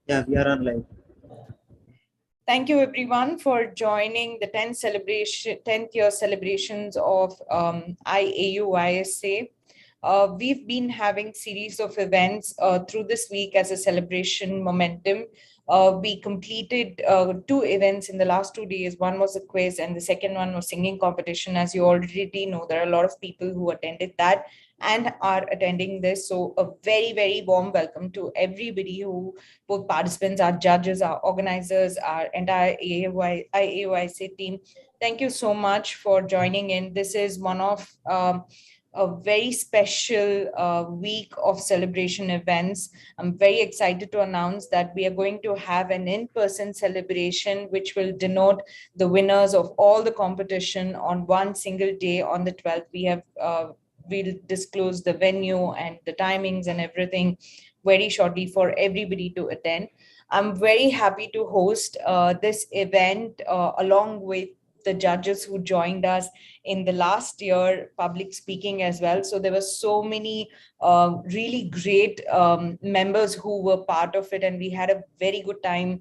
Yeah, we are on live. Thank you everyone for joining the 10th year celebrations of I AUYSA. We've been having series of events through this week as a celebration momentum. We completed two events in the last 2 days. One was a quiz and the second one was singing competition. As you already know, there are a lot of people who attended that and are attending this. So a very, very warm welcome to everybody who, both participants, our judges, our organizers, our entire IAYC team. Thank you so much for joining in. This is one of a very special week of celebration events. I'm very excited to announce that we are going to have an in-person celebration, which will denote the winners of all the competition on one single day on the 12th. We'll disclose the venue and the timings and everything very shortly for everybody to attend. I'm very happy to host this event along with the judges who joined us in the last year public speaking as well. So there were so many really great members who were part of it, and we had a very good time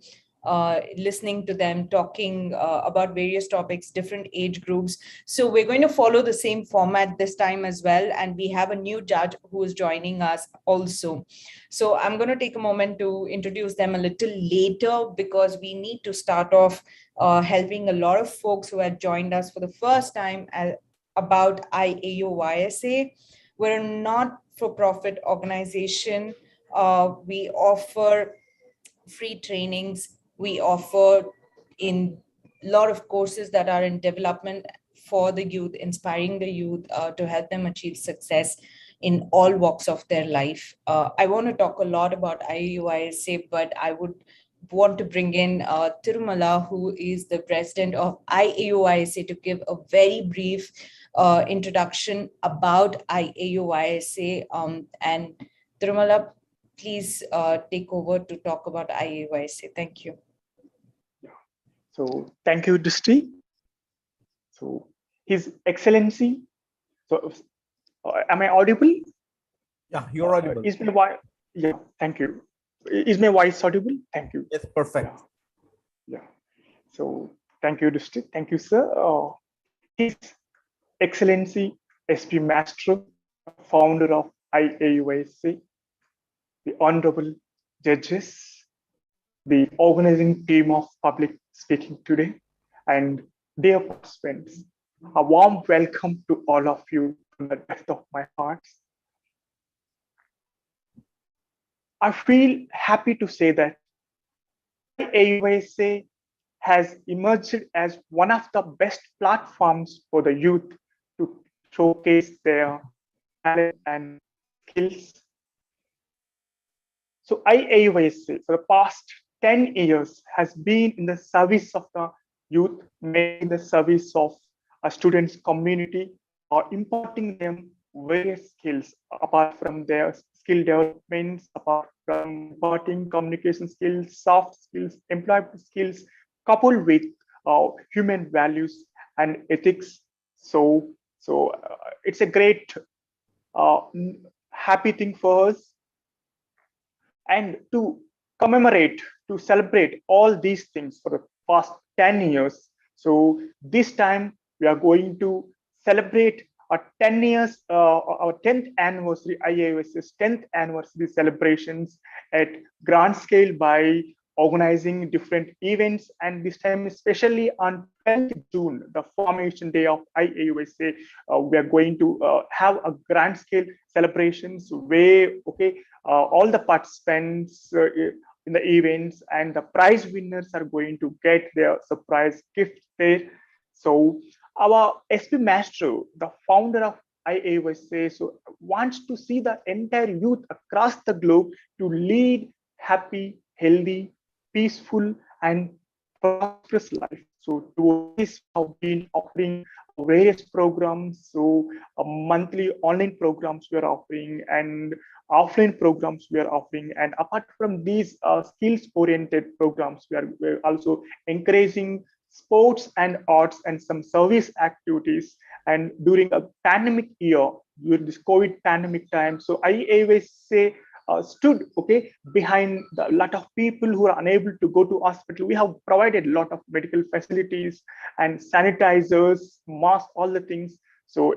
listening to them talking about various topics, different age groups. So we're going to follow the same format this time as well. And we have a new judge who is joining us also. So I'm going to take a moment to introduce them a little later because we need to start off helping a lot of folks who had joined us for the first time about I AUYSA. We're a not-for-profit organization. We offer free trainings. We offer in a lot of courses that are in development for the youth, inspiring the youth to help them achieve success in all walks of their life. I want to talk a lot about IAUYSA, but I would want to bring in Tirumala, who is the president of IAUYSA, to give a very brief introduction about IAUYSA. And Tirumala, please take over to talk about IAUYSA. Thank you. So thank you, Dristy. So His Excellency. So am I audible? Yeah, you're audible. Is my voice? Yeah, thank you. Is my voice audible? Thank you. Yes, perfect. Yeah. So thank you, Dristy. Thank you, sir. His Excellency SP Master, founder of IAUYSA, the honorable judges, the organizing team of public speaking today, and dear participants, a warm welcome to all of you from the depth of my heart. I feel happy to say that AUYSA has emerged as one of the best platforms for the youth to showcase their talent and skills. So IAUYSA for the past 10 years has been in the service of the youth, making the service of a student's community or imparting them various skills apart from their skill developments, apart from imparting communication skills, soft skills, employment skills, coupled with human values and ethics. So it's a great happy thing for us. And to commemorate, to celebrate all these things for the past 10 years. So this time we are going to celebrate our 10 years, our 10th anniversary, IAUYSA's 10th anniversary celebrations at grand scale by organizing different events. And this time, especially on 12th June, the formation day of IAUYSA, we are going to have a grand scale celebrations where, all the participants in the events and the prize winners are going to get their surprise gift there. So our SP Master, the founder of IAUYSA, wants to see the entire youth across the globe to lead happy, healthy, peaceful, and prosperous life. So to this, have been offering various programs. So monthly online programs we are offering and offline programs we are offering. And apart from these skills-oriented programs, we're also encouraging sports and arts and some service activities. And during a pandemic year, during this COVID pandemic time, so IAUYSA stood, okay, behind the lot of people who are unable to go to hospital. We have provided a lot of medical facilities and sanitizers, masks, all the things. So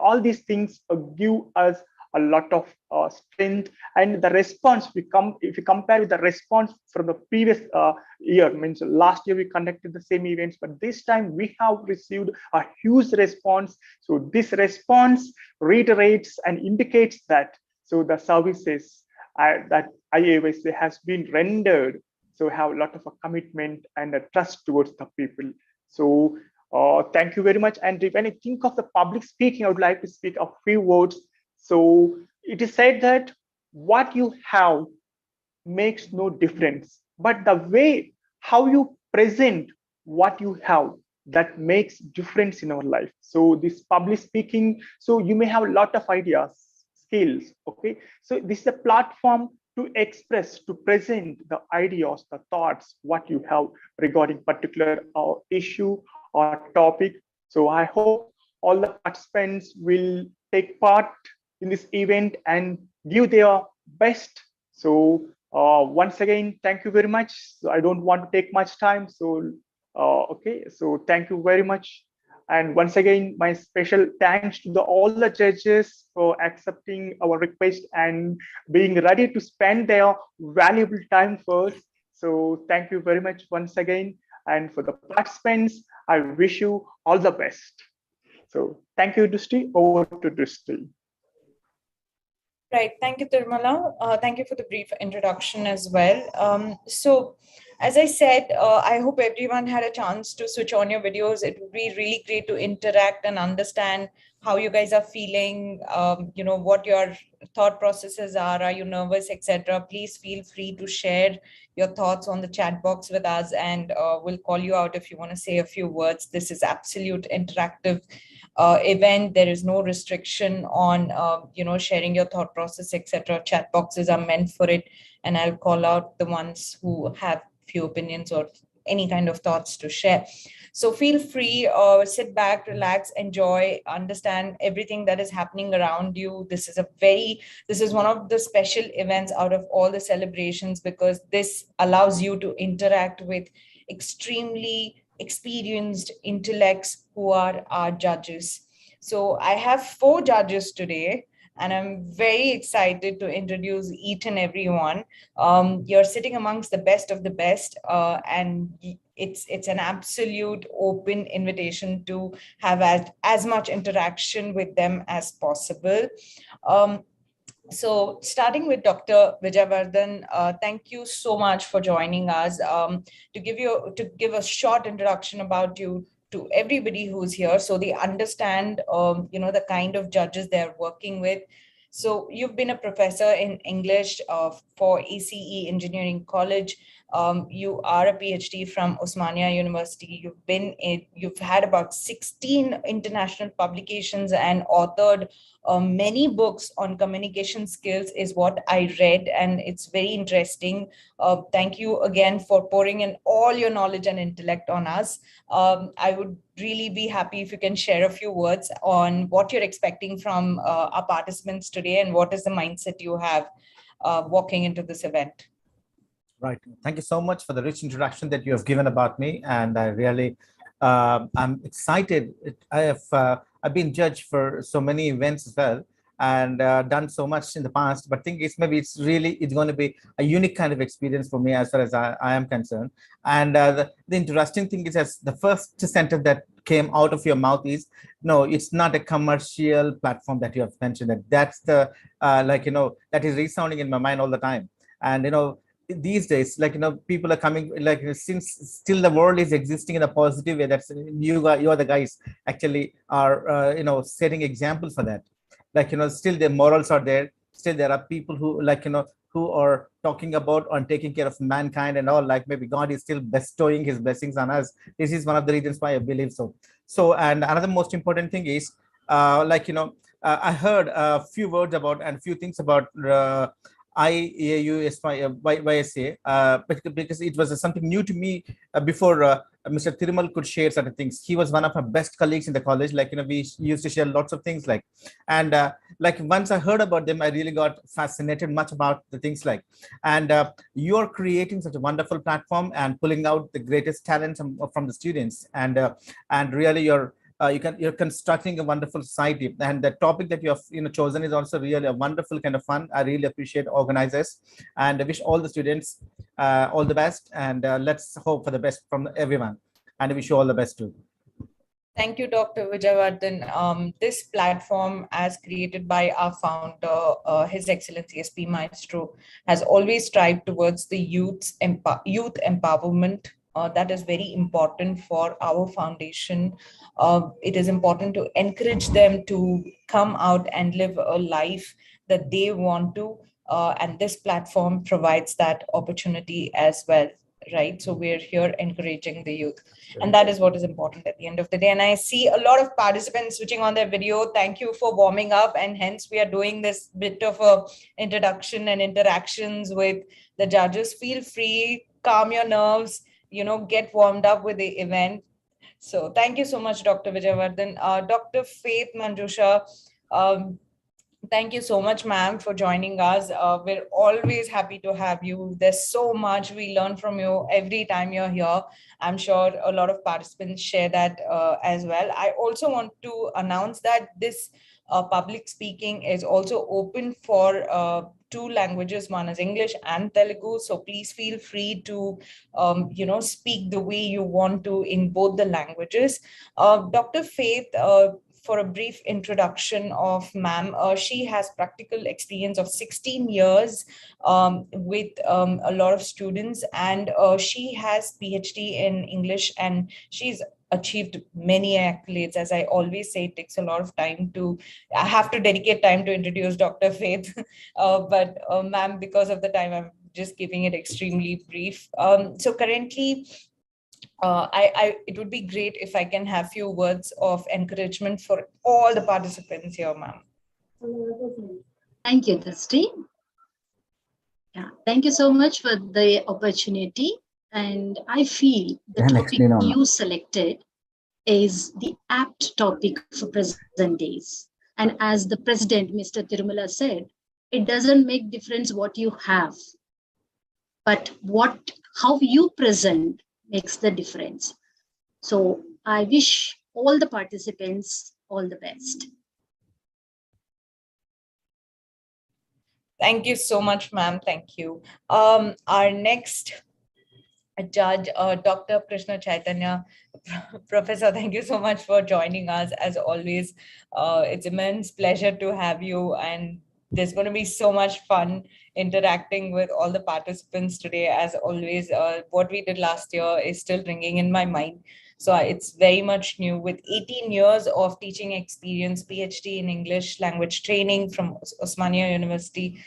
all these things give us a lot of strength. And the response, if you compare with the response from the previous year, means last year we conducted the same events, but this time we have received a huge response. So this response reiterates and indicates that the services that I AUYSA has been rendered, so have a lot of a commitment and a trust towards the people. So thank you very much. And when I think of the public speaking, I would like to speak a few words. So it is said that what you have makes no difference, but the way how you present what you have, that makes difference in our life. So this public speaking, so you may have a lot of ideas, skills, okay, so this is a platform to express, to present the ideas, the thoughts, what you have regarding particular issue or topic. So I hope all the participants will take part in this event and give their best. So once again, thank you very much. So I don't want to take much time. So okay, so thank you very much. And once again, my special thanks to all the judges for accepting our request and being ready to spend their valuable time for us. So thank you very much once again. And for the participants, I wish you all the best. So thank you, Dristy. Over to Dristy. Right. Thank you, Tirumala. Thank you for the brief introduction as well. So, as I said, I hope everyone had a chance to switch on your videos. It would be really great to interact and understand how you guys are feeling, what your thought processes are you nervous, etc. Please feel free to share your thoughts on the chat box with us, and we'll call you out if you want to say a few words. This is absolute interactive event. There is no restriction on sharing your thought process, etc. Chat boxes are meant for it, and I'll call out the ones who have few opinions or any kind of thoughts to share. So feel free, sit back, relax, enjoy, understand everything that is happening around you. This is one of the special events out of all the celebrations, because this allows you to interact with extremely experienced intellects who are our judges. So I have 4 judges today, and I'm very excited to introduce each and every one. You're sitting amongst the best of the best, and it's an absolute open invitation to have as much interaction with them as possible. So starting with Dr. Vijayavardhan, thank you so much for joining us. To give a short introduction about you to everybody who's here, so they understand the kind of judges they're working with. So you've been a professor in English for ACE Engineering College. You are a PhD from Osmania University. You've had about 16 international publications and authored many books on communication skills, is what I read, and it's very interesting. Thank you again for pouring in all your knowledge and intellect on us. I would really be happy if you can share a few words on what you're expecting from our participants today, and what is the mindset you have walking into this event. Right. Thank you so much for the rich introduction that you have given about me, and I really, I'm excited. I've been judged for so many events as well, and done so much in the past. But think it's going to be a unique kind of experience for me as far as I am concerned. And the interesting thing is, as the first sentence that came out of your mouth is, no, it's not a commercial platform that you have mentioned. That's the that is resounding in my mind all the time. And these days, people are coming, since still the world is existing in a positive way, that's you are the guys actually are setting example for that. Still the morals are there. Still there are people who who are talking about on taking care of mankind and all, maybe God is still bestowing his blessings on us. This is one of the reasons why I believe so. And another most important thing is I heard a few words about and a few things about I AUYSA, because it was something new to me before Mr. Thirumal could share certain things. He was one of my best colleagues in the college. Like, we used to share lots of things like, and like once I heard about them, I really got fascinated much about the things like, and you're creating such a wonderful platform and pulling out the greatest talents from the students, and really you're constructing a wonderful society, and the topic that you have chosen is also really a wonderful kind of fun. I really appreciate organizers, and I wish all the students all the best, and let's hope for the best from everyone, and I wish you all the best too. Thank you, Dr. Vijayavardhan. This platform, as created by our founder, His Excellency SP Maestro, has always strived towards the youth empowerment. That is very important for our foundation. It is important to encourage them to come out and live a life that they want to, and this platform provides that opportunity as well. Right, so we're here encouraging the youth, and that is what is important at the end of the day. And I see a lot of participants switching on their video. Thank you for warming up, and hence we are doing this bit of a introduction and interactions with the judges. Feel free, calm your nerves, get warmed up with the event. So thank you so much, Dr. Vijayavardhan. Dr. Faith Manjusha, thank you so much, ma'am, for joining us. We're always happy to have you. There's so much we learn from you every time you're here. I'm sure a lot of participants share that as well. I also want to announce that this public speaking is also open for two languages. One is English and Telugu. So please feel free to, speak the way you want to in both the languages. Dr. Faith, for a brief introduction of ma'am, she has practical experience of 16 years with a lot of students, and she has PhD in English, and she's achieved many accolades. As I always say, it takes a lot of time I have to dedicate time to introduce Dr. Faith, but ma'am, because of the time, I'm just giving it extremely brief. So currently, it would be great if I can have few words of encouragement for all the participants here, ma'am. Thank you, Dusty. Yeah, thank you so much for the opportunity. And I feel the topic you selected is the apt topic for present days. And as the president, Mr. Tirumala, said, it doesn't make difference what you have, but how you present makes the difference. So I wish all the participants all the best. Thank you so much, ma'am. Thank you. Our next judge, Dr. Krishna Chaitanya. Professor, thank you so much for joining us. As always, it's immense pleasure to have you, and there's going to be so much fun interacting with all the participants today. As always, what we did last year is still ringing in my mind. So it's very much new. With 18 years of teaching experience, PhD in English language training from Osmania University,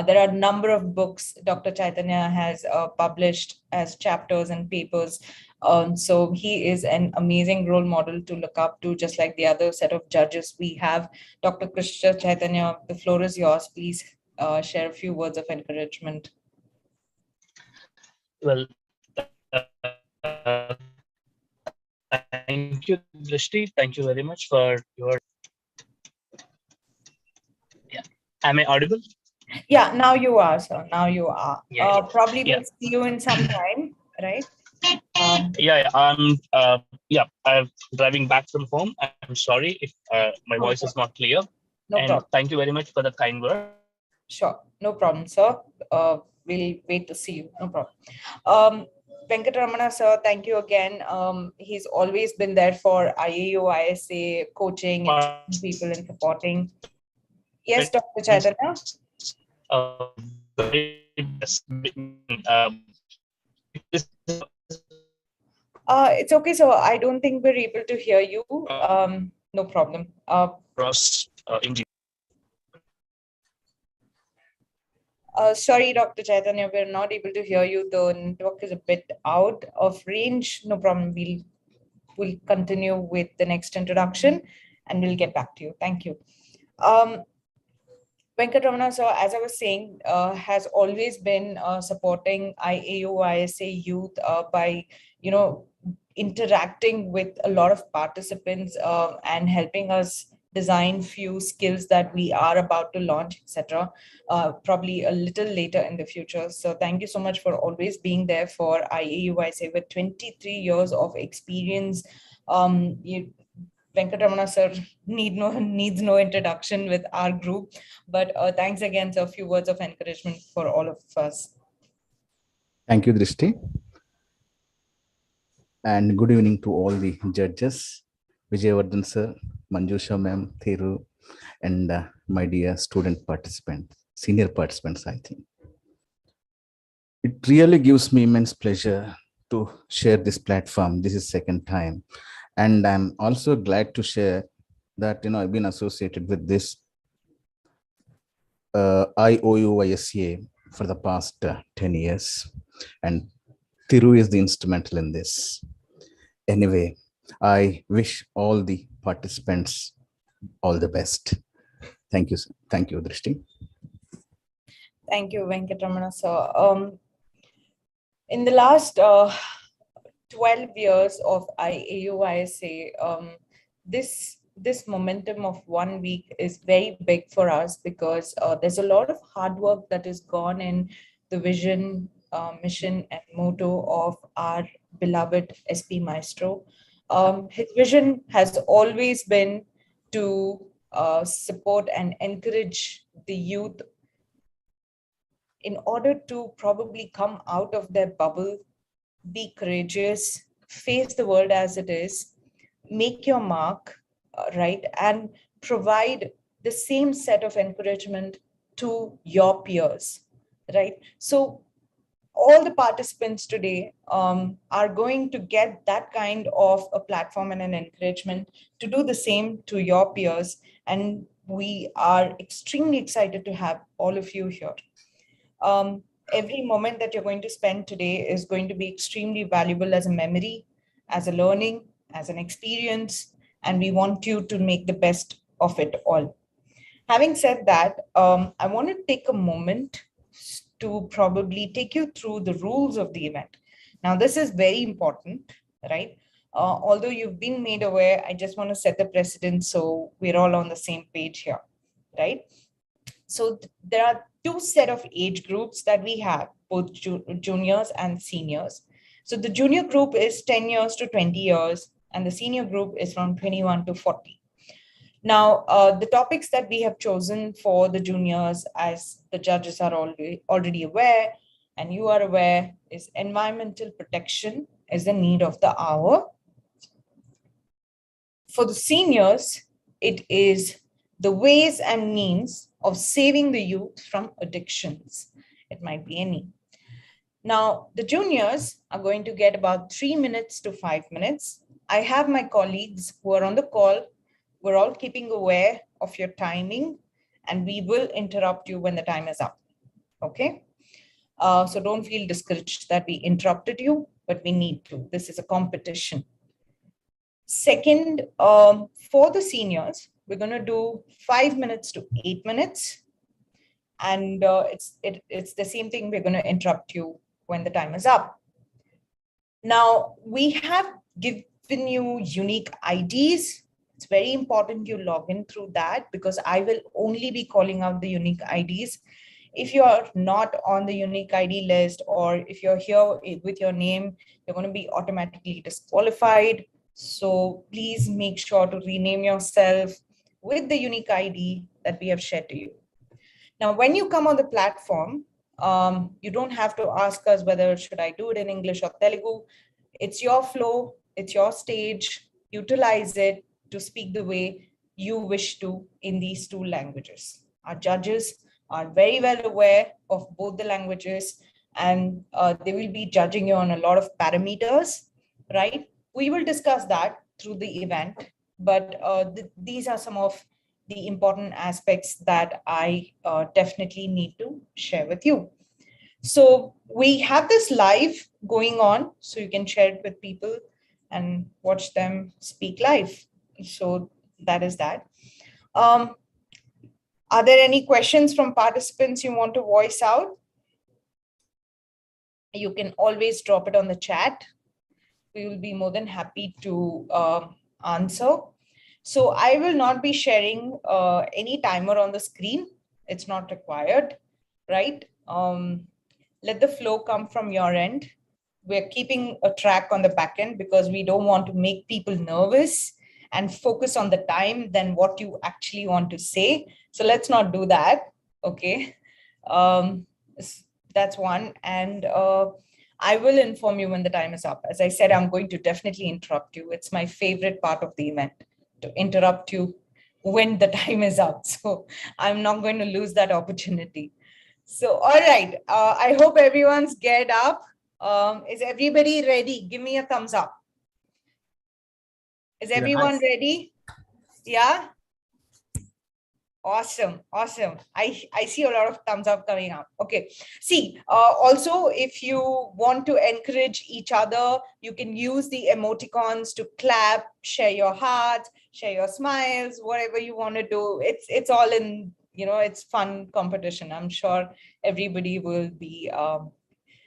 there are a number of books Dr. Chaitanya has published as chapters and papers. So he is an amazing role model to look up to, just like the other set of judges we have. Dr. Krishna Chaitanya, the floor is yours. Please share a few words of encouragement. Well, thank you, Drishti. Thank you very much for your. Yeah, am I audible? Yeah, now you are, sir. Now you are. Yeah, probably we'll see you in some time, right? I'm driving back from home. I'm sorry if my voice is not clear. No problem. Thank you very much for the kind word. Sure, no problem, sir. We'll wait to see you. No problem. Venkataramana, sir, thank you again. He's always been there for IAUYSA coaching people and supporting. Yes, Dr. Chaitanya. It's okay, so I don't think we're able to hear you. No problem. Sorry, Dr. Chaitanya, we're not able to hear you. The network is a bit out of range. No problem. We'll continue with the next introduction and we'll get back to you. Thank you. Venkataramana, sir, as I was saying, has always been supporting I AUYSA youth by, interacting with a lot of participants and helping us design few skills that we are about to launch, etc. Probably a little later in the future. So thank you so much for always being there for I AUYSA with 23 years of experience. Venkatamana sir needs no introduction with our group, but thanks again, sir. A few words of encouragement for all of us. Thank you, Drishti. And good evening to all the judges, Vijayavardhan sir, Manjusha ma'am, Thiru, and my dear student participants, senior participants, I think. It really gives me immense pleasure to share this platform. This is second time. And I'm also glad to share that, I've been associated with this I AUYSA for the past 10 years. And Thiru is the instrumental in this. Anyway, I wish all the participants all the best. Thank you. Thank you, Drishti. Thank you, Venkatamana sir. In the last 12 years of I AUYSA, this momentum of 1 week is very big for us because there's a lot of hard work that has gone in the vision, mission and motto of our beloved SP Maestro. His vision has always been to support and encourage the youth in order to probably come out of their bubble, be courageous, face the world as it is, make your mark, right? And provide the same set of encouragement to your peers, right? So all the participants today are going to get that kind of a platform and an encouragement to do the same to your peers. And we are extremely excited to have all of you here. Every moment that you're going to spend today is going to be extremely valuable as a memory, as a learning, as an experience, and we want you to make the best of it all. Having said that, I want to take a moment to probably take you through the rules of the event. Now, this is very important, right? Although you've been made aware, I just want to set the precedent so we're all on the same page here, right? So there are two set of age groups that we have, both juniors and seniors. So the junior group is 10 years to 20 years, and the senior group is from 21 to 40. Now, the topics that we have chosen for the juniors, as the judges are already aware, and you are aware, is environmental protection is the need of the hour. For the seniors, it is the ways and means of saving the youth from addictions. It might be any. Now, the juniors are going to get about 3 minutes to 5 minutes. I have my colleagues who are on the call. We're all keeping aware of your timing, and we will interrupt you when the time is up. Okay? So don't feel discouraged that we interrupted you, but we need to. This is a competition. Second, for the seniors, we're going to do 5 minutes to 8 minutes. And it's the same thing. We're going to interrupt you when the time is up. Now, we have given you unique IDs. It's very important you log in through that because I will only be calling out the unique IDs. If you are not on the unique ID list, or if you're here with your name, you're going to be automatically disqualified. So please make sure to rename yourself with the unique ID that we have shared to you. Now, when you come on the platform, you don't have to ask us whether should I do it in English or Telugu. It's your flow, it's your stage. Utilize it to speak the way you wish to in these two languages. Our judges are very well aware of both the languages, and they will be judging you on a lot of parameters, right? We will discuss that through the event, but these are some of the important aspects that I definitely need to share with you. So we have this live going on, so you can share it with people and watch them speak live. So that is that. Are there any questions from participants you want to voice out? You can always drop it on the chat. we will be more than happy to answer. So I will not be sharing any timer on the screen. It's not required, right? Let the flow come from your end. We're keeping a track on the back end because we don't want to make people nervous and focus on the time than what you actually want to say. So let's not do that. Okay. That's one. And I will inform you when the time is up. As I said, I'm going to definitely interrupt you. It's my favorite part of the event, to interrupt you when the time is up. So I'm not going to lose that opportunity. So, all right. I hope everyone's geared up. Is everybody ready? Give me a thumbs up. Is everyone ready? Yeah. Awesome. Awesome. I see a lot of thumbs up coming up. Okay. See, also, if you want to encourage each other, you can use the emoticons to clap, share your hearts, share your smiles, whatever you want to do. It's all in, it's fun competition. I'm sure everybody will be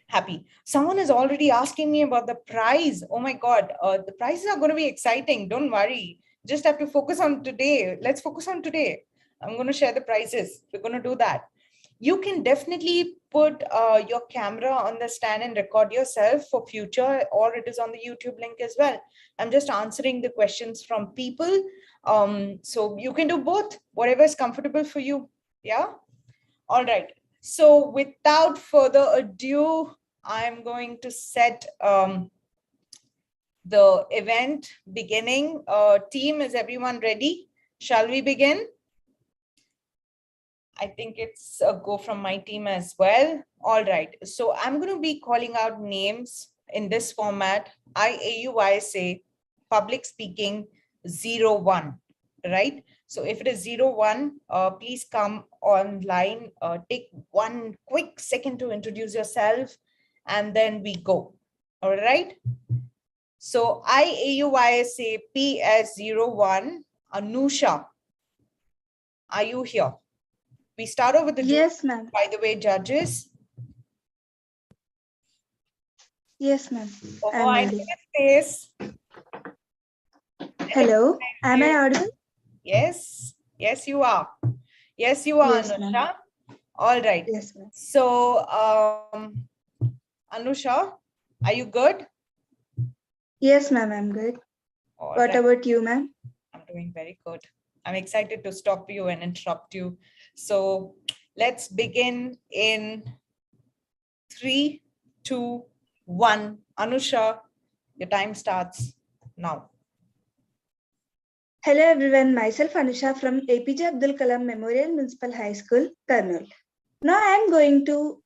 happy. Someone is already asking me about the prize. Oh my God. The prizes are going to be exciting. Don't worry. Just have to focus on today. Let's focus on today. I'm going to share the prizes. We're going to do that. You can definitely put your camera on the stand and record yourself for future, or it is on the YouTube link as well. I'm just answering the questions from people. So you can do both, whatever is comfortable for you. Yeah. All right. So without further ado, I'm going to set the event beginning. Team, is everyone ready? Shall we begin? I think it's a go from my team as well. All right. So I'm going to be calling out names in this format. I AUYSA, public speaking 01, right? So if it is 01, please come online, take one quick second to introduce yourself, and then we go. All right. So I AUYSA PS01, Anusha, are you here? We start over the yes, ma'am. By the way, judges. Yes, ma'am. Oh, I need a space. Hello, am I audible? Yes, yes, you are. Yes, you are, yes, Anusha. All right. Yes, ma'am. So, Anusha, are you good? Yes, ma'am, I'm good. What about you, ma'am? I'm doing very good. I'm excited to stop you and interrupt you. So let's begin in 3, 2, 1. Anusha, your time starts now. Hello, everyone. Myself, Anusha from APJ Abdul Kalam Memorial Municipal High School, Kurnool. Now, I'm going to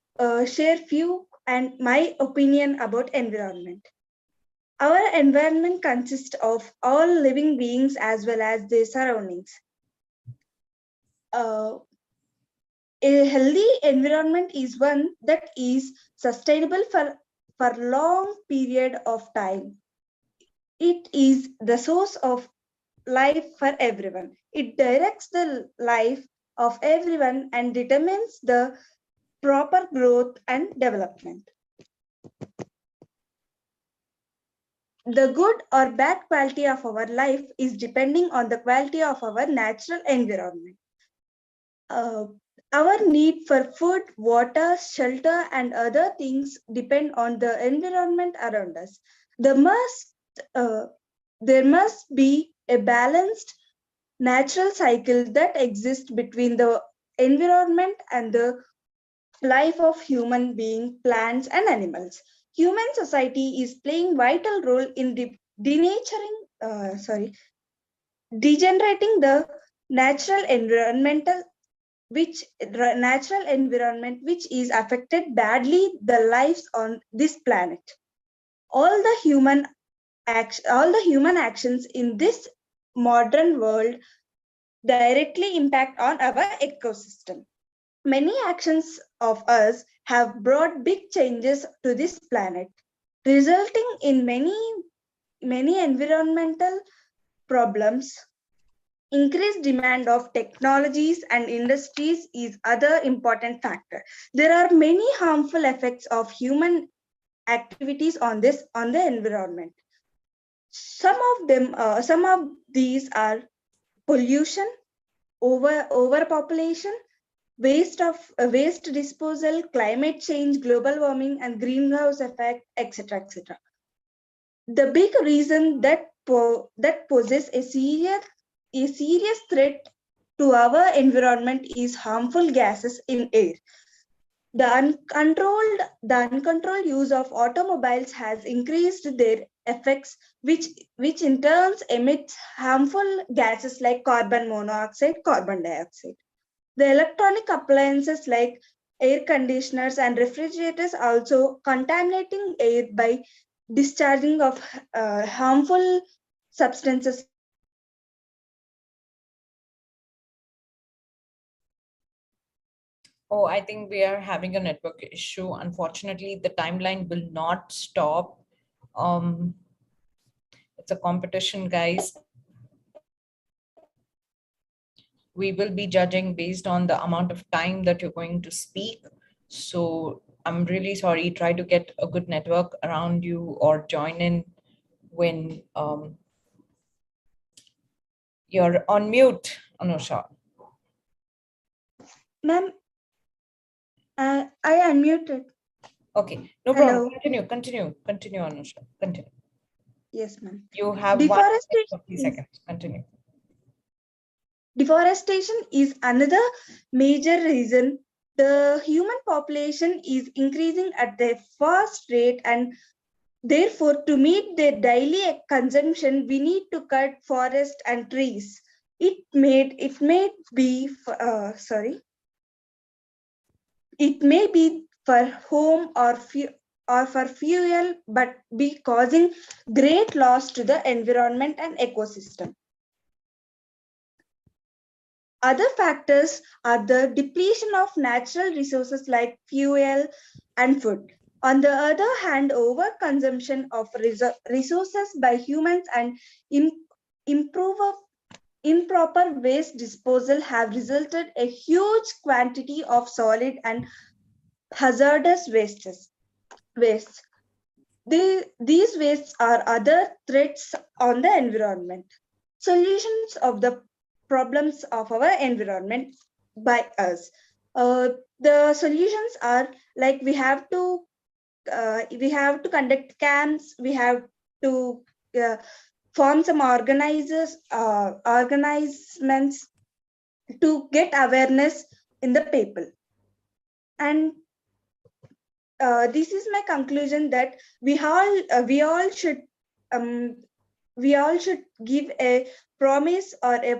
share few and my opinion about environment. Our environment consists of all living beings as well as their surroundings. A healthy environment is one that is sustainable for long period of time. It is the source of life for everyone. It directs the life of everyone and determines the proper growth and development. The good or bad quality of our life is depending on the quality of our natural environment. Our need for food, water, shelter, and other things depend on the environment around us. There must be a balanced natural cycle that exists between the environment and the life of human beings, plants, and animals. Human society is playing vital role in degenerating the natural environment which is affected badly the lives on this planet. All the human actions in this modern world directly impact on our ecosystem. Many actions of us have brought big changes to this planet, resulting in many environmental problems. Increased demand of technologies and industries is other important factor. There are many harmful effects of human activities on the environment. Some of these are pollution, overpopulation, waste disposal, climate change, global warming, and greenhouse effect, etc., etc. The big reason that poses a serious threat to our environment is harmful gases in air. The uncontrolled use of automobiles has increased their effects, which in turn emits harmful gases like carbon monoxide, carbon dioxide. The electronic appliances like air conditioners and refrigerators also contaminating air by discharging of harmful substances. Oh, I think we are having a network issue. Unfortunately, the timeline will not stop. It's a competition, guys. We will be judging based on the amount of time that you're going to speak. So I'm really sorry. Try to get a good network around you or join in when you're on mute, Anusha. Ma'am, I unmuted. Okay, no Hello. problem. Continue, Anusha. Continue. Yes, ma'am. You have Deforestation 50 seconds. Continue. Deforestation is another major reason. The human population is increasing at a fast rate, and therefore, to meet their daily consumption, we need to cut forests and trees. It may be for home or for fuel, but be causing great loss to the environment and ecosystem. Other factors are the depletion of natural resources like fuel and food. On the other hand, overconsumption of resources by humans and improper waste disposal have resulted a huge quantity of solid and hazardous wastes. These wastes are other threats on the environment. Solutions of the problems of our environment by us. The solutions are like we have to conduct camps. We have to form some organizements to get awareness in the people. And this is my conclusion that we all should give a promise or a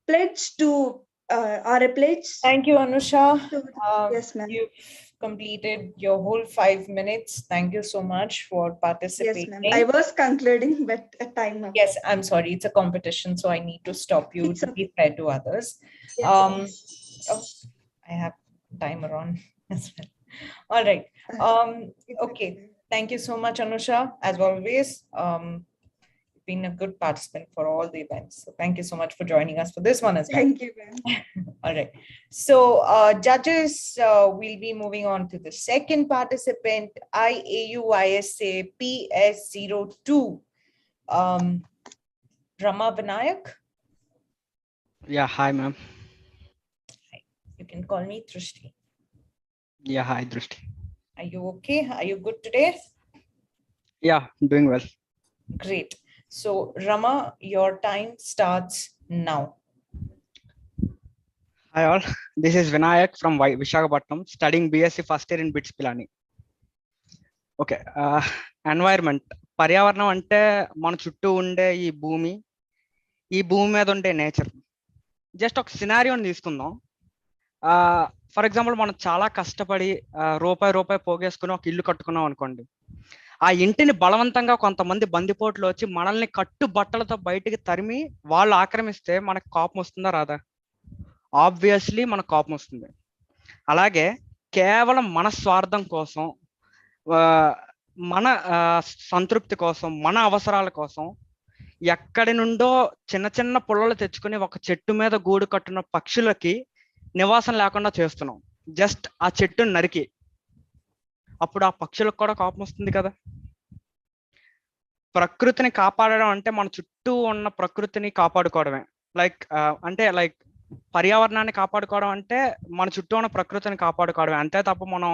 pledge to Thank you, Anusha. Yes, ma'am. You've completed your whole 5 minutes. Thank you so much for participating. Yes, ma'am. I was concluding, but a time up. Yes, I'm sorry. It's a competition, so I need to stop you to be fair to others. Yes. Oh, I have timer on as well. All right. Okay. Thank you so much, Anusha. As always, been a good participant for all the events. So thank you so much for joining us for this one as well. Thank you, ma'am. All right. So judges, we'll be moving on to the second participant, I AUYSA PS02. Rama Vinayak. Yeah, hi, ma'am. Hi. You can call me Trishti. Yeah, hi, Drishti. Are you okay? Are you good today? Yeah, doing well. Great. So Rama, your time starts now. Hi all, this is Vinayak from Visakhapatnam, studying BSc first year in BITS Pilani. Okay, environment. పర్యావరణం అంటే మన చుట్టూ ఉండే ఈ భూమి మీద ఉండే nature. Just ఒక సినారియోని తీసుకుందాం. ఫర్ ఎగ్జాంపుల్ మనం చాలా కష్టపడి రూపాయి పోగేసుకుని ఒక ఇల్లు కట్టుకున్నాం అనుకోండి. ఆ ఇంటిని బలవంతంగా కొంతమంది బందిపోట్లు వచ్చి మనల్ని కట్టు బట్టలతో బయటికి తరిమి వాళ్ళు ఆక్రమిస్తే మనకు కోపం వస్తుందా రాదా? ఆబ్వియస్లీ మనకు కోపం వస్తుంది. అలాగే కేవలం మన స్వార్థం కోసం, మన సంతృప్తి కోసం, మన అవసరాల కోసం ఎక్కడి నుండో చిన్న చిన్న పుల్లలు తెచ్చుకుని ఒక చెట్టు మీద గూడు కట్టున్న పక్షులకి నివాసం లేకుండా చేస్తున్నాం. జస్ట్ ఆ చెట్టును నరికి. అప్పుడు ఆ పక్షులకు కూడా కోపం వస్తుంది కదా. ప్రకృతిని కాపాడడం అంటే మన చుట్టూ ఉన్న ప్రకృతిని కాపాడుకోవడమే. లైక్ పర్యావరణాన్ని కాపాడుకోవడం అంటే మన చుట్టూ ఉన్న ప్రకృతిని కాపాడుకోవడమే. అంతే తప్ప మనం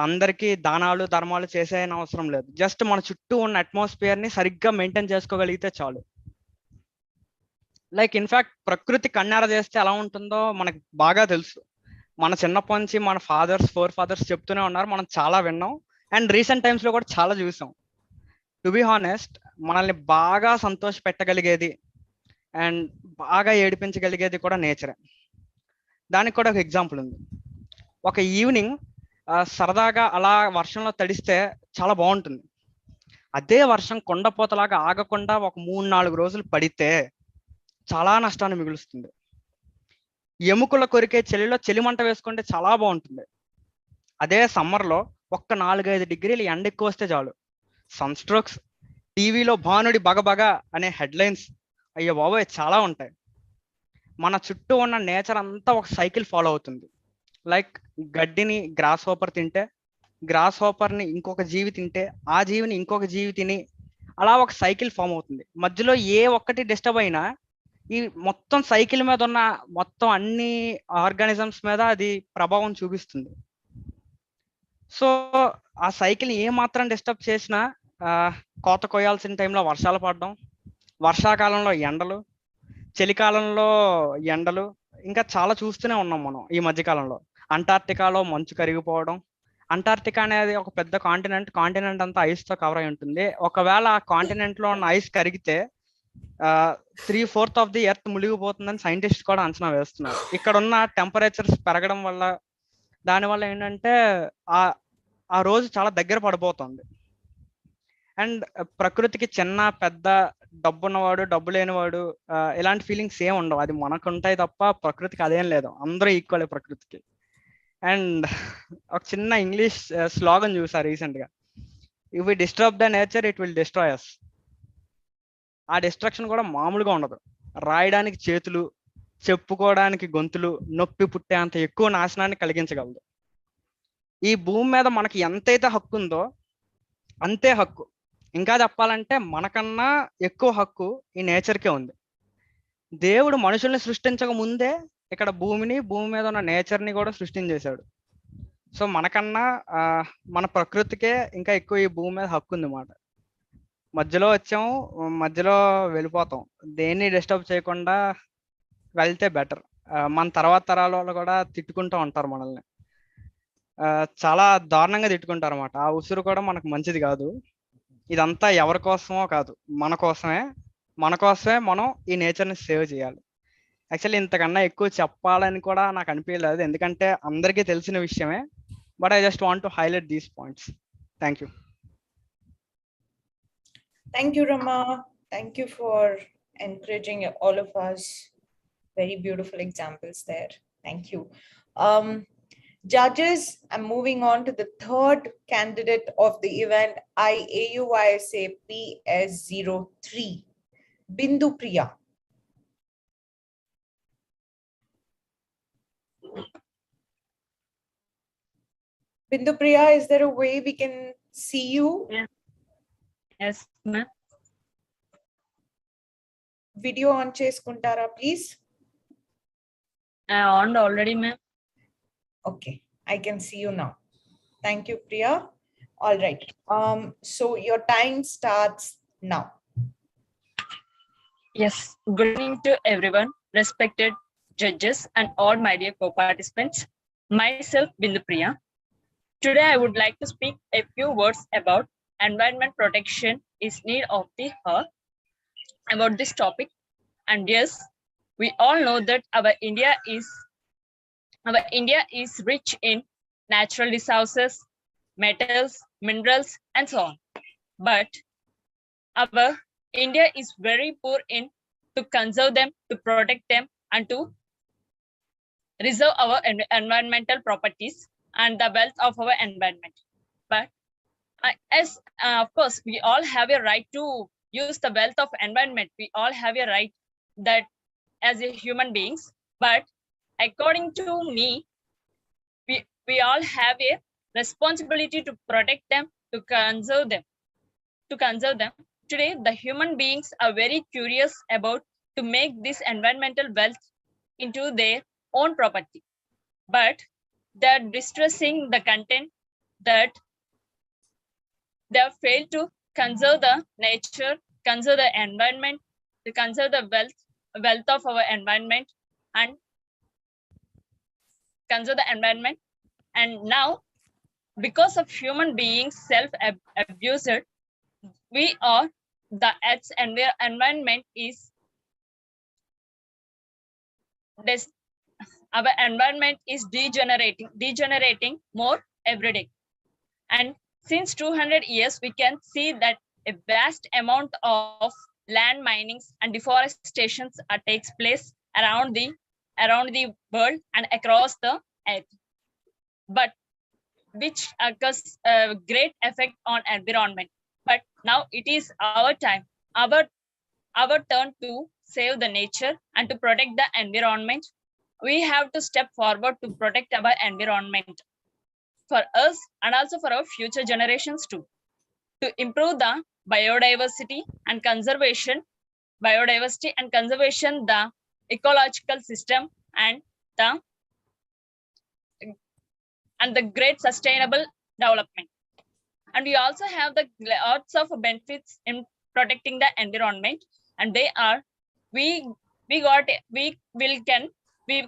అందరికీ దానాలు ధర్మాలు చేసేయని అవసరం లేదు. జస్ట్ మన చుట్టూ ఉన్న అట్మాస్ఫియర్ ని సరిగ్గా మెయింటైన్ చేసుకోగలిగితే చాలు. లైక్ ఇన్ఫాక్ట్ ప్రకృతి కన్నార చేస్తే ఎలా ఉంటుందో మనకు బాగా తెలుసు. మన చిన్నప్పటి నుంచి మన ఫోర్ ఫాదర్స్ చెప్తూనే ఉన్నారు, మనం చాలా విన్నాం అండ్ రీసెంట్ టైమ్స్ లో కూడా చాలా చూసాం. టు బి హానెస్ట్, మనల్ని బాగా సంతోష పెట్టగలిగేది అండ్ బాగా ఏడిపించగలిగేది కూడా నేచరే. దానికి కూడా ఒక ఎగ్జాంపుల్ ఉంది. ఒక ఈవినింగ్ సరదాగా అలా వర్షంలో తడిస్తే చాలా బాగుంటుంది. అదే వర్షం కొండపోతలాగా ఆగకుండా ఒక 3-4 రోజులు పడితే చాలా నష్టాన్ని మిగులుస్తుంది. ఎముకల కొరికే చలిలో చలిమంట వేసుకుంటే చాలా బాగుంటుంది. అదే సమ్మర్లో ఒక్క 4-5 డిగ్రీలు ఎండ ఎక్కువ వస్తే చాలు, సన్ స్ట్రోక్స్, టీవీలో భానుడి బగబగ అనే హెడ్లైన్స్, అయ్యో బాబోయ్ చాలా ఉంటాయి. మన చుట్టూ ఉన్న నేచర్ అంతా ఒక సైకిల్ ఫాలో అవుతుంది. లైక్ గడ్డిని గ్రాస్ హోపర్ తింటే, గ్రాస్ హోపర్ని ఇంకొక జీవి తింటే, ఆ జీవిని ఇంకొక జీవి తిని, అలా ఒక సైకిల్ ఫామ్ అవుతుంది. మధ్యలో ఏ ఒక్కటి డిస్టర్బ్ అయినా ఈ మొత్తం సైకిల్ మీద ఉన్న మొత్తం అన్ని ఆర్గానిజమ్స్ మీద అది ప్రభావం చూపిస్తుంది. సో ఆ సైకిల్ ఏ మాత్రం డిస్టర్బ్ చేసినా కోత కొయ్యాల్సిన టైంలో వర్షాలు పడడం, వర్షాకాలంలో ఎండలు, చలికాలంలో ఎండలు, ఇంకా చాలా చూస్తూనే ఉన్నాం మనం ఈ మధ్యకాలంలో. అంటార్టికాలో మంచు కరిగిపోవడం. అంటార్టికా అనేది ఒక పెద్ద కాంటినెంట్ అంతా ఐస్తో కవర్ అయి ఉంటుంది. ఒకవేళ ఆ కాంటినెంట్లో ఉన్న ఐస్ కరిగితే 3/4 ఆఫ్ ది ఎర్త్ మునిగిపోతుందని సైంటిస్ట్ కూడా అంచనా వేస్తున్నారు. ఇక్కడ ఉన్న టెంపరేచర్స్ పెరగడం వల్ల, దానివల్ల ఏంటంటే ఆ రోజు చాలా దగ్గర పడిపోతుంది. అండ్ ప్రకృతికి చిన్న పెద్ద, డబ్బు ఉన్నవాడు డబ్బు లేనివాడు ఇలాంటి ఫీలింగ్స్ ఏమి ఉండవు. అది మనకు ఉంటాయి తప్ప ప్రకృతికి అదేం లేదు. అందరూ ఈక్వల్ ప్రకృతికి. అండ్ ఒక చిన్న ఇంగ్లీష్ స్లోగన్ చూసా రీసెంట్గా, if we disturb the nature it will destroy us. ఆ డిస్ట్రక్షన్ కూడా మామూలుగా ఉండదు. రాయడానికి చేతులు, చెప్పుకోవడానికి గొంతులు, నొప్పి పుట్టేంత ఎక్కువ నాశనాన్ని కలిగించగలదు. ఈ భూమి మీద మనకి ఎంతైతే హక్కు ఉందో అంతే హక్కు, ఇంకా చెప్పాలంటే మనకన్నా ఎక్కువ హక్కు ఈ నేచర్కే ఉంది. దేవుడు మనుషుల్ని సృష్టించక ముందే ఇక్కడ భూమిని, భూమి మీద ఉన్న నేచర్ని కూడా సృష్టించేశాడు. సో మనకన్నా మన ప్రకృతికే ఇంకా ఎక్కువ ఈ భూమి మీద హక్కు ఉంది మాట. మధ్యలో వచ్చాము, మధ్యలో వెళ్ళిపోతాం. దేన్ని డిస్టర్బ్ చేయకుండా వెళ్తే బెటర్. మన తర్వాత తరాల వాళ్ళు కూడా తిట్టుకుంటూ ఉంటారు మనల్ని, చాలా దారుణంగా తిట్టుకుంటారు అన్నమాట. ఆ ఉసురు కూడా మనకు మంచిది కాదు. ఇదంతా ఎవరి కోసమో కాదు, మన కోసమే మనం ఈ నేచర్ని సేవ్ చేయాలి. యాక్చువల్లీ ఇంతకన్నా ఎక్కువ చెప్పాలని కూడా నాకు అనిపించలేదు, ఎందుకంటే అందరికీ తెలిసిన విషయమే. But I just want to highlight these points. Thank you. Thank you, Rama. Thank you for encouraging all of us. Very beautiful examples there. Thank you. Judges, I'm moving on to the third candidate of the event, I AUYSA PS03, Bindu Priya. Bindu Priya, is there a way we can see you? Yeah. Yes, ma'am. Video on cheskuntara, please. I on already, ma'am. Okay, I can see you now. Thank you, Priya. All right. So your time starts now. Yes. Good evening to everyone, respected judges and all my dear co-participants. Myself, Bindu Priya. Today, I would like to speak a few words about environment protection is need of the earth. About this topic, and yes, we all know that our India is rich in natural resources, metals, minerals, and so on. But our India is very poor in to conserve them, to protect them, and to reserve our environmental properties and the wealth of our environment. But of course, we all have a right to use the wealth of environment. We all have a right that as a human beings. But according to me, we all have a responsibility to protect them, to conserve them, today the human beings are very curious about to make this environmental wealth into their own property. But they're distressing the content that they have failed to conserve the nature, conserve the environment, to conserve the wealth of our environment, and conserve the environment. And now, because of human beings self-abused, we are the Earth's environment is our environment is degenerating more every day. And since 200 years, we can see that a vast amount of land minings and deforestations takes place around the world and across the earth, but which occurs a great effect on environment. But now it is our time, our turn to save the nature and to protect the environment. We have to step forward to protect our environment for us and also for our future generations too, to improve the biodiversity and conservation, the ecological system, and the great sustainable development. And we also have the lots of benefits in protecting the environment, and they are we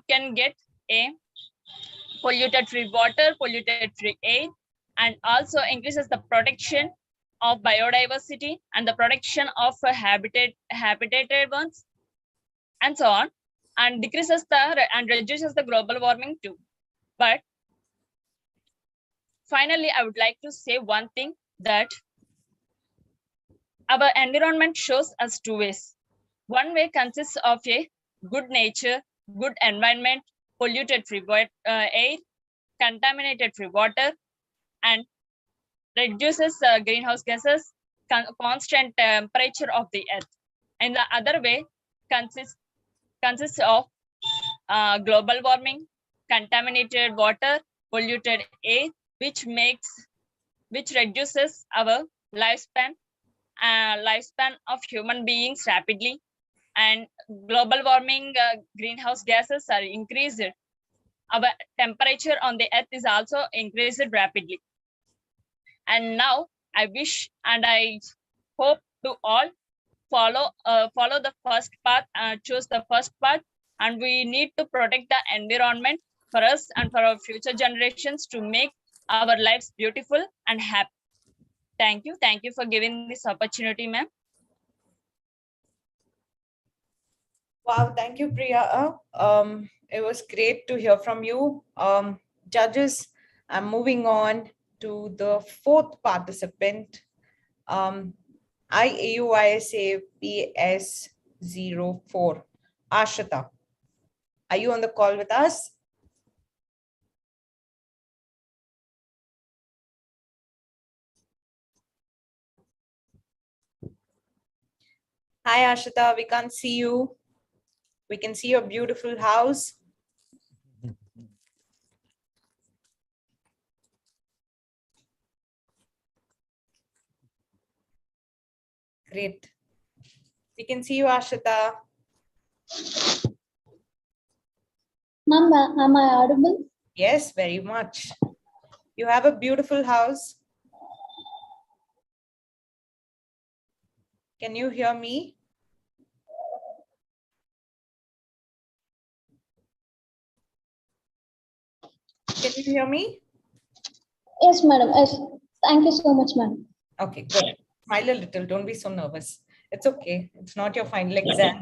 can get a polluted free water, polluted free air, and also increases the protection of biodiversity and the protection of habitated ones, and so on, and decreases and reduces the global warming too. But finally, I would like to say one thing, that our environment shows us two ways. One way consists of a good nature, good environment, polluted free air, contaminated free water, and reduces greenhouse gases, constant temperature of the earth. And the other way consists of global warming, contaminated water, polluted air, which reduces our lifespan of human beings rapidly, and global warming greenhouse gases are increased. Our temperature on the earth is also increased rapidly. And now I wish and I hope to all follow the first path, choose the first path, and we need to protect the environment for us and for our future generations to make our lives beautiful and happy. Thank you for giving this opportunity, ma'am. Wow, thank you, Priya. It was great to hear from you. Judges, I'm moving on to the fourth participant, I AUYSA PS04, Asrita. Are you on the call with us? Hi, Asrita, we can't see you. We can see your beautiful house. Great. We can see you, Asrita. Ma'am, am I audible? Yes, very much. You have a beautiful house. Can you hear me? Can you hear me? Yes, madam. Yes. Thank you so much, madam. Okay, good. Smile a little. Don't be so nervous. It's okay. It's not your final exam.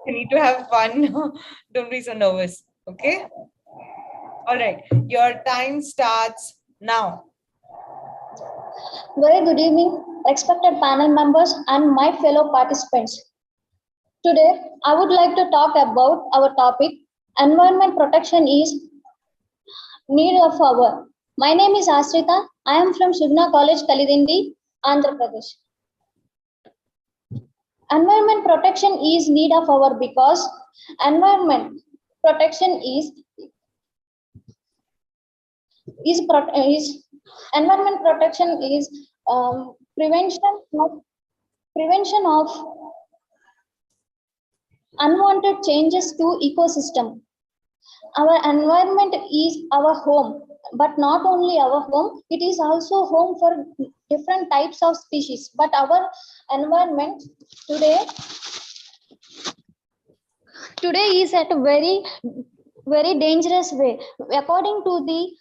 You need to have fun. Don't be so nervous. Okay? All right. Your time starts now. Very good evening, respected panel members and my fellow participants. Today, I would like to talk about our topic, environment protection is need of our. My name is Asrita. I am from Sugna College, Kalidindi, Andhra Pradesh. Environment protection is need of our because environment protection is environment protection is prevention of prevention of unwanted changes to ecosystem. Our environment is our home, but not only our home, it is also home for different types of species. But our environment today is at a very dangerous way. According to the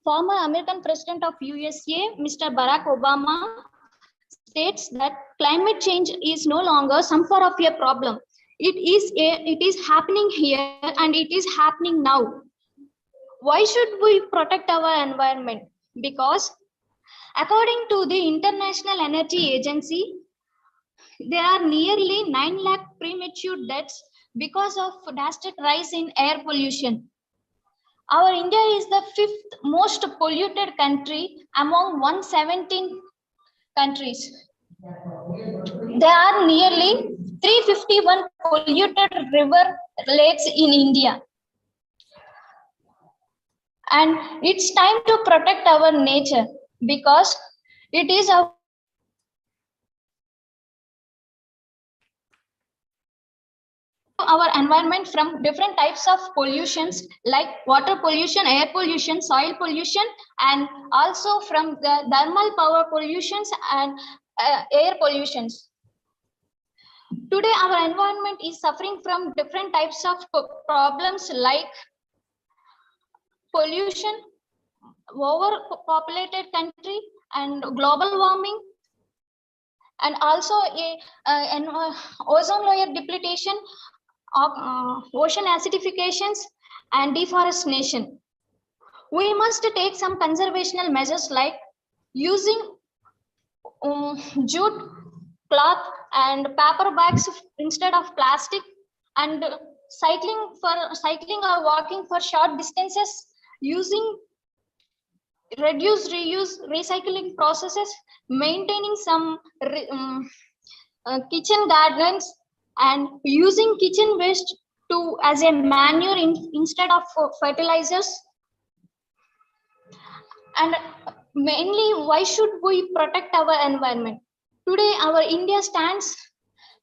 former American President of USA, Mr. Barack Obama, states that climate change is no longer some sort of a problem. It is happening here and it is happening now. Why should we protect our environment? Because according to the International Energy Agency, there are nearly 9 lakh premature deaths because of drastic rise in air pollution. Our India is the 5th most polluted country among 117 countries. There are nearly 351 polluted river lakes in India. And it's time to protect our nature because it is our environment from different types of pollutions like water pollution, air pollution, soil pollution, and also from the thermal power pollutions and air pollutions. Today, our environment is suffering from different types of problems like pollution, overpopulated country, and global warming, and also ozone layer depletion, ocean acidifications, and deforestation. We must take some conservational measures like using jute, cloth, and paper bags instead of plastic, and cycling or walking for short distances, using reduce, reuse, recycling processes, maintaining some kitchen gardens, and using kitchen waste as a manure instead of fertilizers. And mainly, why should we protect our environment? Today, our India stands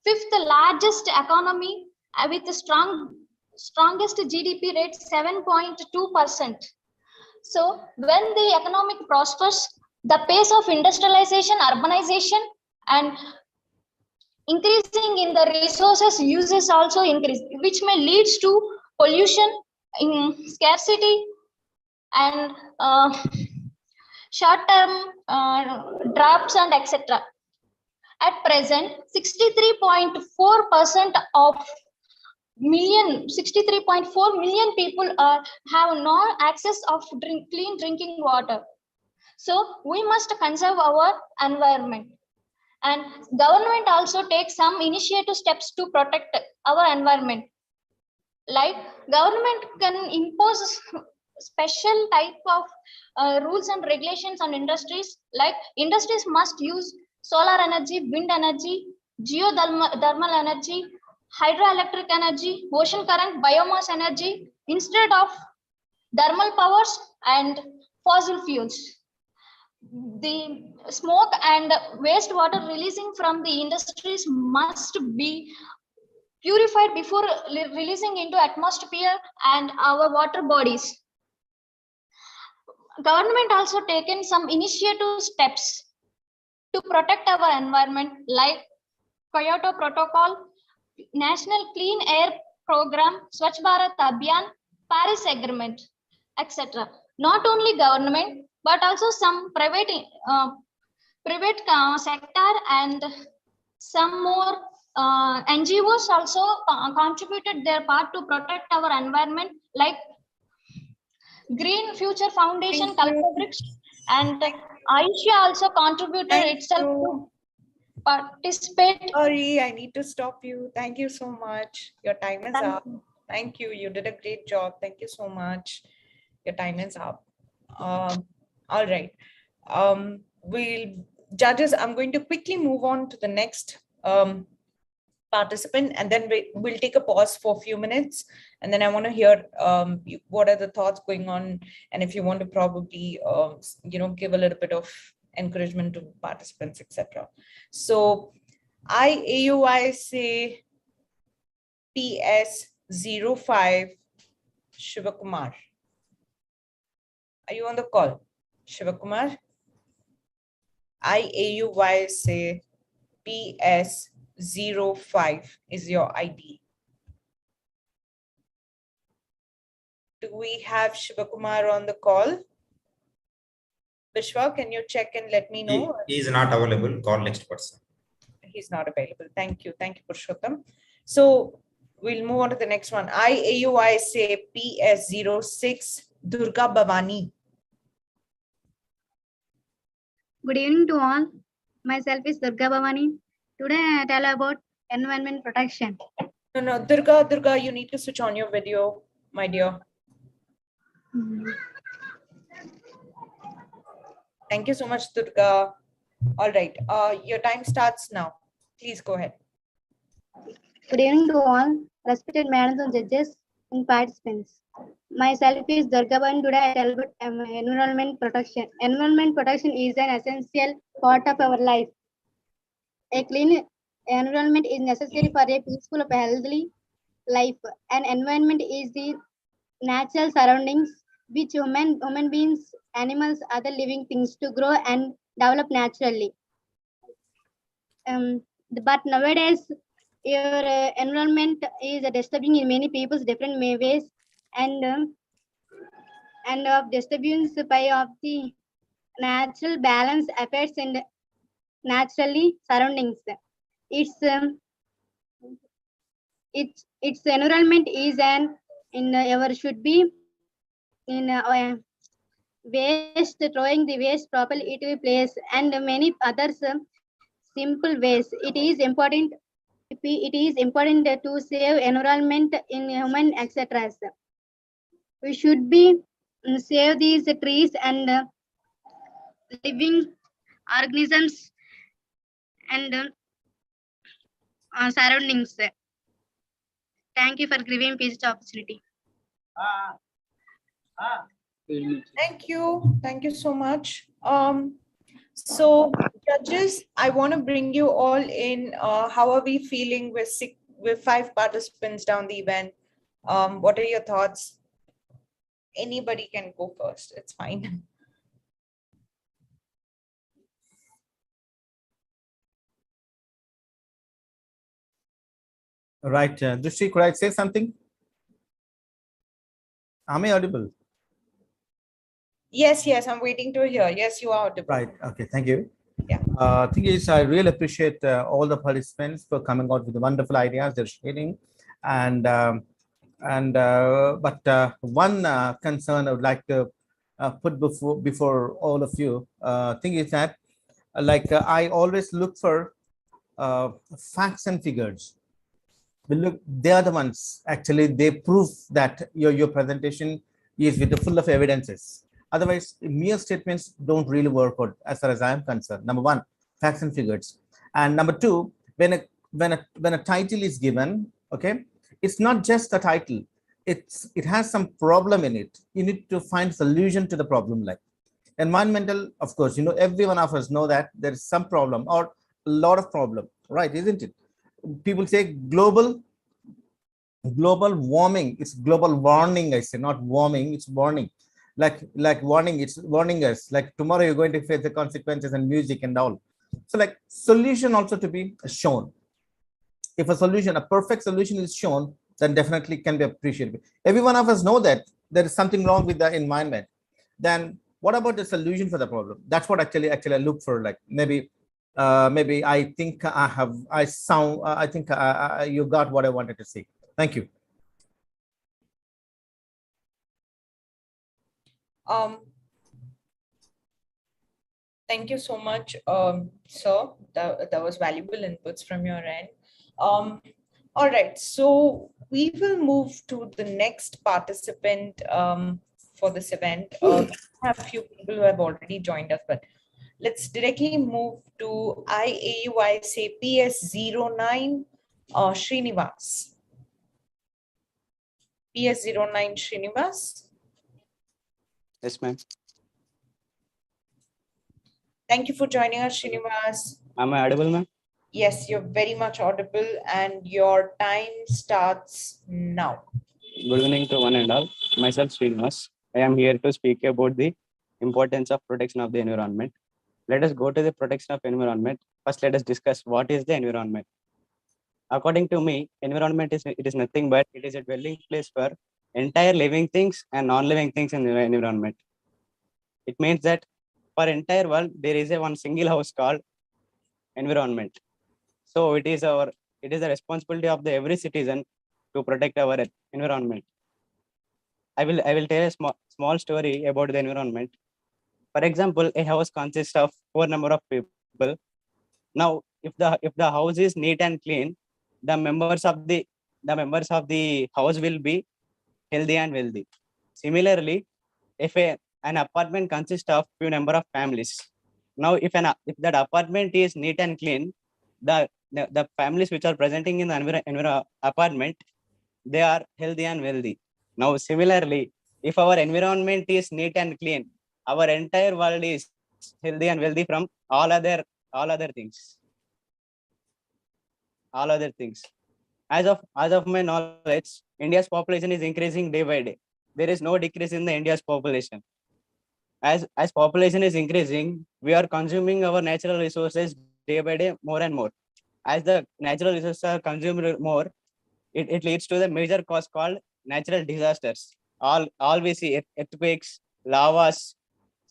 5th largest economy with the strongest GDP rate, 7.2%. So when the economic prospers, the pace of industrialization, urbanization, and increasing in the resources uses also increase, which may leads to pollution, scarcity, and short-term droughts and etc. At present, 63.4% of 63.4 million people have no access of clean drinking water. So we must conserve our environment. And government also takes some initiative steps to protect our environment. Like government can impose special type of rules and regulations on industries, like industries must use solar energy, wind energy, geothermal energy, hydroelectric energy, ocean current, biomass energy instead of thermal powers and fossil fuels. The smoke and wastewater releasing from the industries must be purified before releasing into atmosphere and our water bodies. Government also taken some initiative steps to protect our environment, like Kyoto Protocol, National Clean Air Program, Swachh Bharat Abhiyan, Paris Agreement, etc. Not only government, but also some private sector and some more NGOs also contributed their part to protect our environment, like Green Future Foundation, Kalpabricks, and AUYSA also contributed itself to participate. Sorry, I need to stop you. Thank you so much. Your time is up. Thank you. You did a great job. Thank you so much. Your time is up. All right. Judges, I'm going to quickly move on to the next participant, and then we'll take a pause for a few minutes, and then I want to hear what are the thoughts going on, and if you want to probably give a little bit of encouragement to participants, etc. So I AUYSA PS05 Shivakumar. Are you on the call, Shivakumar? I AUYSA PS05 is your ID. Do we have Shivakumar on the call? Vishwa, can you check and let me know? He is not available. Call next person. He's not available. Thank you. Thank you, Purushottam. So we'll move on to the next one. I AUYSA PS06 Durga Bhavani. Good evening to all. Myself is Durga Bhavani. Today I tell about environment protection. No, Durga, you need to switch on your video, my dear. Thank you so much, Durga. All right, your time starts now. Please go ahead. Good evening to all, respected madams and judges and participants. Myself is Durga Bhavani. Today I tell about environment protection. Environment protection is an essential part of our life. A clean environment is necessary for a peaceful, healthy life. An environment is the natural surroundings which human beings, animals, other living things to grow and develop naturally. But nowadays, your environment is disturbing in many people's different ways, and of disturbance by of the natural balance affects in naturally surroundings. Its environment is ever should be in waste, throwing the waste properly into a place, and many others simple ways. It is important to save environment in human, etc. We should be save these trees and living organisms and surroundings. Thank you for giving me this opportunity. Thank you so much. So judges, I want to bring you all in. How are we feeling with 5 participants down the event? What are your thoughts? Anybody can go first, it's fine. Right, Drishti, could I say something? Am I audible? Yes, I'm waiting to hear. Yes, you are audible. Right, okay, thank you. Yeah. Thing is, I really appreciate all the participants for coming out with the wonderful ideas they're sharing. But one concern I would like to put before all of you. Thing is that I always look for facts and figures. They are the ones actually, they prove that your presentation is with the full of evidences. Otherwise, mere statements don't really work out as far as I am concerned. Number one, facts and figures. And number two, when a title is given, okay, it's not just a title. It has some problem in it. You need to find solution to the problem. Like environmental, of course, every one of us know that there is some problem or a lot of problem, right? Isn't it? People say global warming. It's global warning. I say not warming. It's warning. Like warning. It's warning us. Like tomorrow you're going to face the consequences and music and all. So like solution also to be shown. If a perfect solution is shown, then definitely can be appreciated. Every one of us know that there is something wrong with the environment. Then what about the solution for the problem? That's what actually I look for. Like maybe I think you got what I wanted to say. Thank you. Thank you so much, sir. That was valuable inputs from your end. All right, so we will move to the next participant for this event. We have a few people who have already joined us, but let's directly move to I AUYSA PS09 Srinivas. PS09 Srinivas. Yes, ma'am. Thank you for joining us, Srinivas. Am I audible, ma'am? Yes, you're very much audible and your time starts now. Good evening to one and all. Myself, Srinivas. I am here to speak about the importance of protection of the environment. Let us go to the protection of environment. First, let us discuss what is the environment. According to me, environment is nothing but it is a dwelling place for entire living things and non-living things in the environment. It means that for entire world there is a one single house called environment. So it is the responsibility of the every citizen to protect our environment. I will tell a small story about the environment. For example, a house consists of 4 number of people. Now, if the house is neat and clean, the members of the house will be healthy and wealthy. Similarly, if an apartment consists of few number of families, now if that apartment is neat and clean, the families which are presenting in the apartment, they are healthy and wealthy. Now, similarly, if our environment is neat and clean, our entire world is healthy and wealthy from all other things. All other things. As of my knowledge, India's population is increasing day by day. There is no decrease in the India's population. As population is increasing, we are consuming our natural resources day by day more and more. As the natural resources are consumed more, it leads to the major cause called natural disasters. All we see, earthquakes, lavas,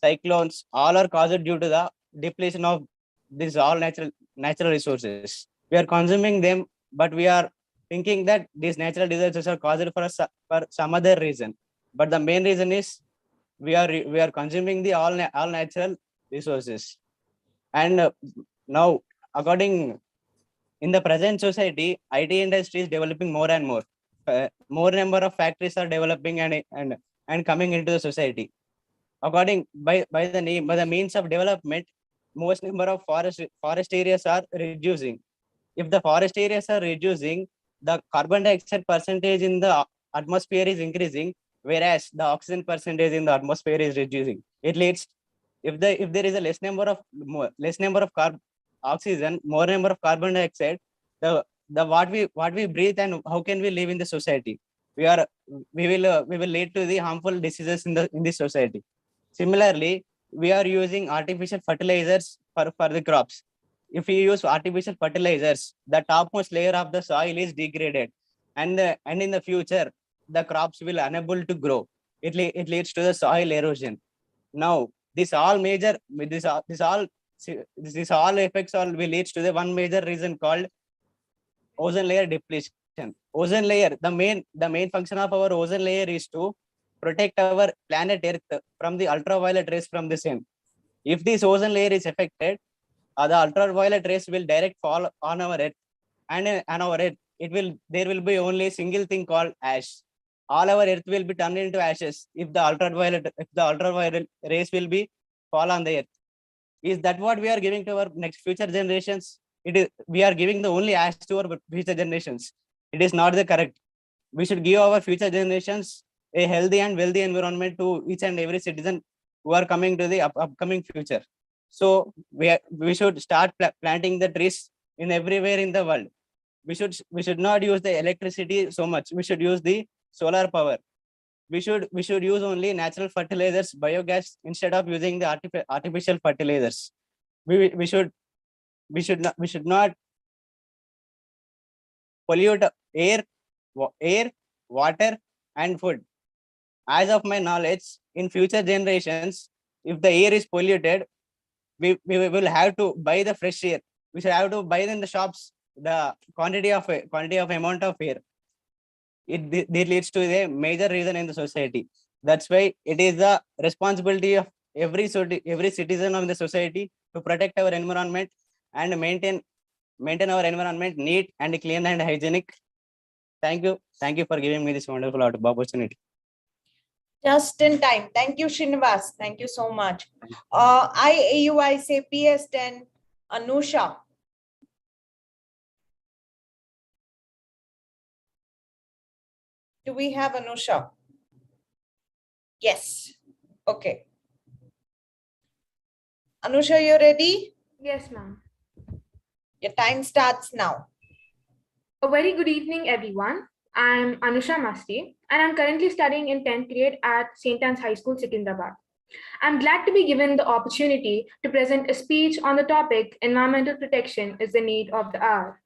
cyclones, all are caused due to the depletion of these all natural resources. We are consuming them, but we are thinking that these natural disasters are caused for some other reason. But the main reason is we are consuming the all natural resources. And now, according in the present society, IT industry is developing more and more. More number of factories are developing and coming into the society. According by the means of development, most number of forest areas are reducing. If the forest areas are reducing, the carbon dioxide percentage in the atmosphere is increasing, whereas the oxygen percentage in the atmosphere is reducing. It leads, if there is a less number of oxygen, more number of carbon dioxide, the what we breathe and how can we live in the society? We will lead to the harmful diseases in this society. Similarly, we are using artificial fertilizers for the crops. If we use artificial fertilizers, the topmost layer of the soil is degraded, and in the future, the crops will unable to grow. It leads to the soil erosion. Now, this all effects all will lead to the one major reason called ozone layer depletion. Ozone layer, the main function of our ozone layer is to protect our planet Earth from the ultraviolet rays from the sun. If this ozone layer is affected, the ultraviolet rays will direct fall on our Earth, and on our Earth, there will be only a single thing called ash. All our Earth will be turned into ashes if the ultraviolet rays will be fall on the Earth. Is that what we are giving to our next future generations? We are giving the only ash to our future generations. It is not the correct. We should give our future generations a healthy and wealthy environment to each and every citizen who are coming to the upcoming future. So we should start planting the trees in everywhere in the world. We should not use the electricity so much. We should use the solar power. We should use only natural fertilizers, biogas, instead of using the artificial fertilizers. We should not pollute air, water, and food. As of my knowledge, in future generations, if the air is polluted, we will have to buy the fresh air. We should have to buy in the shops the quantity of amount of air. It leads to a major reason in the society. That's why it is the responsibility of every citizen of the society to protect our environment and maintain our environment neat and clean and hygienic. Thank you for giving me this wonderful opportunity. Just in time. Thank you, Srinivas. Thank you so much. I AUYSA PS10, Anusha. Do we have Anusha? Yes. Okay. Anusha, you ready? Yes, ma'am. Your time starts now. A very good evening, everyone. I'm Anusha Masti, and I'm currently studying in 10th grade at St. Anne's High School, Secunderabad. I'm glad to be given the opportunity to present a speech on the topic Environmental Protection is the Need of the Hour.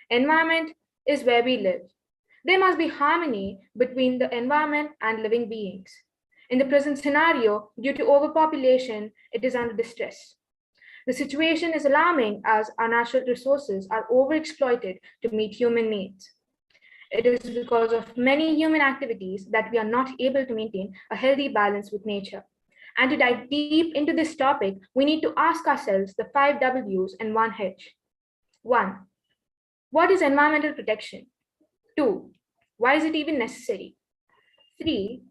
Environment is where we live. There must be harmony between the environment and living beings. In the present scenario, due to overpopulation, it is under distress. The situation is alarming as our natural resources are overexploited to meet human needs. It is because of many human activities that we are not able to maintain a healthy balance with nature. And to dive deep into this topic, we need to ask ourselves the 5 W's and 1 H. 1. What is environmental protection? 2. Why is it even necessary? 3.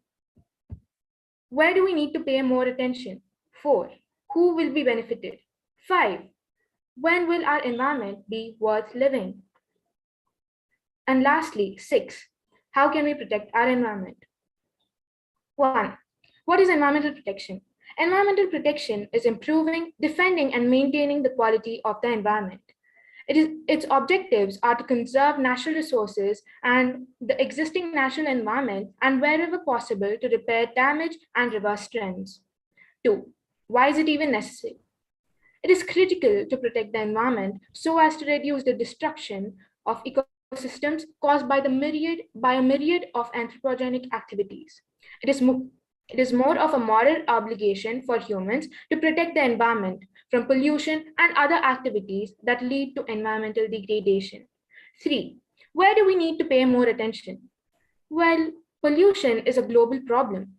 Where do we need to pay more attention? 4. Who will be benefited? 5. When will our environment be worth living? And lastly, 6. How can we protect our environment? 1. What is environmental protection? Environmental protection is improving, defending, and maintaining the quality of the environment. Its objectives are to conserve natural resources and the existing natural environment, and wherever possible to repair damage and reverse trends. 2. Why is it even necessary? It is critical to protect the environment so as to reduce the destruction of ecosystems caused by a myriad of anthropogenic activities. It is more of a moral obligation for humans to protect the environment from pollution and other activities that lead to environmental degradation. 3. Where do we need to pay more attention? Well, pollution is a global problem.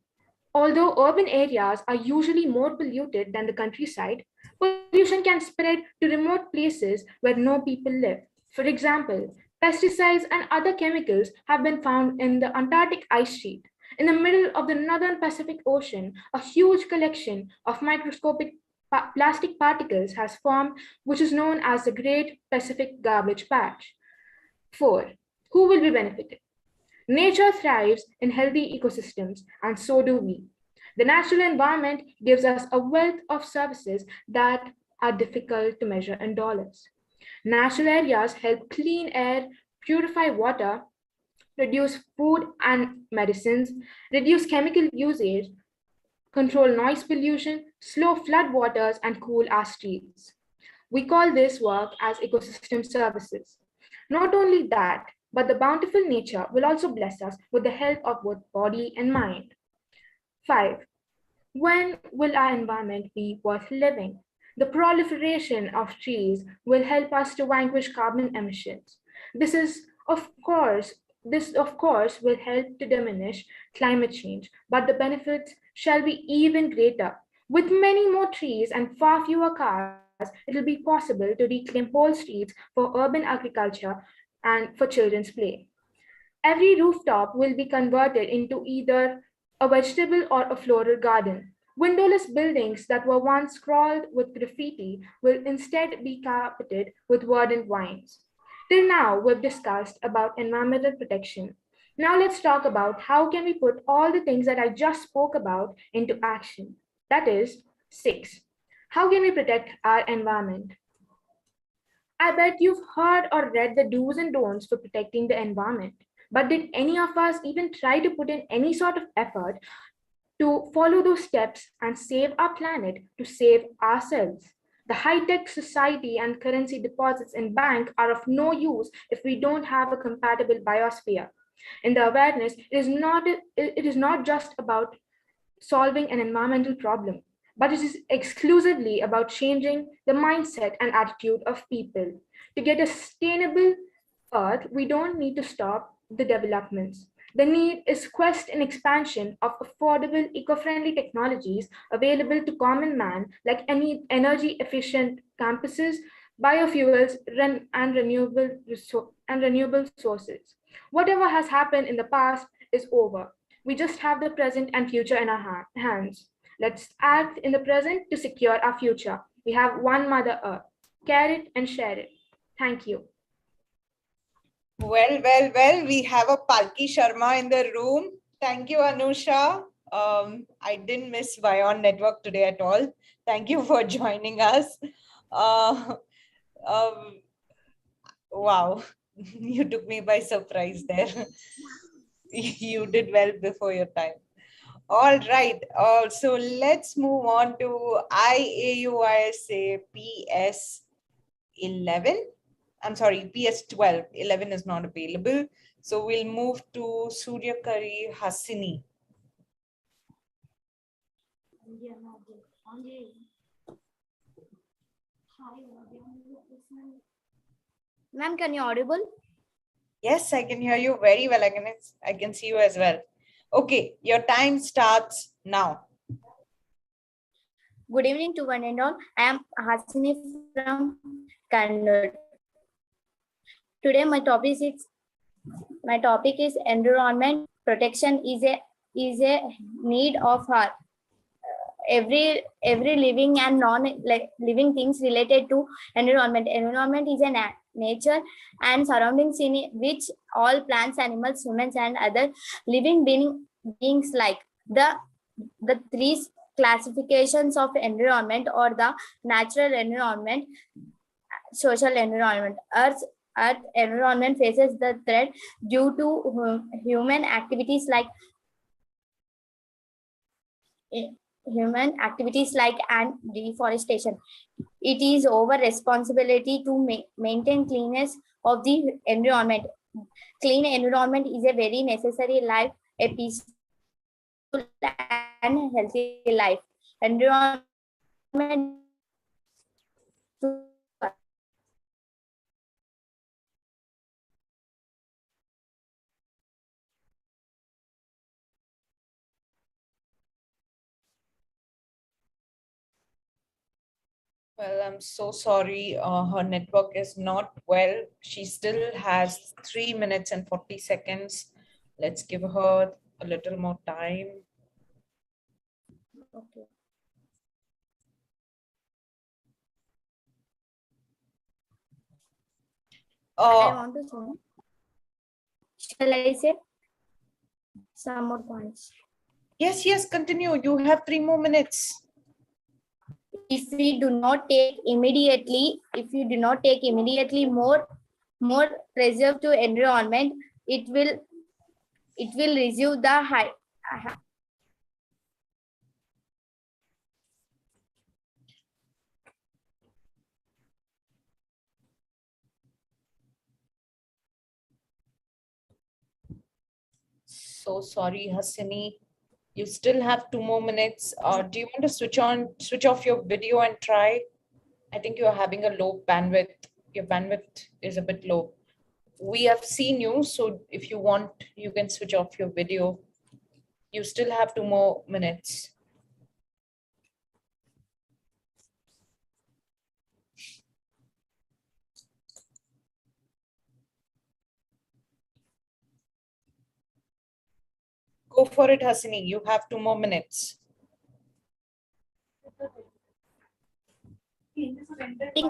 Although urban areas are usually more polluted than the countryside, pollution can spread to remote places where no people live. For example, pesticides and other chemicals have been found in the Antarctic ice sheet. In the middle of the Northern Pacific Ocean, a huge collection of microscopic plastic particles has formed, which is known as the Great Pacific Garbage Patch. 4. Who will be benefited? Nature thrives in healthy ecosystems, and so do we. The natural environment gives us a wealth of services that are difficult to measure in dollars. Natural areas help clean air, purify water, reduce food and medicines, reduce chemical usage, control noise pollution, slow flood waters, and cool our streets. We call this work as ecosystem services. Not only that, but the bountiful nature will also bless us with the health of both body and mind. 5. When will our environment be worth living? The proliferation of trees will help us to vanquish carbon emissions. This of course will help to diminish climate change, but the benefits shall be even greater. With many more trees and far fewer cars, it will be possible to reclaim whole streets for urban agriculture and for children's play. Every rooftop will be converted into either a vegetable or a floral garden. Windowless buildings that were once scrawled with graffiti will instead be carpeted with verdant vines. Till now, we've discussed about environmental protection. Now let's talk about how can we put all the things that I just spoke about into action. That is 6. How can we protect our environment? I bet you've heard or read the do's and don'ts for protecting the environment. But did any of us even try to put in any sort of effort to follow those steps and save our planet, to save ourselves? The high-tech society and currency deposits in bank are of no use if we don't have a compatible biosphere. In the awareness, it is not just about solving an environmental problem, but it is exclusively about changing the mindset and attitude of people. To get a sustainable Earth, we don't need to stop the developments. The need is quest and expansion of affordable, eco-friendly technologies available to common man, like any energy-efficient campuses, biofuels, and renewable sources. Whatever has happened in the past is over. We just have the present and future in our hands. Let's act in the present to secure our future. We have one Mother Earth. Care it and share it. Thank you. Well, we have a Palki Sharma in the room. Thank you, Anusha. I didn't miss Vion Network today at all. Thank you for joining us. Wow, you took me by surprise there. You did well before your time. All right, so let's move on to I AUYSA PS 11. I'm sorry, PS 12. 11 is not available. So we'll move to Suryakari Hasini. Ma'am, can you audible? Yes, I can hear you very well. I can see you as well. Okay, your time starts now. Good evening to one and all. I am Hasini from Kannur. Today my topic is environment protection is a need of our every living and living things related to environment. Environment is a nature and surroundings in which all plants, animals, humans, and other living beings like the three classifications of environment or the natural environment, social environment. Earth environment faces the threat due to human activities like and deforestation. It is our responsibility to maintain cleanness of the environment. Clean environment is a very necessary life, a peaceful and healthy life. Environment Well, I'm so sorry. Her network is not well. She still has 3 minutes and 40 seconds. Let's give her a little more time. Okay. I want to say. Shall I say some more points? Yes, continue. You have 3 more minutes. If we do not take immediately more preserve to environment, it will receive the high. So sorry, Hasini. You still have 2 more minutes. Do you want to switch off your video and try? I think you are having a low bandwidth. Your bandwidth is a bit low. We have seen you, so if you want, you can switch off your video. You still have 2 more minutes. Go for it, Hasini. You have 2 more minutes.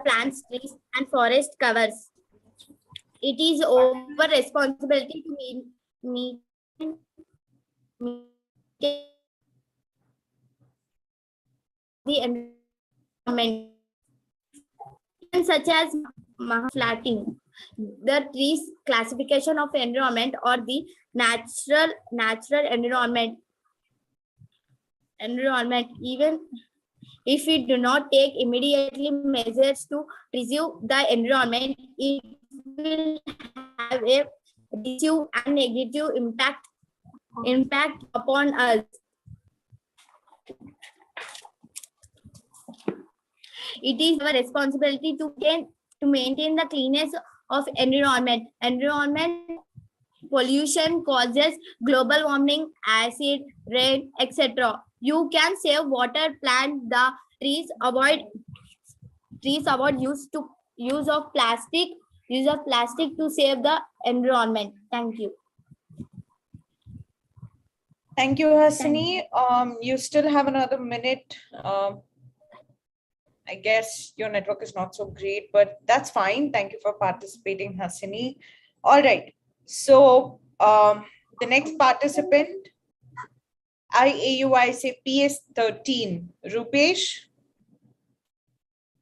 Plants, trees, and forest covers. It is our responsibility to meet the environment, such as flatting. The trees classification of environment or the natural environment. Even if we do not take immediately measures to preserve the environment, it will have a positive and negative impact upon us. It is our responsibility to maintain the cleanness of environment. Pollution causes global warming, acid, rain, etc. You can save water, plant the trees, avoid use of plastic to save the environment. Thank you. Thank you, Hasini. You still have another minute. I guess your network is not so great, but that's fine. Thank you for participating, Hasini. All right. So the next participant, I AUYSA PS 13. Rupesh,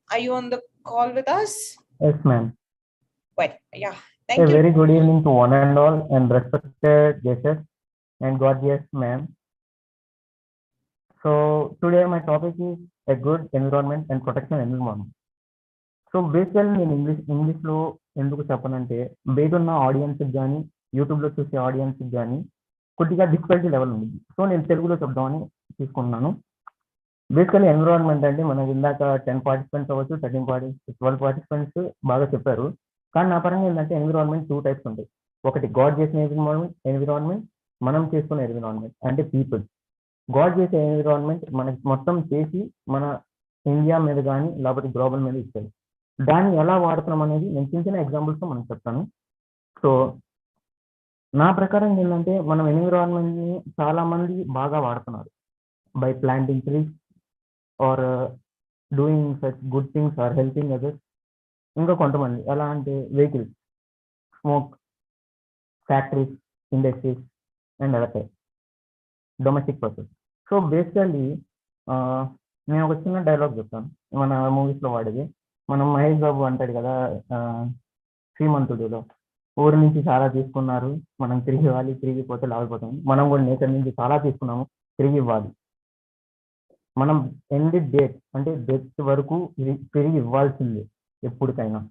are you on the call with us? Yes, ma'am. Well, yeah, A thank you. very good evening to one and all, and respected guests and gorgeous ma'am. So today my topic is a good environment and protection environment. So బేసికల్ నేను ఇంగ్లీష్లో ఎందుకు చెప్పనంటే బయట ఉన్న ఆడియన్స్కి కానీ యూట్యూబ్లో చూసే ఆడియన్స్కి కానీ కొద్దిగా డిఫికల్టీ లెవెల్ ఉంది. సో నేను తెలుగులో చెప్దామని తీసుకున్నాను. బేసికల్లీ ఎన్విరాన్మెంట్ అంటే మనకి ఇందాక 10 పార్టిసిపెంట్స్ అవ్వచ్చు, 12 పార్టిసిపెంట్స్ బాగా చెప్పారు. కానీ నా పరంగా ఏంటంటే ఎన్విరాన్మెంట్ 2 టైప్స్ ఉంటాయి. ఒకటి గాడ్ చేసిన ఎన్విరాన్మెంట్, మనం చేసుకునే ఎన్విరాన్మెంట్ అంటే పీపుల్. గాడ్ చేసే ఎన్విరాన్మెంట్ మనకి మొత్తం చేసి మన ఇండియా మీద కానీ లేకపోతే గ్లోబల్ మీద ఇచ్చారు. దాన్ని ఎలా వాడుతున్నాం అనేది నేను చిన్న చిన్న ఎగ్జాంపుల్స్తో మనం చెప్తాను. సో నా ప్రకారం ఏంటంటే మనం ఎన్విరాన్మెంట్ని చాలా మంది బాగా వాడుతున్నారు by planting trees or doing such good things or helping others. ఇంకా కొంతమంది ఎలా అంటే vehicles, smoke, factories, industries and other type domestic purpose. So basically నేను ఒక చిన్న డైలాగ్ చెప్తాను మన మూవీస్లో వాడేది. మనం మహేష్ బాబు అంటాడు కదా శ్రీమంతుడిలో, ఊరి నుంచి చాలా తీసుకున్నారు, మనం తిరిగి ఇవ్వాలి, తిరిగిపోతే లాగిపోతాం. మనం కూడా నేచర్ నుంచి చాలా తీసుకున్నాము, తిరిగి ఇవ్వాలి. మనం ఎండ్ డేట్ అంటే డెత్ వరకు తిరిగి ఇవ్వాల్సిందే ఎప్పటికైనా.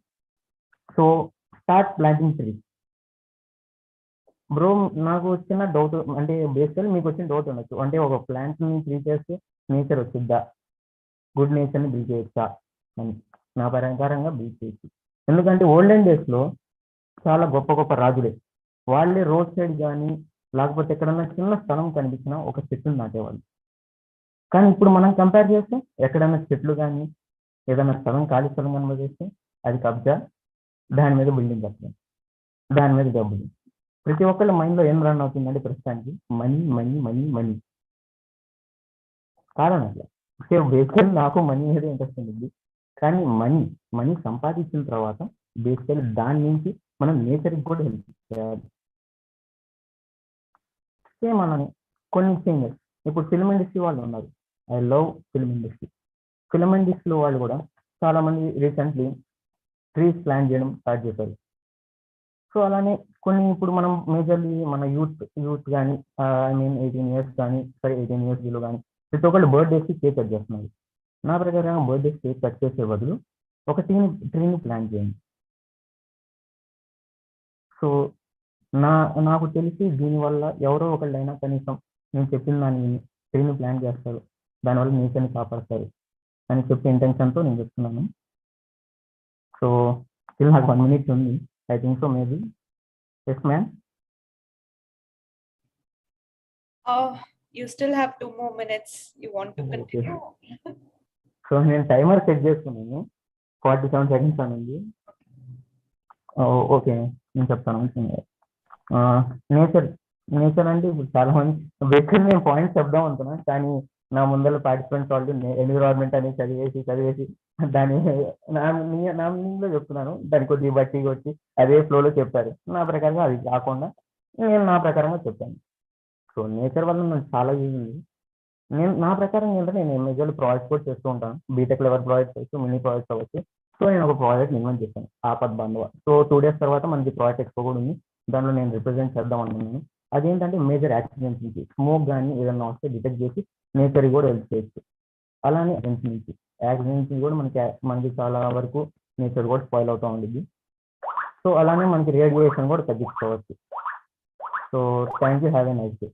So start planting trees. Bro నాకు వచ్చిన డౌట్ అంటే బేసికల్ మీకు వచ్చిన డౌట్ ఉండొచ్చు, అంటే ఒక ప్లాంట్ని ట్రీ చేస్తే నేచర్ వచ్చిద్దా, గుడ్ నేచర్ని బిల్డ్ చేయొచ్చా అని. నా ప్రకారంగా బిల్డ్ చేయొచ్చు. ఎందుకంటే ఓల్డెన్ డేస్లో చాలా గొప్ప గొప్ప రాజులే వాళ్ళే రోడ్ సైడ్ కానీ లేకపోతే ఎక్కడన్నా చిన్న స్థలం కనిపించినా ఒక చెట్టుని నాటేవాళ్ళు. కానీ ఇప్పుడు మనం కంపేర్ చేస్తే ఎక్కడైనా చెట్లు కానీ ఏదైనా స్థలం ఖాళీ స్థలం కనుక చేస్తే అది కబ్జా, దాని మీద బిల్డింగ్ కట్టడం, దాని మీద డబ్బులు. ప్రతి ఒక్కళ్ళ మైండ్లో ఏం రన్ అవుతుందంటే ప్రస్తుతానికి మనీ మనీ మనీ మనీ కారణం అట్లా. సో బేసికల్ నాకు మనీ మీద ఇంట్రెస్ట్ ఉంది. కానీ మనీ సంపాదించిన తర్వాత బేసికల్ దాని నుంచి మనం నేచర్కి కూడా హెల్ప్ చేయాలి. సేమ్ అలానే కొన్ని చేంజెస్. ఇప్పుడు ఫిల్మ్ ఇండస్ట్రీ వాళ్ళు ఉన్నారు, I love film industry. Film ఇండస్ట్రీలో వాళ్ళు కూడా చాలామంది రీసెంట్లీ ట్రీస్ ప్లాంట్ చేయడం స్టార్ట్ చేశారు. సో అలానే కొన్ని ఇప్పుడు మనం మేజర్లీ మన యూత్ కానీ ఐ మీన్ 18 ఇయర్స్ కానీ 18 ఇయర్స్ బిలో కానీ ప్రతి ఒక్కళ్ళు బర్త్డేస్కి కేక్ కట్ చేస్తున్నారు. నా ప్రకారం బర్త్డేస్ కేక్ కట్ చేసే బదులు ఒక ట్రీని ప్లాంట్ చేయండి. సో నాకు తెలిసి దీనివల్ల ఎవరో ఒకళ్ళైనా కనీసం నేను చెప్పిన దాన్ని ట్రీని ప్లాంట్ చేస్తారు, దానివల్ల నేచర్ని కాపాడతారు అని చెప్పే ఇంటెన్షన్తో నేను చెప్తున్నాను. సో స్టిల్ నాకు 1 minute ఉంది, I think so maybe. Yes ma'am. You still have 2 more minutes. You want to continue? So నేను టైమర్ సెట్ చేసుకున్నాను, 47 seconds అనేది. ఓకే నేను చెప్తాను. నేచర్ అంటే ఇప్పుడు చాలా మంది బేసికల్ నేను పాయింట్స్ చెప్దాం అనుకున్నాను, కానీ నా ముందర పార్టిసిపెంట్స్ వాళ్ళు ఎన్విరాన్మెంట్ అని చదివేసి దాన్ని నా మీనింగ్లో చెప్తున్నాను, దాన్ని కొద్దిగా బట్టి వచ్చి అదే ఫ్లోలో చెప్పారు. నా ప్రకారంగా అది కాకుండా నేను నా ప్రకారంగా చెప్పాను. సో నేచర్ వల్ల నాకు చాలా యూజ్ ఉంది. నా ప్రకారం ఏంటంటే నేను మెజర్లు ప్రాజెక్ట్స్ కూడా చేస్తూ ఉంటాను, బీటెక్ లెవెల్ ప్రాజెక్ట్స్ అవచ్చు, మినీ ప్రాజెక్ట్స్ అవ్వచ్చు. సో నేను ఒక ప్రాజెక్ట్ ఇన్వెంట్ చేశాను, ఆపద్ బాంధవ. సో 2 days తర్వాత మనకి ప్రాజెక్ట్ ఎక్స్పో కూడా ఉంది, దానిలో నేను రిప్రజెంట్ చేద్దాం అనుకున్నాను. అదేంటంటే మేజర్ యాక్సిడెంట్స్ నుంచి స్మోక్ కానీ ఏదైనా వస్తే డిటెక్ట్ చేసి నేచర్ కూడా హెల్ప్ చేయొచ్చు. అలానే యాక్సిడెంట్స్ కూడా మనకి చాలా వరకు నేచర్ కూడా స్పాయిల్ అవుతూ ఉంటుంది. సో అలానే మనకి రేడియేషన్ కూడా తగ్గించుకోవచ్చు. So thank you, have a nice day.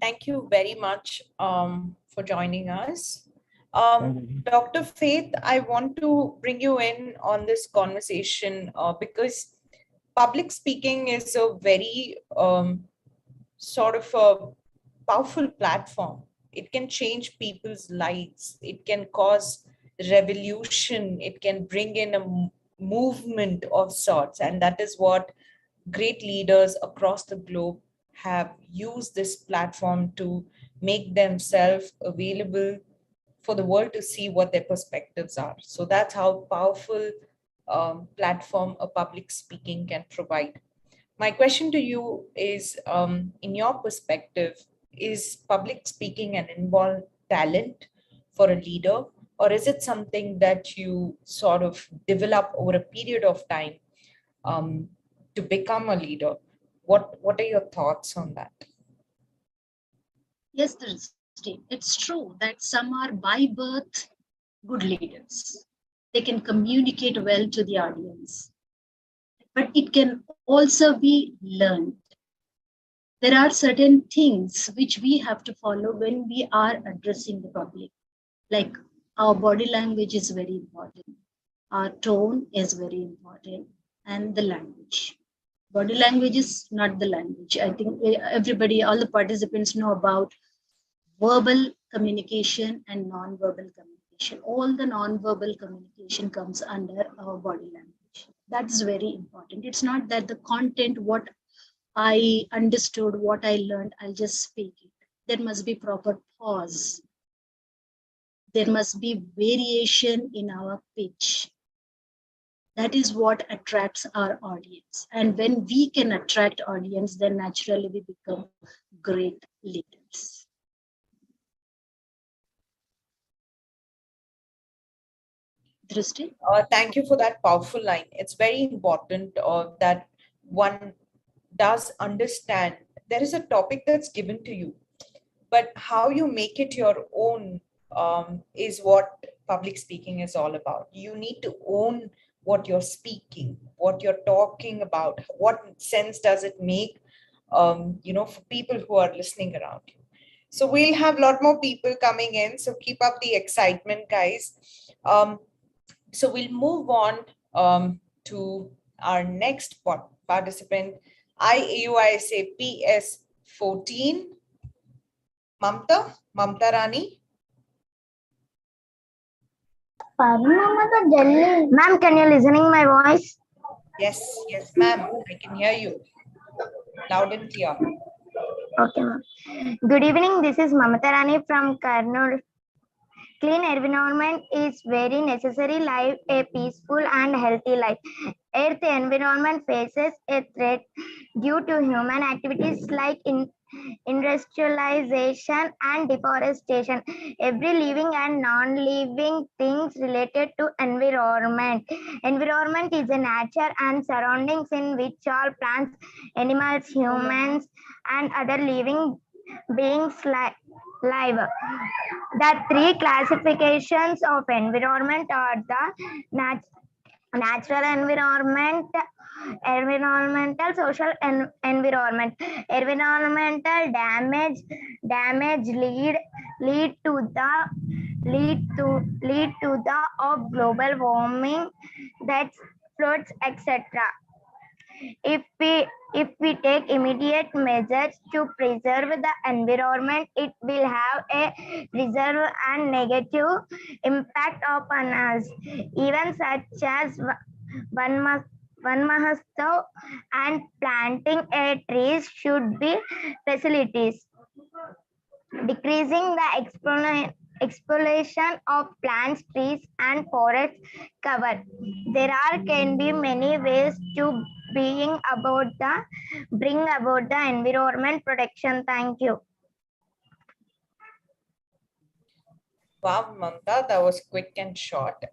Thank you very much for joining us. Dr. Faith, I want to bring you in on this conversation because public speaking is a very sort of a powerful platform. It can change people's lives. It can cause revolution. It can bring in a movement of sorts. And that is what great leaders across the globe have used this platform to make themselves available for the world to see what their perspectives are. So that's how powerful platform a public speaking can provide. My question to you is, in your perspective, is public speaking an inborn talent for a leader, or is it something that you sort of develop over a period of time to become a leader? What are your thoughts on that? Yes, it's true that some are by birth good leaders. They can communicate well to the audience, but it can also be learned. There are certain things which we have to follow when we are addressing the public. Like our body language is very important. Our tone is very important, and the language. Body language is not the language. I think everybody, all the participants know about verbal communication and non-verbal communication. All the non-verbal communication comes under our body language. That is very important. It's not that the content, what I understood, what I learned, I'll just speak it. There must be proper pause. There must be variation in our pitch. That is what attracts our audience. And when we can attract audience, then naturally we become great leaders. Thank you for that powerful line. It's very important that one does understand there is a topic that's given to you, but how you make it your own is what public speaking is all about. You need to own what you're speaking, what you're talking about, what sense does it make, for people who are listening around you. So we'll have a lot more people coming in, so keep up the excitement, guys. So we'll move on to our next participant, I AUYSA PS 14. Mamta Rani. Ma'am, can you listening my voice? Yes, ma'am. I can hear you loud and clear. Okay, ma'am. Good evening. This is Mamata Rani from Karnool. Clean environment is very necessary. Life a peaceful and healthy life. Earth environment faces a threat due to human activities like industrialization and deforestation. Every living and non-living things related to environment. Environment is a nature and surroundings in which all plants, animals, humans, and other living beings live. The three classifications of environment are the natural environment, environmental, social environment. Environmental damage lead to the of global warming, that's floods, etc. If we take immediate measures to preserve the environment, it will have a reserve and negative impact upon us. Even such as one Mahasthav and planting a trees should be facilities. Decreasing the exploitation of plants, trees, and forest cover. There can be many ways to bring about the environment protection. Thank you. Wow, Mamta, that was quick and short.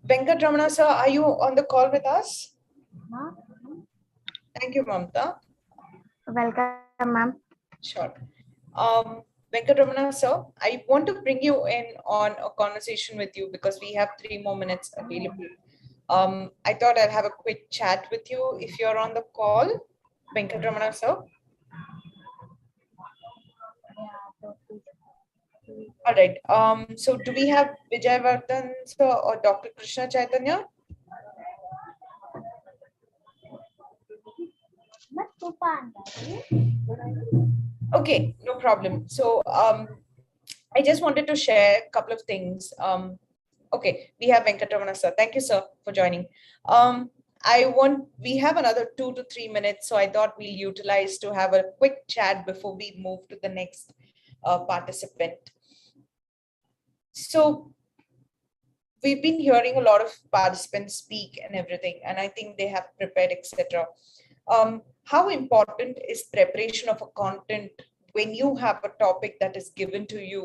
Venkat Ramana sir, are you on the call with us? Thank you, Mamta. Welcome, ma'am. Sure. Venkat Ramana sir, I want to bring you in on a conversation with you because we have 3 more minutes available. I thought I'll have a quick chat with you if you're on the call, Venkat Ramana sir. All right. So do we have Vijay Vardhan sir or Dr. Krishna Chaitanya? Okay, no problem. So I just wanted to share a couple of things. Okay, we have Venkatramana sir. Thank you, sir, for joining. We have another 2 to 3 minutes, so I thought we'll utilize to have a quick chat before we move to the next participant. So we've been hearing a lot of participants speak and everything, and I think they have prepared, etc. How important is preparation of a content when you have a topic that is given to you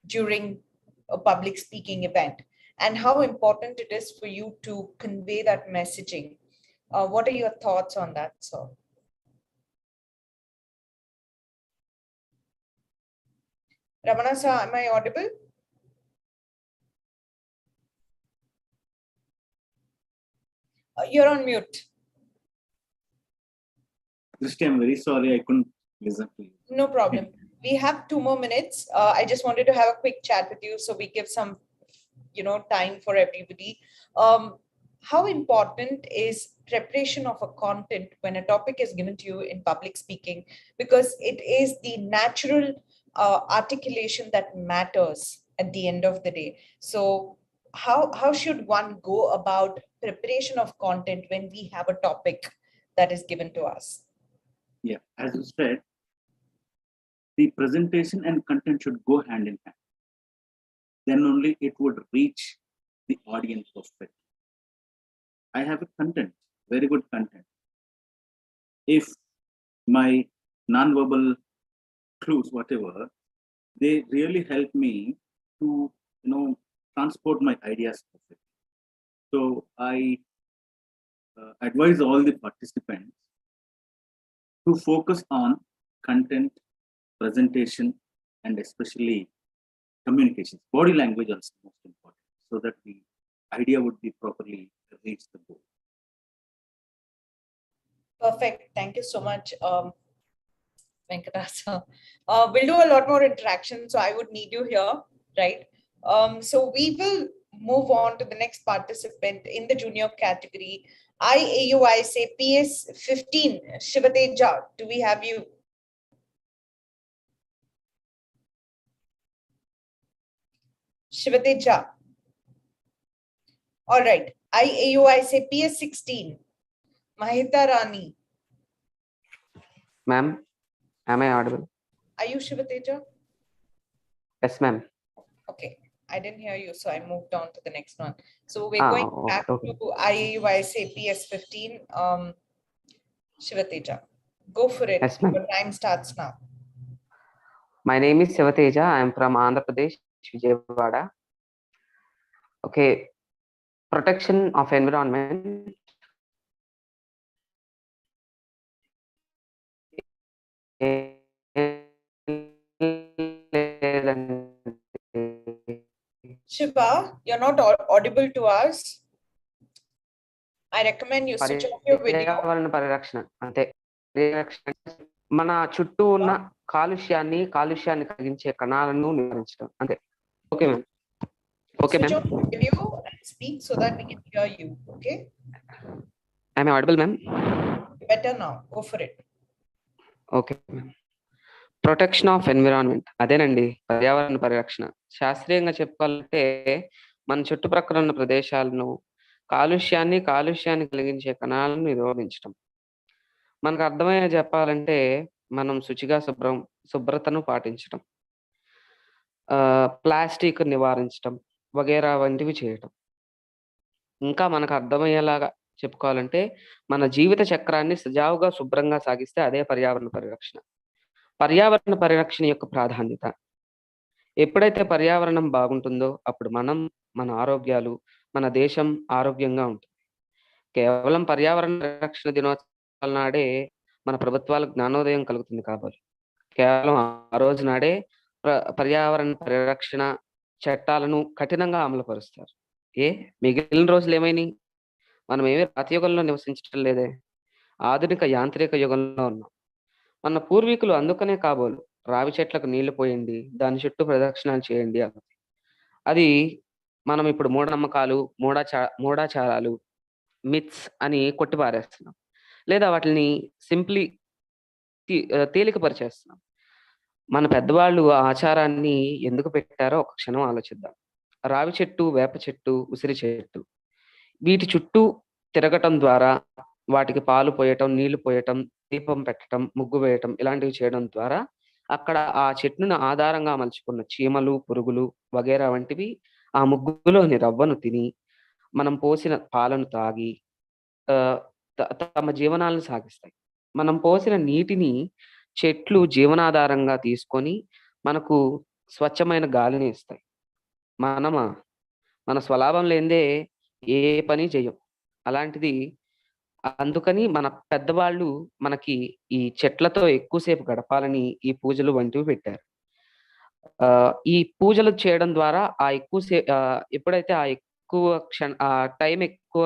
during a public speaking event, and how important it is for you to convey that messaging? What are your thoughts on that, sir? Ramana sir, am I audible? You're on mute. Christy, I'm very sorry I couldn't listen to you. No problem. We have 2 more minutes. I just wanted to have a quick chat with you so we give some, time for everybody. How important is preparation of a content when a topic is given to you in public speaking? Because it is the natural articulation that matters at the end of the day. So how should one go about preparation of content when we have a topic that is given to us? Yeah, as you said, the presentation and content should go hand in hand. Then only it would reach the audience perfectly. I have a content, very good content. If my non-verbal clues, whatever, they really help me to, transport my ideas perfectly. So I advise all the participants to focus on content, presentation, and especially communication. Body language also most important, so that the idea would be properly reach the goal. Perfect. Thank you so much, Venkatasa. We'll do a lot more interaction, so I would need you here, right? So we will move on to the next participant in the junior category. I AUYSA PS 15, Shivateja. Do we have you? Shivateja. All right. I AUYSA PS 16, Mahita Rani. Ma'am, am I audible? Are you Shivateja? Yes, ma'am. Okay, I didn't hear you, so I moved on to the next one. So we're going back to I AUYSA PS 15, Shivateja. Go for it. Yes, ma'am. Your time starts now. My name is Shivateja. I am from Andhra Pradesh, Vijayawada. Okay, protection of environment. Shiva, you're not audible to us. I recommend you switch off your video. పరిరక్షణ అంటే మన చుట్టూ ఉన్న కాలుష్యాన్ని కలిగించే కణాలను నివారించడం అంతే. Okay ma'am. Okay ma'am. Switch off video and speak so that we can hear you. Okay. Am I audible, ma'am? Better now. Go for it. Okay ma'am. Protection of environment అదేనండి, పర్యావరణ పరిరక్షణ. శాస్త్రీయంగా చెప్పుకోవాలంటే మన చుట్టుప్రక్కల ఉన్న ప్రదేశాలను కాలుష్యాన్ని కలిగించే కణాలను నిరోధించడం. మనకు అర్థమయ్యే చెప్పాలంటే మనం శుచిగా శుభ్రతను పాటించడం, ప్లాస్టిక్ నివారించడం వగేరా వంటివి చేయటం. ఇంకా మనకు అర్థమయ్యేలాగా చెప్పుకోవాలంటే మన జీవిత చక్రాన్ని సజావుగా శుభ్రంగా సాగిస్తే అదే పర్యావరణ పరిరక్షణ. పర్యావరణ పరిరక్షణ యొక్క ప్రాధాన్యత. ఎప్పుడైతే పర్యావరణం బాగుంటుందో అప్పుడు మనం, మన ఆరోగ్యాలు, మన దేశం ఆరోగ్యంగా ఉంటుంది. కేవలం పర్యావరణ పరిరక్షణ దినోత్సవాల నాడే మన ప్రభుత్వాలకు జ్ఞానోదయం కలుగుతుంది కాబట్టి కేవలం ఆ రోజు నాడే పర్యావరణ పరిరక్షణ చట్టాలను కఠినంగా అమలుపరుస్తారు. మిగిలిన రోజులు ఏమైనాయి? మనం ఏమీ రాతియుగంలో నివసించడం లేదే, ఆధునిక యాంత్రిక యుగంలో ఉన్నాం. మన పూర్వీకులు అందుకనే కాబోలు రావి చెట్లకు నీళ్లు పోయండి, దాని చుట్టూ ప్రదక్షిణాలు చేయండి అన్నది. అది మనం ఇప్పుడు మూఢనమ్మకాలు, మూఢాచారాలు, మిత్స్ అని కొట్టిపారేస్తున్నాం, లేదా వాటిని సింప్లీ తేలికపరిచేస్తున్నాం. మన పెద్దవాళ్ళు ఆ ఆచారాన్ని ఎందుకు పెట్టారో ఒక క్షణం ఆలోచిద్దాం. రావి చెట్టు, వేప చెట్టు, ఉసిరి చెట్టు, వీటి చుట్టూ తిరగటం ద్వారా వాటికి పాలు పోయటం, నీళ్లు పోయటం, దీపం పెట్టడం, ముగ్గు వేయటం ఇలాంటివి చేయడం ద్వారా అక్కడ ఆ చెట్టును ఆధారంగా మలుచుకున్న చీమలు, పురుగులు వగేరా వంటివి ఆ ముగ్గులోని రవ్వను తిని మనం పోసిన పాలను తాగి తమ జీవనాలను సాగిస్తాయి. మనం పోసిన నీటిని చెట్లు జీవనాధారంగా తీసుకొని మనకు స్వచ్ఛమైన గాలిని ఇస్తాయి. మన స్వలాభం లేనిదే ఏ పని చేయం. అలాంటిది అందుకని మన పెద్దవాళ్ళు మనకి ఈ చెట్లతో ఎక్కువసేపు గడపాలని ఈ పూజలు వంటివి పెట్టారు. ఈ పూజలు చేయడం ద్వారా ఎప్పుడైతే ఆ టైం ఎక్కువ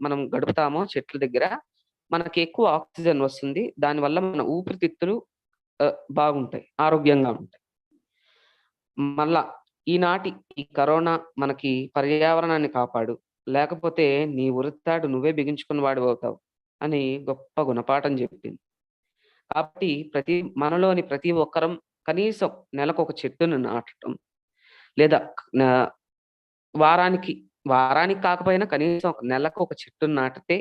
మనం గడుపుతామో చెట్ల దగ్గర మనకి ఎక్కువ ఆక్సిజన్ వస్తుంది. దానివల్ల మన ఊపిరితిత్తులు బాగుంటాయి, ఆరోగ్యంగా ఉంటాయి. మళ్ళా ఈనాటి ఈ కరోనా మనకి పర్యావరణాన్ని కాపాడు, లేకపోతే నీ ఉరితాడు నువ్వే బిగించుకున్న వాడు అవుతావు అని గొప్ప గుణపాఠం చెప్పింది. కాబట్టి మనలోని ప్రతి ఒక్కరం కనీసం నెలకు ఒక చెట్టును నాటడం, లేదా వారానికి కాకపోయినా కనీసం నెలకు ఒక చెట్టును నాటితే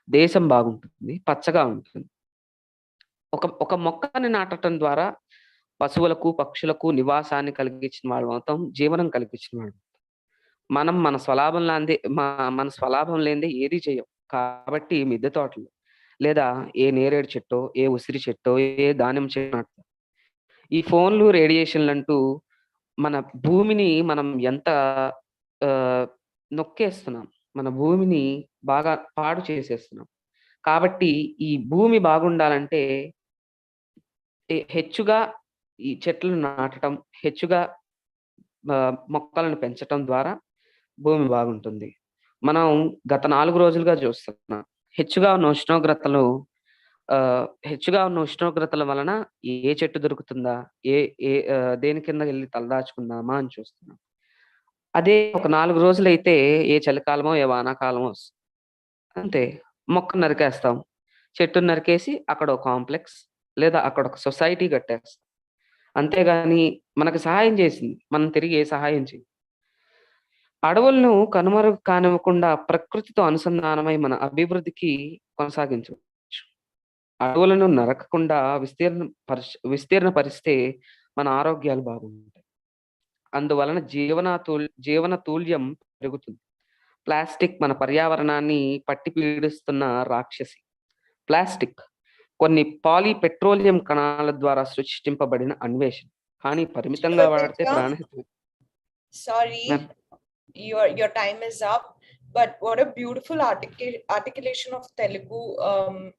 దేశం బాగుంటుంది, పచ్చగా ఉంటుంది. ఒక మొక్కని నాటడం ద్వారా పశువులకు, పక్షులకు నివాసాన్ని కలిగించిన వాళ్ళు అవుతాం, జీవనం కలిగించిన వాళ్ళు. మనం మన స్వలాభం లేనిదే ఏది చేయం. కాబట్టి మిద్దె తోటలు లేదా ఏ నేరేడు చెట్టో, ఏ ఉసిరి చెట్టో, ఏ దానిమ్మ చెట్టు నాటుతాం. ఈ ఫోన్లు, రేడియేషన్లు అంటూ మన భూమిని మనం ఎంత నొక్కేస్తున్నాం, మన భూమిని బాగా పాడు చేసేస్తున్నాం. కాబట్టి ఈ భూమి బాగుండాలంటే హెచ్చుగా ఈ చెట్లను నాటడం, హెచ్చుగా మొక్కలను పెంచటం ద్వారా భూమి బాగుంటుంది. మనం గత 4 రోజులుగా చూస్తున్నాం హెచ్చుగా ఉన్న ఉష్ణోగ్రతల వలన ఏ చెట్టు దొరుకుతుందా, దేని కింద వెళ్ళి తలదాచుకుందామా అని చూస్తున్నాం. అదే ఒక 4 రోజులైతే ఏ చలికాలమో ఏ వానాకాలమో వస్తుంది. అంతే, మొక్కను నరికేస్తాం, చెట్టును నరికేసి అక్కడ ఒక కాంప్లెక్స్ లేదా అక్కడ ఒక సొసైటీ కట్టేస్తాం. అంతేగాని మనకు సహాయం చేసింది మనం తిరిగి ఏ సహాయం చేయం. అడవులను కనుమరుగు కానివ్వకుండా ప్రకృతితో అనుసంధానమై మన అభివృద్ధికి కొనసాగించవచ్చు. అడవులను నరకకుండా విస్తీర్ణపరిస్తే మన ఆరోగ్యాలు బాగుంటాయి. అందువలన జీవన తూల్యం పెరుగుతుంది. ప్లాస్టిక్ మన పర్యావరణాన్ని పట్టి పీడిస్తున్న రాక్షసి. ప్లాస్టిక్ కొన్ని పెట్రోలియం కణాల ద్వారా సృష్టింపబడిన అన్వేషణ, కానీ పరిమితంగా వాడితే ప్రాణహితం. Sorry, your time is up, but what a beautiful articulation of Telugu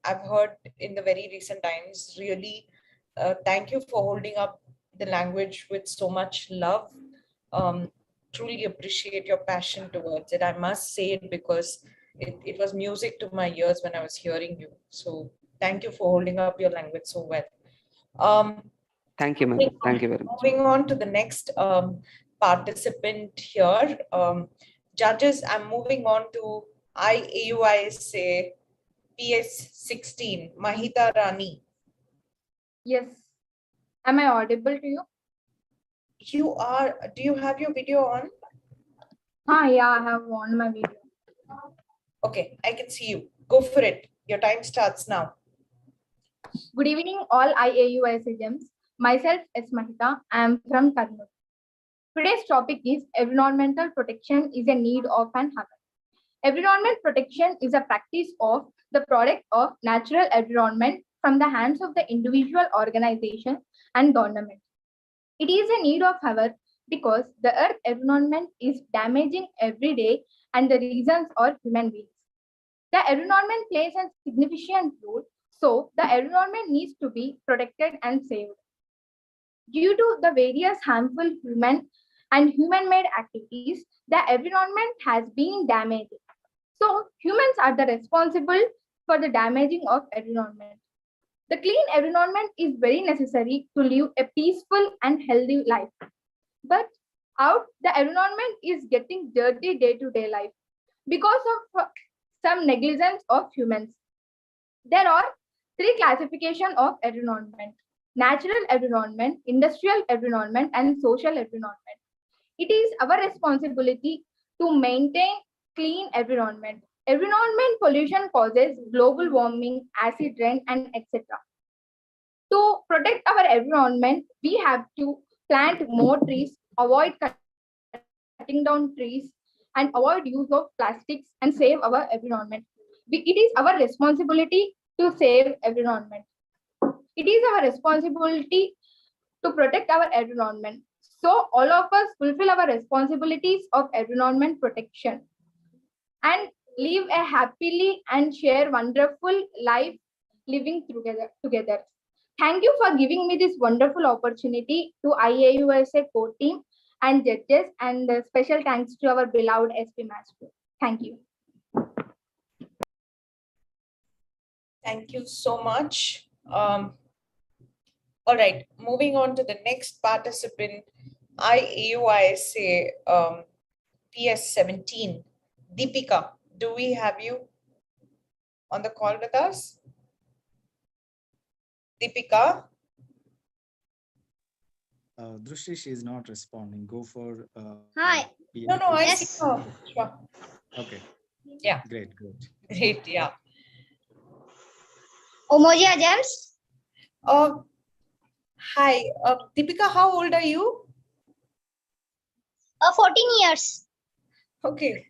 I've heard in the very recent times. Really, thank you for holding up the language with so much love. Truly appreciate your passion towards it. I must say it because it was music to my ears when I was hearing you. So thank you for holding up your language so well. Thank you, ma'am. Thank you very much. Moving on to the next participant here. Judges, I'm moving on to I AUYSA PS16, Mahita Rani. Yes. Am I audible to you? You are. Do you have your video on? Yeah, I have on my video. Okay, I can see you. Go for it. Your time starts now. Good evening, all I AUYSA gems. Myself is Mahita. I am from Karnataka. Today's topic is environmental protection is a need of an hour. Environment protection is a practice of the product of natural environment from the hands of the individual organization and government. It is a need of hour because the earth environment is damaging every day and the reasons are human beings. The environment plays a significant role, so the environment needs to be protected and saved. Due to the various harmful human and human-made activities, the environment has been damaged. So humans are the responsible for the damaging of environment. The clean environment is very necessary to live a peaceful and healthy life. But out the environment is getting dirty day-to-day life because of some negligence of humans. There are 3 classifications of environment: natural environment, industrial environment, and social environment. It is our responsibility to maintain clean environment. Environment pollution causes global warming, acid rain, and etc. To protect our environment, we have to plant more trees, avoid cutting cutting down trees and avoid use of plastics and save our environment. It is our responsibility to save environment. It is our responsibility to protect our environment. So all of us fulfill our responsibilities of environment protection and live a happily and share wonderful life living together. Thank you for giving me this wonderful opportunity to I AUYSA core team and judges, and special thanks to our beloved SP Master. Thank you. Thank you so much. All right, moving on to the next participant, I AUYSA PS17. Deepika, do we have you on the call with us? Deepika? Drushti, she is not responding. Go for. Hi. No, I see her. Sure. Okay. Yeah. Great. Great, yeah. Umoja James. Hi, Deepika, how old are you? 14 years. Okay.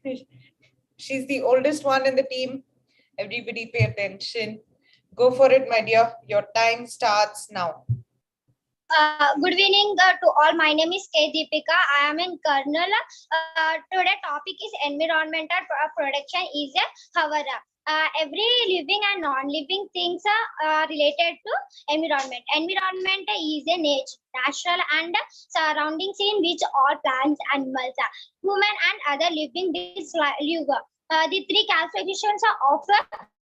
She's the oldest one in the team. Everybody pay attention. Go for it, my dear. Your time starts now. Good evening to all. My name is K. Deepika. I am in Colonel. Today topic is environmental protection is a Havara. Every living and non-living things are related to environment. Environment is a natural and surroundings in which all plants, animals, human and other living beings live. The three classifications of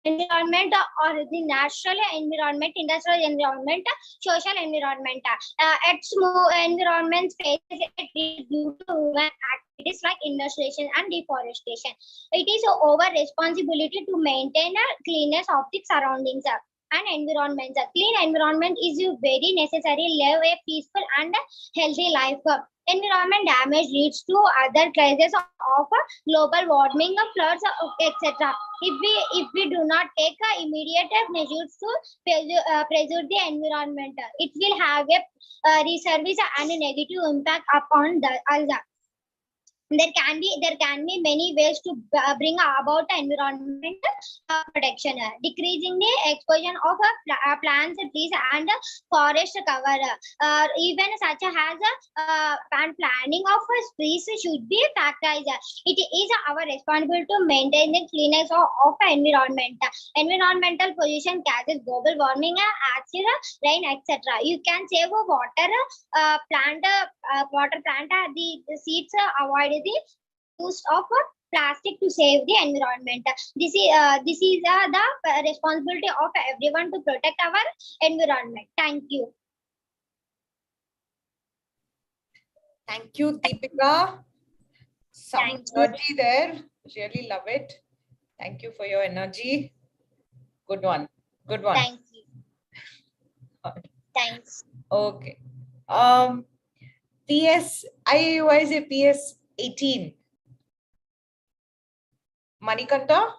environment are the natural environment, industrial environment, social environment. Environment faces due to human activities like industrialization and deforestation. It is our responsibility to maintain the cleanness of the surroundings and environment. A clean environment is very necessary to live a peaceful and healthy life. Environment damage leads to other causes of global warming, floods, etc. If we do not take immediate measures to preserve the environment, it will have a reservice and a negative impact upon us. There can be many ways to bring about environment protection. Decreasing the exposure of plants, trees, and forest cover. Even such as planting of trees should be factorized. It is our responsibility to maintain the cleanness of environment. Environmental pollution causes global warming, acid rain, etc. You can save water, plant the seeds, avoid the use of plastic to save the environment. This is the responsibility of everyone to protect our environment. Thank you. Thank you, Deepika. Some energy there. Really love it. Thank you for your energy. Good one. Thank you. Thanks. Okay. I AUYSA PS18. Manikanta?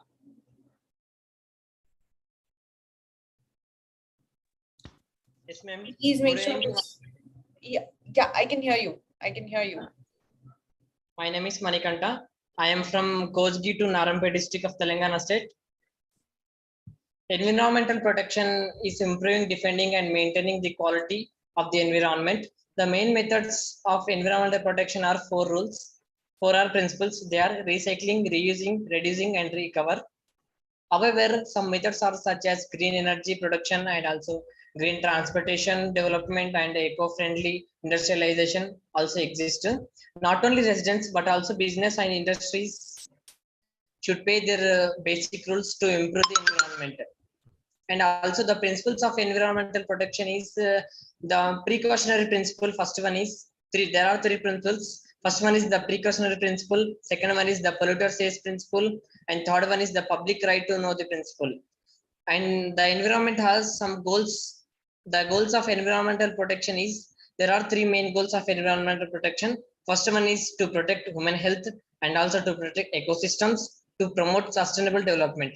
Yes, ma'am. Please make sure. Yeah, I can hear you. My name is Manikanta. I am from Kosgi to Narampet district of Telangana state. Environmental protection is improving, defending, and maintaining the quality of the environment. The main methods of environmental protection are four principles. They are recycling, reusing, reducing, and recover. However, some methods are such as green energy production and also green transportation development and eco-friendly industrialization also exist. Not only residents but also business and industries should pay their basic rules to improve the environment. And also the principles of environmental protection is the precautionary principle. First one is there are three principles. First one is the precautionary principle, second one is the polluter says principle, and third one is the public right to know the principle. And the environment has some goals. The goals of environmental protection is there are three main goals of environmental protection. First one is to protect human health and also to protect ecosystems, to promote sustainable development.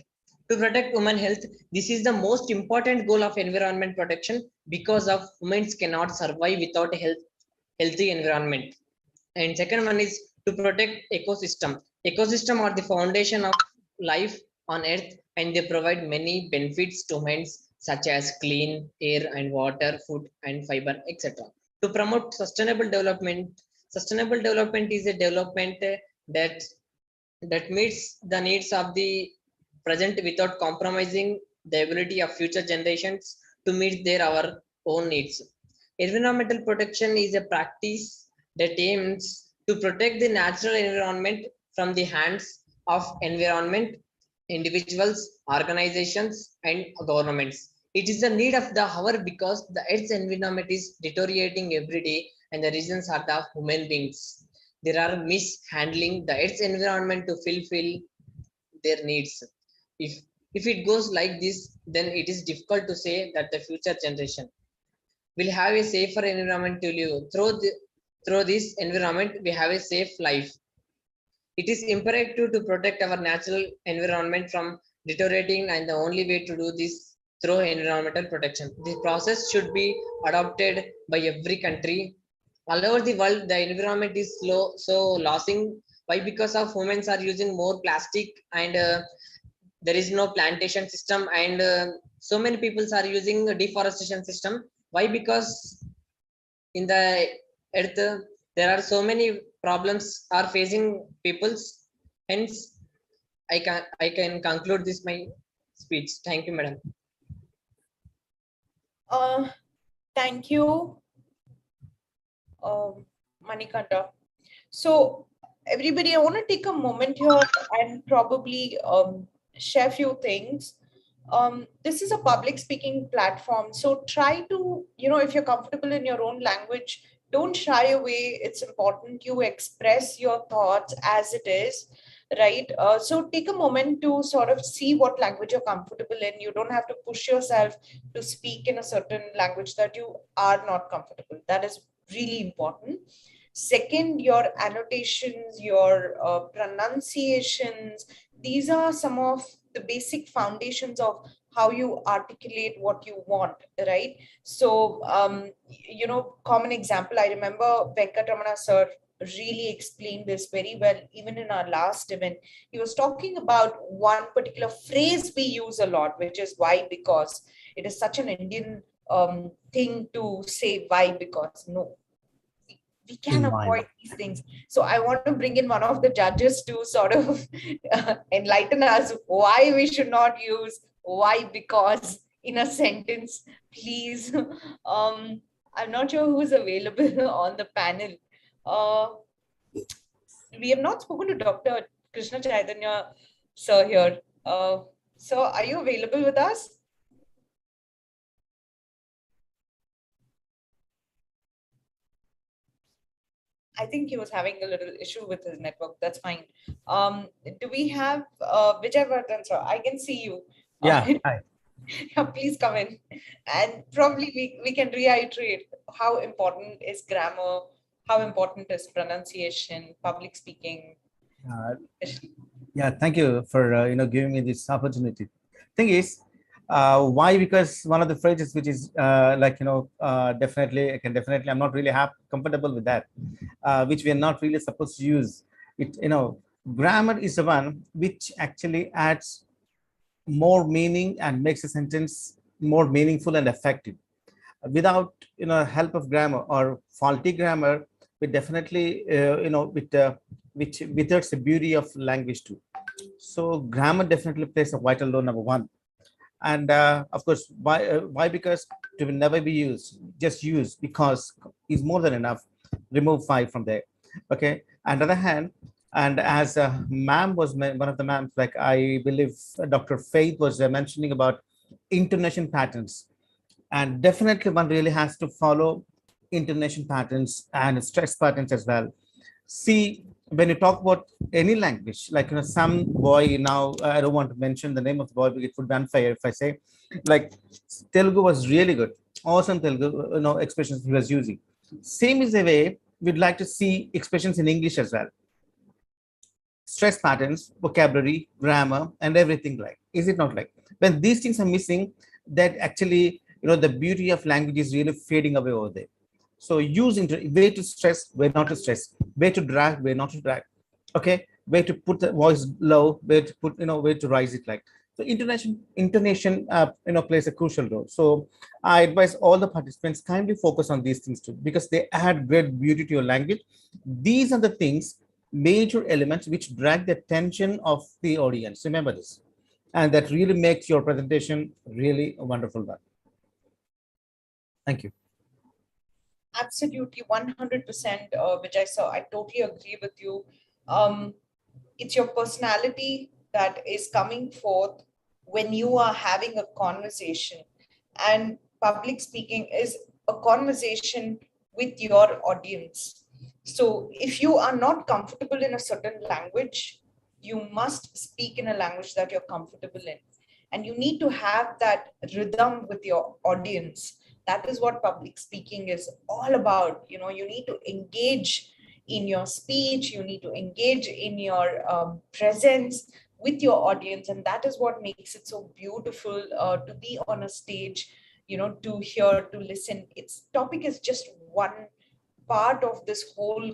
To protect human health, this is the most important goal of environment protection because humans cannot survive without a healthy environment. And second one is to protect ecosystem. Ecosystem are the foundation of life on earth, and they provide many benefits to humans such as clean air and water, food and fiber, etc. To promote sustainable development is a development that meets the needs of the present without compromising the ability of future generations to meet our own needs. Environmental protection is a practice that aims to protect the natural environment from the hands of environment, individuals, organizations, and governments. It is the need of the hour because the Earth's environment is deteriorating every day, and the reasons are the human beings. There are mishandling the Earth's environment to fulfill their needs. If it goes like this, then it is difficult to say that the future generation will have a safer environment to live. Through this environment, we have a safe life. It is imperative to protect our natural environment from deteriorating, and the only way to do this through environmental protection. This process should be adopted by every country. All over the world, the environment is losing. Why? Because of humans are using more plastic, and there is no plantation system, and so many people are using a deforestation system. Why? Because in the earth there are so many problems are facing peoples. Hence, I can conclude this my speech. Thank you, madam. Thank you, Manikanta. So everybody, I want to take a moment here and probably share a few things. This is a public speaking platform, so try to, if you're comfortable in your own language, don't shy away. It's important you express your thoughts as it is, right? So take a moment to sort of see what language you're comfortable in. You don't have to push yourself to speak in a certain language that you are not comfortable. That is really important. Second, your annotations, your pronunciations, these are some of the basic foundations of how you articulate what you want, right? So, common example, I remember Venkatramana sir really explained this very well, even in our last event. He was talking about one particular phrase we use a lot, which is why, because. It is such an Indian thing to say why, because. No, we can avoid these things. So I want to bring in one of the judges to sort of enlighten us why we should not use why, because in a sentence, please. I'm not sure who's available on the panel. We have not spoken to Dr. Krishna Chaitanya sir here. So are you available with us? I think he was having a little issue with his network. That's fine. Do we have Vijay Vardhan, sir? I can see you. Yeah, hi. Yeah, please come in. And probably we can reiterate how important is grammar, how important is pronunciation, public speaking. Yeah, thank you for giving me this opportunity. Thing is, why? Because one of the phrases which is definitely, I'm not really comfortable with that, which we are not really supposed to use. It, grammar is the one which actually adds more meaning and makes a sentence more meaningful and effective. Without help of grammar or faulty grammar, we definitely which withers the beauty of language too. So grammar definitely plays a vital role, number one. And of course, why? Because to never be used, just use because is more than enough. Remove five from there. Okay. On the other hand, and as ma'am was one of the ma'ams, like I believe Dr. Faith was mentioning about intonation patterns, and definitely one really has to follow intonation patterns and stress patterns as well. See, when you talk about any language, like some boy now, I don't want to mention the name of the boy because it would be unfair if I say, like Telugu was really good, awesome Telugu, expressions he was using. Same is the way we'd like to see expressions in English as well. Stress patterns, vocabulary, grammar, and everything like. Is it not like? When these things are missing, that actually, the beauty of language is really fading away over there. So use way to stress, way not to stress, way to drag, way not to drag. Okay, way to put the voice low, way to put, way to rise it like. So intonation plays a crucial role. So I advise all the participants kindly focus on these things too, because they add great beauty to your language. These are the things, major elements which drag the attention of the audience. Remember this, and that really makes your presentation really a wonderful one. Thank you. Absolutely, 100%, which I totally agree with you. It's your personality that is coming forth when you are having a conversation, and public speaking is a conversation with your audience. So if you are not comfortable in a certain language, you must speak in a language that you're comfortable in, and you need to have that rhythm with your audience. That is what public speaking is all about. You need to engage in your speech, you need to engage in your presence with your audience, and that is what makes it so beautiful to be on a stage, to hear, to listen. Its topic is just one part of this whole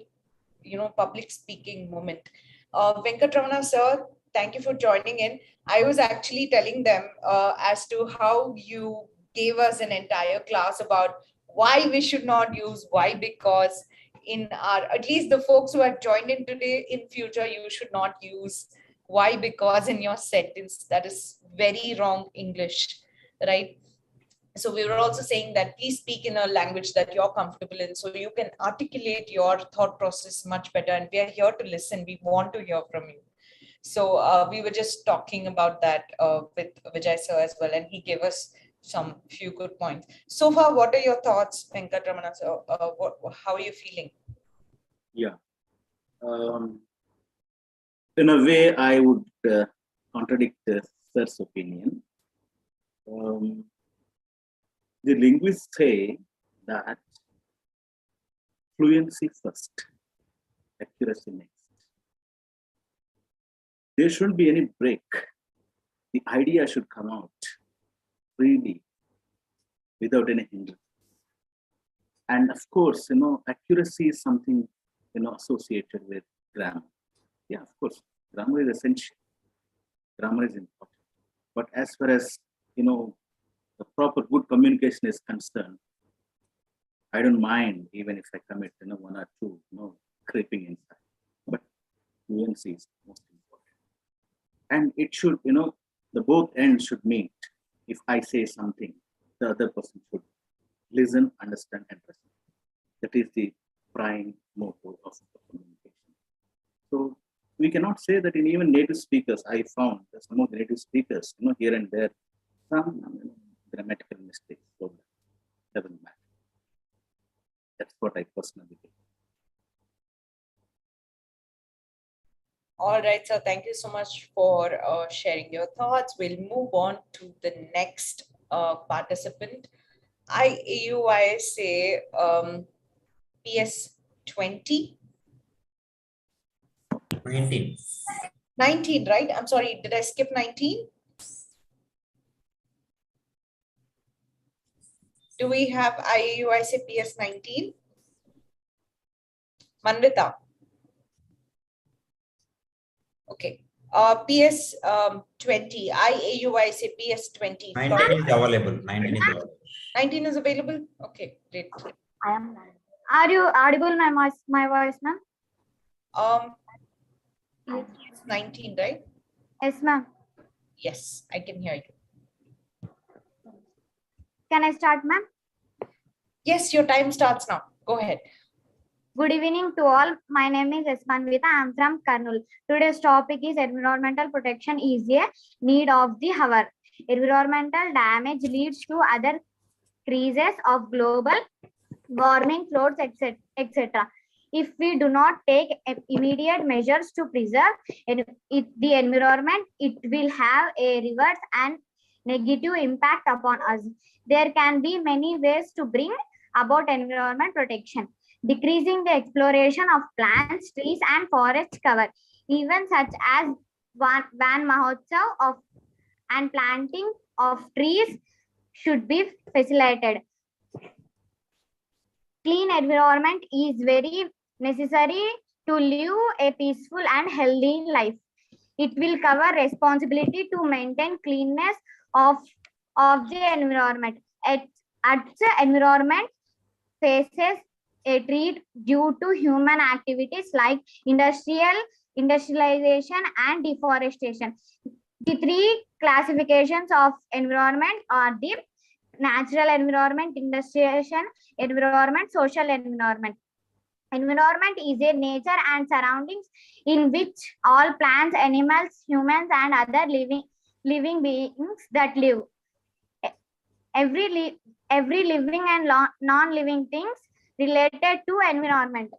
public speaking moment. Venkatramana sir, thank you for joining in. I was actually telling them as to how you gave us an entire class about why we should not use why because in our, at least the folks who have joined in today, in future you should not use why because in your sentence. That is very wrong English, right? So we were also saying that please speak in a language that you're comfortable in, so you can articulate your thought process much better, and we are here to listen. We want to hear from you. So we were just talking about that with Vijay sir as well, and he gave us some few good points. So far, what are your thoughts, Venkatramana sir? How are you feeling? Yeah. In a way, I would contradict sir's opinion. The linguists say that fluency first, accuracy next. There shouldn't be any break. The idea should come out freely, without any hindrance. And of course, accuracy is something, associated with grammar. Yeah, of course, grammar is essential. Grammar is important. But as far as, the proper good communication is concerned, I don't mind even if I commit, one or two, creeping inside. But fluency is most important. And it should, the both ends should meet. If I say something, the other person should listen, understand, and respond. That is the prime motto of communication. So we cannot say that in even native speakers, I found that some of the native speakers, here and there, some grammatical mistakes. So that doesn't matter. That's what I personally think. All right, so thank you so much for sharing your thoughts. We'll move on to the next participant. I AUYSA PS 20. 19. 19, right? I'm sorry, did I skip 19? Do we have I AUYSA PS 19? Manrita. Okay. PS 20. I AUYSA PS 20. 19 is available. 19 is available. 19 is available? Okay, great. I am. Are you audible my voice, ma'am? It's 19, right? Yes, ma'am. Yes, I can hear you. Can I start, ma'am? Yes, your time starts now. Go ahead. Good evening to all. My name is Esmanvita. I am from Karnool. Today's topic is environmental protection is a need of the hour. Environmental damage leads to other crises of global warming, floods, etc. If we do not take immediate measures to preserve the environment, it will have a reverse and negative impact upon us. There can be many ways to bring about environment protection. Decreasing the exploration of plants, trees, and forest cover, even such as Van Mahotsav and planting of trees should be facilitated. Clean environment is very necessary to live a peaceful and healthy life. It will cover responsibility to maintain cleanness of the environment. At the environment faces a threat due to human activities like industrialization and deforestation. The three classifications of environment are the natural environment, industrialization environment, social environment. Environment is a nature and surroundings in which all plants, animals, humans, and other living beings that live. Every living and non-living things related to environment.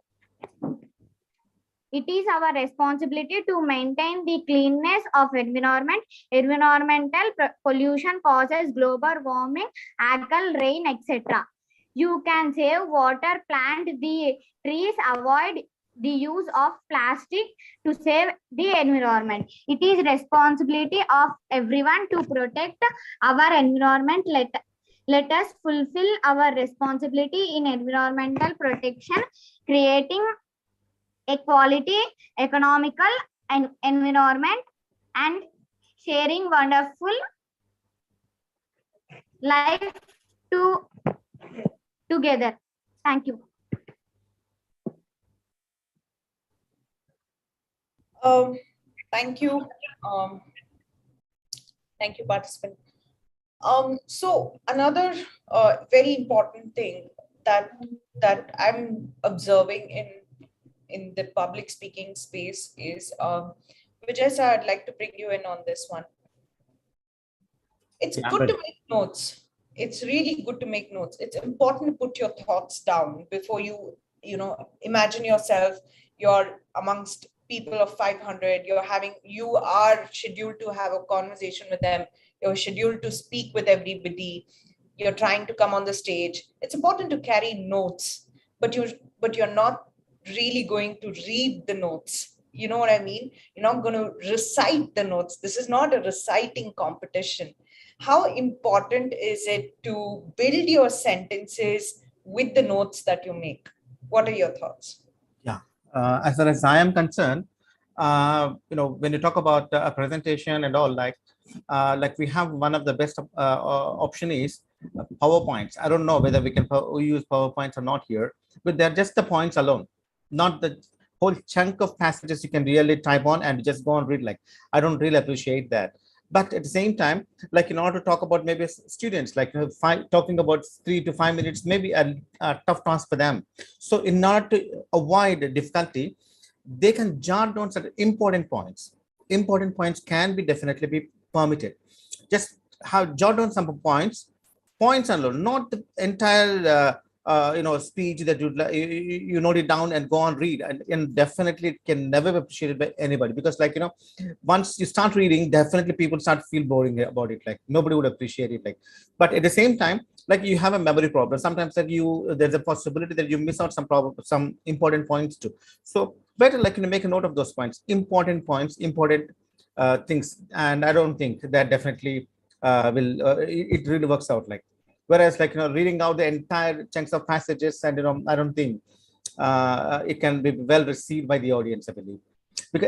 It is our responsibility to maintain the cleanness of environment. Environmental pollution causes global warming, algal rain, etc. You can save water, plant the trees, avoid the use of plastic to save the environment. It is responsibility of everyone to protect our environment. Let us fulfill our responsibility in environmental protection, creating equality, economical and environment, and sharing wonderful life together. Thank you. Thank you. Thank you, participant. So another very important thing that I'm observing in the public speaking space is, Vijay sir, I'd like to bring you in on this one. It's good to make notes. It's really good to make notes. It's important to put your thoughts down before you imagine yourself, you're amongst people of 500, you are scheduled to have a conversation with them, you're scheduled to speak with everybody, you're trying to come on the stage. It's important to carry notes, but you're not really going to read the notes. You know what I mean? You're not going to recite the notes. This is not a reciting competition. How important is it to build your sentences with the notes that you make? What are your thoughts? Yeah, as far as I am concerned, when you talk about a presentation and all, like we have one of the best option is PowerPoints. I don't know whether we can use PowerPoints or not here, but they're just the points alone, not the whole chunk of passages you can really type on and just go and read. Like, I don't really appreciate that. But at the same time, like in order to talk about maybe students, like talking about 3 to 5 minutes, maybe a tough task for them. So in order to avoid difficulty, they can jot down certain important points. Important points can be definitely be permitted. Just have jot down some points alone, not the entire speech that you note it down and go on read, and definitely it can never be appreciated by anybody, because once you start reading, definitely people start to feel boring about it, like nobody would appreciate it. Like, but at the same time, like you have a memory problem sometimes, that there's a possibility that you miss out some important points too. So better make a note of those important points, important things, and I don't think that definitely it really works out. Like, whereas reading out the entire chunks of passages, and I don't think it can be well received by the audience, I believe.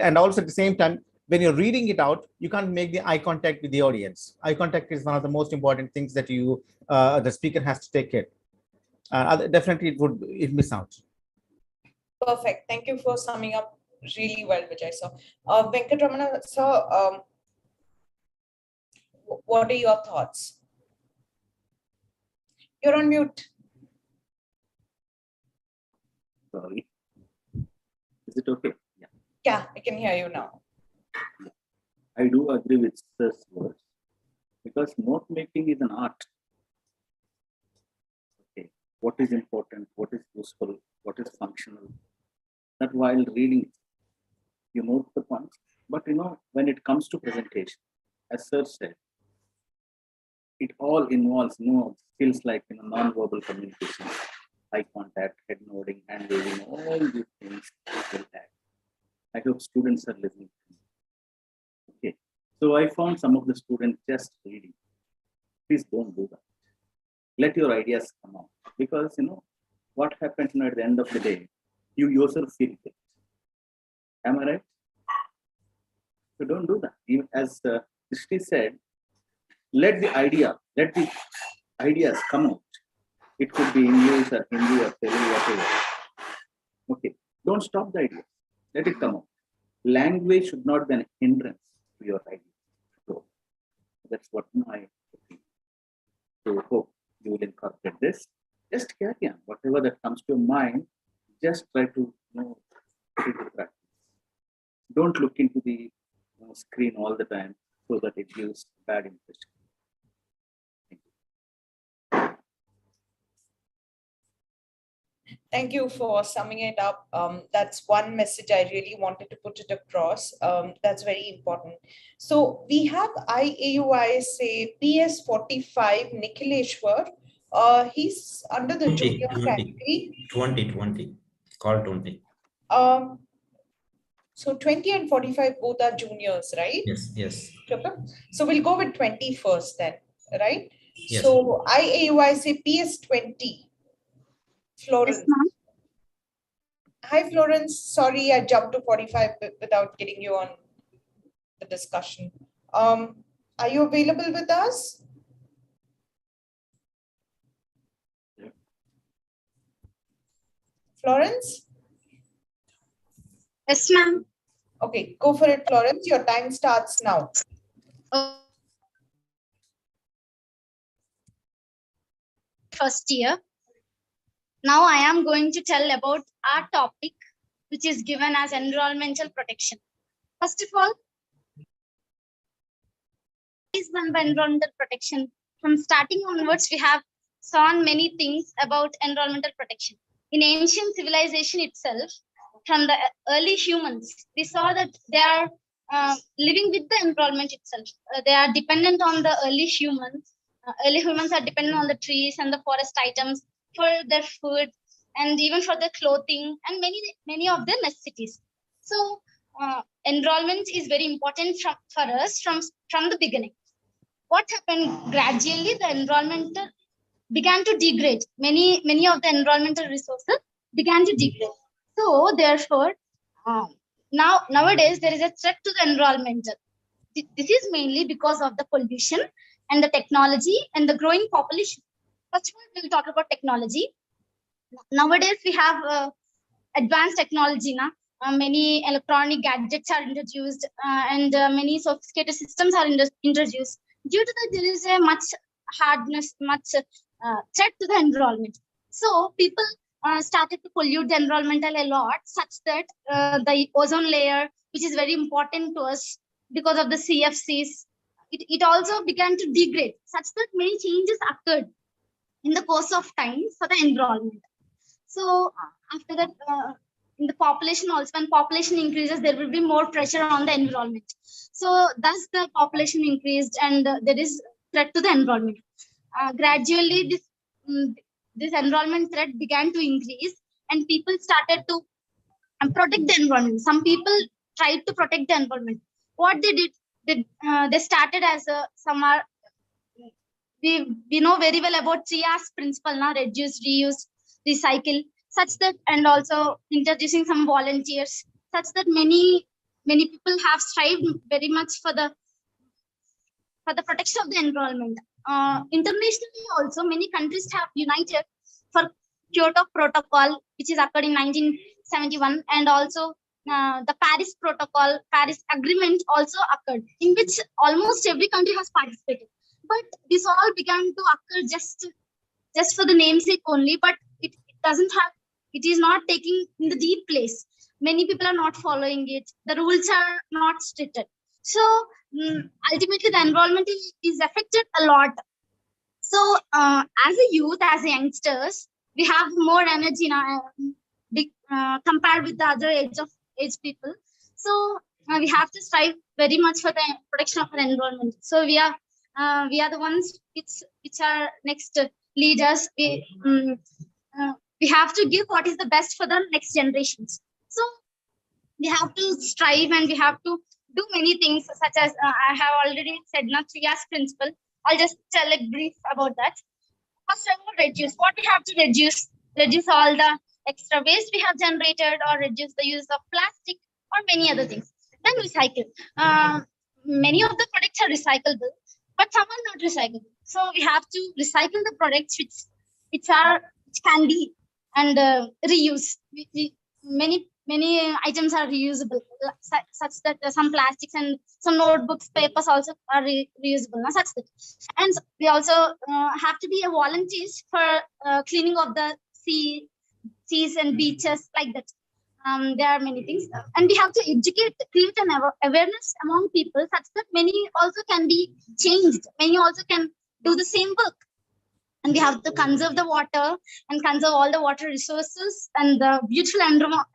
And also at the same time, when you're reading it out, you can't make the eye contact with the audience. Eye contact is one of the most important things that the speaker has to take care. Definitely it miss out. Perfect. Thank you for summing up really well, Vijay. So, Venkatramana, sir, what are your thoughts? You're on mute. Sorry. Is it okay? Yeah, I can hear you now. I do agree with Sir's words, because note making is an art. Okay, what is important, what is useful, what is functional. That while reading, you note the points. But when it comes to presentation, as Sir said, it all involves skills like non-verbal communication, eye contact, head nodding, hand waving, all these things will add. I hope students are listening. Okay, so I found some of the students just reading. Please don't do that. Let your ideas come out, because what happens at the end of the day? You yourself feel it. Am I right? So don't do that. Even as Christy said, let the ideas come out. It could be English or Hindi or Telugu, whatever. Okay, don't stop the idea. Let it come out. Language should not be an hindrance to your idea. So that's what my opinion. So hope you will incorporate this. Just carry on. Whatever that comes to your mind, just try to put it into practice. Don't look into the screen all the time so that it gives bad impression. Thank you for summing it up. That's one message I really wanted to put it across. That's very important. So we have I AUYSA PS45 Nikhileshwar. He's under the junior category. 20. Call 20. So 20 and 45 both are juniors, right? Yes. So we'll go with 20 first then, right? Yes. So I AUYSA PS20. Florence. Yes, Hi, Florence. Sorry, I jumped to 45 without getting you on the discussion. Are you available with us? Florence? Yes, ma'am. Okay, go for it, Florence. Your time starts now. First year. Now I am going to tell about our topic, which is given as environmental protection. First of all, is environmental protection. From starting onwards, we have seen many things about environmental protection. In ancient civilization itself, from the early humans, we saw that they are living with the environment itself. They are dependent on the early humans. Early humans are dependent on the trees and the forest items for their food and even for their clothing and many of their necessities. So environment is very important for us from the beginning. What happened gradually, the environment began to degrade. Many of the environmental resources began to degrade. So therefore, nowadays there is a threat to the environment. This is mainly because of the pollution and the technology and the growing population. First of all, we'll talk about technology. Nowadays we have advanced technology. Many electronic gadgets are introduced and many sophisticated systems are introduced. Due to that, there is a much hardness, much threat to the environment. So people started to pollute the environment a lot, such that the ozone layer, which is very important to us because of the CFCs, it also began to degrade, such that many changes occurred in the course of time for the environment. So after that, in the population also, when population increases, there will be more pressure on the environment. So thus the population increased and there is threat to the environment. Gradually, this environment threat began to increase and people started to protect the environment. Some people tried to protect the environment. What they did, they started as we know very well about 3R's principle, reduce, reuse, recycle, such that, and also introducing some volunteers, such that many people have strived very much for the protection of the environment. Internationally also, many countries have united for Kyoto Protocol, which is occurred in 1971, and also the Paris Protocol, Paris Agreement also occurred, in which almost every country has participated. But this all began to occur just for the namesake only, but it is not taking in the deep place. Many people are not following it. The rules are not stricted. So ultimately, the environment is affected a lot. So as a youth, as a youngsters, we have more energy now compared with the other age people. So we have to strive very much for the protection of our environment. So we are the ones which are next leaders. We have to give what is the best for the next generations. So we have to strive and we have to do many things, such as I have already said, 3R's principle. I'll just tell a brief about that. First, I will reduce. What we have to reduce? reduce all the extra waste we have generated, or reduce the use of plastic or many other things. Then recycle. Many of the products are recyclable, but some are not recyclable. So we have to recycle the products which can be and reuse. Many items are reusable, such that some plastics and some notebooks, papers also are reusable. Such that, and we also have to be a volunteers for cleaning of the seas and beaches, like that. There are many things, and we have to create an awareness among people, such that many also can be changed. Many also can do the same work. And we have to conserve the water and conserve all the water resources and the beautiful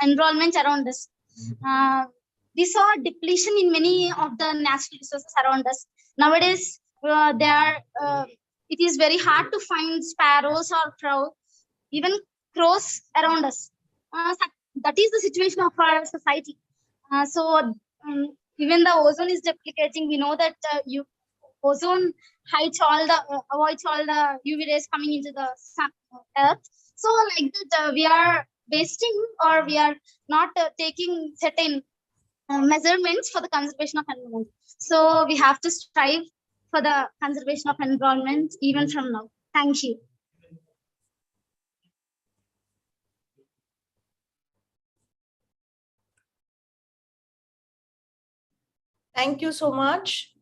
environment around us. We saw depletion in many of the natural resources around us. Nowadays, it is very hard to find sparrows or crows, even crows around us. That is the situation of our society. Even the ozone is duplicating. We know that ozone avoids all the UV rays coming into the sun, earth. So like that, we are wasting, or we are not taking certain measurements for the conservation of environment. So we have to strive for the conservation of environment even from now. Thank you. Thank you so much.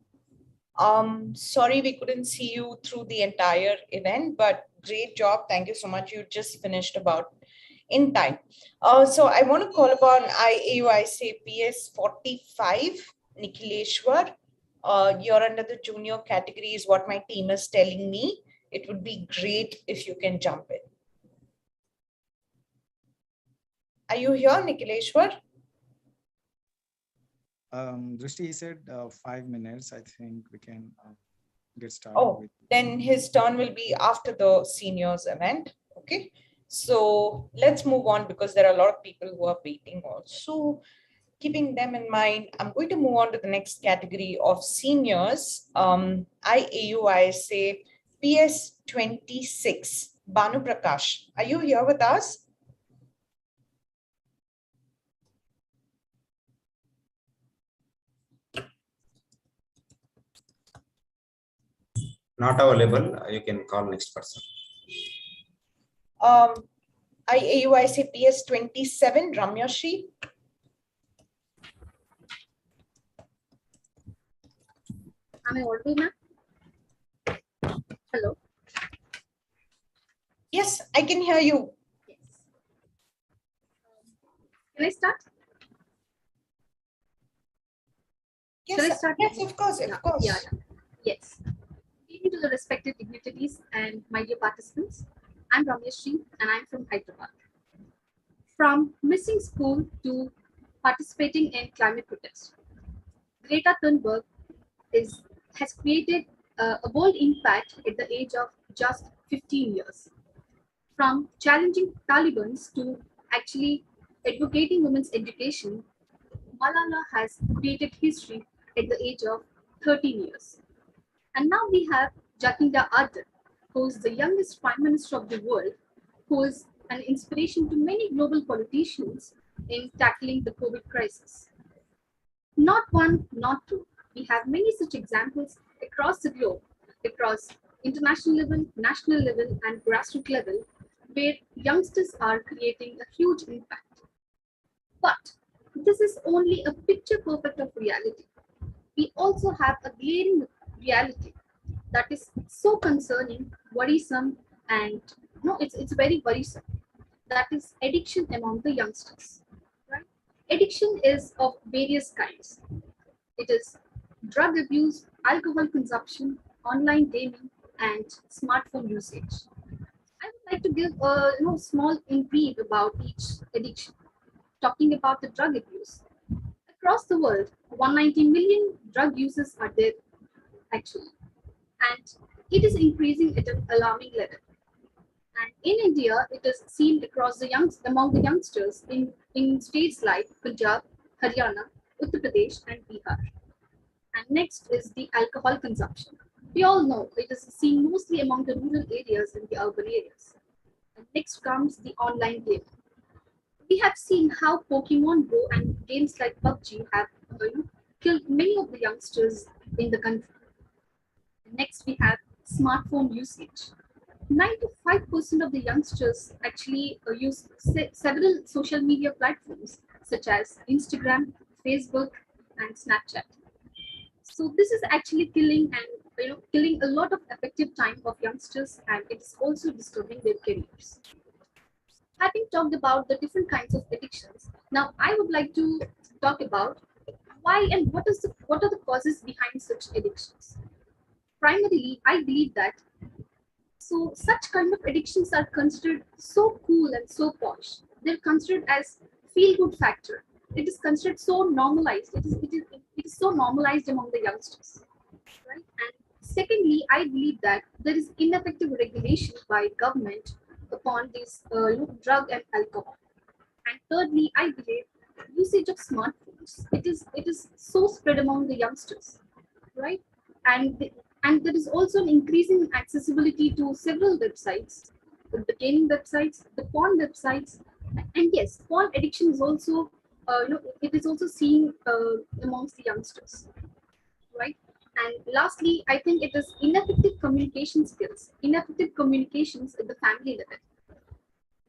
Sorry we couldn't see you through the entire event, but great job. Thank you so much. You just finished about in time. So I want to call upon I AUYSA PS 45, Nikhileshwar. You're under the junior category is what my team is telling me. It would be great if you can jump in. Are you here, Nikhileshwar? Drishti said 5 minutes. I think we can get started. Oh, then his turn will be after the seniors event. Okay, so let's move on because there are a lot of people who are waiting also. Keeping them in mind, I'm going to move on to the next category of seniors. I AUYSA PS 26. Banu Prakash, are you here with us? Not available. You can call next person. I AUYSA PS 27. Ramya Shri. Am I audible, ma'am? Hello. Yes, I can hear you. Yes. Can I start? Yes, Shall I start? Yes, of course, of course. Yeah. Yes. Good evening to the respected dignitaries and my dear participants. I'm Ramya Shri and I'm from Hyderabad. From missing school to participating in climate protest, Greta Thunberg has created a bold impact at the age of just 15 years. From challenging Taliban to actually advocating women's education, Malala has created history at the age of 13 years. And now we have Jacinda Ardern, who is the youngest Prime Minister of the world, who is an inspiration to many global politicians in tackling the COVID crisis. Not one, not two. We have many such examples across the globe, across international level, national level, and grassroots level, where youngsters are creating a huge impact. But this is only a picture perfect of reality. We also have a glaring reality that is so concerning, worrisome, and it's very worrisome. That is addiction among the youngsters. Right? Addiction is of various kinds. It is drug abuse, alcohol consumption, online gaming, and smartphone usage. I would like to give a small in brief about each addiction. Talking about the drug abuse. Across the world, 190 million drug users are there actually, and it is increasing at an alarming level. And in India, it is seen across among the youngsters in states like Punjab, Haryana, Uttar Pradesh, and Bihar. And next is the alcohol consumption. We all know it is seen mostly among the rural areas and the urban areas. Next comes the online game. We have seen how Pokemon Go and games like PUBG have killed many of the youngsters in the country. Next, we have smartphone usage. 95% of the youngsters actually use several social media platforms such as Instagram, Facebook, and Snapchat. So this is actually killing killing a lot of effective time of youngsters, and it's also disturbing their careers. Having talked about the different kinds of addictions, now I would like to talk about why and what are the causes behind such addictions. Primarily, I believe that such kind of addictions are considered so cool and so posh. They're considered as feel-good factor. It is considered so normalized. It is so normalized among the youngsters, right? And secondly, I believe that there is ineffective regulation by government upon this drug and alcohol. And thirdly, I believe usage of smartphones. It is so spread among the youngsters, right? And there is also an increasing accessibility to several websites, the gaming websites, the porn websites, and yes, porn addiction is also it is also seen amongst the youngsters, right? And lastly, I think it is ineffective communication skills, ineffective communications at the family level.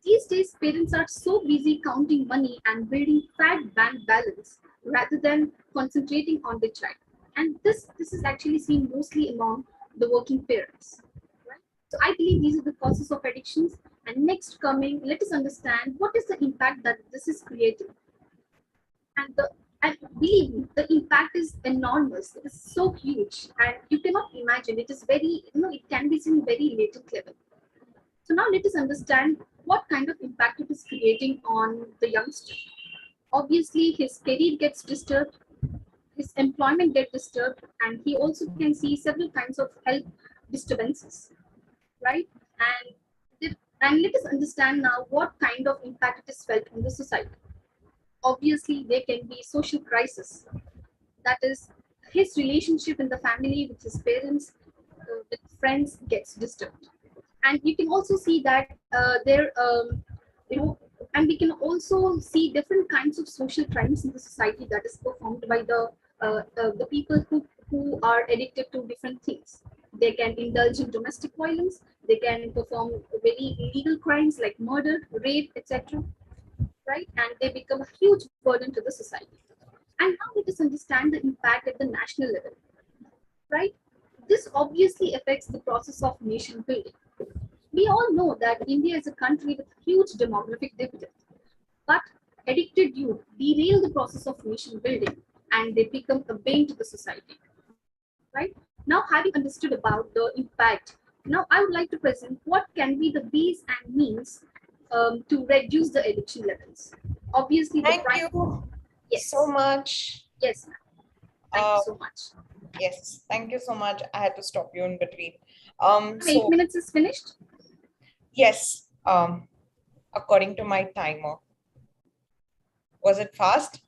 These days, parents are so busy counting money and building fat bank balance rather than concentrating on the child. And this is actually seen mostly among the working parents. Right? So I believe these are the causes of addictions. And next coming, let us understand what is the impact that this is creating. And believe me, the impact is enormous. It is so huge, and you cannot imagine. It is very, it can be seen very latent level. So now let us understand what kind of impact it is creating on the youngster. Obviously, his career gets disturbed, his employment gets disturbed, and he also can see several kinds of health disturbances, right? And let us understand now what kind of impact it is felt on the society. Obviously, there can be social crisis. That is, his relationship in the family with his parents, with friends gets disturbed. And you can also see that and we can also see different kinds of social crimes in the society that is performed by the people who are addicted to different things. They can indulge in domestic violence. They can perform very illegal crimes like murder, rape, etc. Right? And they become a huge burden to the society. And now let us understand the impact at the national level. Right? This obviously affects the process of nation building. We all know that India is a country with huge demographic dividend, but addicted youth derail the process of nation building and they become a bane to the society. Right? Now, having understood about the impact, now I would like to present what can be the ways and means to reduce the addiction levels. Obviously, thank you so much. Yes, ma'am. Thank you so much. Yes, thank you so much. I had to stop you in between. 8 minutes is finished? Yes, according to my timer. Was it fast?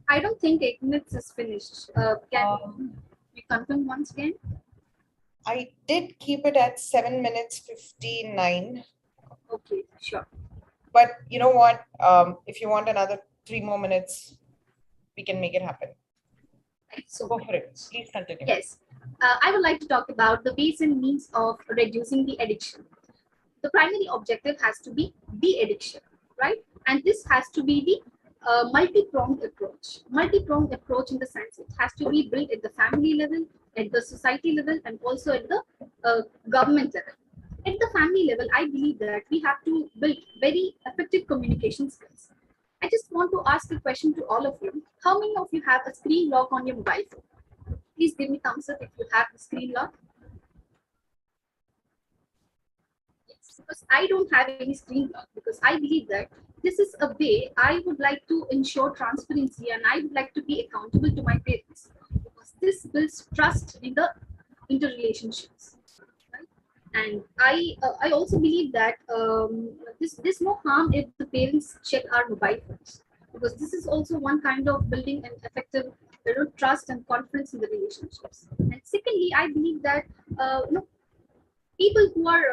I don't think 8 minutes is finished. Can you confirm once again? I did keep it at 7 minutes 59. Okay, sure. But you know what? If you want another 3 more minutes, we can make it happen. So go for it. Please continue. Yes. I would like to talk about the ways and means of reducing the addiction. The primary objective has to be de-addiction, right? And this has to be the multi-pronged approach. Multi-pronged approach in the sense it has to be built at the family level, at the society level, and also at the government level. At the family level, I believe that we have to build very effective communication skills. I just want to ask a question to all of you. How many of you have a screen lock on your mobile phone? Please give me thumbs up if you have the screen lock. Yes, because I don't have any screen lock, because I believe that this is a way I would like to ensure transparency and I would like to be accountable to my parents, because this builds trust in the interrelationships. And I also believe that there's no harm if the parents check our mobile phones, because this is also one kind of building an effective trust and confidence in the relationships. And secondly, I believe that people who are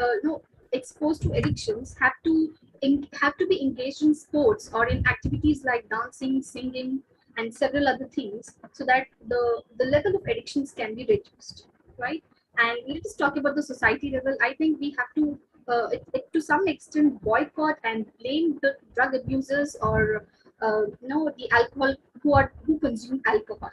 exposed to addictions have to be engaged in sports or in activities like dancing, singing, and several other things, so that the level of addictions can be reduced, right? And let us talk about the society level. I think we have to, to some extent, boycott and blame the drug abusers or the alcohol who consume alcohol,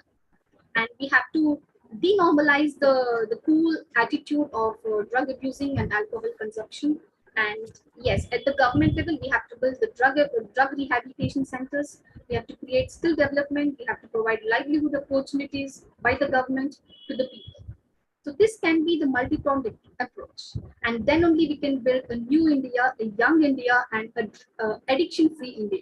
and we have to denormalize the cool attitude of drug abusing and alcohol consumption. And yes, at the government level, we have to build the drug rehabilitation centers. We have to create skill development. We have to provide livelihood opportunities by the government to the people. So this can be the multi-pronged approach, and then only we can build a new India, a young India, and a addiction-free India.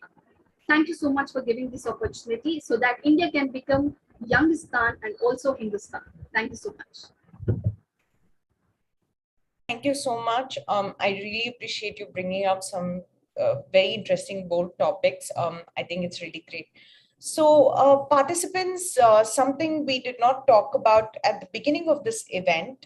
Thank you so much for giving this opportunity so that India can become Youngistan and also Hindustan. Thank you so much. Thank you so much. I really appreciate you bringing up some very interesting, bold topics. I think it's really great. So participants, something we did not talk about at the beginning of this event,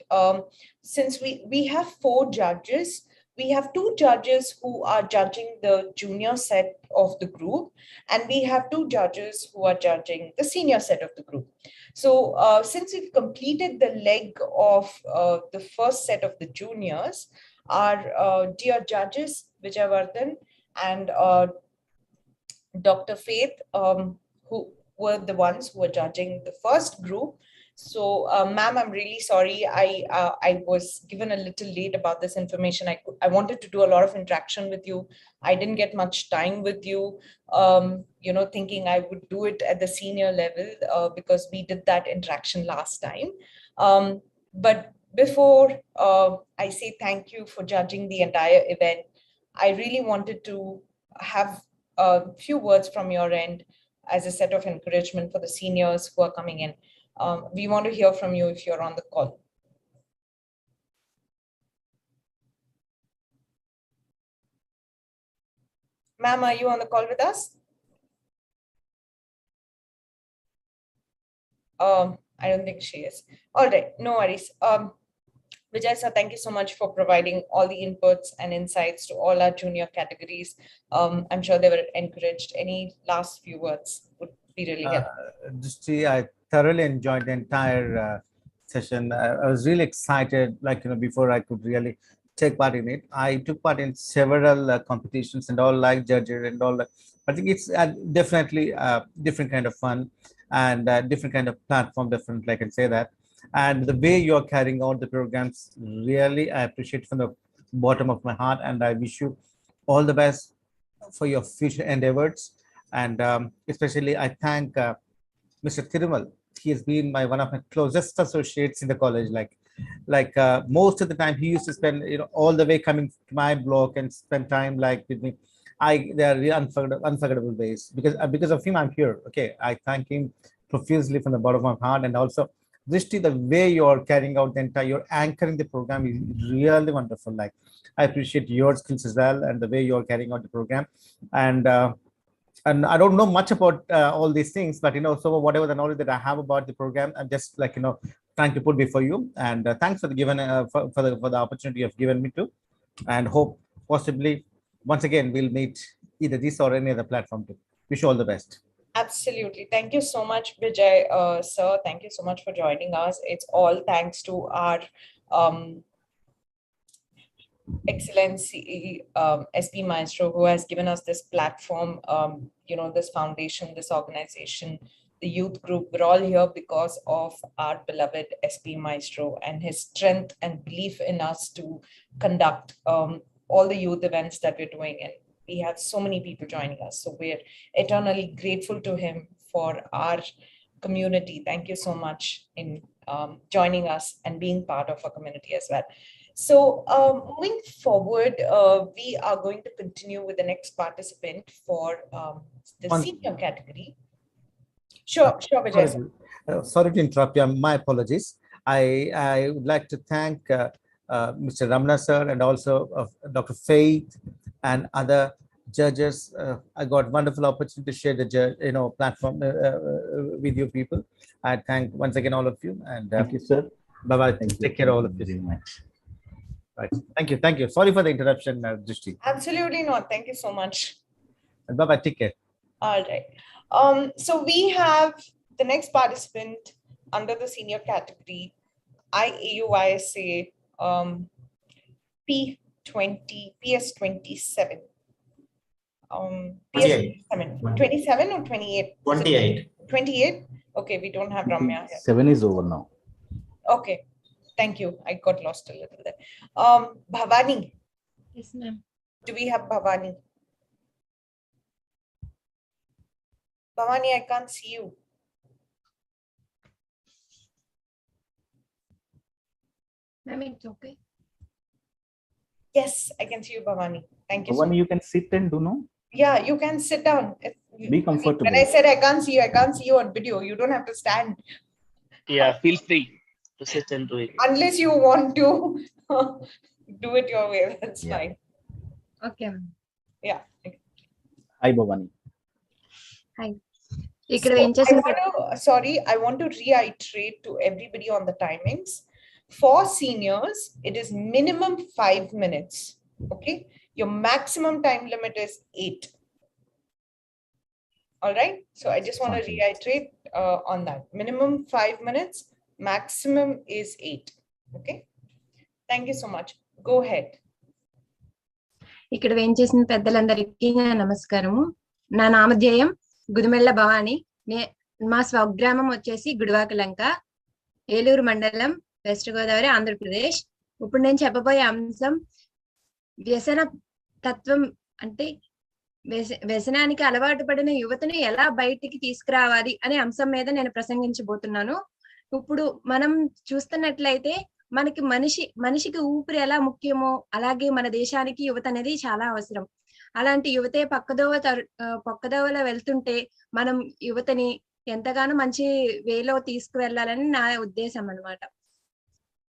since we have 4 judges, we have 2 judges who are judging the junior set of the group, and we have 2 judges who are judging the senior set of the group. So since we've completed the leg of the first set of the juniors, our dear judges, Vijayavardhan and Dr. Faith, who were the ones who were judging the first group. So, ma'am, I'm really sorry. I was given a little late about this information. I wanted to do a lot of interaction with you. I didn't get much time with you, thinking I would do it at the senior level because we did that interaction last time. But before I say thank you for judging the entire event, I really wanted to have a few words from your end as a set of encouragement for the seniors who are coming in. We want to hear from you if you're on the call. Ma'am, are you on the call with us? I don't think she is. All right, no worries. Vijay sir, thank you so much for providing all the inputs and insights to all our junior categories. I'm sure they were encouraged. Any last few words would be really helpful. I thoroughly enjoyed the entire session. I was really excited, before I could really take part in it. I took part in several competitions and all, like judges and all that. I think it's definitely a different kind of fun and different kind of platform, different, I can say that. And the way you're carrying out the programs, really, I appreciate from the bottom of my heart. And I wish you all the best for your future endeavors. And especially, I thank Mr. Thirumal. He has been one of my closest associates in the college. Most of the time, he used to spend all the way coming to my block and spend time with me. They are really unforgettable days because of him I'm here. Okay, I thank him profusely from the bottom of my heart. And also, Drishti, the way you're carrying out the entire, you're anchoring the program is really wonderful. I appreciate your skills as well and the way you're carrying out the program. And I don't know much about all these things, but so whatever the knowledge that I have about the program, I'm just trying to put before you. And thanks for the given for the opportunity you've given me to, and hope possibly once again we'll meet either this or any other platform too. Wish you all the best. Absolutely. Thank you so much, Vijay, sir. Thank you so much for joining us. It's all thanks to our Excellency SP Maestro, who has given us this platform, this foundation, this organization, the youth group. We're all here because of our beloved SP Maestro and his strength and belief in us to conduct all the youth events that we're doing. And we have so many people joining us. So we're eternally grateful to him for our community. Thank you so much in joining us and being part of our community as well. So moving forward, we are going to continue with the next participant for the senior category. Sure, Vijay. Sorry to interrupt you. My apologies. I would like to thank Mr. Ramana sir and also Dr. Faith and other judges. I got wonderful opportunity to share the platform with you people. I thank once again all of you, and thank you, sir. Bye bye. Take care, all of you. Very much. Right. Thank you. Thank you. Sorry for the interruption, Drishti. Absolutely not. Thank you so much. Bye-bye. Take care. All right. So we have the next participant under the senior category, I AUYSA P20, PS27. PS27. 27 or 28? 28. 28? Okay, we don't have Ramya here. 7 is over now. Okay. Thank you. I got lost a little there. Bhavani. Yes, ma'am. Do we have Bhavani? Bhavani, I can't see you. Ma'am, it's okay. Yes, I can see you, Bhavani. Thank you. Bhavani, So much. you can sit and do no. Yeah, you can sit down. Be comfortable. When I said I can't see you on video. You don't have to stand. Yeah, feel free to sit and do it. Unless you want to do it your way, that's fine. Okay, ma'am. Yeah. Hi, Bhavani. Hi. I want to reiterate to everybody on the timings. For seniors, it is minimum 5 minutes. Okay. Your maximum time limit is 8. All right. So I just want to reiterate on that. Minimum 5 minutes, maximum is 8. Okay. Thank you so much. Go ahead. ఇక్కడ వేంచేసిన పెద్దలందరికీ నమస్కారము. నా నామధేయం గుదిమెళ్ళ భవాని. మా స్వగ్రామం వచ్చేసి గుడివాకలంక, ఏలూరు మండలం, west Godavari, Andhra Pradesh. ఇప్పుడు నేను చెప్పబోయే అంశం వ్యసన తత్వం అంటే వ్యసనానికి అలవాటు పడిన యువతను ఎలా బయటికి తీసుకురావాలి అనే అంశం మీద నేను ప్రసంగించబోతున్నాను. ఇప్పుడు మనం చూస్తున్నట్లయితే మనకి మనిషికి ఊపిరి ఎలా ముఖ్యమో అలాగే మన దేశానికి యువత అనేది చాలా అవసరం. అలాంటి యువతే పక్కదోవలో వెళ్తుంటే మనం యువతని ఎంతగానో మంచి వేలో తీసుకువెళ్ళాలని నా ఉద్దేశం అన్నమాట.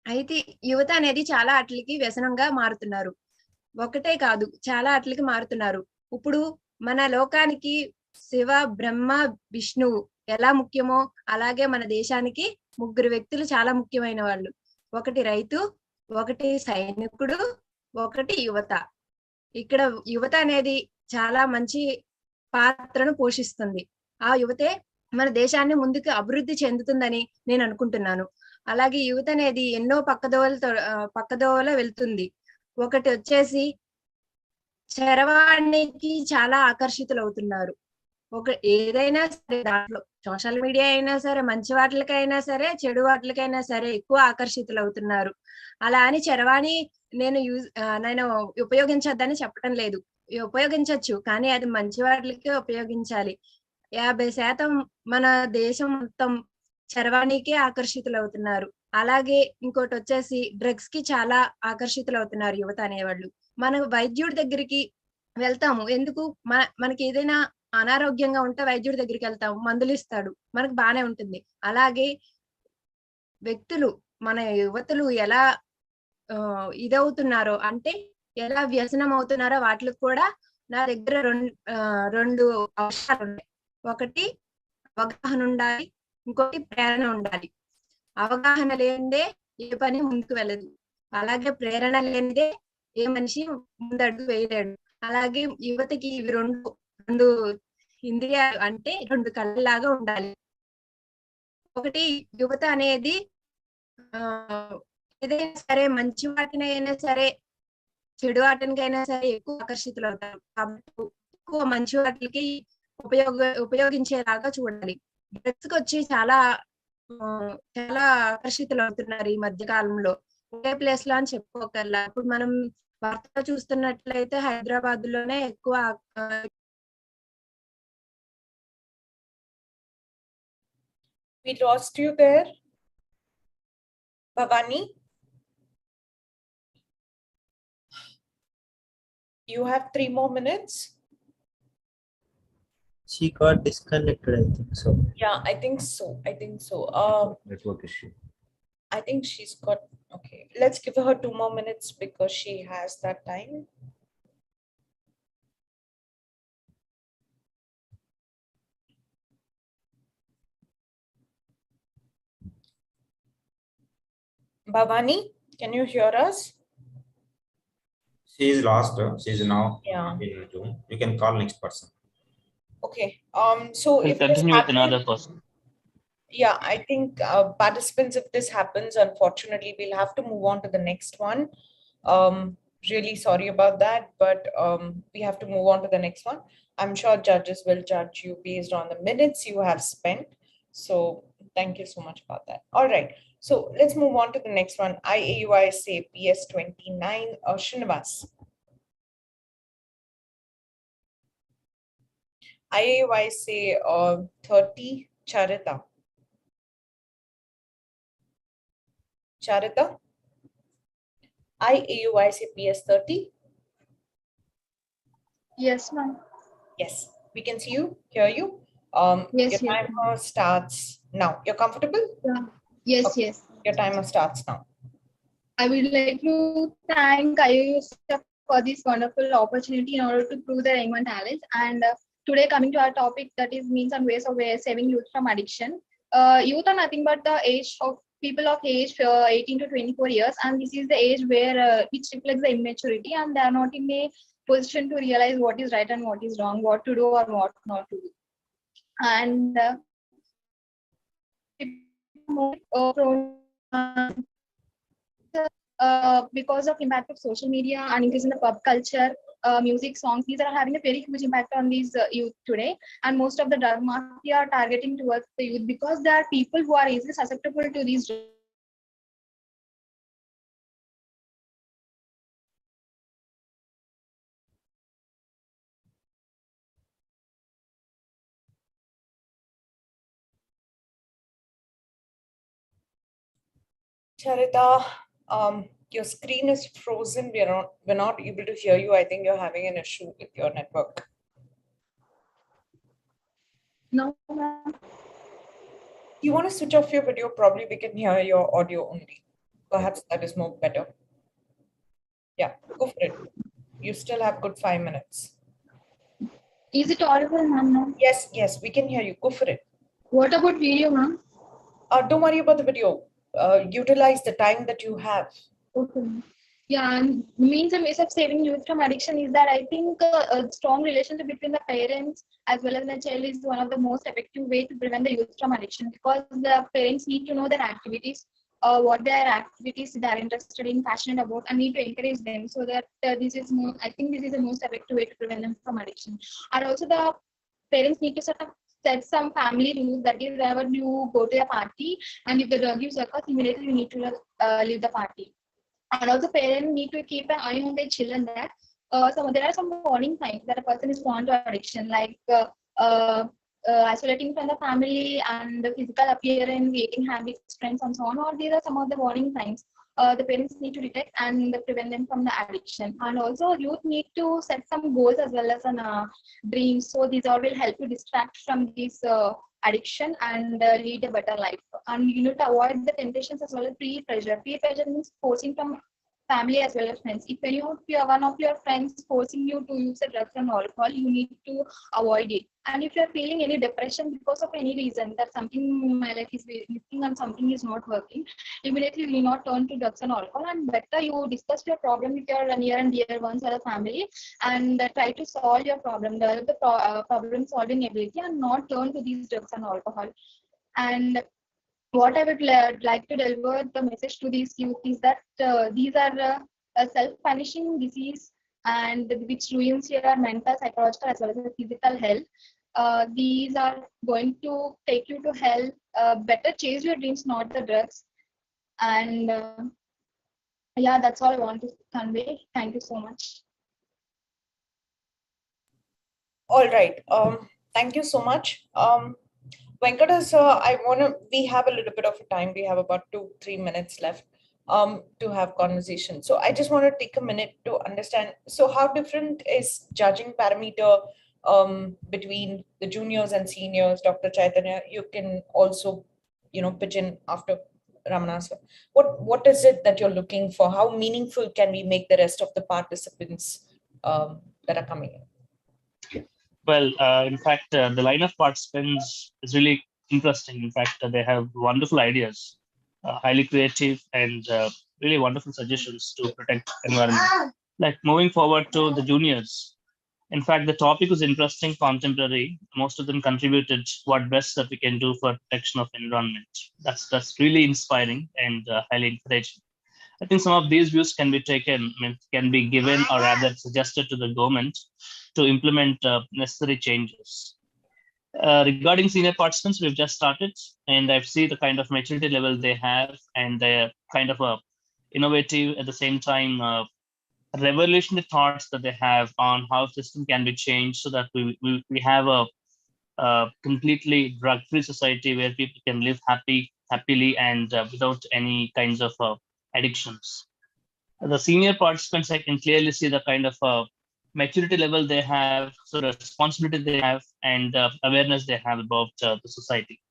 అయితే యువత అనేది చాలా ఆటలకి వ్యసనంగా మారుతున్నారు. ఒకటే కాదు, చాలా ఆటలకి మారుతున్నారు. ఇప్పుడు మన లోకానికి శివ, బ్రహ్మ, విష్ణువు ఎలా ముఖ్యమో అలాగే మన దేశానికి 3 వ్యక్తులు చాలా ముఖ్యమైన వాళ్ళు. ఒకటి రైతు, ఒకటి సైనికుడు, ఒకటి యువత. ఇక్కడ యువత అనేది చాలా మంచి పాత్రను పోషిస్తుంది. ఆ యువతే మన దేశాన్ని ముందుకు అభివృద్ధి చెందుతుందని నేను అనుకుంటున్నాను. అలాగే యువత అనేది ఎన్నో పక్కదోవలో వెళ్తుంది. ఒకటి వచ్చేసి చరవాణికి చాలా ఆకర్షితులు అవుతున్నారు. ఏదైనా సరే దాంట్లో సోషల్ మీడియా అయినా సరే, మంచి వాటికైనా సరే, చెడు వాటికైనా సరే ఎక్కువ ఆకర్షితులు అవుతున్నారు. అలా అని చరవాణి నేను ఉపయోగించొద్దని చెప్పడం లేదు. ఉపయోగించవచ్చు, కానీ అది మంచి వాటికే ఉపయోగించాలి. 50% మన దేశం మొత్తం చరవాణికే ఆకర్షితులు అవుతున్నారు. అలాగే ఇంకోటి వచ్చేసి డ్రగ్స్ కి చాలా ఆకర్షితులు అవుతున్నారు యువత అనేవాళ్ళు. మనం వైద్యుడి దగ్గరికి వెళ్తాము ఎందుకు? మనకి ఏదైనా అనారోగ్యంగా ఉంటే వైద్యుడి దగ్గరికి వెళ్తాము, మందులు ఇస్తాడు, మనకు బానే ఉంటుంది. అలాగే వ్యక్తులు, మన యువతులు ఎలా ఇదవుతున్నారో అంటే ఎలా వ్యసనం అవుతున్నారో వాటికి కూడా నా దగ్గర రెండు అంశాలు ఉన్నాయి. ఒకటి అవగాహన ఉండాలి, ఇంకోటి ప్రేరణ ఉండాలి. అవగాహన లేనిదే ఏ పని ముందుకు వెళ్ళదు, అలాగే ప్రేరణ లేనిదే ఏ మనిషి ముందడుగు వేయలేడు. అలాగే యువతకి ఇవి రెండు ఇంద్రియాలు అంటే 2 కళ్ళలాగా ఉండాలి. ఒకటి యువత అనేది ఏదైనా సరే మంచి వాటినైనా సరే చెడు వాటికైనా సరే ఎక్కువ ఆకర్షితులు అవుతారు. కాబట్టి ఎక్కువ మంచి వాటికి ఉపయోగించేలాగా చూడాలి. డ్రగ్స్ కి వచ్చి చాలా ఆకర్షితులు అవుతున్నారు ఈ మధ్య కాలంలో. ఒకే ప్లేస్ లో అని చెప్పుకోగల. ఇప్పుడు మనం వార్తలో చూస్తున్నట్లయితే హైదరాబాద్ లోనే ఎక్కువ. We lost you there, Bhavani. You have 3 more minutes. She got disconnected, I think so. Yeah, I think so. Network issue. I think she's got, okay. Let's give her 2 more minutes because she has that time. Bhavani, can you hear us? She is lost. She is now Yeah. in June. You can call next person. Okay. So We'll if this continue with happens, another person. yeah, I think participants, if this happens, unfortunately, we'll have to move on to the next one. Really sorry about that, but we have to move on to the next one. I'm sure judges will judge you based on the minutes you have spent. So thank you so much about that. All right. So let's move on to the next one. I AUYSA PS 29, Srinivas. I AUYSA 30, Charita. Charita? I AUYSA PS 30. Yes, ma'am. Yes, we can see you, hear you. Yes, Your yes. timer starts now. You're comfortable? Yeah. Yes, Okay. yes. Your timer starts now. I would like to thank IUSA for this wonderful opportunity in order to prove their young talents. And today, coming to our topic, that is means and ways of saving youth from addiction. Youth are nothing but the age of people of age 18 to 24 years, and this is the age where which reflects the immaturity, and they are not in a position to realize what is right and what is wrong, what to do or what not to do. And because of impact of social media and increase in the pop culture, music, songs, these are having a very huge impact on these youth today. And most of the drug mafia are targeting towards the youth because there are people who are easily susceptible to these drugs. Charita, your screen is frozen. We're not able to hear you. I think you're having an issue with your network. No. You want to switch off your video? Probably we can hear your audio only. Perhaps that is more better. Yeah, go for it. You still have good 5 minutes. Is it audible, ma'am? Yes, yes, we can hear you. Go for it. What about video, ma'am? Don't worry about the video. Utilize the time that you have. Okay. Yeah, and means and ways of saving youth from addiction is that I think a strong relationship between the parents as well as the child is one of the most effective way to prevent the youth from addiction, because the parents need to know their activities, what their activities they are interested in, passionate about, and need to encourage them so that this is more. I think this is the most effective way to prevent them from addiction. And also the parents need to set some family rules, that is whenever you go to a party and if the drug use occurs, immediately you need to leave the party. And also parents need to keep an eye on their children that there are some warning signs that a person is prone to addiction, like isolating from the family and the physical appearance, eating habits, friends, and so on. Or these are some of the warning signs the parents need to detect and prevent them from the addiction. And also youth need to set some goals as well as an dreams. So these all will help you distract from this addiction and lead a better life. And you need to avoid the temptations as well as peer pressure. Peer pressure means forcing from family as well as friends. If any of one of your friends forcing you to use a drugs and alcohol, you need to avoid it. And if you're feeling any depression because of any reason that something in my life is missing and something is not working, immediately you will not turn to drugs and alcohol, and better you discuss your problem with your near and dear ones or the family, and try to solve your problem, develop the problem solving ability, and not turn to these drugs and alcohol. And what I would like to deliver the message to these youth is that these are a self-punishing disease and which ruins your mental, psychological as well as physical health. These are going to take you to hell. Better chase your dreams, not the drugs. And yeah, that's all I want to convey. Thank you so much. All right. Thank you so much. Venkatas, we have a little bit of a time. We have about 2-3 minutes left to have conversation. So I just want to take a minute to understand. So how different is judging parameter between the juniors and seniors? Dr. Chaitanya, you can also, pitch in after Ramana's. What is it that you're looking for? How meaningful can we make the rest of the participants that are coming in? Well, in fact, the line of participants is really interesting. In fact, they have wonderful ideas, highly creative, and really wonderful suggestions to protect environment. Like moving forward to the juniors. In fact, the topic was interesting, contemporary. Most of them contributed what best that we can do for protection of environment. That's really inspiring and highly encouraging. I think some of these views can be taken, can be given or rather suggested to the government to implement necessary changes. Regarding senior participants, we've just started, and I've seen the kind of maturity level they have, and they're kind of a innovative at the same time. Revolutionary thoughts that they have on how system can be changed so that we have a completely drug-free society where people can live happily and without any kinds of addictions. The senior participants, I can clearly see the kind of maturity level they have, so responsibility they have, and awareness they have about the society.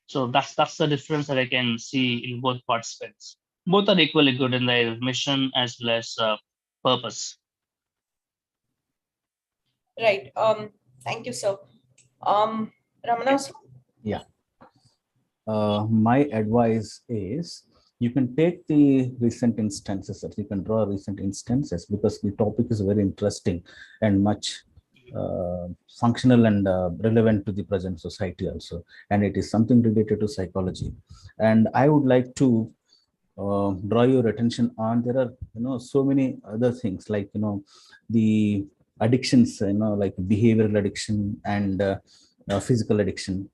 So that's the difference that I can see in both participants. Both are equally good in their mission as well as purpose. Right. Thank you, sir. Ramana, sir? Yeah. My advice is you can take the recent instances, you can draw recent instances because the topic is very interesting and much functional and relevant to the present society also. And it is something related to psychology. And I would like to draw your attention on there are so many other things like the addictions, like behavioral addiction and physical addiction.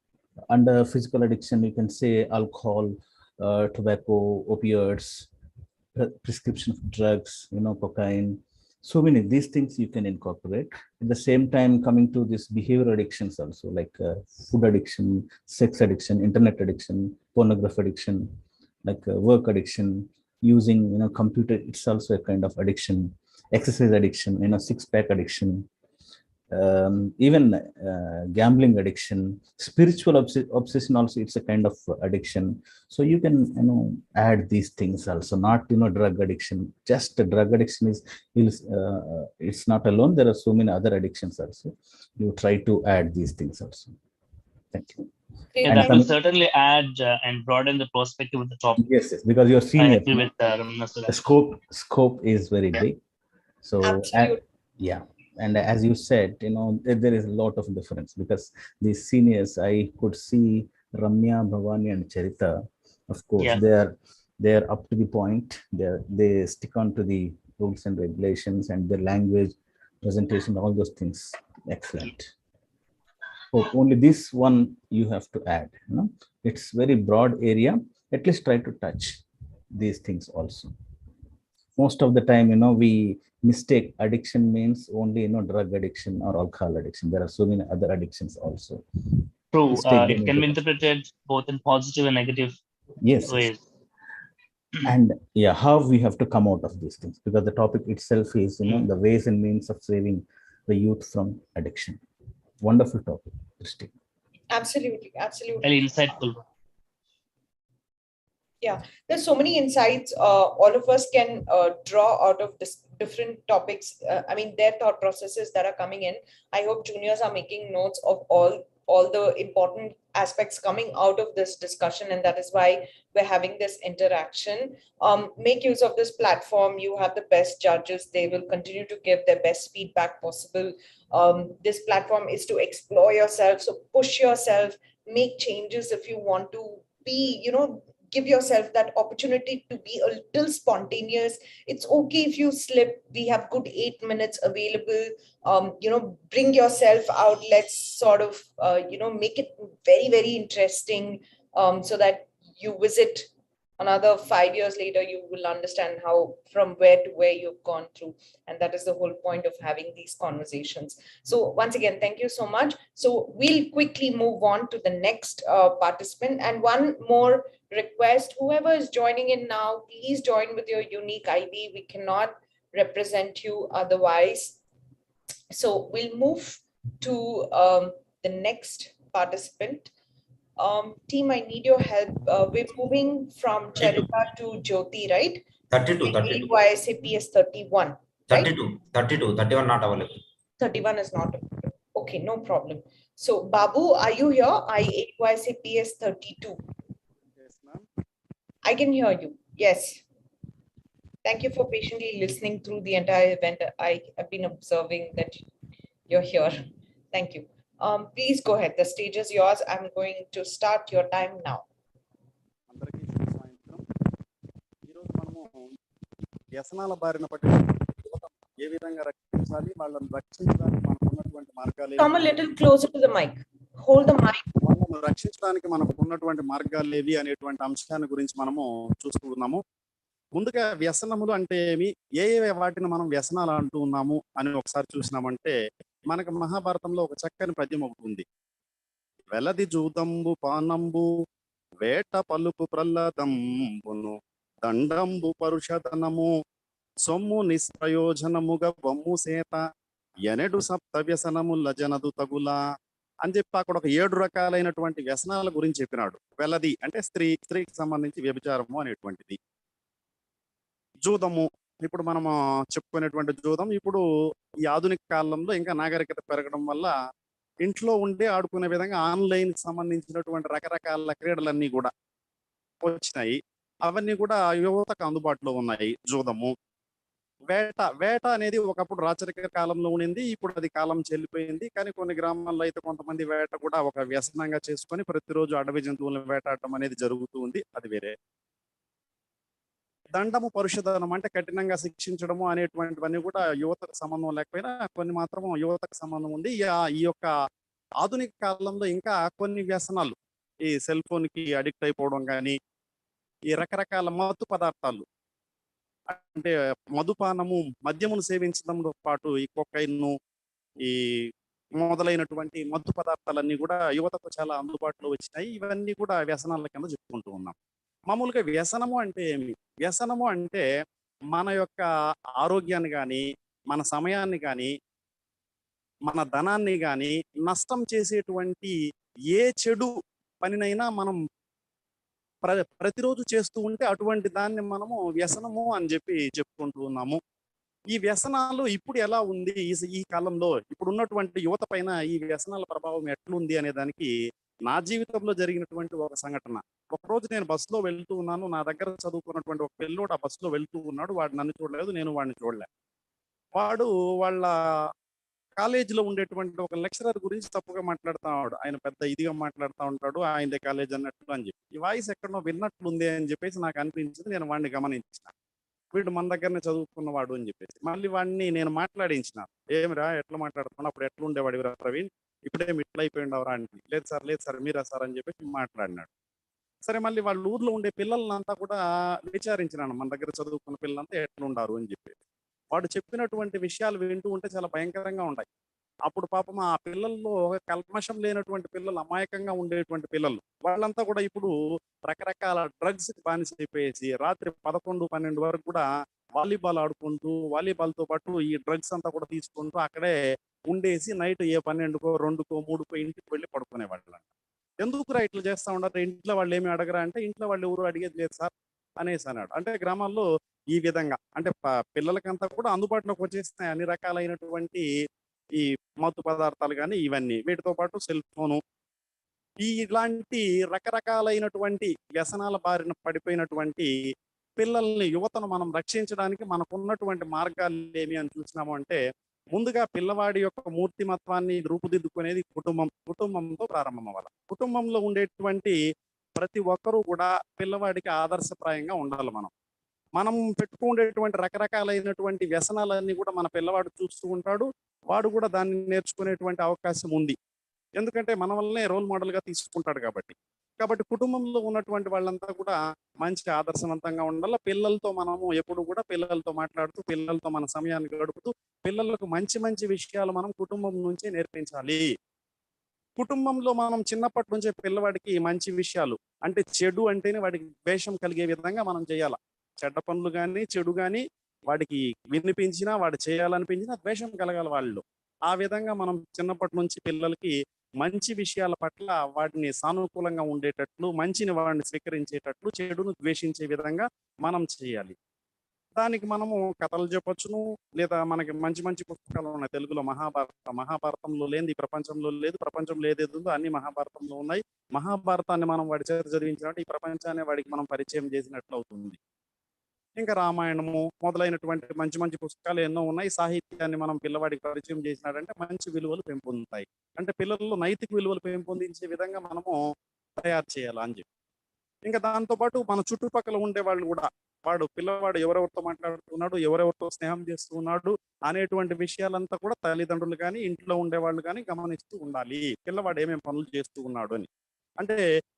Under physical addiction you can say alcohol, tobacco, opioids, prescription drugs, cocaine. So many these things you can incorporate. At the same time, coming to this behavioral addictions also, like food addiction, sex addiction, internet addiction, pornography addiction, like work addiction, using computer, it's also a kind of addiction. Exercise addiction, six-pack addiction, even gambling addiction, spiritual obsession also, it's a kind of addiction. So you can add these things also, not drug addiction. Just drug addiction is it's not alone, there are so many other addictions also. You try to add these things also. Thank you. Yeah, that will certainly add and broaden the perspective of the topic. Yes, because you're senior. I agree with the scope is very big. So yeah, and as you said, there is a lot of difference because these seniors, I could see Ramya, Bhavani, and Charita. Of course, they're up to the point. They stick on to the rules and regulations and their language, presentation, all those things. Excellent. Oh, only this one you have to add. It's very broad area. At least try to touch these things also. Most of the time, we mistake addiction means only drug addiction or alcohol addiction. There are so many other addictions also. True. It can be interpreted both in positive and negative ways. And yeah, how we have to come out of these things, because the topic itself is the ways and means of saving the youth from addiction. Wonderful topic, Christine. Absolutely. Very insightful. Yeah, there's so many insights all of us can draw out of this different topics. I mean, their thought processes that are coming in. I hope juniors are making notes of all the important aspects coming out of this discussion, and that is why we're having this interaction. Make use of this platform. You have the best judges. They will continue to give their best feedback possible. This platform is to explore yourself, so push yourself, make changes if you want to be, give yourself that opportunity to be a little spontaneous. It's okay if you slip. We have good 8 minutes available. Bring yourself out. Let's sort of, make it very, very interesting so that you visit another 5 years later, you will understand how from where to where you've gone through. And that is the whole point of having these conversations. So once again, thank you so much. So we'll quickly move on to the next participant. And one more request, whoever is joining in now, please join with your unique ID. We cannot represent you otherwise. So we'll move to the next participant. Team, I need your help. We're moving from Charita to Jyoti, right? 32. AUYSA PS 31. 32. 31 not available. 31 is not available. Okay, no problem. So, Babu, are you here? I AUYSA PS 32. Yes, ma'am. I can hear you. Yes. Thank you for patiently listening through the entire event. I have been observing that you're here. Thank you. Please go ahead. The stage is yours. I'm going to start your time now. వ్యసనాల బారిన పడిన ఏ విధంగా రక్షించాలి, వాళ్ళని రక్షించడానికి మనకు ఉన్నటువంటి మార్గాలు Come a little closer to the mic. Hold the mic. వాళ్ళను రక్షించడానికి మనకు ఉన్నటువంటి మార్గాలు ఏవి అనేటువంటి అంశాన్ని గురించి మనము చూస్తూ ఉన్నాము. ముందుగా వ్యసనములు అంటే ఏమి, ఏ వాటిని మనం వ్యసనాలు అంటూ ఉన్నాము అని ఒకసారి చూసినామంటే మనకు మహాభారతంలో ఒక చక్కని పద్యం ఒకటి ఉంది. వెలది జూదంబు పానంబు వేట పలుకు ప్రహ్లాదంబును దండంబు పరుషధనము సొమ్ము నిష్ప్రయోజనముగా బొమ్ము సేత ఎనెడు సప్త వ్యసనముల జనదు తగులా అని చెప్పి అక్కడ ఒక 7 రకాలైనటువంటి వ్యసనాల గురించి చెప్పినాడు. వెలది అంటే స్త్రీకి సంబంధించి వ్యభిచారము అనేటువంటిది. జూదము, ఇప్పుడు మనము చెప్పుకునేటువంటి జూదం ఇప్పుడు ఈ ఆధునిక కాలంలో ఇంకా నాగరికత పెరగడం వల్ల ఇంట్లో ఉండే ఆడుకునే విధంగా ఆన్లైన్ సంబంధించినటువంటి రకరకాల క్రీడలన్నీ కూడా వచ్చినాయి. అవన్నీ కూడా యువతకు అందుబాటులో ఉన్నాయి. జూదము, వేట అనేది ఒకప్పుడు రాచరిక కాలంలో ఉండింది, ఇప్పుడు అది కాలం చెల్లిపోయింది. కానీ కొన్ని గ్రామాల్లో అయితే కొంతమంది వేట కూడా ఒక వ్యసనంగా చేసుకొని ప్రతిరోజు అడవి జంతువులను వేటాడటం అనేది జరుగుతూ ఉంది, అది వేరే. దండము పరుషధనం అంటే కఠినంగా శిక్షించడము అనేటువంటివన్నీ కూడా యువతకు సంబంధం లేకపోయినా కొన్ని మాత్రం యువతకు సంబంధం ఉంది. ఈ యొక్క ఆధునిక కాలంలో ఇంకా కొన్ని వ్యసనాలు, ఈ సెల్ ఫోన్ కి అడిక్ట్ అయిపోవడం కానీ, ఈ రకరకాల మత్తు పదార్థాలు అంటే మధుపానము, మద్యమును సేవించడంతో పాటు ఈ కొకైన్ను, ఈ మొదలైనటువంటి మత్తు పదార్థాలన్నీ కూడా యువతకు చాలా అందుబాటులో వచ్చినాయి. ఇవన్నీ కూడా వ్యసనాల కింద చెప్పుకుంటూ ఉన్నాం. మామూలుగా వ్యసనము అంటే ఏమి? వ్యసనము అంటే మన యొక్క ఆరోగ్యాన్ని కానీ, మన సమయాన్ని కానీ, మన ధనాన్ని కానీ నష్టం చేసేటువంటి ఏ చెడు పనినైనా మనం ప్రతిరోజు చేస్తూ ఉంటే అటువంటి దాన్ని మనము వ్యసనము అని చెప్పుకుంటూ ఉన్నాము. ఈ వ్యసనాలు ఇప్పుడు ఎలా ఉంది ఈ కాలంలో, ఇప్పుడు ఉన్నటువంటి యువత పైన ఈ వ్యసనాల ప్రభావం ఎట్లుంది అనే దానికి నా జీవితంలో జరిగినటువంటి ఒక సంఘటన. ఒకరోజు నేను బస్సులో వెళ్తూ ఉన్నాను. నా దగ్గర చదువుకున్నటువంటి ఒక పిల్లోడు ఆ బస్సులో వెళ్తూ ఉన్నాడు. వాడు నన్ను చూడలేదు, నేను వాడిని చూడలే. వాడు వాళ్ళ కాలేజీలో ఉండేటువంటి ఒక లెక్చరర్ గురించి తప్పుగా మాట్లాడుతున్నాడు. ఆయన పెద్ద ఇదిగా మాట్లాడుతూ ఉంటాడు, ఆయనదే కాలేజ్ అన్నట్లు అని చెప్పి. ఈ వాయిస్ ఎక్కడో విన్నట్లుంది అని చెప్పేసి నాకు అనిపించింది. నేను వాడిని గమనించిన, వీడు మన దగ్గరనే చదువుకున్నవాడు అని చెప్పేసి. మళ్ళీ వాడిని నేను మాట్లాడించిన, ఏమిరా ఎట్లా మాట్లాడుతున్నావు, అప్పుడు ఎట్లా ఉండేవాడివిరా ప్రవీణ్, ఇప్పుడేమి ఇట్లా అయిపోయిండవరా అంటే, లేదు సార్ మీరా సార్ అని చెప్పేసి మాట్లాడినాడు. సరే, మళ్ళీ వాళ్ళ ఊర్లో ఉండే పిల్లలంతా కూడా విచారించినాను, మన దగ్గర చదువుకున్న పిల్లలంతా ఎట్లుండారు అని చెప్పేసి. వాడు చెప్పినటువంటి విషయాలు వింటూ ఉంటే చాలా భయంకరంగా ఉంటాయి. అప్పుడు పాపం ఆ పిల్లల్లో కల్మషం లేనటువంటి పిల్లలు, అమాయకంగా ఉండేటువంటి పిల్లలు, వాళ్ళంతా కూడా ఇప్పుడు రకరకాల డ్రగ్స్ బానిస అయిపోయేసి రాత్రి 11-12 వరకు కూడా వాలీబాల్ ఆడుకుంటూ, వాలీబాల్తో పాటు ఈ డ్రగ్స్ అంతా కూడా తీసుకుంటూ అక్కడే ఉండేసి నైట్ 12కో 2కో 3కో ఇంటికి వెళ్ళి పడుకునేవాళ్ళు. ఎందుకురా ఇట్లా చేస్తా ఉండరు, ఇంట్లో వాళ్ళు ఏమి అడగరా అంటే, ఇంట్లో వాళ్ళు ఎవరు అడిగేది లేదు సార్ అనేసి అన్నాడు. అంటే గ్రామాల్లో ఈ విధంగా అంటే పిల్లలకంతా కూడా అందుబాటులోకి వచ్చేస్తున్నాయి అన్ని రకాలైనటువంటి ఈ మత్తు పదార్థాలు కానీ ఇవన్నీ, వీటితో పాటు సెల్ ఫోను, ఇలాంటి రకరకాలైనటువంటి వ్యసనాల బారిన పడిపోయినటువంటి పిల్లల్ని, యువతను మనం రక్షించడానికి మనకున్నటువంటి మార్గాలు ఏమి అని చూసినాము అంటే, ముందుగా పిల్లవాడి యొక్క మూర్తిమత్వాన్ని రూపుదిద్దుకునేది కుటుంబంతో ప్రారంభం అవ్వాలి. కుటుంబంలో ఉండేటువంటి ప్రతి ఒక్కరూ కూడా పిల్లవాడికి ఆదర్శప్రాయంగా ఉండాలి. మనం పెట్టుకునేటువంటి రకరకాలైనటువంటి వ్యసనాలన్నీ కూడా మన పిల్లవాడు చూస్తూ ఉంటాడు, వాడు కూడా దాన్ని నేర్చుకునేటువంటి అవకాశం ఉంది. ఎందుకంటే మన వల్లనే రోల్ మోడల్గా తీసుకుంటాడు కాబట్టి కుటుంబంలో ఉన్నటువంటి వాళ్ళంతా కూడా మంచి ఆదర్శవంతంగా ఉండాలి. పిల్లలతో మనము ఎప్పుడు కూడా పిల్లలతో మాట్లాడుతూ, పిల్లలతో మన సమయాన్ని గడుపుతూ, పిల్లలకు మంచి మంచి విషయాలు మనం కుటుంబం నుంచే నేర్పించాలి. కుటుంబంలో మనం చిన్నప్పటి నుంచే పిల్లవాడికి మంచి విషయాలు, అంటే చెడు అంటేనే వాడికి ద్వేషం కలిగే విధంగా మనం చేయాలి. చెడ్డ పనులు కానీ చెడు కానీ వాడికి వినిపించినా, వాడు చేయాలనిపించినా ద్వేషం కలగాలి వాళ్ళు. ఆ విధంగా మనం చిన్నప్పటి నుంచి పిల్లలకి మంచి విషయాల పట్ల వాటిని సానుకూలంగా ఉండేటట్లు, మంచిని వాడిని స్వీకరించేటట్లు, చెడును ద్వేషించే విధంగా మనం చేయాలి. దానికి మనము కథలు చెప్పొచ్చును, లేదా మనకి మంచి మంచి పుస్తకాలు ఉన్నాయి. తెలుగులో మహాభారతంలో లేని ఈ ప్రపంచంలో లేదు, ప్రపంచంలో ఏదేదో అన్ని మహాభారతంలో ఉన్నాయి. మహాభారతాన్ని మనం వాడి చేత చదివించినట్టు ఈ ప్రపంచాన్ని వాడికి మనం పరిచయం చేసినట్లు అవుతుంది. ఇంకా రామాయణము మొదలైనటువంటి మంచి మంచి పుస్తకాలు ఎన్నో ఉన్నాయి. సాహిత్యాన్ని మనం పిల్లవాడికి పరిచయం చేసినాడంటే మంచి విలువలు పెంపొందుతాయి. అంటే పిల్లల్లో నైతిక విలువలు పెంపొందించే విధంగా మనము తయారు చేయాలి అని చెప్పి. ఇంకా దాంతోపాటు మన చుట్టుపక్కల ఉండే వాళ్ళు కూడా పిల్లవాడు ఎవరెవరితో మాట్లాడుతున్నాడు, ఎవరెవరితో స్నేహం చేస్తూ ఉన్నాడు అనేటువంటి విషయాలంతా కూడా తల్లిదండ్రులు కానీ ఇంట్లో ఉండేవాళ్ళు కానీ గమనిస్తూ ఉండాలి. పిల్లవాడు ఏమేమి పనులు చేస్తూ ఉన్నాడు అని. అంటే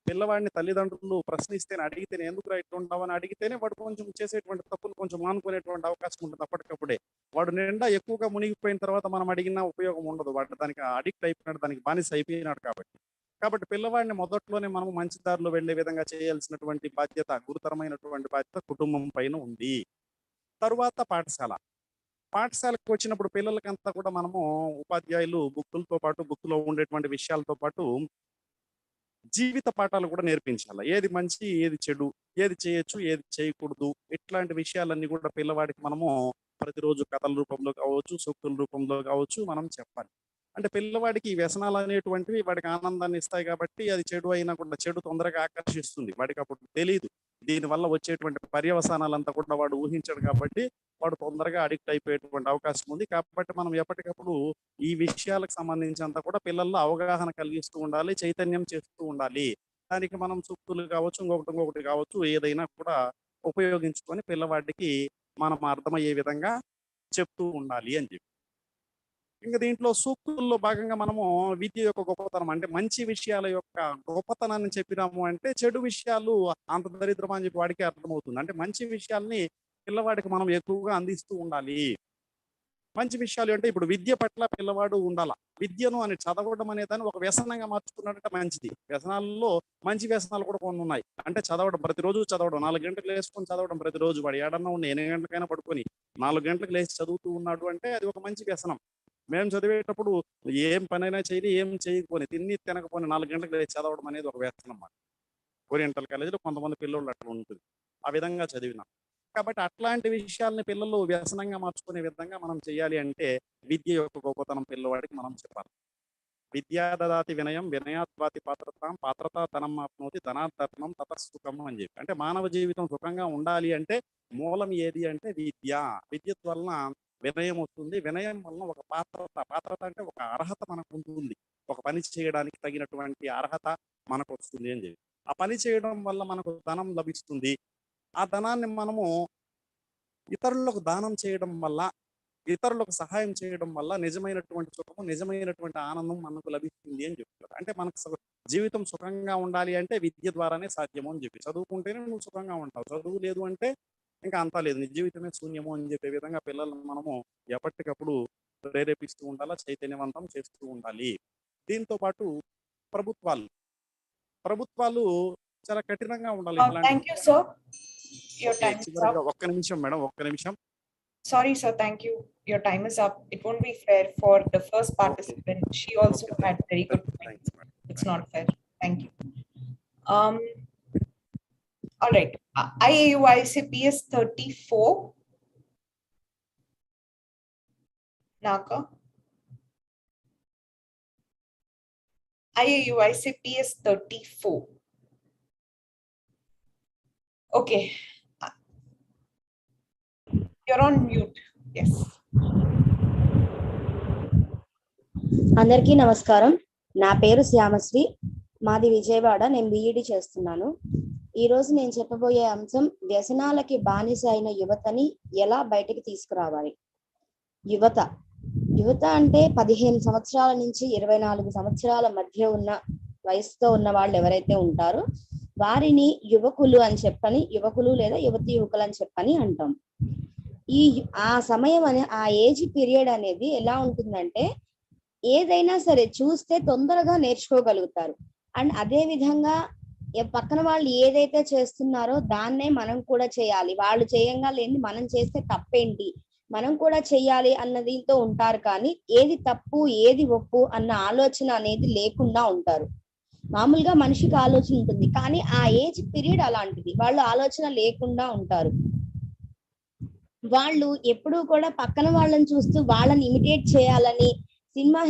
పిల్లవాడిని తల్లిదండ్రులు ప్రశ్నిస్తేనే, అడిగితేనే, ఎందుకు ఇట్లా ఉండవని అడిగితేనే వాడు కొంచెం చేసేటువంటి తప్పులు కొంచెం మానుకునేటువంటి అవకాశం ఉంటుంది అప్పటికప్పుడే. వాడు నిండా ఎక్కువగా మునిగిపోయిన తర్వాత మనం అడిగినా ఉపయోగం ఉండదు. వాడు దానికి అడిక్ట్ అయిపోయినాడు, దానికి బానిస అయిపోయినాడు కాబట్టి పిల్లవాడిని మొదట్లోనే మనం మంచి దారిలో వెళ్లే విధంగా చేయాల్సినటువంటి బాధ్యత, గురుతరమైనటువంటి బాధ్యత కుటుంబం పైన ఉంది. తరువాత పాఠశాలకు వచ్చినప్పుడు పిల్లలకంతా కూడా మనము ఉపాధ్యాయులు బుక్కులతో పాటు బుక్లో ఉండేటువంటి విషయాలతో పాటు జీవిత పాఠాలు కూడా నేర్పించాలి. ఏది మంచి, ఏది చెడు, ఏది చేయొచ్చు, ఏది చేయకూడదు, ఇట్లాంటి విషయాలన్నీ కూడా పిల్లవాడికి మనము ప్రతిరోజు కథల రూపంలో కావచ్చు, సూక్తుల రూపంలో కావచ్చు మనం చెప్పాలి. అంటే పిల్లవాడికి ఈ వ్యసనాలు అనేటువంటివి వాడికి ఆనందాన్ని ఇస్తాయి కాబట్టి అది చెడు అయినా కూడా చెడు తొందరగా ఆకర్షిస్తుంది. వాడికి అప్పుడు తెలియదు దీనివల్ల వచ్చేటువంటి పర్యవసానాలంతా కూడా వాడు ఊహించాడు కాబట్టి వాడు తొందరగా అడిక్ట్ అయిపోయేటువంటి అవకాశం ఉంది. కాబట్టి మనం ఎప్పటికప్పుడు ఈ విషయాలకు సంబంధించినంత కూడా పిల్లల్లో అవగాహన కలిగిస్తూ ఉండాలి, చైతన్యం చేస్తూ ఉండాలి. దానికి మనం సూక్తులు కావచ్చు, ఇంకొకటి కావచ్చు, ఏదైనా కూడా ఉపయోగించుకొని పిల్లవాడికి మనం అర్థమయ్యే విధంగా చెప్తూ ఉండాలి అని చెప్పి. ఇంకా దీంట్లో సూక్తుల్లో భాగంగా మనము విద్య యొక్క గొప్పతనం, అంటే మంచి విషయాల యొక్క గొప్పతనాన్ని చెప్పినాము అంటే చెడు విషయాలు అంత దరిద్రం అని చెప్పి వాడికి అర్థమవుతుంది. అంటే మంచి విషయాల్ని పిల్లవాడికి మనం ఎక్కువగా అందిస్తూ ఉండాలి. మంచి విషయాలు అంటే ఇప్పుడు విద్య పట్ల పిల్లవాడు ఉండాల. విద్యను అని చదవడం అనేదాన్ని ఒక వ్యసనంగా మార్చుకున్నాడంటే మంచిది. వ్యసనాల్లో మంచి వ్యసనాలు కూడా కొన్ని ఉన్నాయి. అంటే చదవడం, ప్రతిరోజు చదవడం, 4 గంటలకు లేసుకొని చదవడం ప్రతిరోజు. వాడు ఏడన్నా ఉన్న 8 గంటలకైనా పడుకొని 4 గంటలకు లేచి చదువుతూ ఉన్నాడు అంటే అది ఒక మంచి వ్యసనం. మేము చదివేటప్పుడు ఏం పనైనా చేయని, ఏం చేయకపోని, తినకపోని 4 గంటలకు లేచి చదవడం అనేది ఒక వ్యసనం అన్నమాట. ఓరియంటల్ కాలేజీలో కొంతమంది పిల్లలు అట్లా ఉంటుంది. ఆ విధంగా చదివినాం. కాబట్టి అట్లాంటి విషయాల్ని పిల్లలు వ్యసనంగా మార్చుకునే విధంగా మనం చేయాలి అంటే విద్య యొక్క గొప్పతనం పిల్లవాడికి మనం చెప్పాలి. విద్యా దదాతి వినయం, వినయాద్వాతి పాత్రతాం, పాత్రతా ధనం ఆప్నోతి, ధనాధర్మం తతసుఖం అని చెప్పి. అంటే మానవ జీవితం సుఖంగా ఉండాలి అంటే మూలం ఏది అంటే విద్య. విద్య వలన వినయం వస్తుంది. వినయం వలన ఒక పాత్రత అంటే ఒక అర్హత మనకు ఉంటుంది. ఒక పని చేయడానికి తగినటువంటి అర్హత మనకు వస్తుంది అని చెప్పి. ఆ పని చేయడం వల్ల మనకు ధనం లభిస్తుంది. ఆ ధనాన్ని మనము ఇతరులకు దానం చేయడం వల్ల, ఇతరులకు సహాయం చేయడం వల్ల నిజమైనటువంటి సుఖము, నిజమైనటువంటి ఆనందం మనకు లభిస్తుంది అని చెప్తారు. అంటే మనకు జీవితం సుఖంగా ఉండాలి అంటే విద్య ద్వారానే సాధ్యము అని చెప్పి. చదువుకుంటేనే నువ్వు సుఖంగా ఉంటావు, చదువు లేదు అంటే ఇంకా అంతా లేదు, నీ జీవితమే శూన్యము అని చెప్పే విధంగా పిల్లలను మనము ఎప్పటికప్పుడు ప్రేరేపిస్తూ ఉండాలా, చైతన్యవంతం చేస్తూ ఉండాలి. దీంతో పాటు ప్రభుత్వాలు చాలా కఠినంగా ఉండాలి. Thank you, sir. Your time is up. ఒక్క నిమిషం మేడం, ఒక్క నిమిషం. Sorry, sir. Thank you. Your time is up. It won't be fair for the first participant. Okay. She also had very good points. It's not fair. Thank you. All right. I AUYSA PS 34. Naka. I AUYSA PS 34. Okay. You're on mute. Yes. అందరికీ నమస్కారం. నా పేరు శ్యామశ్రీ, మాది విజయవాడ. నేను BEd చేస్తున్నాను. ఈరోజు నేను చెప్పబోయే అంశం వ్యసనాలకి బానిస అయిన యువతని ఎలా బయటకు తీసుకురావాలి. యువత అంటే 15 సంవత్సరాల నుంచి 24 సంవత్సరాల మధ్య ఉన్న వయసుతో ఉన్న వాళ్ళు ఎవరైతే ఉంటారో వారిని యువకులు అని చెప్పని, యువకులు లేదా యువతి యువకులు అని చెప్పని అంటాం. ఆ సమయం ఆ ఏజ్ పీరియడ్ అనేది ఎలా ఉంటుందంటే ఏదైనా సరే చూస్తే తొందరగా నేర్చుకోగలుగుతారు. అండ్ అదే విధంగా పక్కన వాళ్ళు ఏదైతే చేస్తున్నారో దాన్నే మనం కూడా చేయాలి, వాళ్ళు చేయంగా లేని మనం చేస్తే తప్పేంటి, మనం కూడా చెయ్యాలి అన్న దీంతో ఉంటారు. కానీ ఏది తప్పు ఏది ఒప్పు అన్న ఆలోచన అనేది లేకుండా ఉంటారు. మామూలుగా మనిషికి ఆలోచన ఉంటుంది, కానీ ఆ ఏజ్ పీరియడ్ అలాంటిది, వాళ్ళు ఆలోచన లేకుండా ఉంటారు. వాళ్ళు ఎప్పుడూ కూడా పక్కన వాళ్ళని చూస్తూ వాళ్ళని ఇమిటేట్ చేయాలని, సినిమా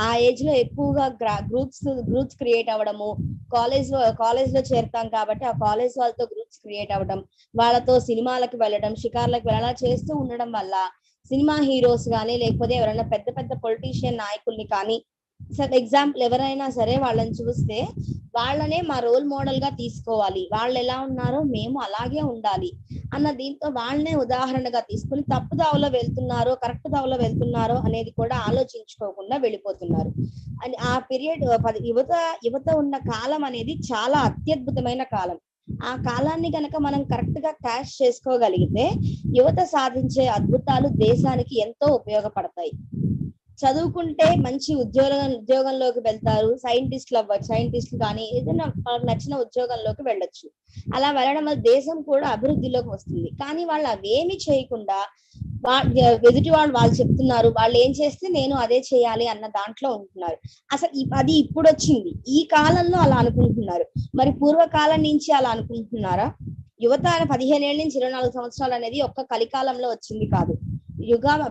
ఆ ఏజ్ లో ఎక్కువగా గ్రూప్స్ క్రియేట్ అవ్వడము, కాలేజ్ లో చేరుతాం కాబట్టి ఆ కాలేజ్ వాళ్ళతో గ్రూప్స్ క్రియేట్ అవ్వడం, వాళ్ళతో సినిమాలకు వెళ్ళడం, షికార్లకు వెళ్ళడం చేస్తూ ఉండడం వల్ల సినిమా హీరోస్ కానీ లేకపోతే ఎవరైనా పెద్ద పెద్ద పొలిటీషియన్ నాయకుల్ని కానీ ఎగ్జాంపుల్ ఎవరైనా సరే వాళ్ళని చూస్తే వాళ్ళనే మా రోల్ మోడల్ గా తీసుకోవాలి, వాళ్ళు ఎలా ఉన్నారో మేము అలాగే ఉండాలి అన్న దీంతో వాళ్ళనే ఉదాహరణగా తీసుకుని తప్పు దావలో వెళ్తున్నారో కరెక్ట్ దావలో వెళ్తున్నారో అనేది కూడా ఆలోచించుకోకుండా వెళ్ళిపోతున్నారు. అని ఆ పీరియడ్ యువత ఉన్న కాలం అనేది చాలా అత్యద్భుతమైన కాలం. ఆ కాలాన్ని కనుక మనం కరెక్ట్ గా క్యాష్ చేసుకోగలిగితే యువత సాధించే అద్భుతాలు దేశానికి ఎంతో ఉపయోగపడతాయి. చదువుకుంటే మంచి ఉద్యోగంలోకి వెళ్తారు, సైంటిస్టులు అవ్వచ్చు, సైంటిస్టులు కానీ ఏదైనా వాళ్ళకి నచ్చిన ఉద్యోగంలోకి వెళ్ళొచ్చు. అలా వెళ్ళడం వల్ల దేశం కూడా అభివృద్ధిలోకి వస్తుంది. కానీ వాళ్ళు అవేమి చేయకుండా ఎదుటి వాళ్ళు చెప్తున్నారు, వాళ్ళు ఏం చేస్తే నేను అదే చేయాలి అన్న దాంట్లో ఉంటున్నారు. అసలు అది ఇప్పుడు వచ్చింది, ఈ కాలంలో అలా అనుకుంటున్నారు. మరి పూర్వకాలం నుంచి అలా అనుకుంటున్నారా? యువత 15 ఏళ్ళ నుంచి 24 సంవత్సరాలు అనేది ఒక్క కలికాలంలో వచ్చింది కాదు.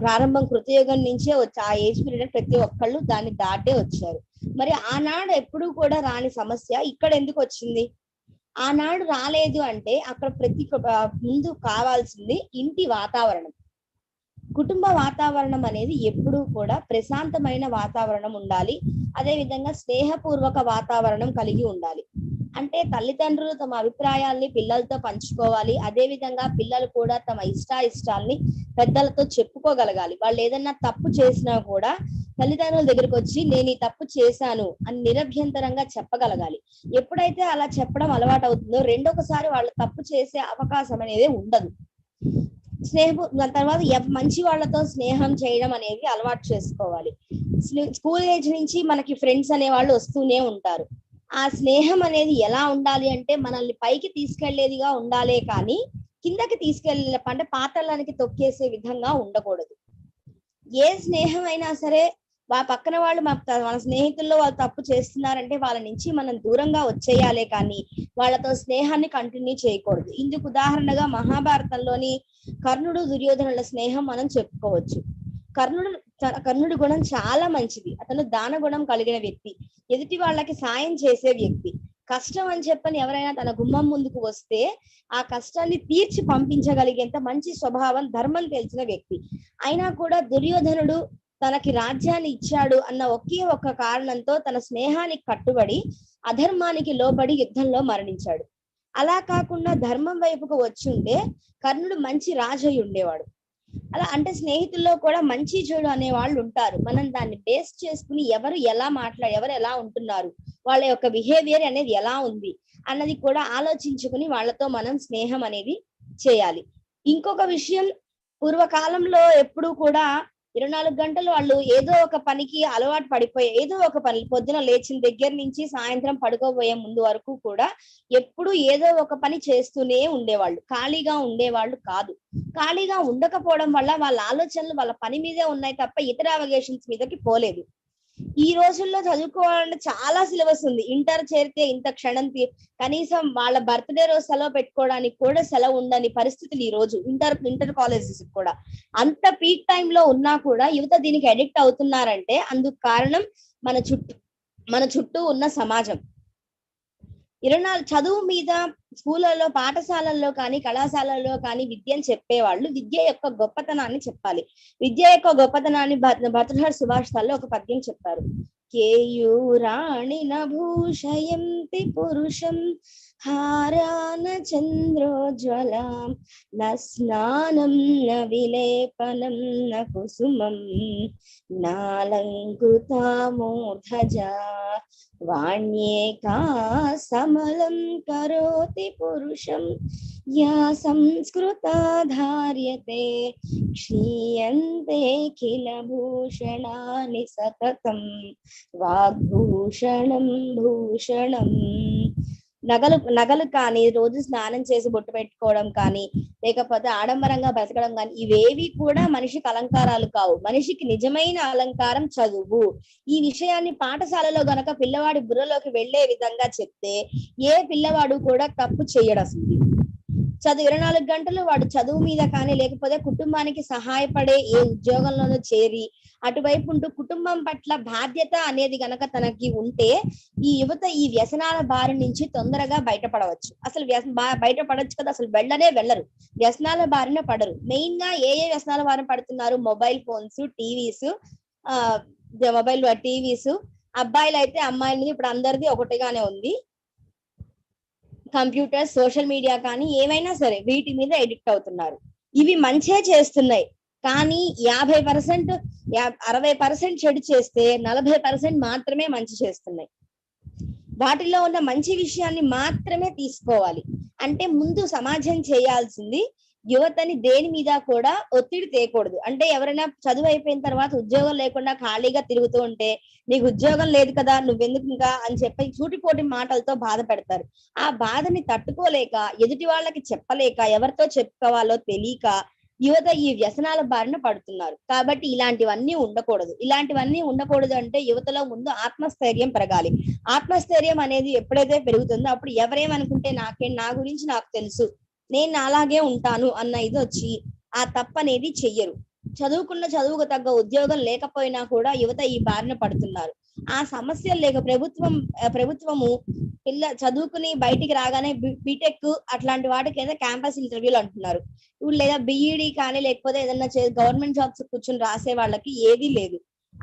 ప్రారంభం కృతయుగం నుంచే వచ్చి ఆ ఏజ్ పీరియడ్ ప్రతి ఒక్కళ్ళు దాన్ని దాటే వచ్చారు. మరి ఆనాడు ఎప్పుడు కూడా రాని సమస్య ఇక్కడ ఎందుకు వచ్చింది? ఆనాడు రాలేదు అంటే అక్కడ ముందు కావాల్సింది ఇంటి వాతావరణం, కుటుంబ వాతావరణం అనేది ఎప్పుడూ కూడా ప్రశాంతమైన వాతావరణం ఉండాలి. అదే విధంగా స్నేహపూర్వక వాతావరణం కలిగి ఉండాలి. అంటే తల్లిదండ్రులు తమ అభిప్రాయాల్ని పిల్లలతో పంచుకోవాలి. అదే విధంగా పిల్లలు కూడా తమ ఇష్టాల్ని పెద్దలతో చెప్పుకోగలగాలి. వాళ్ళు ఏదన్నా తప్పు చేసినా కూడా తల్లిదండ్రుల దగ్గరకు వచ్చి నేను ఈ తప్పు చేశాను అని నిరభ్యంతరంగా చెప్పగలగాలి. ఎప్పుడైతే అలా చెప్పడం అలవాటు అవుతుందో రెండొకసారి వాళ్ళు తప్పు చేసే అవకాశం అనేది ఉండదు. తర్వాత మంచి వాళ్ళతో స్నేహం చేయడం అనేది అలవాటు చేసుకోవాలి. స్కూల్ ఏజ్ నుంచి మనకి ఫ్రెండ్స్ అనే వాళ్ళు వస్తూనే ఉంటారు. ఆ స్నేహం అనేది ఎలా ఉండాలి అంటే మనల్ని పైకి తీసుకెళ్లేదిగా ఉండాలే కానీ కిందకి అంటే పాతాళానికి తొక్కేసే విధంగా ఉండకూడదు. ఏ స్నేహం అయినా సరే పక్కన వాళ్ళు మన స్నేహితుల్లో వాళ్ళు తప్పు చేస్తున్నారంటే వాళ్ళ నుంచి మనం దూరంగా వచ్చేయాలే కానీ వాళ్ళతో స్నేహాన్ని కంటిన్యూ చేయకూడదు. ఇందుకు ఉదాహరణగా మహాభారతంలోని కర్ణుడు దుర్యోధనుల స్నేహం మనం చెప్పుకోవచ్చు. కర్ణుడి గుణం చాలా మంచిది. అతను దాన గుణం కలిగిన వ్యక్తి, ఎదుటి వాళ్ళకి సాయం చేసే వ్యక్తి. కష్టం అని చెప్పని ఎవరైనా తన గుమ్మం ముందుకు వస్తే ఆ కష్టాన్ని తీర్చి పంపించగలిగేంత మంచి స్వభావం, ధర్మం తెలిసిన వ్యక్తి. అయినా కూడా దుర్యోధనుడు తనకి రాజ్యాన్ని ఇచ్చాడు అన్న ఒకే ఒక్క కారణంతో తన స్నేహానికి కట్టుబడి అధర్మానికి లోబడి యుద్ధంలో మరణించాడు. అలా కాకుండా ధర్మం వైపుకు వచ్చి ఉంటే కర్ణుడు మంచి రాజయ్య ఉండేవాడు. అలా అంటే స్నేహితుల్లో కూడా మంచి చెడు అనే వాళ్ళు ఉంటారు. మనం దాన్ని బేస్ చేసుకుని ఎవరు ఎలా ఉంటున్నారు, వాళ్ళ యొక్క బిహేవియర్ అనేది ఎలా ఉంది అన్నది కూడా ఆలోచించుకుని వాళ్ళతో మనం స్నేహం అనేది చేయాలి. ఇంకొక విషయం, పూర్వకాలంలో ఎప్పుడు కూడా 24 గంటలు వాళ్ళు ఏదో ఒక పనికి అలవాటు పడిపోయే, ఏదో ఒక పని పొద్దున లేచిన దగ్గర నుంచి సాయంత్రం పడుకోబోయే ముందు వరకు కూడా ఎప్పుడు ఏదో ఒక పని చేస్తూనే ఉండేవాళ్ళు, ఖాళీగా ఉండేవాళ్ళు కాదు. ఖాళీగా ఉండకపోవడం వల్ల వాళ్ళ ఆలోచనలు వాళ్ళ పని మీదే ఉన్నాయి తప్ప ఇతర అవగేషన్స్ మీదకి పోలేదు. ఈ రోజుల్లో చదువుకోవాలంటే చాలా సిలబస్ ఉంది. ఇంటర్ చేరితే ఇంత క్షణం కనీసం వాళ్ళ బర్త్డే రోజు సెలవు పెట్టుకోవడానికి కూడా సెలవు ఉండని పరిస్థితులు ఈ రోజు ఇంటర్ కాలేజెస్ కూడా. అంత పీక్ టైంలో ఉన్నా కూడా యువత దీనికి అడిక్ట్ అవుతున్నారంటే అందుకు కారణం మన చుట్టూ ఉన్న సమాజం. 24 చదువు మీద స్కూళ్ళలో, పాఠశాలల్లో కానీ కళాశాలల్లో కానీ విద్యను చెప్పేవాళ్ళు విద్య యొక్క గొప్పతనాన్ని చెప్పాలి. విద్య యొక్క గొప్పతనాన్ని భర్తృహరి సుభాషితాల్లో ఒక పద్యం చెప్పారు. కేయూరాణిన భూషయంతి పురుషం హారాన చంద్రోజ్వలం న స్నానం న విలేపనం న కుసుమం నాలంకృతా మూర్ధజా వాణ్యేకా సమలం కరోతి పురుషం యా సంస్కృతా ధార్యతే క్షీయంతే కిల భూషణాని సతతం వాగ్భూషణం భూషణం. నగలు కానీ, రోజు స్నానం చేసి బొట్టు పెట్టుకోవడం కానీ, లేకపోతే ఆడంబరంగా బ్రతకడం కానీ ఇవేవి కూడా మనిషికి అలంకారాలు కావు. మనిషికి నిజమైన అలంకారం చదువు. ఈ విషయాన్ని పాఠశాలలో గనక పిల్లవాడి బుర్రలోకి వెళ్లే విధంగా చెప్తే ఏ పిల్లవాడు కూడా తప్పు చేయడు. అసలు చదువు 24 గంటలు వాడు చదువు మీద కానీ లేకపోతే కుటుంబానికి సహాయపడే ఏ ఉద్యోగంలోనూ చేరి అటువైపు ఉంటూ కుటుంబం పట్ల బాధ్యత అనేది గనక తనకి ఉంటే ఈ యువత ఈ వ్యసనాల బారి నుంచి తొందరగా బయటపడవచ్చు. అసలు బయటపడచ్చు కదా, అసలు వెళ్ళరు, వ్యసనాల బారిన పడరు. మెయిన్ గా ఏ వ్యసనాల బారిన పడుతున్నారు? మొబైల్ ఫోన్స్, టీవీస్, అబ్బాయిలు అయితే అమ్మాయిల మీద ఇప్పుడు అందరిది ఒకటిగానే ఉంది. కంప్యూటర్, సోషల్ మీడియా కానీ ఏమైనా సరే వీటి మీద ఎడిక్ట్ అవుతున్నారు. ఇవి మంచే చేస్తున్నాయి కానీ 50%, 60% చెడు చేస్తే 40% మాత్రమే మంచి చేస్తున్నాయి. వాటిలో ఉన్న మంచి విషయాన్ని మాత్రమే తీసుకోవాలి. అంటే ముందు సమాజం చేయాల్సింది యువతని దేని మీద కూడా ఒత్తిడి తేయకూడదు. అంటే ఎవరైనా చదువు అయిపోయిన తర్వాత ఉద్యోగం లేకుండా ఖాళీగా తిరుగుతూ ఉంటే నీకు ఉద్యోగం లేదు కదా నువ్వెందుకు ఇంకా అని చెప్పి సూటిపోటి మాటలతో బాధ పెడతారు. ఆ బాధని తట్టుకోలేక, ఎదుటి వాళ్ళకి చెప్పలేక, ఎవరితో చెప్పుకోవాలో తెలియక యువత ఈ వ్యసనాల బారిన పడుతున్నారు. కాబట్టి ఇలాంటివన్నీ ఉండకూడదు అంటే యువతలో ముందు ఆత్మస్థైర్యం పెరగాలి. ఆత్మస్థైర్యం అనేది ఎప్పుడైతే పెరుగుతుందో అప్పుడు ఎవరేమనుకుంటే నా గురించి నాకు తెలుసు, నేను అలాగే ఉంటాను అన్న ఇది వచ్చి ఆ తప్పనేది చెయ్యరు. చదువుకు తగ్గ ఉద్యోగం లేకపోయినా కూడా యువత ఈ బారిన పడుతున్నారు. ఆ సమస్యలు లేక ప్రభుత్వము చదువుకుని బయటికి రాగానే బీటెక్ అట్లాంటి వాటికి ఏదో క్యాంపస్ ఇంటర్వ్యూలు అంటున్నారు. ఇప్పుడు లేదా బిఈడి కానీ లేకపోతే ఏదన్నా గవర్నమెంట్ జాబ్స్ కూర్చొని రాసే వాళ్ళకి ఏదీ లేదు.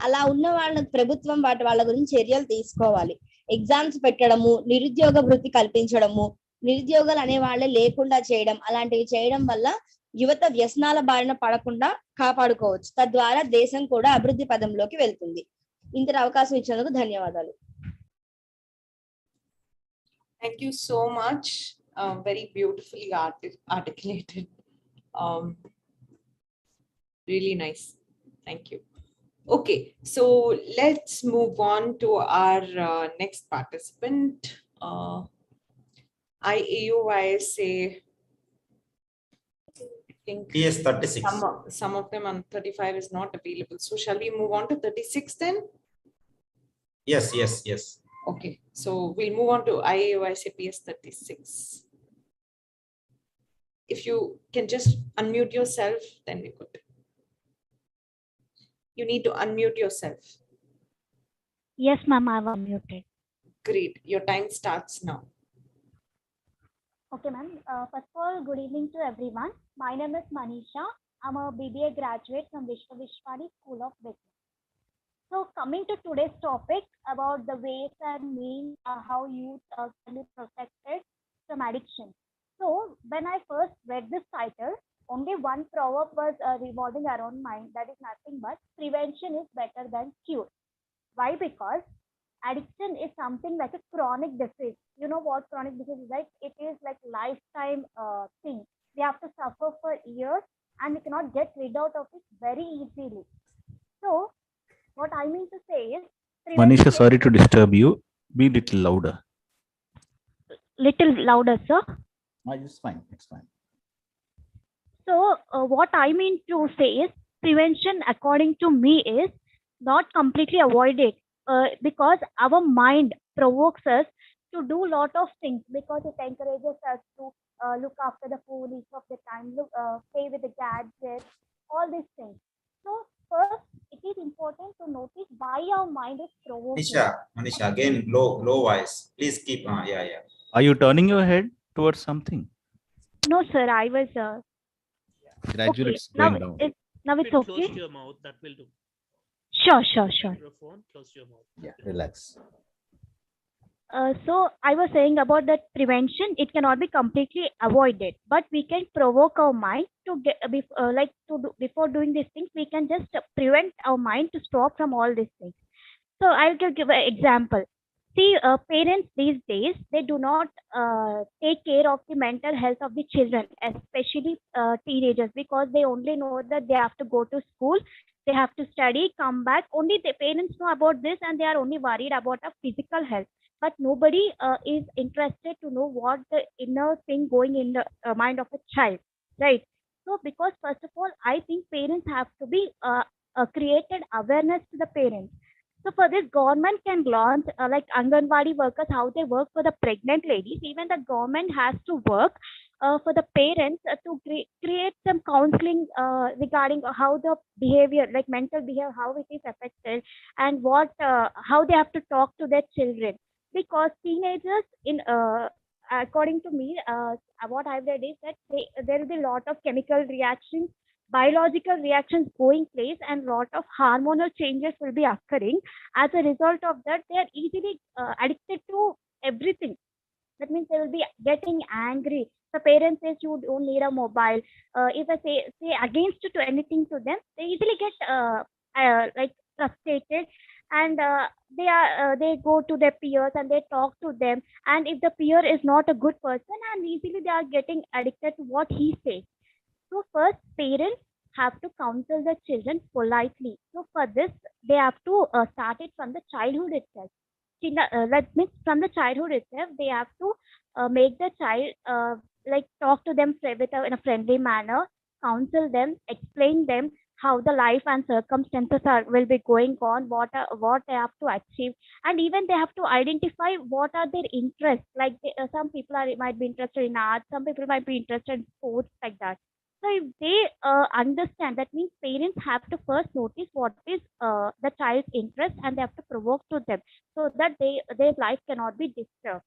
అలా ఉన్న వాళ్ళకి ప్రభుత్వం వాళ్ళ గురించి చర్యలు తీసుకోవాలి. ఎగ్జామ్స్ పెట్టడము, నిరుద్యోగ వృత్తి కల్పించడము, నిరుద్యోగాలు అనే వాళ్ళే లేకుండా చేయడం, అలాంటివి చేయడం వల్ల యువత వ్యసనాల బారిన పడకుండా కాపాడుకోవచ్చు. తద్వారా దేశం కూడా అభివృద్ధి పదంలోకి వెళ్తుంది. ఇంత అవకాశం ఇచ్చినందుకు ధన్యవాదాలు. Thank you so much. Very beautifully articulated. Really nice. Thank you. Okay, so let's move on to our next participant. I AUYSA. I think PS36. some of them on 35 is not available. So shall we move on to 36 then? Yes. Okay, so we'll move on to I AUYSA PS36. If you can just unmute yourself, then we could. You need to unmute yourself. Yes, ma'am, I've unmuted. Great, your time starts now. Okay, ma'am. First of all, good evening to everyone. My name is Manisha. I'm a BBA graduate from Vishwani School of Business. So coming to today's topic about the ways and means how youth can be protected from addiction. So when I first read this title, only one proverb was revolving around mind. That is nothing but prevention is better than cure. Why? Because addiction is something like a chronic disease. You know what chronic disease is like? It is like lifetime thing. We have to suffer for years and we cannot get rid out of it very easily. So what I mean to say is, Manisha, sorry to disturb you. Be little louder. Little louder, sir. It's fine. It's fine. So what I mean to say is, prevention according to me is not completely avoided. Because our mind provokes us to do a lot of things, because it encourages us to look after the food each of the time, play with the gadgets, all these things. So first, it is important to notice why our mind is provoking. Manisha, again low voice. Please keep. Yeah. Are you turning your head towards something? No, sir. I was. Gradually, okay. it's going down. Now it's okay. Close to your mouth. That will do. Sure. Microphone close to your mouth. Yeah, relax. So I was saying about that prevention, it cannot be completely avoided, but we can provoke our mind to get before doing these things. We can just prevent our mind to stop from all these things. So I'll give an example. See, parents these days, they do not take care of the mental health of the children, especially teenagers, because they only know that they have to go to school, they have to study, come back. Only the parents know about this and they are only worried about our physical health. But nobody is interested to know what the inner thing going in the mind of a child, right? So because first of all, I think parents have to be created awareness to the parents. So for this, government can launch like Anganwadi workers, how they work for the pregnant ladies. Even the government has to work for the parents to create some counseling regarding how the behavior, like mental behavior, how it is affected, and what how they have to talk to their children. Because teenagers, in according to me, what I've read is that there will be a lot of chemical reactions, biological reactions going place, and lot of hormonal changes will be occurring. As a result of that, they are easily addicted to everything. That means they will be getting angry. The parents says you don't need a mobile. If I say against to anything to them, they easily get like frustrated, and they go to their peers and they talk to them. And if the peer is not a good person, and easily they are getting addicted to what he says. So first, parents have to counsel the children politely. So for this, they have to start it from the childhood itself. That means from the childhood itself, they have to make the child like talk to them in a friendly manner, counsel them, explain them how the life and circumstances will be going on, what they have to achieve, and even they have to identify what are their interests. Like some people might be interested in art, some people might be interested in sports, like that. So if they understand, that means parents have to first notice what is the child's interest, and they have to provoke to them so that their life cannot be disturbed.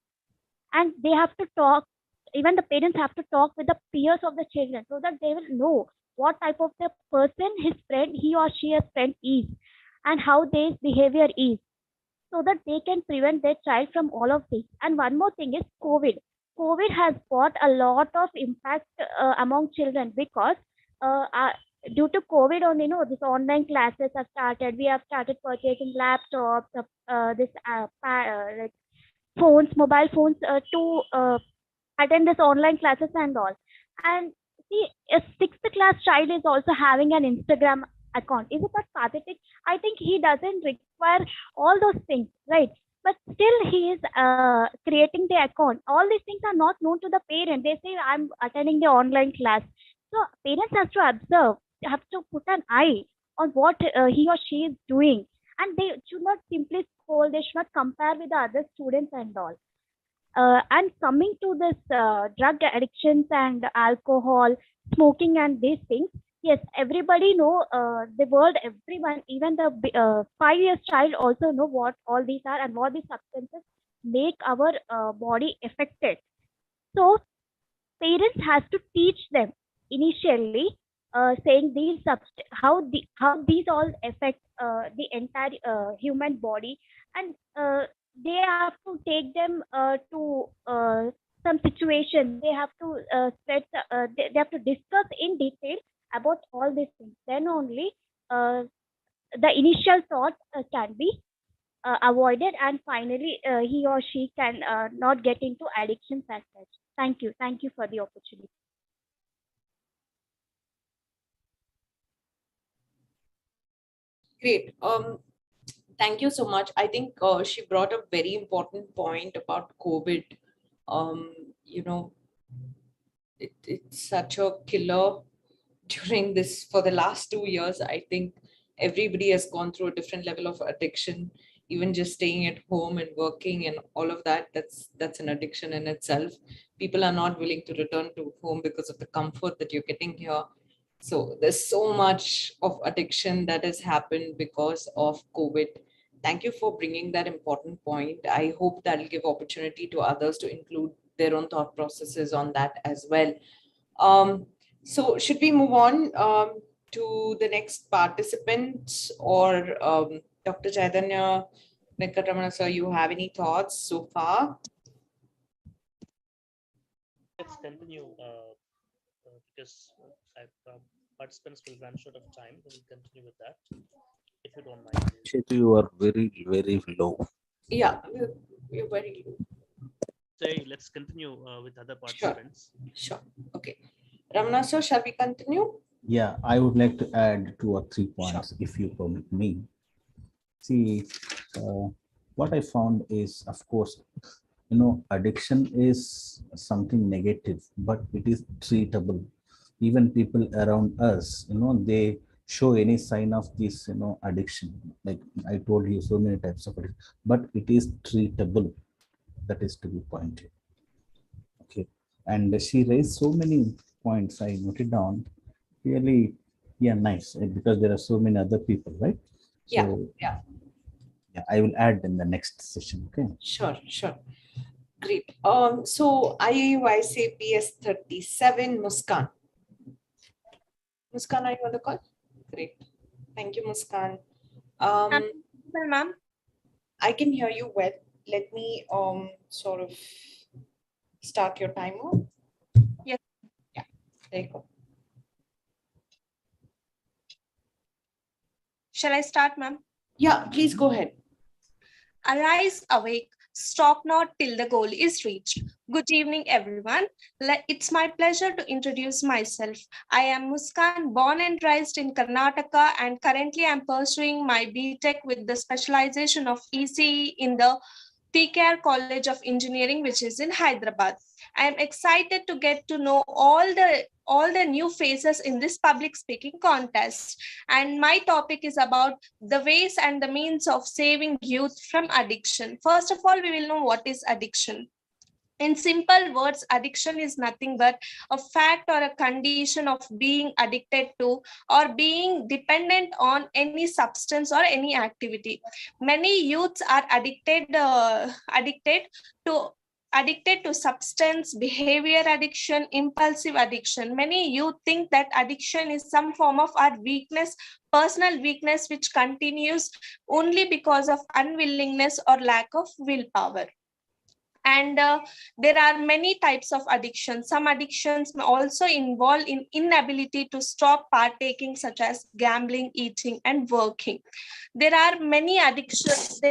And they have to talk, even the parents have to talk with the peers of the children so that they will know what type of the person his friend, he or she a friend is, and how their behavior is, so that they can prevent their child from all of this. And one more thing is COVID. COVID has got a lot of impact among children, because due to COVID only, this online classes have started. We have started purchasing laptops, like phones, mobile phones, to attend this online classes and all. And see, a sixth class child is also having an Instagram account. Is it not pathetic? I think he doesn't require all those things, right? But still he is creating the account. All these things are not known to the parent. They say, I'm attending the online class. So parents have to observe, have to put an eye on what he or she is doing. And they should not simply scold, they should not compare with the other students and all. And coming to this drug addictions and alcohol, smoking and these things, yes, everybody know, the world, everyone, even the 5 years child also know what all these are and what these substances make our body affected. So parents has to teach them initially, saying how these all affect the entire human body. And they have to take them to some situation. They have to they have to discuss in detail about all these things. Then only the initial thought can be avoided, and finally he or she can not get into addictions as such. Thank you for the opportunity. Great. Thank you so much. I think she brought a very important point about COVID. You know, it's such a killer during this. For the last 2 years, I think everybody has gone through a different level of addiction. Even just staying at home and working and all of that, that's an addiction in itself. People are not willing to return to home because of the comfort that you're getting here. So there's so much of addiction that has happened because of COVID. Thank you for bringing that important point. I hope that'll give opportunity to others to include their own thought processes on that as well. So should we move on to the next participant, or Dr. Chaitanya, Venkatramana sir, you have any thoughts so far? Let's continue because participants will run short of time. We'll continue with that, if you don't mind. You are very, very low. Yeah, you're very low. Say, let's continue with other participants. Sure. Okay. Ramana sir, shall we continue? Yeah, I would like to add 2 or 3 points, if you permit me. See, what I found is, of course, addiction is something negative, but it is treatable. Even people around us, they show any sign of this, addiction. Like I told you, so many types of addiction, but it is treatable. That is to be pointed. Okay. And she raised so many points. I noted down. Really, yeah, nice. Because there are so many other people, right? So, yeah. I will add in the next session. Okay. Sure. Great. So I AUYSA PS 37, Muskan. Muskan, are you on the call? Great. Thank you, Muskan. Ma'am. I can hear you well. Let me sort of start your timer. Yes. Yeah, there you go. Shall I start, ma'am? Yeah, please go ahead. Arise, awake, stop not till the goal is reached. Good evening, everyone. It's my pleasure to introduce myself. I am Muskan, born and raised in Karnataka, and currently I'm pursuing my BTech with the specialization of ECE in the TKR College of Engineering, which is in Hyderabad. I am excited to get to know all the new faces in this public speaking contest. And my topic is about the ways and the means of saving youth from addiction. First of all, we will know what is addiction. In simple words, addiction is nothing but a fact or a condition of being addicted to or being dependent on any substance or any activity. Many youths are addicted to substance, behavior addiction, impulsive addiction. Many youth think that addiction is some form of our weakness, personal weakness, which continues only because of unwillingness or lack of willpower. And there are many types of addiction. Some addictions may also involve in inability to stop partaking, such as gambling, eating, and working. There are many addictions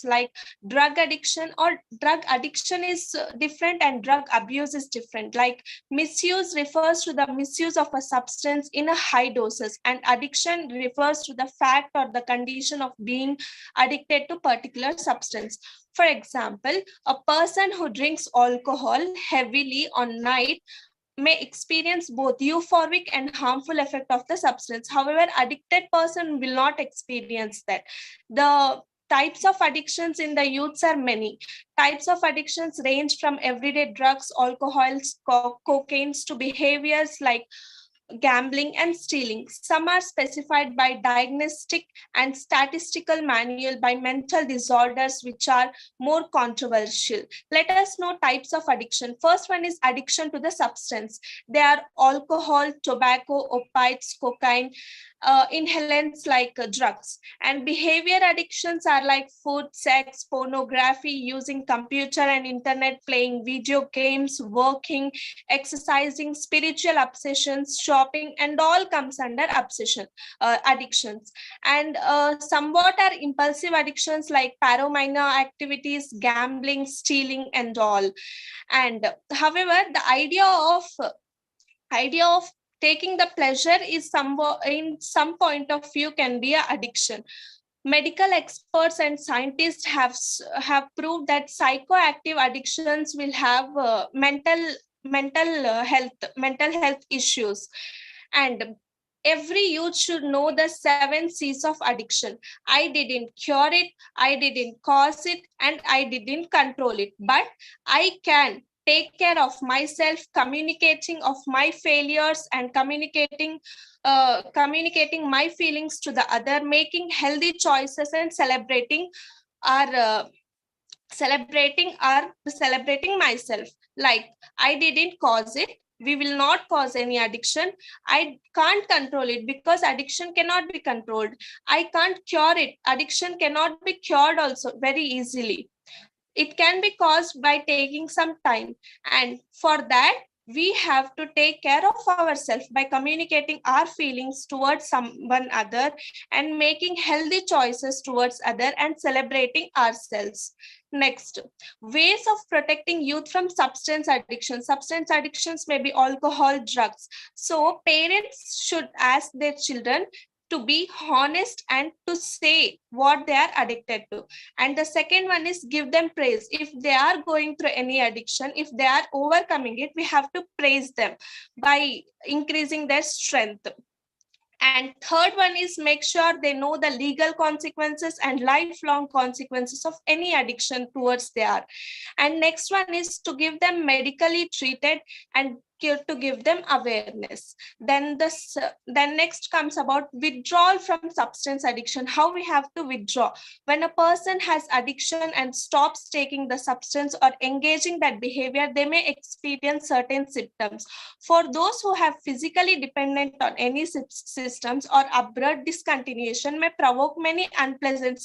like drug addiction, or drug addiction is different and drug abuse is different. Like misuse refers to the misuse of a substance in a high doses, and addiction refers to the fact or the condition of being addicted to particular substance. For example, a person who drinks alcohol heavily on night may experience both euphoric and harmful effect of the substance. However, addicted person will not experience that. The types of addictions in the youths are many. Types of addictions range from everyday drugs, alcohols, cocaines to behaviors like gambling and stealing. Some are specified by diagnostic and statistical manual by mental disorders, which are more controversial. Let us know types of addiction. First one is addiction to the substance. They are alcohol, tobacco, opiates, cocaine, inhalants like drugs. And behavior addictions are like food, sex, pornography, using computer and internet, playing video games, working, exercising, spiritual obsessions, shopping, and all comes under addictions. And somewhat are impulsive addictions like pyromania activities, gambling, stealing, and all. And however, the idea of taking the pleasure is somewhat, in some point of view, can be an addiction. Medical experts and scientists have proved that psychoactive addictions will have mental health issues. And every youth should know the 7 C's of addiction. I didn't cure it, I didn't cause it, and I didn't control it, but I can take care of myself, communicating of my failures and communicating my feelings to the other, making healthy choices, and celebrating myself. Like, I didn't cause it, we will not cause any addiction. I can't control it because addiction cannot be controlled. I can't cure it, addiction cannot be cured also very easily. It can be caused by taking some time, and for that we have to take care of ourselves by communicating our feelings towards someone other, and making healthy choices towards other, and celebrating ourselves. Next, ways of protecting youth from substance addiction. Substance addictions may be alcohol, drugs. So parents should ask their children to be honest and to say what they are addicted to. And the second one is give them praise. If they are going through any addiction, if they are overcoming it, we have to praise them by increasing their strength. And third one is make sure they know the legal consequences and lifelong consequences of any addiction towards their. And next one is to give them medically treated and to give them awareness. Then next comes about withdrawal from substance addiction, how we have to withdraw. When a person has addiction and stops taking the substance or engaging that behavior, they may experience certain symptoms. For those who have physically dependent on any systems or abrupt discontinuation may provoke many unpleasant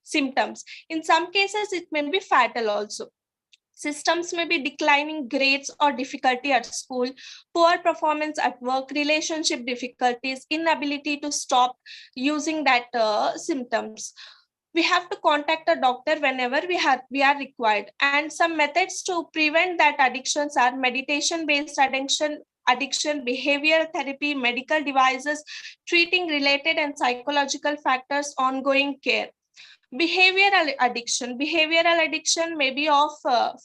symptoms. In some cases, it may be fatal also. Systems may be declining grades or difficulty at school, poor performance at work, relationship difficulties, inability to stop using that symptoms. We have to contact a doctor whenever we are required. And some methods to prevent that addictions are meditation-based addiction, behavioral therapy, medical devices, treating related and psychological factors, ongoing care. Behavioral addiction may be of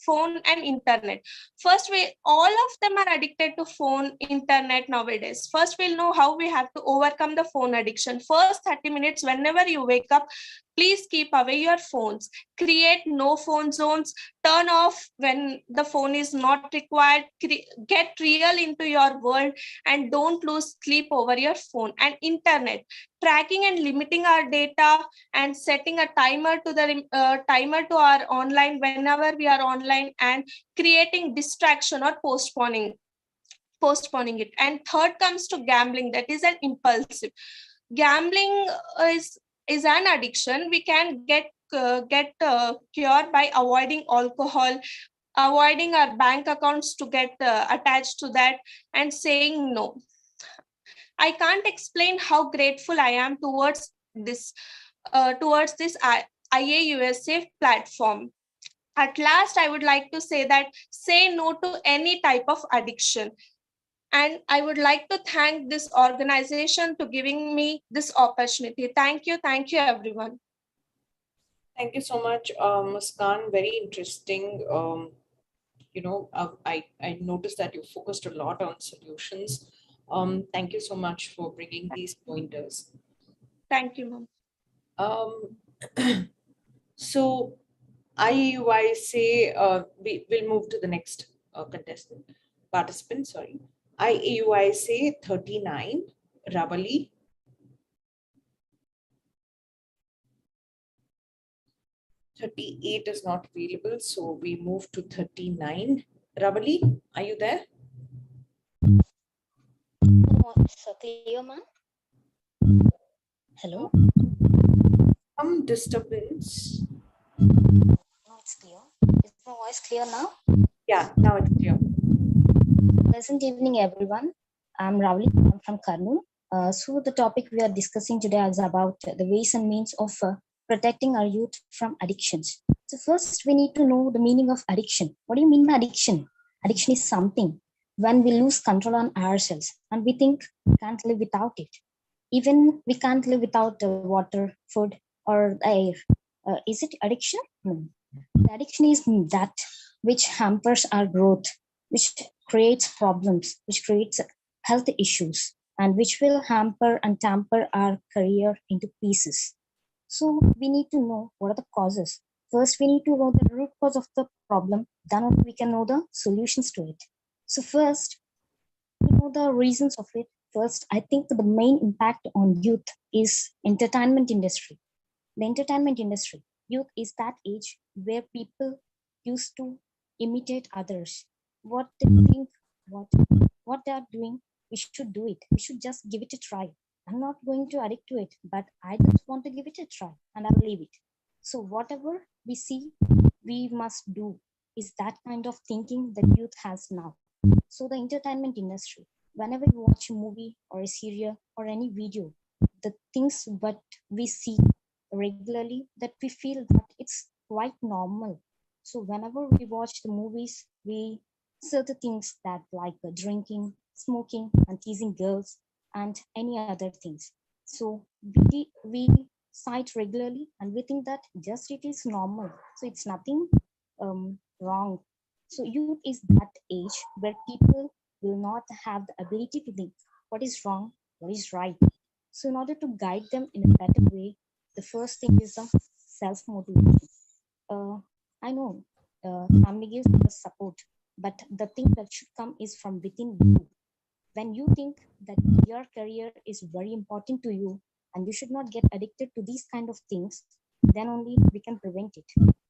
phone and internet. First, all of them are addicted to phone, internet nowadays. First, we'll know how we have to overcome the phone addiction. First 30 minutes, whenever you wake up, please keep away your phones. Create no phone zones. Turn off when the phone is not required. Get real into your world and don't lose sleep over your phone. And internet, tracking and limiting our data and setting a timer to our online whenever we are online, and creating distraction or postponing it. And third comes to gambling, that is an impulsive. Gambling is an addiction. We can get cured by avoiding alcohol, avoiding our bank accounts to get attached to that, and saying no. I can't explain how grateful I am towards this IAUSA platform. At last, I would like to say that say no to any type of addiction. And I would like to thank this organization to giving me this opportunity. Thank you everyone. Thank you so much, Muskan. Very interesting. I noticed that you focused a lot on solutions. Thank you so much for bringing these pointers. Thank you, ma'am. So I say we'll move to the next participant. Sorry, I say 39, Ravali. 38 is not available, so we move to 39. Ravali, are you there? Satya, ma'am. Hello. Some disturbance. No, it's clear. Is my voice clear now? Yeah, now it's clear. Pleasant evening, everyone. I'm Ravali. I'm from Karnool. So the topic we are discussing today is about the ways and means of protecting our youth from addictions. So first, we need to know the meaning of addiction. What do you mean by addiction? Addiction is something when we lose control on ourselves and we think we can't live without it. Even we can't live without water, food, or air. Is it addiction? No. The addiction is that which hampers our growth, which creates problems, which creates health issues, and which will hamper and tamper our career into pieces. So we need to know what are the causes. First, we need to know the root cause of the problem. Then only we can know the solutions to it. So first, to know the reasons of it. First, I think the main impact on youth is entertainment industry. The entertainment industry. Youth is that age where people used to imitate others. What they think, what they are doing, we should do it. We should just give it a try. I'm not going to addict to it, but I just want to give it a try and I'll leave it. So whatever we see, we must do is that kind of thinking that youth has now. So the entertainment industry, whenever you watch a movie or a serial or any video, the things that we see regularly, that we feel that it's quite normal. So whenever we watch the movies, we see the things that like drinking, smoking, and teasing girls, and any other things. So we cite regularly and we think that just it is normal. So it's nothing wrong. So youth is that age where people will not have the ability to think what is wrong what is right. So in order to guide them in a better way, the first thing is the self-motivation. I know family gives us support, but the thing that should come is from within you. When you think that your career is very important to you and you should not get addicted to these kind of things, then only we can prevent it.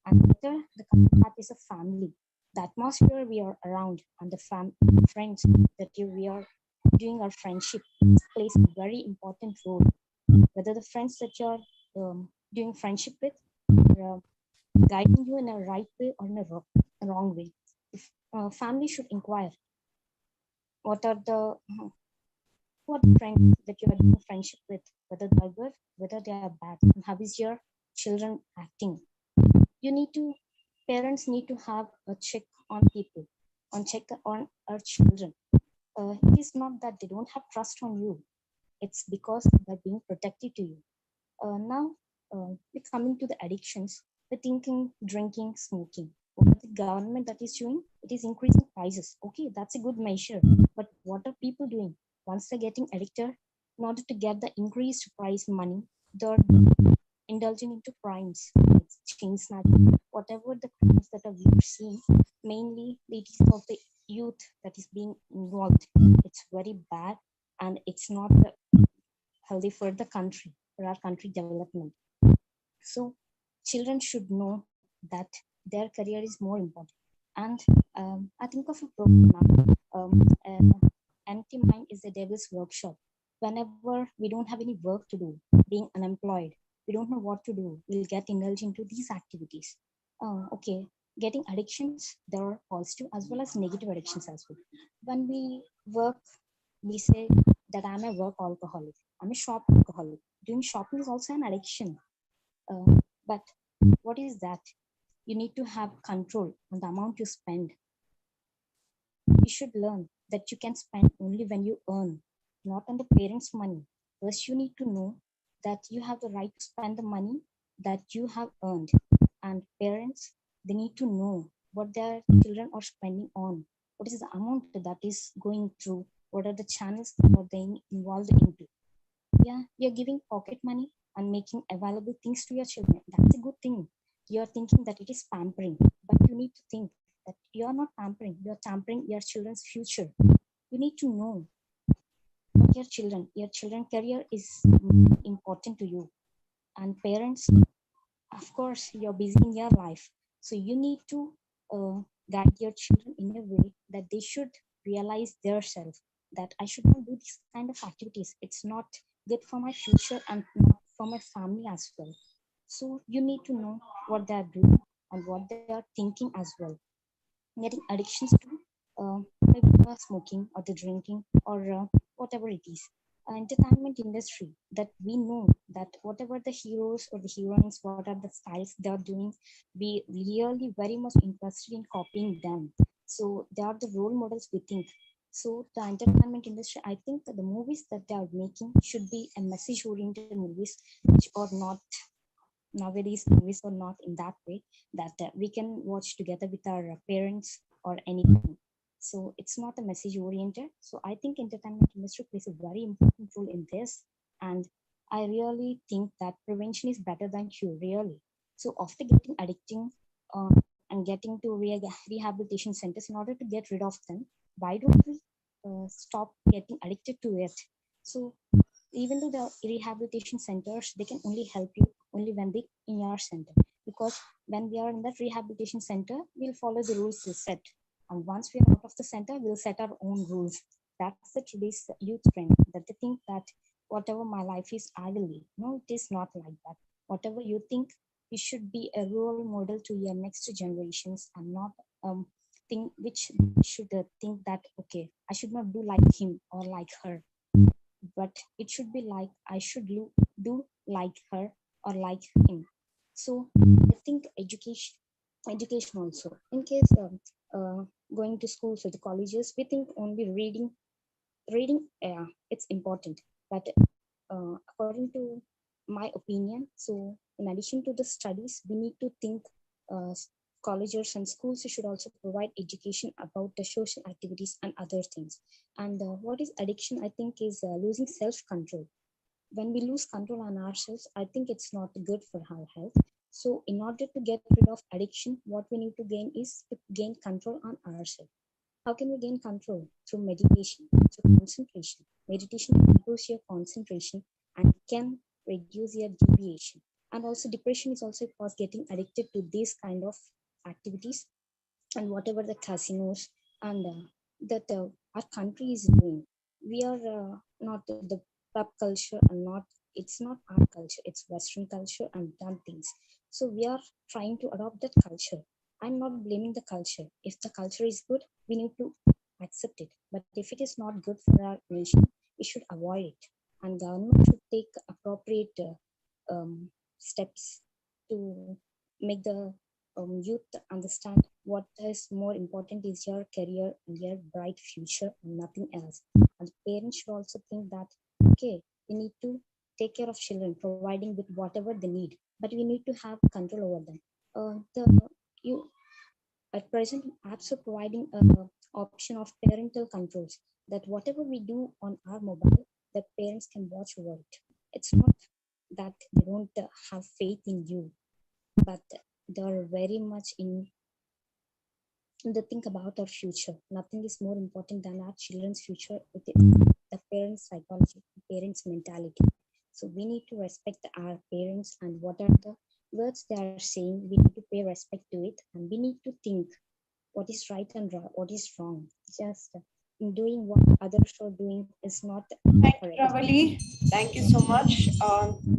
And later, the coming part is a family. The atmosphere we are around and the friends that we are doing our friendship plays a very important role. Whether the friends that you're doing friendship with are guiding you in a right way or in a wrong way. If, family should inquire what are the friends that you are doing friendship with, whether they are good, whether they are bad, and how is your children acting. Parents need to have a check on people, check on our children. It is not that they don't have trust on you, it's because they're being protected to you. Now, we're coming to the addictions, the thinking, drinking, smoking. What the government that is doing, it is increasing prices. Okay, that's a good measure. But what are people doing? Once they're getting addicted, in order to get the increased price money, they're indulging into crimes, chain snatching, whatever the crimes that are we're seeing, mainly it is of the youth that is being involved. It's very bad and it's not healthy for the country, for our country development. So children should know that their career is more important. And I think of a program now, empty mind is the devil's workshop. Whenever we don't have any work to do, being unemployed, we don't know what to do, we'll get indulged into these activities. Okay, getting addictions, there are positive as well as negative addictions as well. When we work, we say that I'm a work alcoholic, I'm a shop alcoholic. Doing shopping is also an addiction. But what is that? You need to have control on the amount you spend. You should learn that you can spend only when you earn, not on the parents' money. First, you need to know that you have the right to spend the money that you have earned. And parents, they need to know what their children are spending on. What is the amount that is going through? What are the channels that are they involved into? Yeah, you're giving pocket money and making available things to your children. That's a good thing. You're thinking that it is pampering, but you need to think that you're not pampering, you're tampering your children's future. You need to know what your children career is important to you. And parents, of course, you're busy in your life. So you need to guide your children in a way that they should realize themselves that I should not do this kind of activities. It's not good for my future and not for my family as well. So you need to know what they're doing and what they are thinking as well. Getting addictions to maybe smoking or the drinking or whatever it is. Entertainment industry, that we know that whatever the heroes or the heroines, what are the styles they are doing, we really very much interested in copying them. So they are the role models we think. So the entertainment industry, I think that the movies that they are making should be a message oriented movies, which are not nowadays movies are not in that way that we can watch together with our parents or anything. So it's not a message oriented. So I think entertainment industry plays a very important role in this. And I really think that prevention is better than cure, really. So after getting addicting and getting to rehabilitation centers, in order to get rid of them, why don't we stop getting addicted to it? So even though the rehabilitation centers, they can only help you only when they in your center, because when we are in that rehabilitation center, we'll follow the rules they set, and once we are out of the center, we'll set our own rules. That's the today's youth trend, that they think that whatever my life is, I will live. No, it is not like that. Whatever you think, you should be a role model to your next generations, and not think which should think that okay, I should not do like him or like her, but it should be like I should do like her or like him. So I think education also, in case going to schools or the colleges, we think only reading it's important, but according to my opinion, so in addition to the studies, we need to think colleges and schools should also provide education about the social activities and other things. And what is addiction? I think is losing self-control. When we lose control on ourselves, I think it's not good for our health. So in order to get rid of addiction, what we need to gain is to gain control on ourselves. How can we gain control? Through meditation, through concentration. Meditation improves your concentration and can reduce your deviation. And also depression is also cause getting addicted to these kind of activities and whatever the casinos and that our country is doing. We are not the pub culture and not, it's not our culture, it's Western culture and done things. So we are trying to adopt that culture. I'm not blaming the culture. If the culture is good, we need to accept it. But if it is not good for our nation, we should avoid it. And government should take appropriate steps to make the youth understand what is more important is your career and your bright future and nothing else. And parents should also think that, okay, we need to take care of children, providing with whatever they need, but we need to have control over them. At present, apps are providing an option of parental controls that whatever we do on our mobile, the parents can watch over it. It's not that they don't have faith in you, but they're very much in the think about our future. Nothing is more important than our children's future. It is the parents' psychology, the parents' mentality. So we need to respect our parents and what are the words they are saying. We need to pay respect to it, and we need to think what is right and what is wrong. Just doing what others are doing is not correct. Thank you, Ravali. Thank you so much.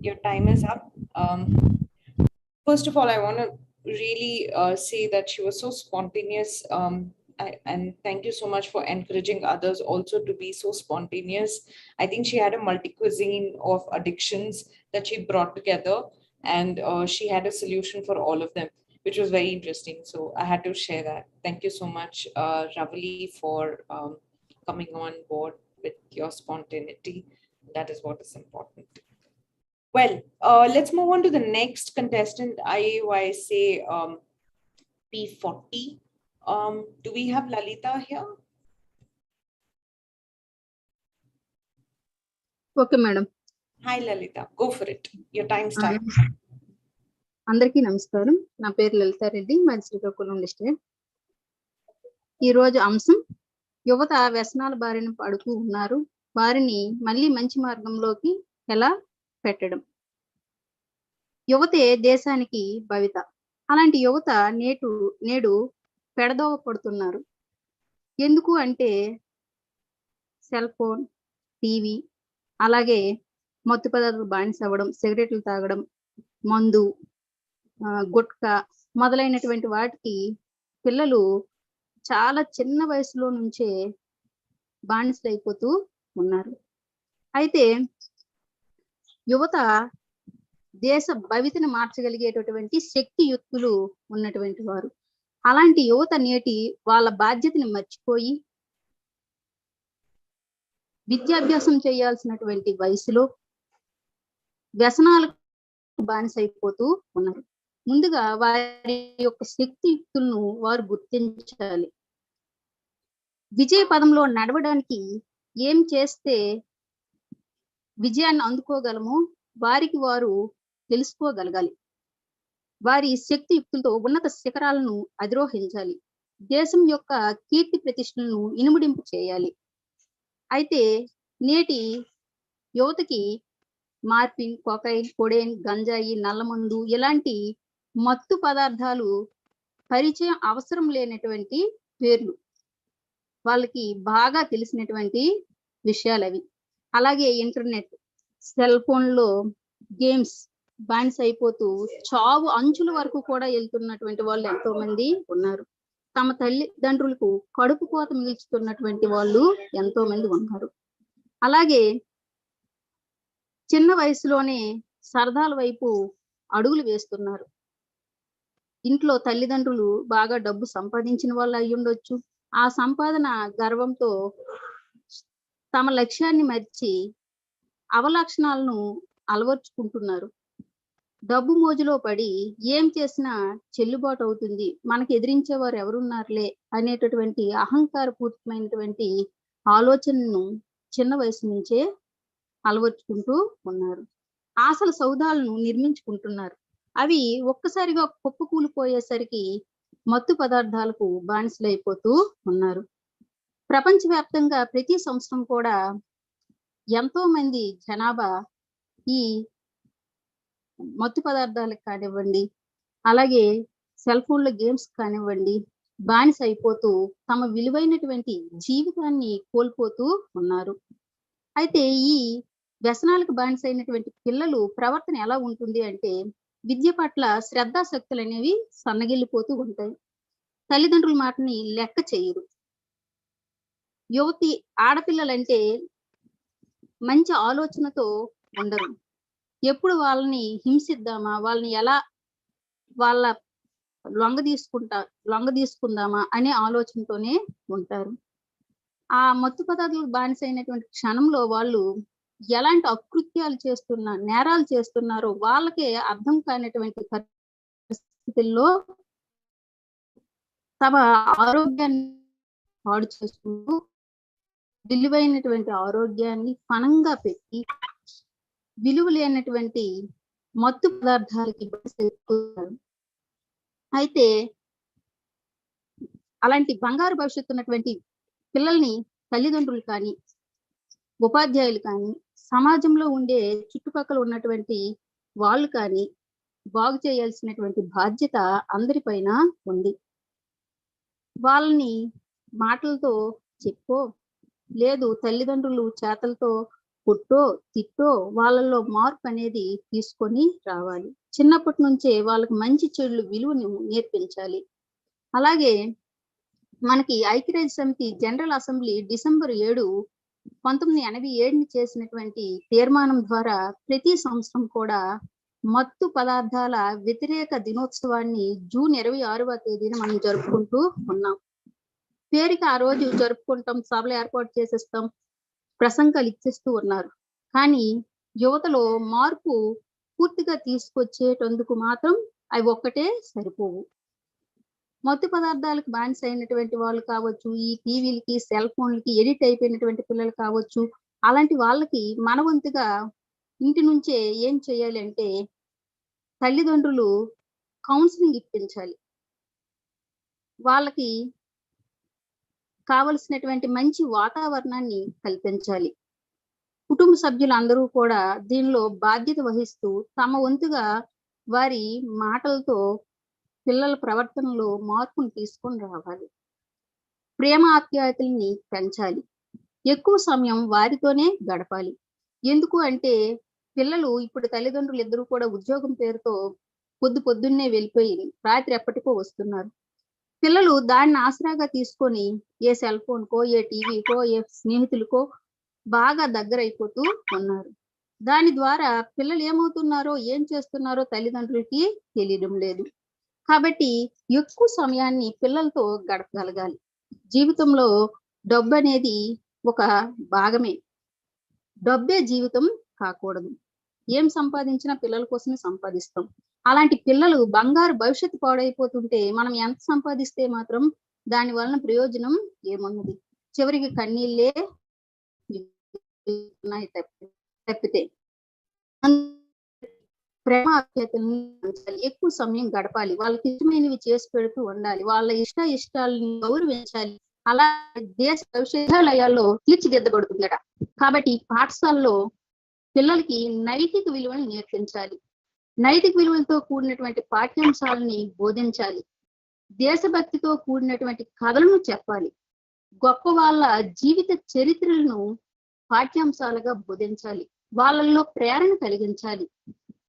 Your time is up. First of all, I want to really say that she was so spontaneous. And thank you so much for encouraging others also to be so spontaneous. I think she had a multi-cuisine of addictions that she brought together, and she had a solution for all of them, which was very interesting. So I had to share that. Thank you so much, Ravali, for coming on board with your spontaneity. That is what is important. Well, let's move on to the next contestant, I AUYSA P40. Do we have Lalita here? Okay, madam. Hi, Lalita. Go for it. Your time starts. అందరికీ నమస్కారం. నా పేరు లలితా రెడ్డి, మాది Srikakulam district. ఈరోజు అంశం యువత వ్యసనాల బారిన పడుతూ ఉన్నారు, వారిని మళ్ళీ మంచి మార్గంలోకి ఎలా పెట్టడం. యువతే దేశానికి భవిత. అలాంటి యువత నేడు పెడదోవ పడుతున్నారు. ఎందుకు అంటే సెల్ ఫోన్, టీవీ, అలాగే మత్తు పదార్థాలు బానిస అవ్వడం, సిగరెట్లు తాగడం, మందు, గుట్కా మొదలైనటువంటి వాటికి పిల్లలు చాలా చిన్న వయసులో నుంచే బానిసలు అయిపోతూ ఉన్నారు. అయితే యువత దేశ భవితను మార్చగలిగేటటువంటి శక్తియుక్తులు ఉన్నటువంటి వారు. అలాంటి యువత నేటి వాళ్ళ బాధ్యతని మర్చిపోయి విద్యాభ్యాసం చేయాల్సినటువంటి వయసులో వ్యసనాలకు బానిస అయిపోతూ ఉన్నారు. ముందుగా వారి యొక్క శక్తియుక్తులను వారు గుర్తించాలి. విజయ పదంలో నడవడానికి ఏం చేస్తే విజయాన్ని అందుకోగలమో వారికి వారు తెలుసుకోగలగాలి. వారి శక్తియుక్తులతో ఉన్నత శిఖరాలను అధిరోహించాలి. దేశం యొక్క కీర్తి ప్రతిష్టలను ఇనుముడింపు చేయాలి. అయితే నేటి యువతకి మార్పిన్, కొకైన్, కొడైన్, గంజాయి, నల్లమందు ఇలాంటి మత్తు పదార్థాలు పరిచయం అవసరం లేనటువంటి పేర్లు, వాళ్ళకి బాగా తెలిసినటువంటి విషయాలు అవి. అలాగే ఇంటర్నెట్, సెల్ ఫోన్లో గేమ్స్ బానిస అయిపోతూ చావు అంచుల వరకు కూడా వెళ్తున్నటువంటి వాళ్ళు ఎంతో మంది ఉన్నారు. తమ తల్లిదండ్రులకు కడుపు కోత మిగుల్చుతున్నటువంటి వాళ్ళు ఎంతో మంది ఉన్నారు. అలాగే చిన్న వయసులోనే సరదాల వైపు అడుగులు వేస్తున్నారు. ఇంట్లో తల్లిదండ్రులు బాగా డబ్బు సంపాదించిన వాళ్ళు అయి ఉండొచ్చు. ఆ సంపాదన గర్వంతో తమ లక్ష్యాన్ని మర్చి అవలక్షణాలను అలవర్చుకుంటున్నారు. డబ్బు మోజులో పడి ఏం చేసినా చెల్లుబాటు అవుతుంది, మనకి ఎదిరించేవారు ఎవరున్నారులే అనేటటువంటి అహంకారపూరితమైనటువంటి ఆలోచనను చిన్న వయసు నుంచే అలవర్చుకుంటూ ఉన్నారు. ఆశల సౌధాలను నిర్మించుకుంటున్నారు. అవి ఒక్కసారిగా కుప్పకూలిపోయేసరికి మత్తు పదార్థాలకు బానిసలైపోతూ ఉన్నారు. ప్రపంచవ్యాప్తంగా ప్రతి సంవత్సరం కూడా ఎంతో మంది జనాభా ఈ మత్తు పదార్థాలకు కానివ్వండి, అలాగే సెల్ ఫోన్ల గేమ్స్ కానివ్వండి, బానిస అయిపోతూ తమ విలువైనటువంటి జీవితాన్ని కోల్పోతూ ఉన్నారు. అయితే ఈ వ్యసనాలకు బానిస అయినటువంటి పిల్లలు ప్రవర్తన ఎలా ఉంటుంది అంటే, విద్య పట్ల శ్రద్ధాశక్తులు అనేవి సన్నగిల్లిపోతూ ఉంటాయి. తల్లిదండ్రుల మాటని లెక్క చేయరు. యువతి ఆడపిల్లలంటే మంచి ఆలోచనతో ఉండరు. ఎప్పుడు వాళ్ళని హింసిద్దామా, వాళ్ళని ఎలా వాళ్ళ లొంగ తీసుకుందామా అనే ఆలోచనతోనే ఉంటారు. ఆ మత్తు పదార్థాలకు బానిస అయినటువంటి క్షణంలో వాళ్ళు ఎలాంటి అకృత్యాలు చేస్తున్నా, నేరాలు చేస్తున్నారో వాళ్ళకే అర్థం కానిటువంటి పరిస్థితుల్లో తమ ఆరోగ్యాన్ని పాడు చేసుకుంటూ విలువైనటువంటి ఆరోగ్యాన్ని పణంగా పెట్టి విలువ లేనటువంటి మత్తు పదార్థాలకి బానిసైపోతారు. అయితే అలాంటి బంగారు భవిష్యత్తు ఉన్నటువంటి పిల్లల్ని తల్లిదండ్రులు కానీ, ఉపాధ్యాయులు కానీ, సమాజంలో ఉండే చుట్టుపక్కల ఉన్నటువంటి వాళ్ళు కానీ బాగు చేయాల్సినటువంటి బాధ్యత అందరిపైన ఉంది. వాళ్ళని మాటలతో చెప్పో, లేదు తల్లిదండ్రులు చేతలతో కొట్టో తిట్టో వాళ్ళల్లో మార్పు అనేది తీసుకొని రావాలి. చిన్నప్పటి నుంచే వాళ్ళకి మంచి చెడులు విలువని నేర్పించాలి. అలాగే మనకి ఐక్యరాజ్య సమితి జనరల్ అసెంబ్లీ డిసెంబర్ 7, 1987 చేసినటువంటి తీర్మానం ద్వారా ప్రతి సంవత్సరం కూడా మత్తు పదార్థాల వ్యతిరేక దినోత్సవాన్ని జూన్ 26వ తేదీన మనం జరుపుకుంటూ ఉన్నాం. పేరుకి ఆ రోజు జరుపుకుంటాం, సభలు ఏర్పాటు చేసేస్తాం, ప్రసంగాలు ఇచ్చేస్తూ ఉన్నారు. కానీ యువతలో మార్పు పూర్తిగా తీసుకొచ్చేటందుకు మాత్రం అవి ఒక్కటే సరిపోవు. మత్తు పదార్థాలకు బానిస అయినటువంటి వాళ్ళు కావచ్చు, ఈ టీవీలకి సెల్ ఫోన్లకి ఎడిట్ అయిపోయినటువంటి పిల్లలు కావచ్చు, అలాంటి వాళ్ళకి మన వంతుగా ఇంటి నుంచే ఏం చేయాలి అంటే తల్లిదండ్రులు కౌన్సిలింగ్ ఇప్పించాలి. వాళ్ళకి కావలసినటువంటి మంచి వాతావరణాన్ని కల్పించాలి. కుటుంబ సభ్యులందరూ కూడా దీనిలో బాధ్యత వహిస్తూ తమ వంతుగా వారి మాటలతో పిల్లల ప్రవర్తనలో మార్పును తీసుకొని రావాలి. ప్రేమ ఆప్యాయతల్ని పెంచాలి. ఎక్కువ సమయం వారితోనే గడపాలి. ఎందుకు అంటే పిల్లలు ఇప్పుడు తల్లిదండ్రులు ఇద్దరు కూడా ఉద్యోగం పేరుతో పొద్దున్నే వెళ్ళిపోయి రాత్రి ఎప్పటికో వస్తున్నారు. పిల్లలు దాన్ని ఆసరాగా తీసుకొని ఏ సెల్ ఫోన్కో, ఏ టీవీకో, ఏ స్నేహితులకో బాగా దగ్గర అయిపోతూ ఉన్నారు. దాని ద్వారా పిల్లలు ఏమవుతున్నారో, ఏం చేస్తున్నారో తల్లిదండ్రులకి తెలియడం లేదు. కాబట్టి ఎక్కువ సమయాన్ని పిల్లలతో గడపగలగాలి. జీవితంలో డబ్బు అనేది ఒక భాగమే, డబ్బే జీవితం కాకూడదు. ఏం సంపాదించినా పిల్లల కోసమే సంపాదిస్తాం. అలాంటి పిల్లలు బంగారు భవిష్యత్తు పాడైపోతుంటే మనం ఎంత సంపాదిస్తే మాత్రం దాని వలన ప్రయోజనం ఏమున్నది? చివరికి కన్నీళ్ళే తప్పితే ప్రేమ ఆప్యాయతల్ని ఎక్కువ సమయం గడపాలి. వాళ్ళకి ఇష్టమైనవి చేసి పెడుతూ ఉండాలి. వాళ్ళ ఇష్టాలను గౌరవించాలి. అలా దేశ భవిష్యత్తులో తీర్చిదిద్దబడుతుందట. కాబట్టి పాఠశాలలో పిల్లలకి నైతిక విలువలు నేర్పించాలి. నైతిక విలువలతో కూడినటువంటి పాఠ్యాంశాలని బోధించాలి. దేశభక్తితో కూడినటువంటి కథలను చెప్పాలి. గొప్ప వాళ్ళ జీవిత చరిత్రలను పాఠ్యాంశాలుగా బోధించాలి. వాళ్ళల్లో ప్రేరణ కలిగించాలి.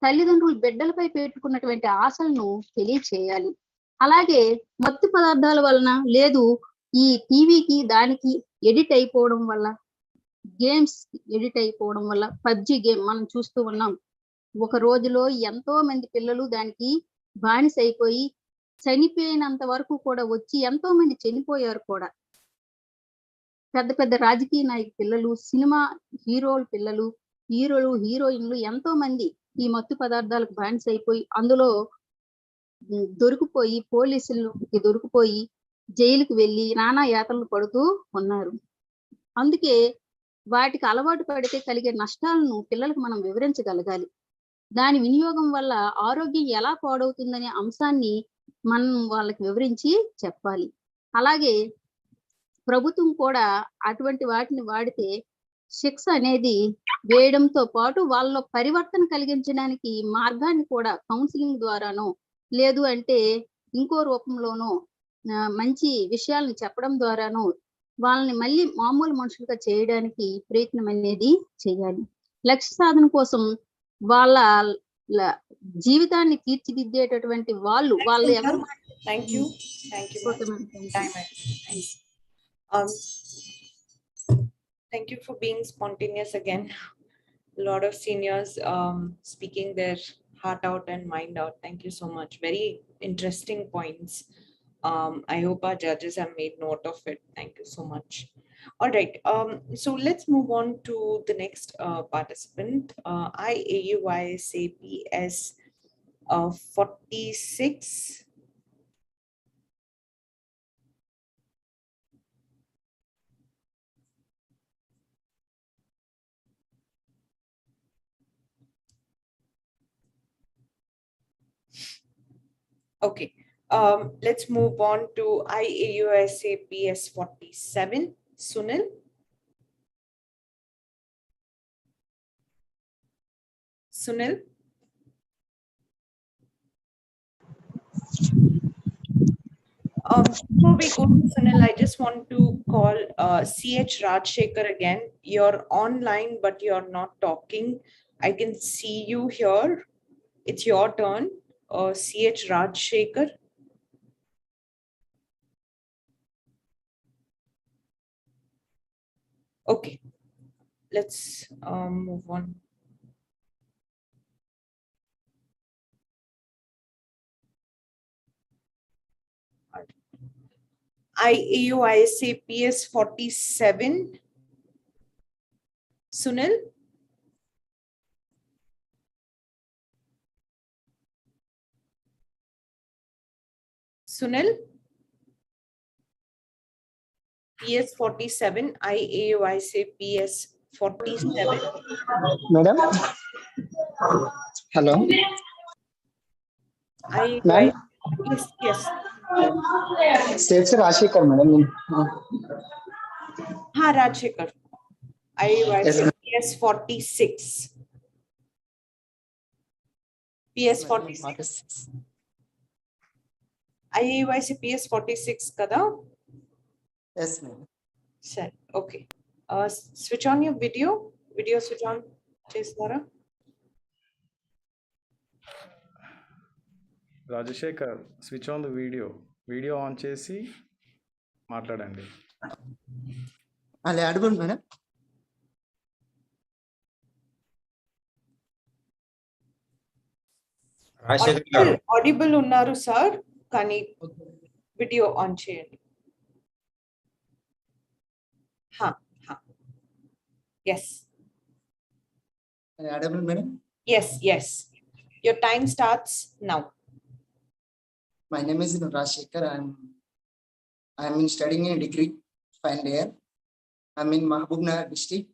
తల్లిదండ్రులు బిడ్డలపై పెట్టుకున్నటువంటి ఆశలను తెలియచేయాలి. అలాగే మత్తు పదార్థాల వలన, లేదు ఈ టీవీకి దానికి ఎడిట్ అయిపోవడం వల్ల, గేమ్స్ ఎడిట్ అయిపోవడం వల్ల, పబ్జి గేమ్ మనం చూస్తూ ఉన్నాం. ఒక రోజులో ఎంతో మంది పిల్లలు దానికి బానిస అయిపోయి చనిపోయినంత వరకు కూడా వచ్చి ఎంతో మంది చనిపోయారు కూడా. పెద్ద పెద్ద రాజకీయ నాయక పిల్లలు, సినిమా హీరోల పిల్లలు, హీరోలు, హీరోయిన్లు ఎంతో మంది ఈ మత్తు పదార్థాలకు బానిస అయిపోయి అందులో దొరికిపోయి పోలీసులకి దొరికిపోయి జైలుకి వెళ్ళి నానా యాతనలు పడుతూ ఉన్నారు. అందుకే వాటికి అలవాటు పడితే కలిగే నష్టాలను పిల్లలకు మనం వివరించగలగాలి. దాని వినియోగం వల్ల ఆరోగ్యం ఎలా పాడవుతుందనే అంశాన్ని మనం వాళ్ళకి వివరించి చెప్పాలి. అలాగే ప్రభుత్వం కూడా అటువంటి వాటిని వాడితే శిక్ష అనేది వేయడంతో పాటు వాళ్ళలో పరివర్తన కలిగించడానికి మార్గాన్ని కూడా కౌన్సిలింగ్ ద్వారానో లేదు అంటే ఇంకో రూపంలోనో మంచి విషయాలను చెప్పడం ద్వారానో వాళ్ళని మళ్ళీ మామూలు మనుషులుగా చేయడానికి ప్రయత్నం అనేది చేయాలి. లక్ష్య సాధన కోసం వాళ్ళ జీవితాన్ని తీర్చిదిద్దేటటువంటి వాళ్ళు ఎవరు. Thank you. Thank you for being spontaneous again. A lot of seniors speaking their heart out and mind out. Thank you so much. Very interesting points. I hope our judges have made note of it. Thank you so much. All right. So let's move on to the next participant. I AUYSA PS 46. Okay, let's move on to I AUYSA PS 47. Sunil. Sunil. Before we go to Sunil, I just want to call CH Rajshekhar again. You're online, but you're not talking. I can see you here. It's your turn. CH Rajshekhar. Okay, let's move on. I AUYSA PS 47. Sunil. Sunil. PS 47. I AUYSA PS 47. Madam. Hello. Yes. State Rajshekhar, madam. Ha, Rajshekhar. I AUYSA PS 46. PS 46. I AUYSA PS 46 kada? Yes, ma'am. Sir, okay. Switch on your video. Video switch on. Chesnara. Rajshekhar, switch on the video. Video on chesi మాట్లాడండి. అలా అడుగుండి madam. Audible unnaru sir, కానీ video on చేయండి. Yes. Audible madam? Yes. Your time starts now. My name is Rajshekhar. I'm studying in degree final year. I'm in Mahabubnagar district,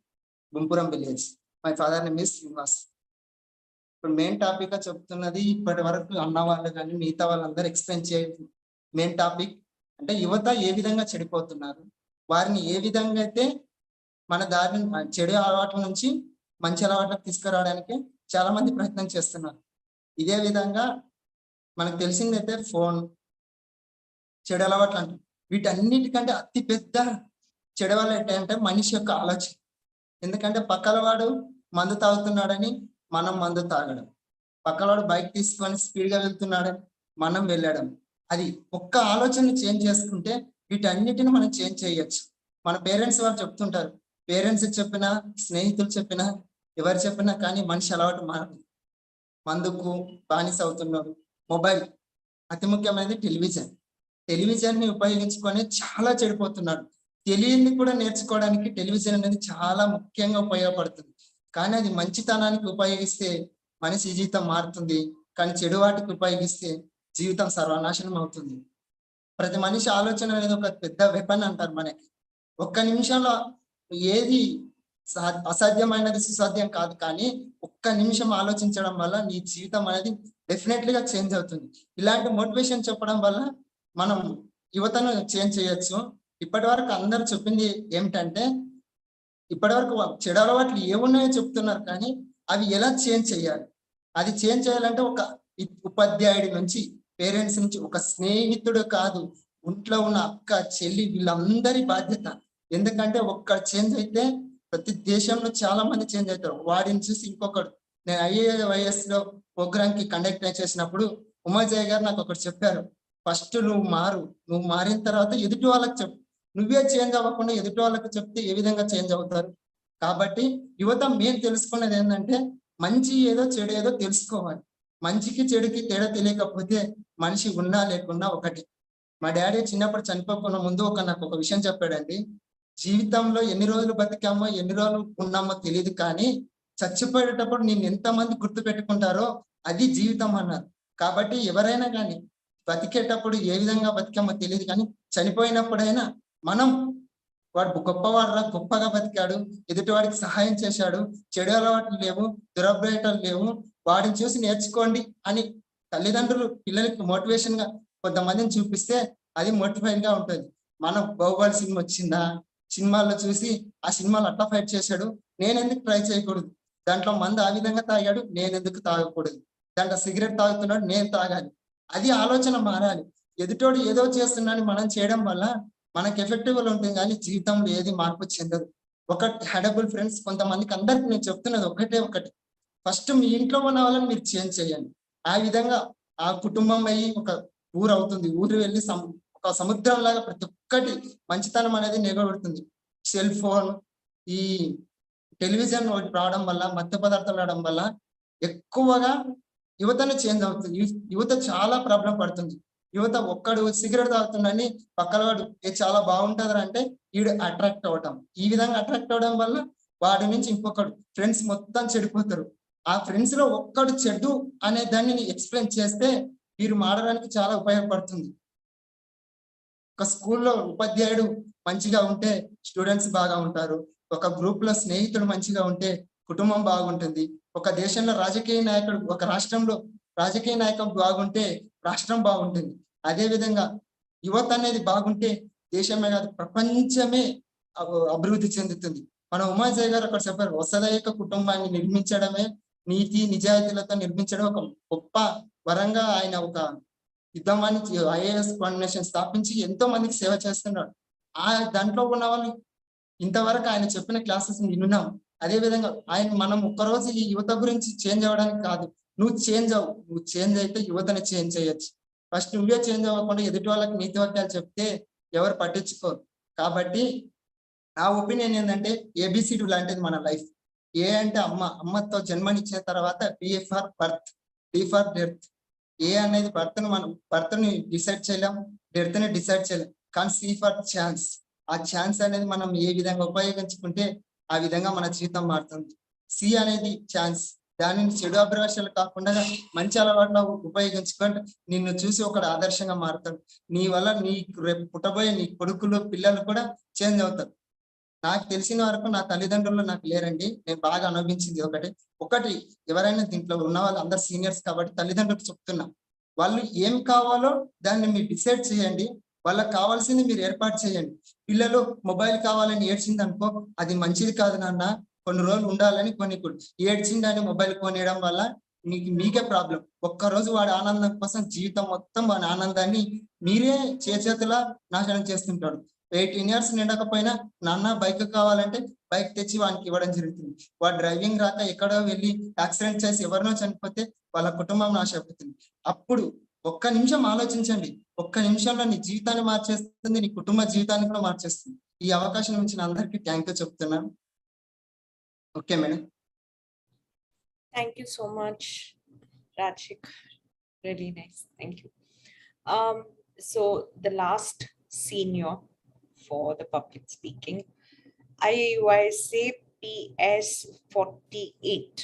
Bumpuram village. My father name is Srinivas. ఇప్పుడు main topic గా చెప్తున్నది ఇప్పటి వరకు అన్న వాళ్ళు కానీ మిగతా వాళ్ళందరూ ఎక్స్ప్లెయిన్ చేయ మెయిన్ టాపిక్ అంటే యువత ఏ విధంగా చెడిపోతున్నారు, వారిని ఏ విధంగా అయితే మన దారిని చెడు అలవాట్ల నుంచి మంచి అలవాట్లకు తీసుకురావడానికి చాలా మంది ప్రయత్నం చేస్తున్నారు. ఇదే విధంగా మనకు తెలిసిందైతే ఫోన్, చెడు అలవాట్లు అంటే వీటన్నిటికంటే అతి పెద్ద చెడు అలవాటు ఏంటంటే మనిషి యొక్క ఆలోచన. ఎందుకంటే పక్కలవాడు మందు తాగుతున్నాడని మనం మందు తాగడం, పక్కలవాడు బైక్ తీసుకొని స్పీడ్గా వెళ్తున్నాడని మనం వెళ్ళడం, అది ఒక్క ఆలోచన చేంజ్ చేసుకుంటే వీటన్నిటిని మనం చేంజ్ చేయొచ్చు. మన పేరెంట్స్ వాళ్ళు చెప్తుంటారు, పేరెంట్స్ చెప్పినా స్నేహితులు చెప్పినా ఎవరు చెప్పినా కానీ మనిషి అలవాటు మారదు. మందుకు బానిస అవుతున్నారు. మొబైల్, అతి ముఖ్యమైనది టెలివిజన్ ని ఉపయోగించుకొని చాలా చెడిపోతున్నాడు. తెలియని కూడా నేర్చుకోవడానికి టెలివిజన్ అనేది చాలా ముఖ్యంగా ఉపయోగపడుతుంది. కానీ అది మంచితనానికి ఉపయోగిస్తే మనిషి జీవితం మారుతుంది, కానీ చెడు వాటికి ఉపయోగిస్తే జీవితం సర్వనాశనం అవుతుంది. ప్రతి మనిషి ఆలోచన అనేది ఒక పెద్ద వెపన్ అంటారు మనకి. ఒక్క నిమిషంలో ఏది అసాధ్యమైనది సుసాధ్యం కాదు, కానీ ఒక్క నిమిషం ఆలోచించడం వల్ల నీ జీవితం అనేది డెఫినెట్లీగా చేంజ్ అవుతుంది. ఇలాంటి మోటివేషన్ చెప్పడం వల్ల మనం యువతను చేంజ్ చేయొచ్చు. ఇప్పటి వరకు అందరు చెప్పింది ఏమిటంటే, ఇప్పటి వరకు చెడు అలవాట్లు ఏమున్నాయో చెప్తున్నారు, కానీ అవి ఎలా చేంజ్ చేయాలి, అది చేంజ్ చేయాలంటే ఒక ఉపాధ్యాయుడి నుంచి, పేరెంట్స్ నుంచి, ఒక స్నేహితుడు కాదు, ఇంట్లో ఉన్న అక్క చెల్లి వీళ్ళందరి బాధ్యత. ఎందుకంటే ఒక్కడు చేంజ్ అయితే ప్రతి దేశంలో చాలా మంది చేంజ్ అవుతారు. వాడిని చూసి ఇంకొకడు. నేను IAYS లో ప్రోగ్రామ్ కి కండక్ట్ చేసినప్పుడు ఉమాజయ్ గారు నాకు ఒకటి చెప్పారు, ఫస్ట్ నువ్వు మారిన తర్వాత ఎదుటి వాళ్ళకి చెప్పు. నువ్వే చేంజ్ అవ్వకుండా ఎదుటి వాళ్ళకి చెప్తే ఏ విధంగా చేంజ్ అవుతారు? కాబట్టి యువత మేము తెలుసుకున్నది ఏంటంటే, మంచి ఏదో చెడు ఏదో తెలుసుకోవాలి. మంచికి చెడుకి తేడా తెలియకపోతే మనిషి ఉన్నా లేకున్నా ఒకటి. మా డాడీ చిన్నప్పుడు చనిపోకుండా ముందు నాకు ఒక విషయం చెప్పాడండి. జీవితంలో ఎన్ని రోజులు బతికామో ఎన్ని రోజులు ఉన్నామో తెలియదు, కానీ చచ్చిపోయేటప్పుడు నేను ఎంతమంది గుర్తు పెట్టుకుంటారో అది జీవితం అన్నారు. కాబట్టి ఎవరైనా కానీ బతికేటప్పుడు ఏ విధంగా బతికామో తెలియదు, కానీ చనిపోయినప్పుడైనా మనం వాడు గొప్పవాడురా, గొప్పగా బతికాడు, ఎదుటివాడికి సహాయం చేశాడు, చెడు అలవాట్లు లేవు, దురభ్యటాలు లేవు, వాడిని చూసి నేర్చుకోండి అని తల్లిదండ్రులు పిల్లలకి మోటివేషన్ గా కొంతమందిని చూపిస్తే అది మోటిఫైడ్ గా ఉంటుంది. మనం బాహుబలి సినిమా వచ్చిందా, సినిమాల్లో చూసి ఆ సినిమాలో అట్లా ఫైట్ చేశాడు, నేను ఎందుకు ట్రై చేయకూడదు, దాంట్లో మందు ఆ విధంగా తాగాడు, నేను ఎందుకు తాగకూడదు, దాంట్లో సిగరెట్ తాగుతున్నాడు, నేను తాగాలి. అది ఆలోచన మారాలి. ఎదుటోడు ఏదో చేస్తున్నాడని మనం చేయడం వల్ల మనకు ఎఫెక్టివ్ ఉంటుంది, కానీ జీవితంలో ఏది మార్పు చెందదు. ఒకటి హ్యాడబుల్ ఫ్రెండ్స్, కొంతమందికి అందరికి నేను చెప్తున్నది ఒకటి, ఫస్ట్ మీ ఇంట్లో ఉన్న వాళ్ళని మీరు చేంజ్ చేయండి. ఆ విధంగా ఆ కుటుంబం అయ్యి ఒక ఊరు అవుతుంది. ఊరు వెళ్ళి ఒక సముద్రం లాగా ప్రతి ఒక్కటి మంచితనం అనేది నిలబడుతుంది. సెల్ ఫోన్, ఈ టెలివిజన్ రావడం వల్ల, మత్తు పదార్థాలు రావడం వల్ల ఎక్కువగా యువతను చేంజ్ అవుతుంది. యువత చాలా ప్రాబ్లం పడుతుంది. యువత ఒక్కడు సిగరెట్ తాగుతుండని పక్కన వాడు చాలా బాగుంటుందని అంటే వీడు అట్రాక్ట్ అవటం. ఈ విధంగా అట్రాక్ట్ అవడం వల్ల వాడి నుంచి ఇంకొకడు ఫ్రెండ్స్ మొత్తం చెడిపోతారు. ఆ ఫ్రెండ్స్ లో ఒక్కడు చెడు అనే దాన్ని ఎక్స్ప్లెయిన్ చేస్తే వీరు మారడానికి చాలా ఉపయోగపడుతుంది. ఒక స్కూల్లో ఉపాధ్యాయుడు మంచిగా ఉంటే స్టూడెంట్స్ బాగా ఉంటారు. ఒక గ్రూప్ లో స్నేహితుడు మంచిగా ఉంటే కుటుంబం బాగుంటుంది. ఒక దేశంలో రాజకీయ నాయకుడు, ఒక రాష్ట్రంలో రాజకీయ నాయకం బాగుంటే రాష్ట్రం బాగుంటుంది. అదే విధంగా యువత అనేది బాగుంటే దేశమే కాదు ప్రపంచమే అభివృద్ధి చెందుతుంది. మన ఉమాజయ్ గారు అక్కడ చెప్పారు, వసదైక కుటుంబాన్ని నిర్మించడమే, నీతి నిజాయితీలతో నిర్మించడం ఒక గొప్ప వరంగా ఆయన ఒక యుద్ధమాన్ని IAS ఫౌండేషన్ స్థాపించి ఎంతో మందికి సేవ చేస్తున్నాడు. ఆ దాంట్లో ఉన్న వాళ్ళు ఇంతవరకు ఆయన చెప్పిన క్లాసెస్ విన్నాం. అదే విధంగా మనం ఒక్కరోజు ఈ యువత గురించి చేంజ్ అవ్వడానికి కాదు, నువ్వు చేంజ్ అయితే యువతని చేంజ్ చేయొచ్చు. ఫస్ట్ నువ్వే చేంజ్ అవ్వకుండా ఎదుటి వాళ్ళకి నీతి వాక్యాలు చెప్తే ఎవరు పట్టించుకోరు. కాబట్టి నా ఒపీనియన్ ఏంటంటే, ABCD లాంటిది మన లైఫ్. ఏ అంటే అమ్మతో జన్మనిచ్చిన తర్వాత, B for birth, D for death. ఏ అనేది బర్త్ని డిసైడ్ చేయలేం, డెత్ ని డిసైడ్ చేయలేం, కానీ C ఫర్ ఛాన్స్. ఆ ఛాన్స్ అనేది మనం ఏ విధంగా ఉపయోగించుకుంటే ఆ విధంగా మన జీవితం మారుతుంది. C అనేది ఛాన్స్. దానిని చెడు అభిలాషలు కాకుండా మంచి అలవాట్లు ఉపయోగించుకుంటే నిన్ను చూసి ఒకడు ఆదర్శంగా మారుతాడు. నీ వల్ల రేపు పుట్టబోయే నీ కొడుకులు పిల్లలు కూడా చేంజ్ అవుతారు. నాకు తెలిసిన వరకు నా తల్లిదండ్రులు నాకు లేరండి. నేను బాగా అనుభవించింది ఒకటి ఎవరైనా దీంట్లో ఉన్న వాళ్ళు అందరు సీనియర్స్ కాబట్టి తల్లిదండ్రులకు చెప్తున్నా, వాళ్ళు ఏం కావాలో దాన్ని మీరు డిసైడ్ చేయండి. వాళ్ళకి కావాల్సింది మీరు ఏర్పాటు చేయండి. పిల్లలు మొబైల్ కావాలని ఏడ్చింది అనుకో, అది మంచిది కాదు నాన్న, కొన్ని రోజులు ఉండాలని ఏడ్చిందని మొబైల్ కొనేయడం వల్ల మీకే ప్రాబ్లం. ఒక్కరోజు వాడి ఆనందం కోసం జీవితం మొత్తం వాడి ఆనందాన్ని మీరే చేతులా నాశనం చేస్తుంటాడు. 18 years నిండకపోయినా నాన్న బైక్ కావాలంటే బైక్ తెచ్చి వానికి ఇవ్వడం జరుగుతుంది. వాడు డ్రైవింగ్ రాక ఎక్కడో వెళ్ళి యాక్సిడెంట్ చేసి ఎవరినో చనిపోతే వాళ్ళ కుటుంబం నాశపోతుంది. అప్పుడు ఒక్క నిమిషం ఆలోచించండి. ఒక్క నిమిషంలో నీ జీవితాన్ని మార్చేస్తుంది, నీ కుటుంబ జీవితాన్ని కూడా మార్చేస్తుంది. ఈ అవకాశం ఇచ్చిన అందరికీ థ్యాంక్ యూ చెప్తున్నాను. Okay madam. Thank you so much, Rachik. Really nice. Thank you. So the last senior for the public speaking, I AUYSA PS 48.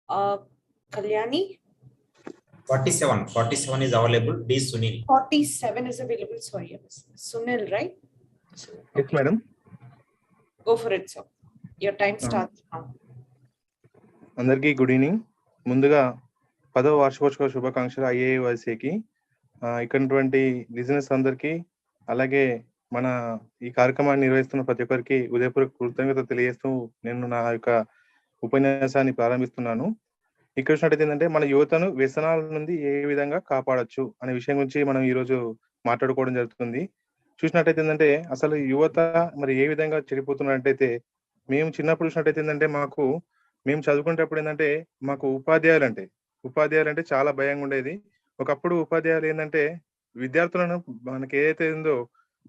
Kalyani. 47 is available. D. Sunil. 47 is available. Sorry, Sunil, right? Yes, madam. Go for it, sir. Your time starts now. అందరికీ good evening. ముందుగా 10వ వార్షికోత్సవ శుభాకాంక్షలు IAUYSAకి. ఇక్కడటువంటి business అందరికీ, అలాగే మన ఈ కార్యక్రమాన్ని నిర్వహిస్తున్న ప్రతి ఒక్కరికి ఉదయపూర్వక కృతజ్ఞత తెలియజేస్తూ నేను నా యొక్క ఉపన్యాసాన్ని ప్రారంభిస్తున్నాను. ఇక్కడ చూసినట్టయితే ఏంటంటే మన యువతను వ్యసనాల నుండి ఏ విధంగా కాపాడొచ్చు అనే విషయం గురించి మనం ఈరోజు మాట్లాడుకోవడం జరుగుతుంది. చూసినట్టయితే ఏంటంటే అసలు యువత మరి ఏ విధంగా చెడిపోతున్నట్టయితే, మేము చిన్నప్పుడు చూసినట్టయితే ఏంటంటే మేము చదువుకునేటప్పుడు ఏంటంటే మాకు ఉపాధ్యాయులు అంటే చాలా భయంగా ఉండేది. ఒకప్పుడు ఉపాధ్యాయులు ఏంటంటే విద్యార్థులను మనకి ఏదైతే ఉందో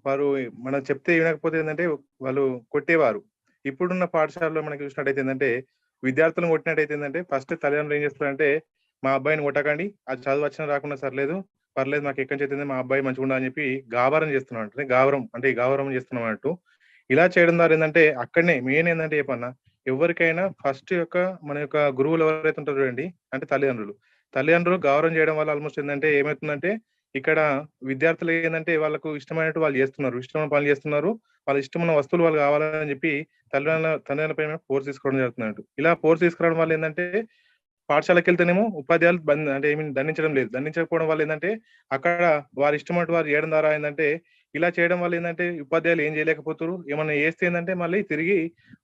వారు మనం చెప్తే వినకపోతే ఏంటంటే వాళ్ళు కొట్టేవారు. ఇప్పుడున్న పాఠశాలలో మనకి చూసినట్టయితే ఏంటంటే విద్యార్థులను కొట్టినట్టయితే ఏంటంటే ఫస్ట్ తల్లిదండ్రులు ఏం చేస్తారంటే, మా అబ్బాయిని కొట్టకండి, అది చదువు వచ్చినా రాకుండా సర్లేదు, పర్లేదు, మాకు ఎక్కడి నుంచి మా అబ్బాయి మంచిగా ఉండాలని చెప్పి గావరం చేస్తున్నాం. అంటే గావరం చేస్తున్నాం అన్నట్టు. ఇలా చేయడం ద్వారా ఏంటంటే అక్కడనే మెయిన్ ఏంటంటే చెప్పన్నా, ఎవరికైనా ఫస్ట్ మన యొక్క గురువులు ఎవరైతే ఉంటారో చూడండి, అంటే తల్లిదండ్రులు గౌరవం చేయడం వల్ల ఆల్మోస్ట్ ఏంటంటే ఏమవుతుందంటే ఇక్కడ విద్యార్థులు ఏంటంటే వాళ్ళకు ఇష్టమైనట్టు వాళ్ళు చేస్తున్నారు, ఇష్టమైన పనులు చేస్తున్నారు, వాళ్ళ ఇష్టమైన వస్తువులు వాళ్ళు కావాలని చెప్పి తల్లిదండ్రుల పైన ఫోర్స్ తీసుకోవడం జరుగుతున్నట్టు. ఇలా ఫోర్స్ తీసుకురావడం వల్ల ఏంటంటే పాఠశాలకు వెళ్తేనేమో ఉపాధ్యాయులు దండించడం లేదు. దండించకపోవడం వల్ల ఏంటంటే అక్కడ వారి ఇష్టమైనట్టు వారు చేయడం ద్వారా ఏంటంటే ఇలా చేయడం వల్ల ఏంటంటే ఉపాధ్యాయులు ఏం చేయలేకపోతారు. ఏమన్నా చేస్తే ఏంటంటే మళ్ళీ తిరిగి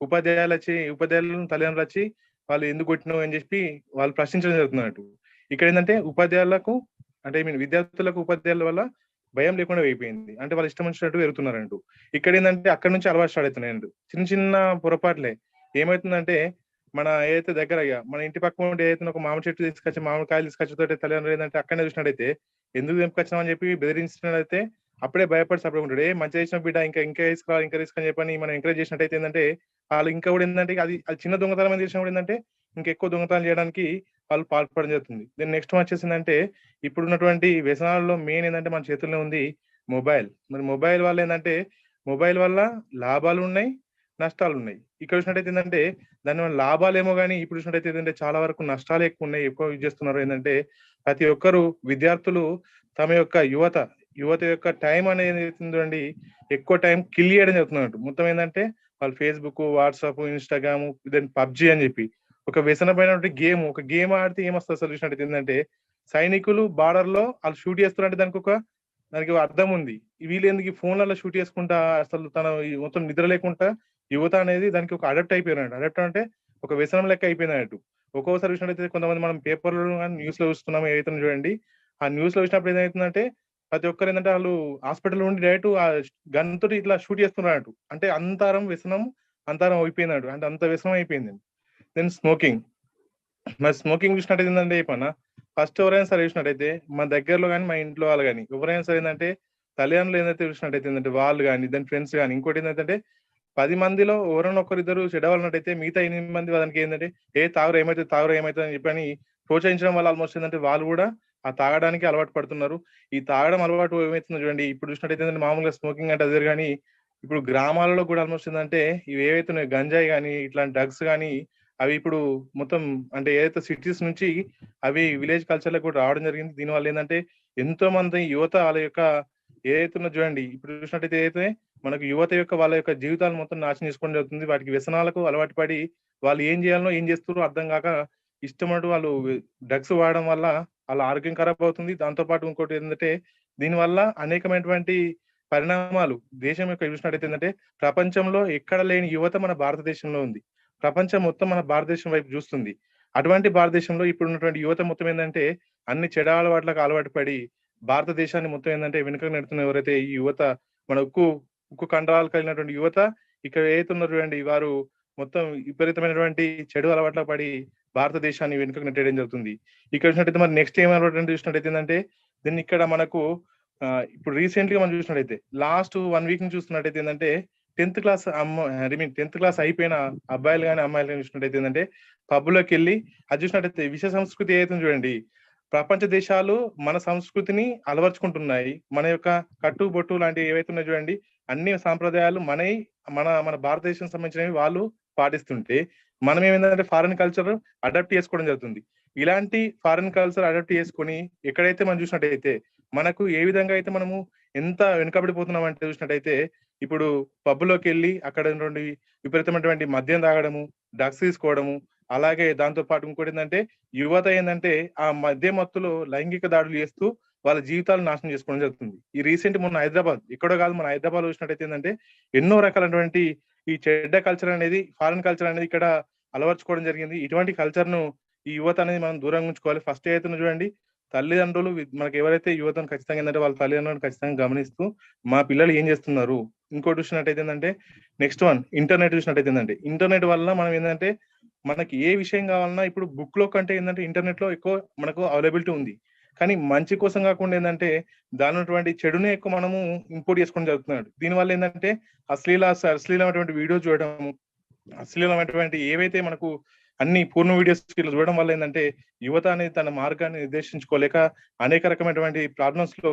ఉపాధ్యాయులను తల్లిదండ్రులు వచ్చి వాళ్ళు ఎందుకు కొట్టినావు అని చెప్పి వాళ్ళు ప్రశ్నించడం జరుగుతున్నట్టు. ఇక్కడ ఏంటంటే ఉపాధ్యాయులకు అంటే విద్యార్థులకు ఉపాధ్యాయుల వల్ల భయం లేకుండా అయిపోయింది. అంటే వాళ్ళు ఇష్టం వచ్చినట్టు ఎరుగుతున్నారంటూ. ఇక్కడ ఏంటంటే అక్కడ నుంచి అలవాటు స్టార్ట్ అవుతున్నాయండి. చిన్న పొరపాట్లే ఏమవుతుందంటే మన ఏదైతే దగ్గర మన ఇంటి పక్క ఉంటే ఏదైతే ఒక మామిడి చెట్టు తీసుకొచ్చి మామిడికాయలు తీసుకొచ్చుతోటే తల్లిదండ్రులు ఏంటంటే అక్కడనే చూసినట్టయితే ఎందుకు తెంపుకొచ్చినామని చెప్పి బెదిరించినట్టయితే అప్పుడే భయపడి సపరేట్ ఉంటాడు. మంచి చేసిన బిడ్డ ఇంకా తీసుకొని చెప్పని మనం ఎంకరేజ్ చేసినట్టయితే ఏంటంటే వాళ్ళు ఇంకా కూడా ఏంటంటే అది చిన్న దొంగతనం అని చేసిన కూడా ఏంటంటే ఇంకెక్కువ దొంగతనం చేయడానికి వాళ్ళు పాల్పడడం జరుగుతుంది. దీని నెక్స్ట్ వచ్చేసిందంటే ఇప్పుడున్నటువంటి వ్యసనాలలో మెయిన్ ఏంటంటే మన చేతుల్లో ఉంది మొబైల్. మరి మొబైల్ వల్ల ఏంటంటే మొబైల్ వల్ల లాభాలు ఉన్నాయి, నష్టాలు ఉన్నాయి. ఇక్కడ చూసినట్టయితే ఏంటంటే దానివల్ల లాభాలు ఏమో కానీ ఇప్పుడు చూసినట్టయితే ఏంటంటే చాలా వరకు నష్టాలు ఎక్కువ ఉన్నాయి, ఎక్కువ యూజ్ చేస్తున్నారు. ఏంటంటే ప్రతి ఒక్కరు విద్యార్థులు తమ యొక్క యువత యొక్క టైం అనేది చూడండి ఎక్కువ టైం కిల్ చేయడం జరుగుతున్నట్టు. మొత్తం ఏంటంటే వాళ్ళు Facebook, WhatsApp, Instagram, then PUBG అని చెప్పి ఒక వ్యసనమైనటువంటి ఒక గేమ్ ఆడితే ఏమొస్తుంది అసలు చూసినట్టు ఏంటంటే సైనికులు బార్డర్ లో వాళ్ళు షూట్ చేస్తున్నారంటే దానికి అర్థం ఉంది. వీళ్ళు ఎందుకు ఫోన్లలో షూట్ చేసుకుంటా అసలు తన మొత్తం నిద్ర లేకుండా యువత అనేది దానికి ఒక అడాప్ట్ అయిపోయినట్టు. అడాప్ట్ అంటే ఒక వ్యసనం లెక్క అయిపోయినట్టు. ఒక్కోసారి చూసినట్టయితే కొంతమంది మనం పేపర్లో న్యూస్ లో చూస్తున్నాం ఏదైతే చూడండి, ఆ న్యూస్ లో చూసినప్పుడు ఏదైతుందంటే ప్రతి ఒక్కరు ఏంటంటే వాళ్ళు హాస్పిటల్ నుండి డైరెక్ట్ ఆ గన్ తోటి ఇట్లా షూట్ చేస్తున్నట్టు. అంటే అంతరం అయిపోయినట్టు, అంటే అంత వ్యసనం అయిపోయింది. Then smoking. మరి స్మోకింగ్ చూసినట్టయితే ఏంటంటే చెప్పన్నా, ఫస్ట్ ఎవరైనా సరే చూసినట్టయితే మన దగ్గరలో కానీ మా ఇంట్లో వాళ్ళు కానీ ఎవరైనా సరే ఏంటంటే తల్లిదండ్రులు ఏదైతే చూసినట్టయితే ఏంటంటే వాళ్ళు కానీ దాని ఫ్రెండ్స్ కానీ ఇంకోటి ఏంటంటే 10 మందిలో ఎవరైనా ఒకరిద్దరు చెడవాలన్నట్టయితే మిగతా 8 మంది దానికి ఏంటంటే తాగురు ఏమైతుంది అని చెప్పని ప్రోత్సహించడం వల్ల ఆల్మోస్ట్ ఏంటంటే వాళ్ళు కూడా ఆ తాగడానికి అలవాటు పడుతున్నారు. ఈ తాగడం అలవాటు ఏమైతుందో చూడండి, ఇప్పుడు చూసినట్టయితే మామూలుగా స్మోకింగ్ అంటే అదే, కానీ ఇప్పుడు గ్రామాలలో కూడా ఆల్మోస్ట్ ఏంటంటే ఇవి ఏవైతే గంజాయి కానీ ఇట్లాంటి డ్రగ్స్ కానీ అవి ఇప్పుడు మొత్తం అంటే ఏదైతే సిటీస్ నుంచి అవి విలేజ్ కల్చర్ లో కూడా రావడం జరిగింది. దీనివల్ల ఏంటంటే ఎంతో మంది యువత వాళ్ళ యొక్క ఏదైతే చూడండి ఇప్పుడు చూసినట్టయితే ఏదైతే మనకు యువత యొక్క వాళ్ళ యొక్క జీవితాలు మొత్తం నాశనం చేసుకోవడం జరుగుతుంది. వాటికి వ్యసనాలకు అలవాటు పడి వాళ్ళు ఏం చేయాలనో ఏం చేస్తారో అర్థం కాక ఇష్టమట్టు వాళ్ళు డ్రగ్స్ వాడడం వల్ల వాళ్ళ ఆరోగ్యం ఖరాబ్ అవుతుంది. దాంతో పాటు ఇంకోటి ఏంటంటే దీనివల్ల అనేకమైనటువంటి పరిణామాలు దేశం యొక్క చూసినట్టయితే ఏంటంటే ప్రపంచంలో ఎక్కడ లేని యువత మన భారతదేశంలో ఉంది. ప్రపంచం మొత్తం మన భారతదేశం వైపు చూస్తుంది. అటువంటి భారతదేశంలో ఇప్పుడు ఉన్నటువంటి యువత మొత్తం ఏంటంటే అన్ని చెడ అలవాట్లకు అలవాటు పడి భారతదేశాన్ని మొత్తం ఏంటంటే వెనుక నెడుతున్న ఎవరైతే ఈ యువత మన ఉక్కు కండరాలు కలిగినటువంటి యువత ఇక్కడ ఏదైతే ఉన్నారు చూడండి, వారు మొత్తం విపరీతమైనటువంటి చెడు అలవాట్లకు పడి భారతదేశాన్ని వెనుకకు నెట్టేయడం జరుగుతుంది. ఇక్కడ చూసినట్టయితే మరి నెక్స్ట్ ఏమలవాటు చూసినట్టయితే ఏంటంటే దీన్ని ఇక్కడ మనకు ఇప్పుడు రీసెంట్గా మనం చూసినట్టయితే లాస్ట్ 1 వీక్ నుంచి చూస్తున్నట్టయితే ఏంటంటే 10th క్లాస్ అయిపోయిన అబ్బాయిలు కానీ అమ్మాయిలు కానీ చూసినట్టయితే ఏంటంటే పబ్లోకి వెళ్ళి అది చూసినట్టయితే విషయ సంస్కృతి ఏదైతే చూడండి, ప్రపంచ దేశాలు మన సంస్కృతిని అలవర్చుకుంటున్నాయి. మన యొక్క కట్టుబొట్టు లాంటివి ఏవైతే ఉన్నాయో చూడండి, అన్ని సాంప్రదాయాలు మన భారతదేశం సంబంధించినవి వాళ్ళు పాటిస్తుంటే మనం ఏమైందంటే ఫారెన్ కల్చర్ అడాప్ట్ చేసుకోవడం జరుగుతుంది. ఇలాంటి ఫారెన్ కల్చర్ అడాప్ట్ చేసుకొని ఎక్కడైతే మనం చూసినట్టయితే మనకు ఏ విధంగా అయితే మనము ఎంత వెనుకబడిపోతున్నాం అంటే చూసినట్టయితే ఇప్పుడు పబ్లోకి వెళ్ళి అక్కడ నుండి విపరీతమైనటువంటి మద్యం తాగడము, డ్రగ్స్ తీసుకోవడము, అలాగే దాంతో పాటు ఇంకోటి ఏంటంటే యువత ఏంటంటే ఆ మద్య మత్తులో లైంగిక దాడులు చేస్తూ వాళ్ళ జీవితాలు నాశనం చేసుకోవడం జరుగుతుంది. ఈ రీసెంట్ మొన్న హైదరాబాద్, ఎక్కడో కాదు మన హైదరాబాద్ చూసినట్టయితే ఏంటంటే ఎన్నో రకాలైనటువంటి ఈ చెడ్డ కల్చర్ అనేది, ఫారెన్ కల్చర్ అనేది ఇక్కడ అలవర్చుకోవడం జరిగింది. ఇటువంటి కల్చర్ ను ఈ యువత అనేది మనం దూరంగా ఉంచుకోవాలి. ఫస్ట్ అయితే చూడండి, తల్లిదండ్రులు మనకి ఎవరైతే యువతను ఖచ్చితంగా ఏంటంటే వాళ్ళ తల్లిదండ్రులను ఖచ్చితంగా గమనిస్తూ మా పిల్లలు ఏం చేస్తున్నారు. ఇంకోటి చూసినట్టయితే ఏంటంటే నెక్స్ట్ వన్ ఇంటర్నెట్ చూసినట్టయితే ఏంటంటే ఇంటర్నెట్ వల్ల మనం ఏంటంటే మనకి ఏ విషయం కావాలన్నా ఇప్పుడు బుక్ లో కంటే ఏంటంటే ఇంటర్నెట్ లో ఎక్కువ మనకు అవైలబిలిటీ ఉంది. కానీ మంచి కోసం కాకుండా ఏంటంటే దాని ఉన్నటువంటి చెడునే ఎక్కువ మనము ఇంపోర్ట్ చేసుకోవడం జరుగుతున్నాడు. దీనివల్ల ఏంటంటే అశ్లీలమైనటువంటి వీడియో చూడడం, అశ్లీలమైనటువంటి ఏవైతే మనకు అన్ని పూర్ణ వీడియోస్ చూడడం వల్ల ఏంటంటే యువత అనేది తన మార్గాన్ని నిర్దేశించుకోలేక అనేక రకమైనటువంటి ప్రాబ్లమ్స్ లో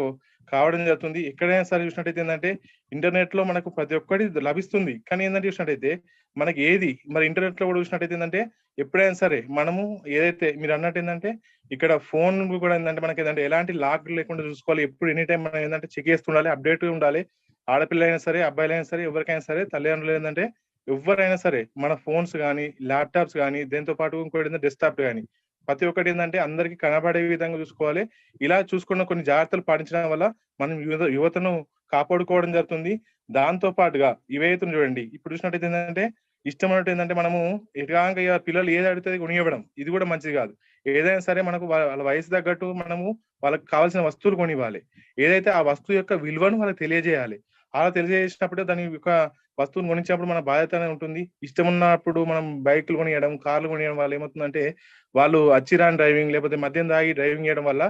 కావడం జరుగుతుంది. ఎక్కడైనా సరే చూసినట్టయితే ఏంటంటే ఇంటర్నెట్ లో మనకు ప్రతి ఒక్కటి లభిస్తుంది. కానీ ఏంటంటే చూసినట్టయితే మనకి ఏది మరి ఇంటర్నెట్ లో కూడా చూసినట్టయితే ఏంటంటే ఎప్పుడైనా సరే మనము ఏదైతే మీరు అన్నట్టు ఏంటంటే ఇక్కడ ఫోన్ కూడా ఏంటంటే మనకి ఏంటంటే ఎలాంటి లాక్ లేకుండా చూసుకోవాలి. ఎప్పుడు ఎనీ టైం మనం ఏంటంటే చెక్ చేస్తుండాలి, అప్డేట్ ఉండాలి. ఆడపిల్లైనా సరే, అబ్బాయిలైనా సరే, ఎవరికైనా సరే తల్లిదండ్రులు ఏంటంటే ఎవరైనా సరే మన ఫోన్స్ కానీ, ల్యాప్టాప్స్ కానీ, దీంతో పాటు ఇంకోటి డెస్క్టాప్ కానీ ప్రతి ఒక్కటి ఏంటంటే అందరికి కనబడే విధంగా చూసుకోవాలి. ఇలా చూసుకున్న కొన్ని జాగ్రత్తలు పాటించడం వల్ల మనం యువతను కాపాడుకోవడం జరుగుతుంది. దాంతో పాటుగా ఇవైతే చూడండి, ఇప్పుడు చూసినట్టయితే ఏంటంటే ఇష్టమైనట్టు ఏంటంటే మనము ఎటుగా పిల్లలు ఏది అడిగితే కొనివ్వడం, ఇది కూడా మంచిది కాదు. ఏదైనా సరే మనకు వాళ్ళ వయసు తగ్గట్టు మనము వాళ్ళకి కావాల్సిన వస్తువులు కొనివ్వాలి. ఏదైతే ఆ వస్తువు యొక్క విలువను వాళ్ళకి తెలియజేయాలి. అలా తెలియజేసినప్పుడే దాని యొక్క వస్తువును కొనిచ్చినప్పుడు మన బాధ్యత అనేది ఉంటుంది. ఇష్టం ఉన్నప్పుడు మనం బైకులు కొనియడం, కార్లు కొనియడం వల్ల ఏమవుతుందంటే వాళ్ళు అచ్చిరాని డ్రైవింగ్ లేకపోతే మద్యం తాగి డ్రైవింగ్ చేయడం వల్ల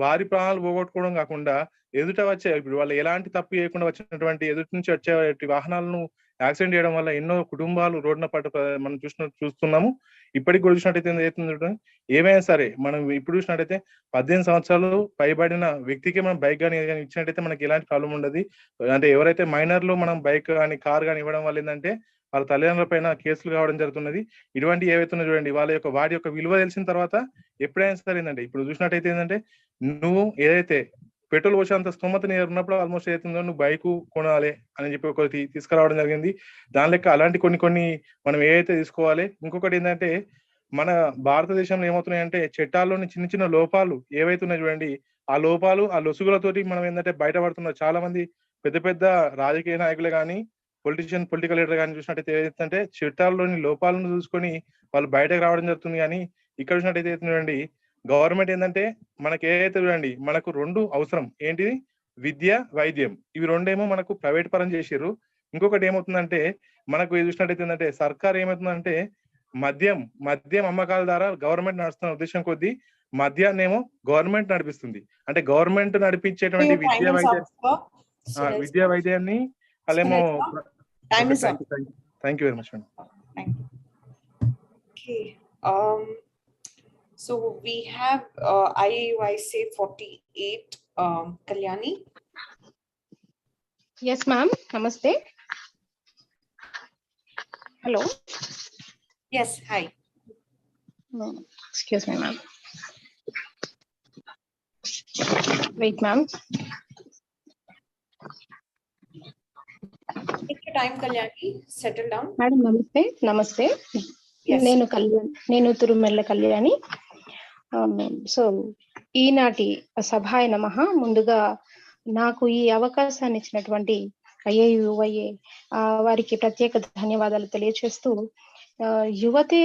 వారి ప్రాణాలు పోగొట్టుకోవడం కాకుండా ఎదుట వచ్చే ఇప్పుడు వాళ్ళు ఎలాంటి తప్పు చేయకుండా వచ్చినటువంటి ఎదుటి నుంచి వచ్చే వాహనాలను యాక్సిడెంట్ చేయడం వల్ల ఎన్నో కుటుంబాలు రోడ్డున మనం చూస్తున్నాము. ఇప్పటికి కూడా చూసినట్టయితే ఏమవుతుంది, ఏమైనా సరే మనం ఇప్పుడు చూసినట్టయితే 18 సంవత్సరాలు పైబడిన వ్యక్తికి మనం బైక్ కానీ ఇచ్చినట్టయితే మనకి ఎలాంటి ప్రాబ్లం ఉండదు. అంటే ఎవరైతే మైనర్లు మనం బైక్ కానీ కార్ కానీ ఇవ్వడం వల్ల ఏంటంటే వాళ్ళ తల్లిదండ్రుల పైన కేసులు కావడం జరుగుతున్నది. ఇటువంటి ఏవైతున్నా చూడండి, వాటి యొక్క విలువ తెలిసిన తర్వాత ఎప్పుడైనా సరే ఏంటంటే ఇప్పుడు చూసినట్టయితే ఏంటంటే నువ్వు ఏదైతే పెట్రోల్ పోసేంత స్తోమత ఉన్నప్పుడు ఆల్మోస్ట్ ఏదైతుందో నువ్వు బైక్ కొనాలి అని చెప్పి ఒకటి తీసుకురావడం జరిగింది. దాని లెక్క అలాంటి కొన్ని మనం ఏదైతే తీసుకోవాలి. ఇంకొకటి ఏంటంటే మన భారతదేశంలో ఏమవుతున్నాయంటే చట్టాల్లోని చిన్న చిన్న లోపాలు ఏవైతున్నాయి చూడండి, ఆ లోపాలు ఆ లొసుగులతోటి మనం ఏంటంటే బయటపడుతున్నారు. చాలా మంది పెద్ద పెద్ద రాజకీయ నాయకులు కానీ పొలిటికల్ లీడర్ కానీ చూసినట్టయితే ఏదైతే చట్టాల్లోని లోపాలను చూసుకొని వాళ్ళు బయటకు రావడం జరుగుతుంది. కానీ ఇక్కడ చూసినట్టయితే చూడండి, గవర్నమెంట్ ఏంటంటే మనకి ఏదైతే చూడండి మనకు 2 అవసరం. ఏంటిది? విద్య, వైద్యం. ఇవి రెండేమో మనకు ప్రైవేట్ పరం చేసారు. ఇంకొకటి ఏమవుతుందంటే మనకు చూసినట్టయితే ఏంటంటే సర్కార్ ఏమవుతుందంటే మద్యం అమ్మకాల ద్వారా గవర్నమెంట్ నడుస్తున్న ఉద్దేశం కొద్దీ మద్యాన్ని ఏమో గవర్నమెంట్ నడిపిస్తుంది. అంటే గవర్నమెంట్ నడిపించేటువంటి విద్యా వైద్యాన్ని వాళ్ళేమో. Thank you very much madam. So we have I AUYSA 48, Kalyani. Yes, ma'am. Namaste. Hello. Yes, hi. Excuse me, ma'am. Wait, ma'am. Take your time, Kalyani. Settle down. Madam, namaste. Namaste. Yes. నేను Tirumala Kalyani. So ఈనాటి సభాయ నమః. ముందుగా నాకు ఈ అవకాశాన్ని ఇచ్చినటువంటి IAUYA వారికి ప్రత్యేక ధన్యవాదాలు తెలియచేస్తూ, యువతే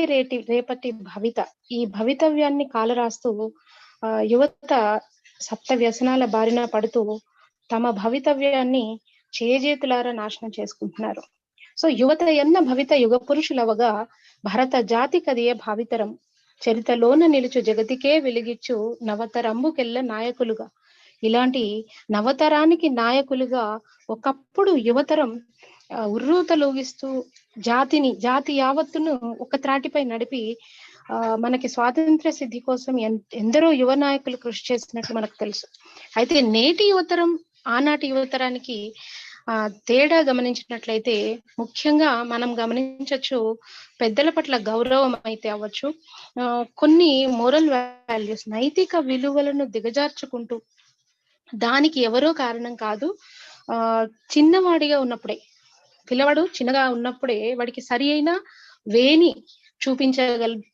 రేపటి భవిత, ఈ భవితవ్యాన్ని కాలరాస్తూ యువత సప్త వ్యసనాల బారిన పడుతూ తమ భవితవ్యాన్ని చేజేతులారా నాశనం చేసుకుంటున్నారు. సో యువత ఎన్న భవిత యుగ పురుషులవగా భరత జాతి కదియే భావితరం చరితలోన నిలుచు జగతికే వెలిగిచ్చు నవతరంబుకెల్ల నాయకులుగా. ఇలాంటి నవతరానికి నాయకులుగా ఒకప్పుడు యువతరం ఉర్రూతలూగిస్తూ జాతి యావత్తును ఒక త్రాటిపై నడిపి మనకి స్వాతంత్ర సిద్ధి కోసం ఎందరో యువ నాయకులు కృషి చేసినట్లు మనకు తెలుసు. అయితే నేటి యువతరం ఆనాటి యువతరానికి తేడా గమనించినట్లయితే ముఖ్యంగా మనం గమనించవచ్చు, పెద్దల పట్ల గౌరవం అయితే అవ్వచ్చు, కొన్ని మోరల్ వాల్యూస్ నైతిక విలువలను దిగజార్చుకుంటూ దానికి ఎవరో కారణం కాదు, చిన్నవాడిగా ఉన్నప్పుడే పిల్లవాడు చిన్నగా ఉన్నప్పుడే వాడికి సరి అయిన వేని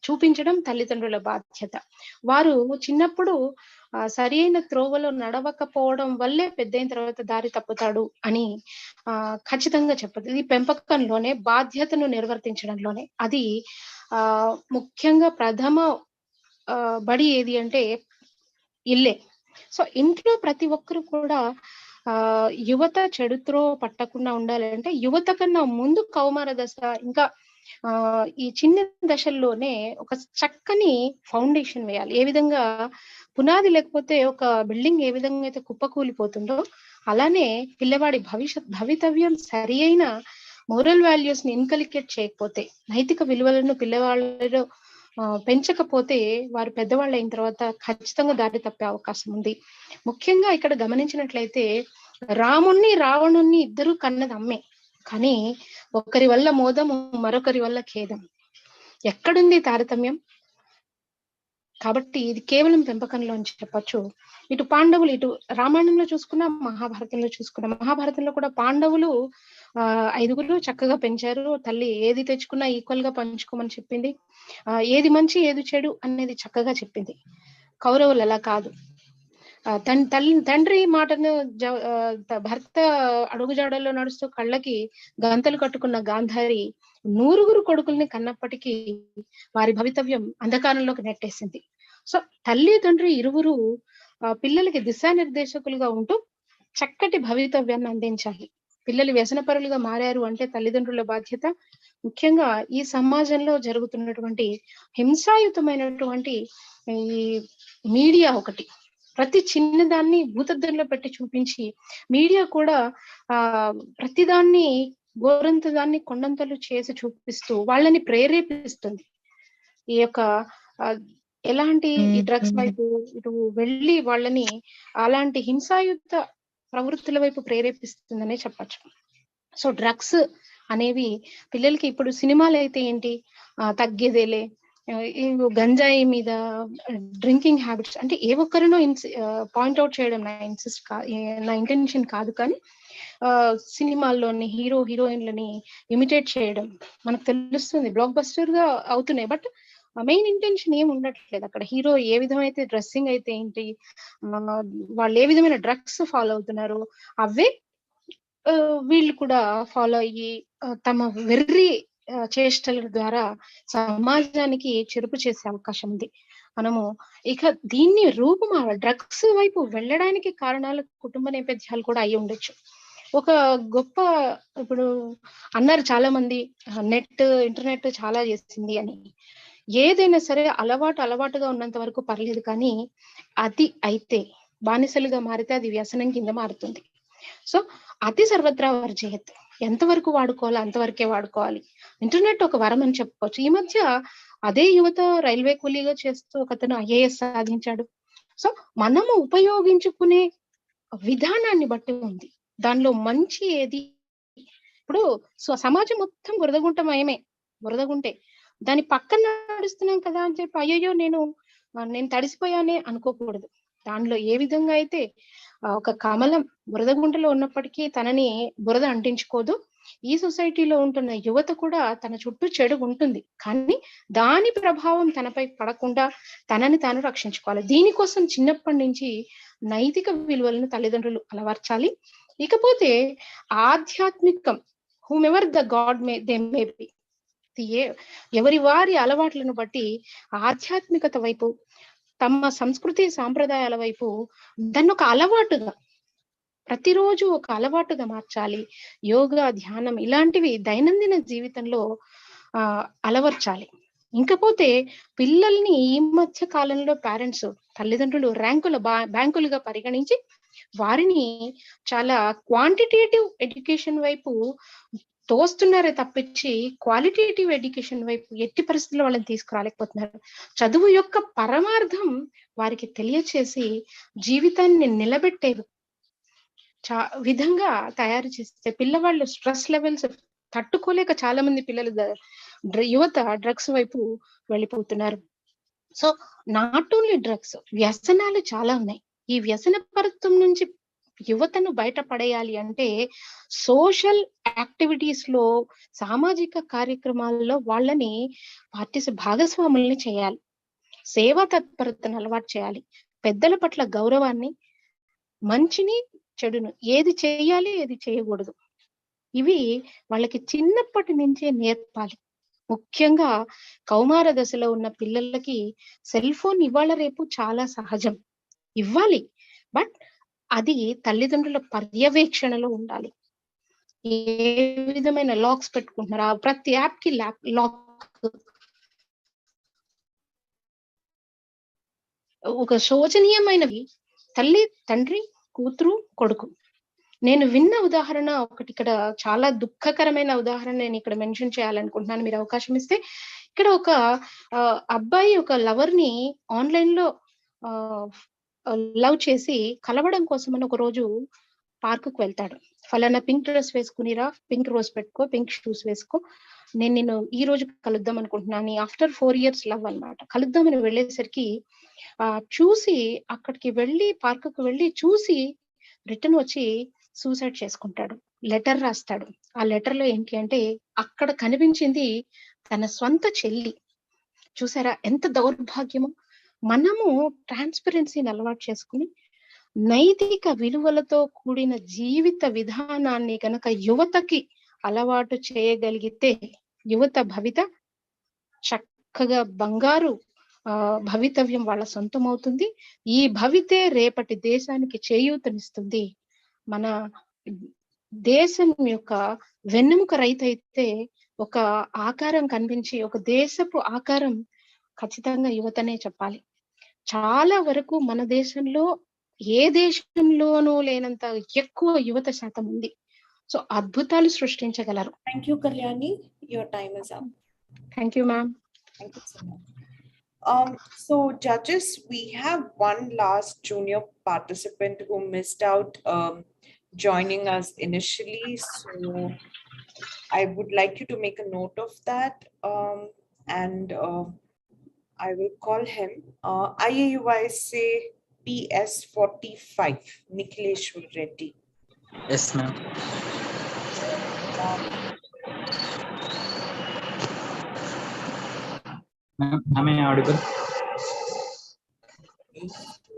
చూపించడం తల్లిదండ్రుల బాధ్యత. వారు చిన్నప్పుడు సరి అయిన త్రోవలో నడవకపోవడం వల్లే పెద్దయిన తర్వాత దారి తప్పుతాడు అని ఖచ్చితంగా చెప్పదు. ఇది పెంపకంలోనే, బాధ్యతను నిర్వర్తించడంలోనే. అది ముఖ్యంగా ప్రథమ బడి ఏది అంటే ఇల్లే. సో ఇంట్లో ప్రతి ఒక్కరు కూడా యువత చెడుత్రో పట్టకుండా ఉండాలంటే యువత కన్నా ముందు కౌమార దశ, ఇంకా ఈ చిన్న దశల్లోనే ఒక చక్కని ఫౌండేషన్ వేయాలి. ఏ విధంగా పునాది లేకపోతే ఒక బిల్డింగ్ ఏ విధంగా అయితే కుప్పకూలిపోతుందో, అలానే పిల్లవాడి భవితవ్యం సరి అయిన మోరల్ వాల్యూస్ ని ఇన్కలికేట్ చేయకపోతే, నైతిక విలువలను పిల్లవాళ్ళలో పెంచకపోతే వారు పెద్దవాళ్ళు అయిన తర్వాత ఖచ్చితంగా దారి తప్పే అవకాశం ఉంది. ముఖ్యంగా ఇక్కడ గమనించినట్లయితే రాముణ్ణి రావణుణ్ణి ఇద్దరు కన్నది అమ్మే, కానీ ఒకరి వల్ల మోదము మరొకరి వల్ల ఖేదం. ఎక్కడుంది తారతమ్యం? కాబట్టి ఇది కేవలం పెంపకంలో అని చెప్పచ్చు. ఇటు పాండవులు, ఇటు రామాయణంలో చూసుకున్నా, మహాభారతంలో చూసుకున్నా, మహాభారతంలో కూడా పాండవులు 5గురు చక్కగా పెంచారు. తల్లి ఏది తెచ్చుకున్నా ఈక్వల్ గా పంచుకోమని చెప్పింది. ఏది మంచి ఏది చెడు అనేది చక్కగా చెప్పింది. కౌరవులు అలా కాదు. తండ్రి మాటను భర్త అడుగుజాడల్లో నడుస్తూ కళ్ళకి గంతలు కట్టుకున్న గాంధారి 100 కొడుకుల్ని కన్నప్పటికీ వారి భవితవ్యం అంధకారంలోకి నెట్టేసింది. సో తల్లి తండ్రి ఇరువురు పిల్లలకి దిశానిర్దేశకులుగా ఉంటూ చక్కటి భవితవ్యాన్ని అందించాలి. పిల్లలు వ్యసనపరులుగా మారారు అంటే తల్లిదండ్రుల బాధ్యత. ముఖ్యంగా ఈ సమాజంలో జరుగుతున్నటువంటి హింసాయుతమైనటువంటి ఈ మీడియా ఒకటి, ప్రతి చిన్నదాన్ని భూతద్దంలో పెట్టి చూపించి మీడియా కూడా ప్రతిదాన్ని గోరంత దాన్ని కొండంతలు చేసి చూపిస్తూ వాళ్ళని ప్రేరేపిస్తుంది. ఈ యొక్క ఎలాంటి ఈ డ్రగ్స్ వైపు ఇటు వెళ్ళి వాళ్ళని అలాంటి హింసాయుత ప్రవృత్తుల వైపు ప్రేరేపిస్తుందనే చెప్పచ్చు. సో డ్రగ్స్ అనేవి పిల్లలకి ఇప్పుడు సినిమాలు అయితే ఏంటి, తగ్గేదేలే, గంజాయి మీద, డ్రింకింగ్ హ్యాబిట్స్ అంటే ఏ ఒక్కరినో పాయింట్అవుట్ చేయడం నా ఇంటెన్షన్ కాదు, కానీ సినిమాల్లోని హీరో హీరోయిన్లని ఇమిటేట్ చేయడం మనకు తెలుస్తుంది, బ్లాక్ బస్టర్ గా అవుతున్నాయి. బట్ మెయిన్ ఇంటెన్షన్ ఏమి ఉండట్లేదు అక్కడ. హీరో ఏ విధమైతే డ్రెస్సింగ్ అయితే ఏంటి, వాళ్ళు ఏ విధమైన డ్రగ్స్ ఫాలో అవుతున్నారు అవే వీళ్ళు కూడా ఫాలో అయ్యి తమ వెర్రి చేష్టల ద్వారా సమాజానికి చెరుపు చేసే అవకాశం ఉంది. మనము ఇక దీన్ని డ్రగ్స్ వైపు వెళ్ళడానికి కారణాలు కుటుంబ నేపథ్యాలు కూడా అయి ఉండొచ్చు. ఒక గొప్ప ఇప్పుడు అన్నారు చాలా మంది, ఇంటర్నెట్ చాలా చేసింది అని. ఏదైనా సరే అలవాటుగా ఉన్నంత వరకు పర్లేదు, కానీ అది అయితే బానిసలుగా మారితే అది వ్యసనం కింద మారుతుంది. సో అతి సర్వత్రా వర్జయత్, ఎంతవరకు వాడుకోవాలో అంతవరకే వాడుకోవాలి. ఇంటర్నెట్ ఒక వరం అని చెప్పుకోవచ్చు. ఈ మధ్య అదే యువత రైల్వే కూలీగా చేస్తూ ఒకతను IAS సాధించాడు. సో మనము ఉపయోగించుకునే విధానాన్ని బట్టి ఉంది దానిలో మంచి ఏది. ఇప్పుడు సమాజం మొత్తం బురదగుంటమయమే, బురదగుంటే దాని పక్కన నడుస్తున్నాం కదా అని చెప్పి అయ్యో నేను తడిసిపోయానే అనుకోకూడదు. దానిలో ఏ విధంగా అయితే ఒక కమలం బురదగుంటలో ఉన్నప్పటికీ తనని బురద అంటించుకోదు, ఈ సొసైటీలో ఉంటున్న యువత కూడా తన చుట్టూ చెడు ఉంటుంది, కానీ దాని ప్రభావం తనపై పడకుండా తనని తాను రక్షించుకోవాలి. దీనికోసం చిన్నప్పటి నుంచి నైతిక విలువలను తల్లిదండ్రులు అలవర్చాలి. ఇకపోతే ఆధ్యాత్మికం, whomever the God they may be, ఎవరి వారి అలవాట్లను బట్టి ఆధ్యాత్మికత వైపు, తమ సంస్కృతి సాంప్రదాయాల వైపు దాన్ని ఒక అలవాటుగా, ప్రతిరోజు ఒక అలవాటుగా మార్చాలి. యోగా, ధ్యానం ఇలాంటివి దైనందిన జీవితంలో అలవర్చాలి. ఇంకపోతే పిల్లల్ని ఈ మధ్య కాలంలో పేరెంట్స్, తల్లిదండ్రులు బ్యాంకులుగా పరిగణించి వారిని చాలా క్వాంటిటేటివ్ ఎడ్యుకేషన్ వైపు తోస్తున్నారే తప్పించి క్వాలిటేటివ్ ఎడ్యుకేషన్ వైపు ఎట్టి పరిస్థితుల్లో వాళ్ళని తీసుకురాలేకపోతున్నారు. చదువు యొక్క పరమార్థం వారికి తెలియచేసి జీవితాన్ని నిలబెట్టేవి విధంగా తయారు చేస్తే పిల్లవాళ్ళు స్ట్రెస్ లెవెల్స్ తట్టుకోలేక చాలా మంది పిల్లలు యువత డ్రగ్స్ వైపు వెళ్ళిపోతున్నారు. సో నాట్ ఓన్లీ డ్రగ్స్, వ్యసనాలు చాలా ఉన్నాయి. ఈ వ్యసన పరత్వం నుంచి యువతను బయటపడేయాలి అంటే సోషల్ యాక్టివిటీస్ లో, సామాజిక కార్యక్రమాల్లో వాళ్ళని భాగస్వాముల్ని చేయాలి. సేవా తత్పరతను అలవాటు చేయాలి. పెద్దల పట్ల గౌరవాన్ని, మంచిని చెడును, ఏది చేయాలి ఏది చేయకూడదు, ఇవి వాళ్ళకి చిన్నప్పటి నుంచే నేర్పాలి. ముఖ్యంగా కౌమార దశలో ఉన్న పిల్లలకి సెల్ ఫోన్ ఇవాళ రేపు చాలా సహజం, ఇవ్వాలి. బట్ అది తల్లిదండ్రుల పర్యవేక్షణలో ఉండాలి. ఏ విధమైన లాక్స్ పెట్టుకుంటున్నారా, ప్రతి యాప్ కి లాక్, ఒక శోచనీయమైనవి తల్లి, తండ్రి, కూతురు, కొడుకు. నేను విన్న ఉదాహరణ ఒకటి, ఇక్కడ చాలా దుఃఖకరమైన ఉదాహరణ నేను ఇక్కడ మెన్షన్ చేయాలనుకుంటున్నాను, మీరు అవకాశం ఇస్తే. ఇక్కడ ఒక అబ్బాయి ఒక లవర్ ని ఆన్లైన్ లో లవ్ చేసి కలవడం కోసం అని ఒక రోజు పార్క్ కు వెళ్తాడు. ఫలానా పింక్ డ్రెస్ వేసుకునిరా, పింక్ రోజ్ పెట్టుకో, పింక్ షూస్ వేసుకో, నేను ఈ రోజు కలుద్దాం అనుకుంటున్నాను. ఆఫ్టర్ 4 years లవ్ అన్నమాట. కలుద్దామని వెళ్ళేసరికి చూసి, అక్కడికి వెళ్ళి పార్క్ కు వెళ్ళి చూసి రిటర్న్ వచ్చి సూసైడ్ చేసుకుంటాడు. లెటర్ రాస్తాడు. ఆ లెటర్ లో ఏంటి అంటే అక్కడ కనిపించింది తన స్వంత చెల్లి. చూసారా ఎంత దౌర్భాగ్యమో. మనము ట్రాన్స్పరెన్సీని అలవాటు చేసుకుని నైతిక విలువలతో కూడిన జీవిత విధానాన్ని కనుక యువతకి అలవాటు చేయగలిగితే యువత భవిత చక్కగా బంగారు భవితవ్యం వాళ్ళ సొంతం అవుతుంది. ఈ భవితే రేపటి దేశానికి చేయూతనిస్తుంది. మన దేశం యొక్క వెన్నెముక రైతైతే ఒక ఆకారం కనిపించి, ఒక దేశపు ఆకారం ఖచ్చితంగా యువతనే చెప్పాలి. చాలా వరకు మన దేశంలో ఏ దేశంలోనూ లేనంత ఎక్కువ యువత శాతం ఉంది. సో అద్భుతాలు సృష్టించగలరు. Thank you, Kalyani. Your time is up. Thank you, ma'am. Thank you so much. So judges, we have one last junior participant who missed out joining us initially. So I would like you to make a note of that. And I will call him I AUYSA PS 45, Nikhileshwar Reddy. Yes, ma'am. Ma'am, am I audible?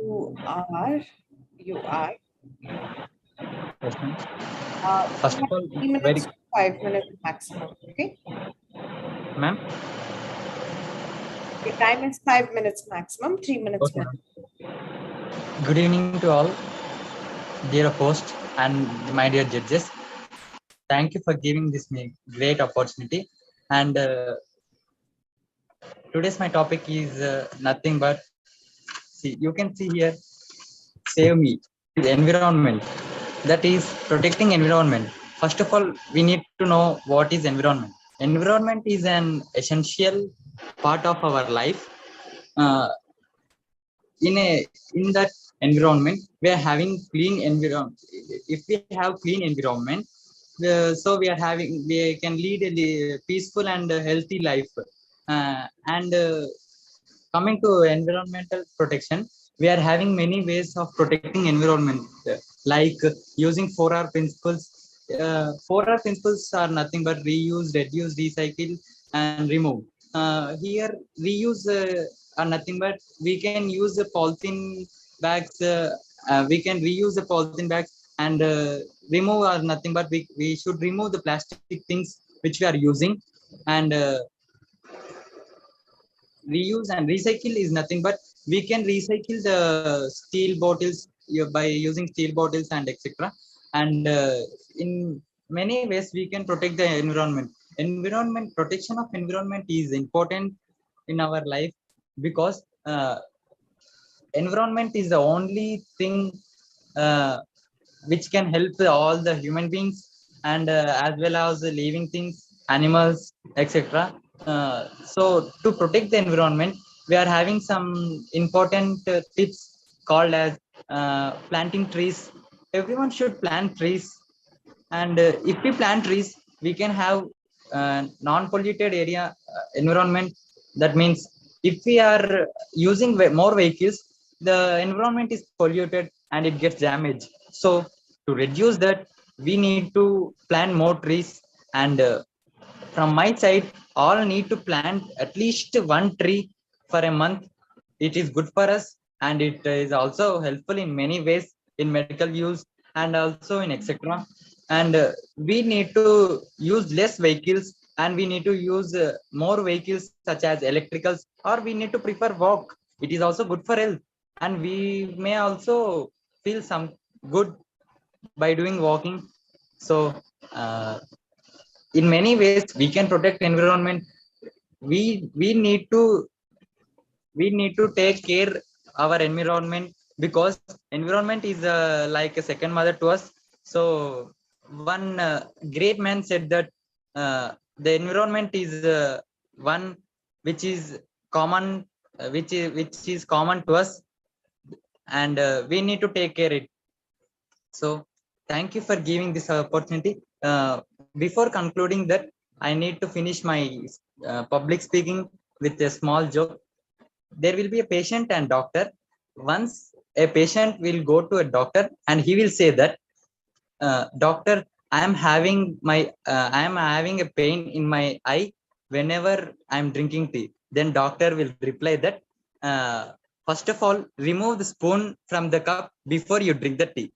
You are. Yes, ma'am. First of all, 3 minutes, 5 minutes maximum. Okay. Ma'am. Your time is 5 minutes maximum, 3 minutes. Okay. Good evening to all, dear host and my dear judges. Thank you for giving this great opportunity. And today's my topic is nothing but, see, you can see here, save me, the environment. That is protecting environment. First of all, we need to know what is environment. Environment is an essential part of our life. In that environment, we are having clean environment. If we have clean environment, so we can lead a peaceful and healthy life. Coming to environmental protection, we are having many ways of protecting environment, like using 4R principles. 4R principles are nothing but reuse, reduce, recycle, and remove. Here, reuse are nothing but we can use the polythene bags. We can reuse the polythene bags, and remove are nothing but we should remove the plastic things which we are using, and reuse and recycle is nothing but we can recycle the steel bottles by using steel bottles and etc. And in many ways we can protect the environment. Protection of environment is important in our life, because environment is the only thing which can help all the human beings, and as well as the living things, animals, etc. So to protect the environment, we are having some important tips called as planting trees, everyone should plant trees. And if we plant trees, we can have non-polluted area environment. That means if we are using more vehicles, the environment is polluted and it gets damaged. So to reduce that, we need to plant more trees. And from my side, all need to plant at least one tree for a month. It is good for us, and it is also helpful in many ways in medical use and also in etc. And we need to use less vehicles, and we need to use more vehicles such as electricals, or we need to prefer walk. It is also good for health, and we may also feel some good by doing walking. So in many ways we can protect environment. We need to take care our environment, because environment is like a second mother to us. So one great man said that the environment is one which is common, which is common to us, and we need to take care it. So thank you for giving this opportunity. Before concluding that, I need to finish my public speaking with a small joke. There will be a patient and doctor. Once a patient will go to a doctor and he will say that, doctor, I am having a pain in my eye whenever I am drinking tea. Then doctor will reply that, first of all, remove the spoon from the cup before you drink the tea.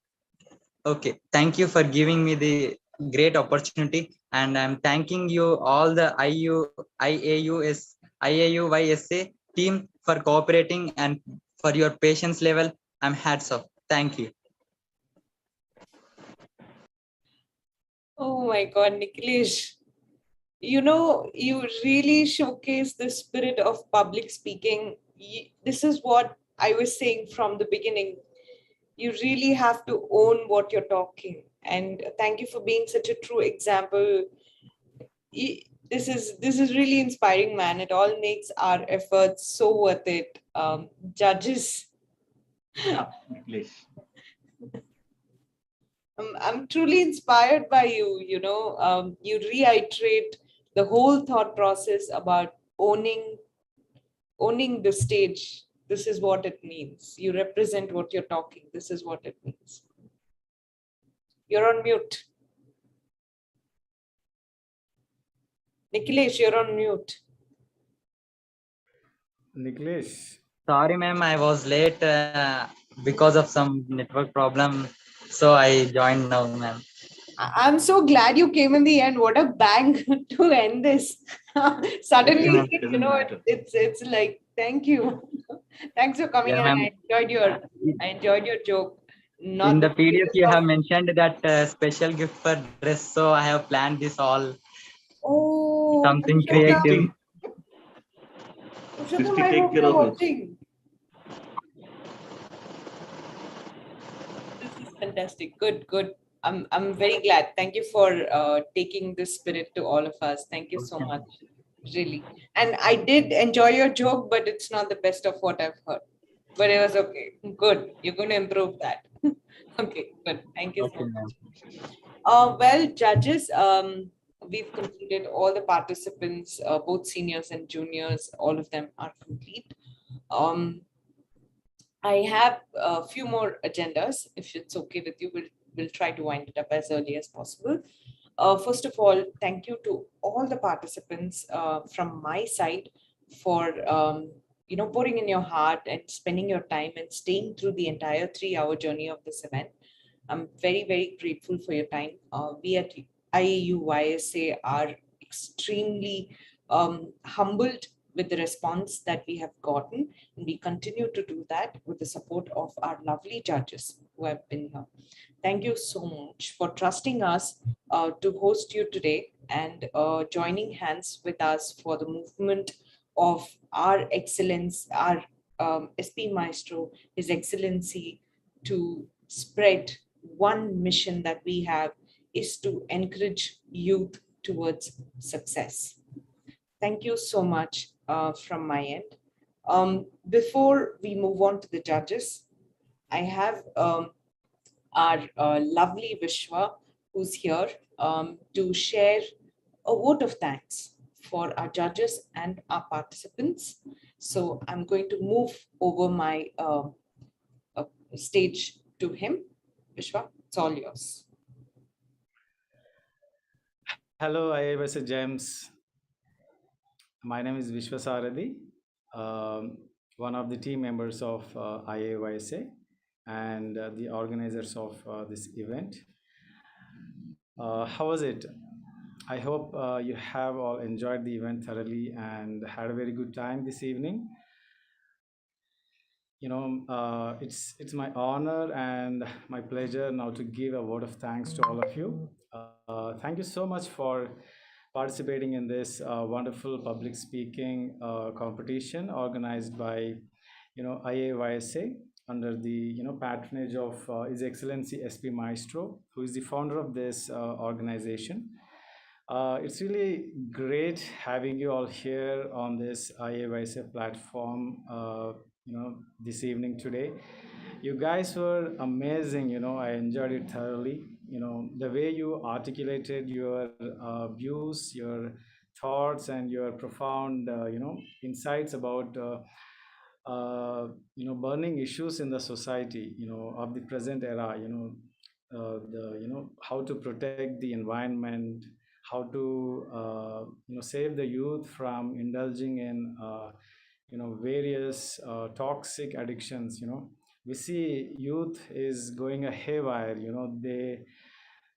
Okay, thank you for giving me the great opportunity, and I'm thanking you all the IAUYSA team for cooperating and for your patience level. I'm hats off. Thank you. Oh my God, Nikhilesh. You know, you really showcase the spirit of public speaking. This is what I was saying from the beginning. You really have to own what you're talking. And thank you for being such a true example. This is really inspiring, man. It all makes our efforts so worth it. Judges. I'm truly inspired by you. You reiterate the whole thought process about owning the stage. This is what it means. You represent what you're talking. This is what it means. You're on mute. Nikhilesh, you're on mute. Nikhilesh. Sorry, ma'am, I was late because of some network problem. So I joined now, ma'am. I'm so glad you came in the end. What a bang to end this. Suddenly, it's like, thank you. Thanks for coming Yeah, in. ma'am. I enjoyed your joke. Not In the the PDF, you of- have mentioned that special gift for dress. So I have planned this all. Oh, Something Purushottam. creative. Purushottam, I hope you're watching. This is fantastic. Good, good. I'm very glad. Thank you for taking this spirit to all of us. Thank you so much. Really. And I did enjoy your joke, but it's not the best of what I've heard. But it was okay. Good. You're going to improve that. Okay, good. Thank you so much. Well, judges, we've completed all the participants, both seniors and juniors. All of them are complete. I have a few more agendas. If it's okay with you, we'll try to wind it up as early as possible. First of all, thank you to all the participants from my side for pouring in your heart and spending your time and staying through the entire 3-hour journey of this event. I'm very, very grateful for your time. We at IAUYSA are extremely humbled with the response that we have gotten, and we continue to do that with the support of our lovely judges who have been here. Thank you so much for trusting us to host you today and joining hands with us for the movement of our excellence, our SP Maestro, His Excellency, to spread one mission that we have is to encourage youth towards success. Thank you so much from my end. Before we move on to the judges, I have our lovely Vishwa, who's here to share a vote of thanks for our judges and our participants. So I'm going to move over my stage to him. Vishwa, it's all yours. Hello, I AUYSA Gems. My name is Vishwa Saradi, one of the team members of I AUYSA and the organizers of this event. How was it? I hope you have all enjoyed the event thoroughly and had a very good time this evening. You know, it's my honor and my pleasure now to give a word of thanks to all of you. Thank you so much for participating in this wonderful public speaking competition organized by, I AUYSA under the, patronage of His Excellency SP Maestro, who is the founder of this organization. It's really great having you all here on this I AUYSA platform, this evening today. You guys were amazing, I enjoyed it thoroughly. The way you articulated your views, your thoughts, and your profound, insights about, burning issues in the society, of the present era, how to protect the environment, how to, save the youth from indulging in, various toxic addictions. We see youth is going a haywire.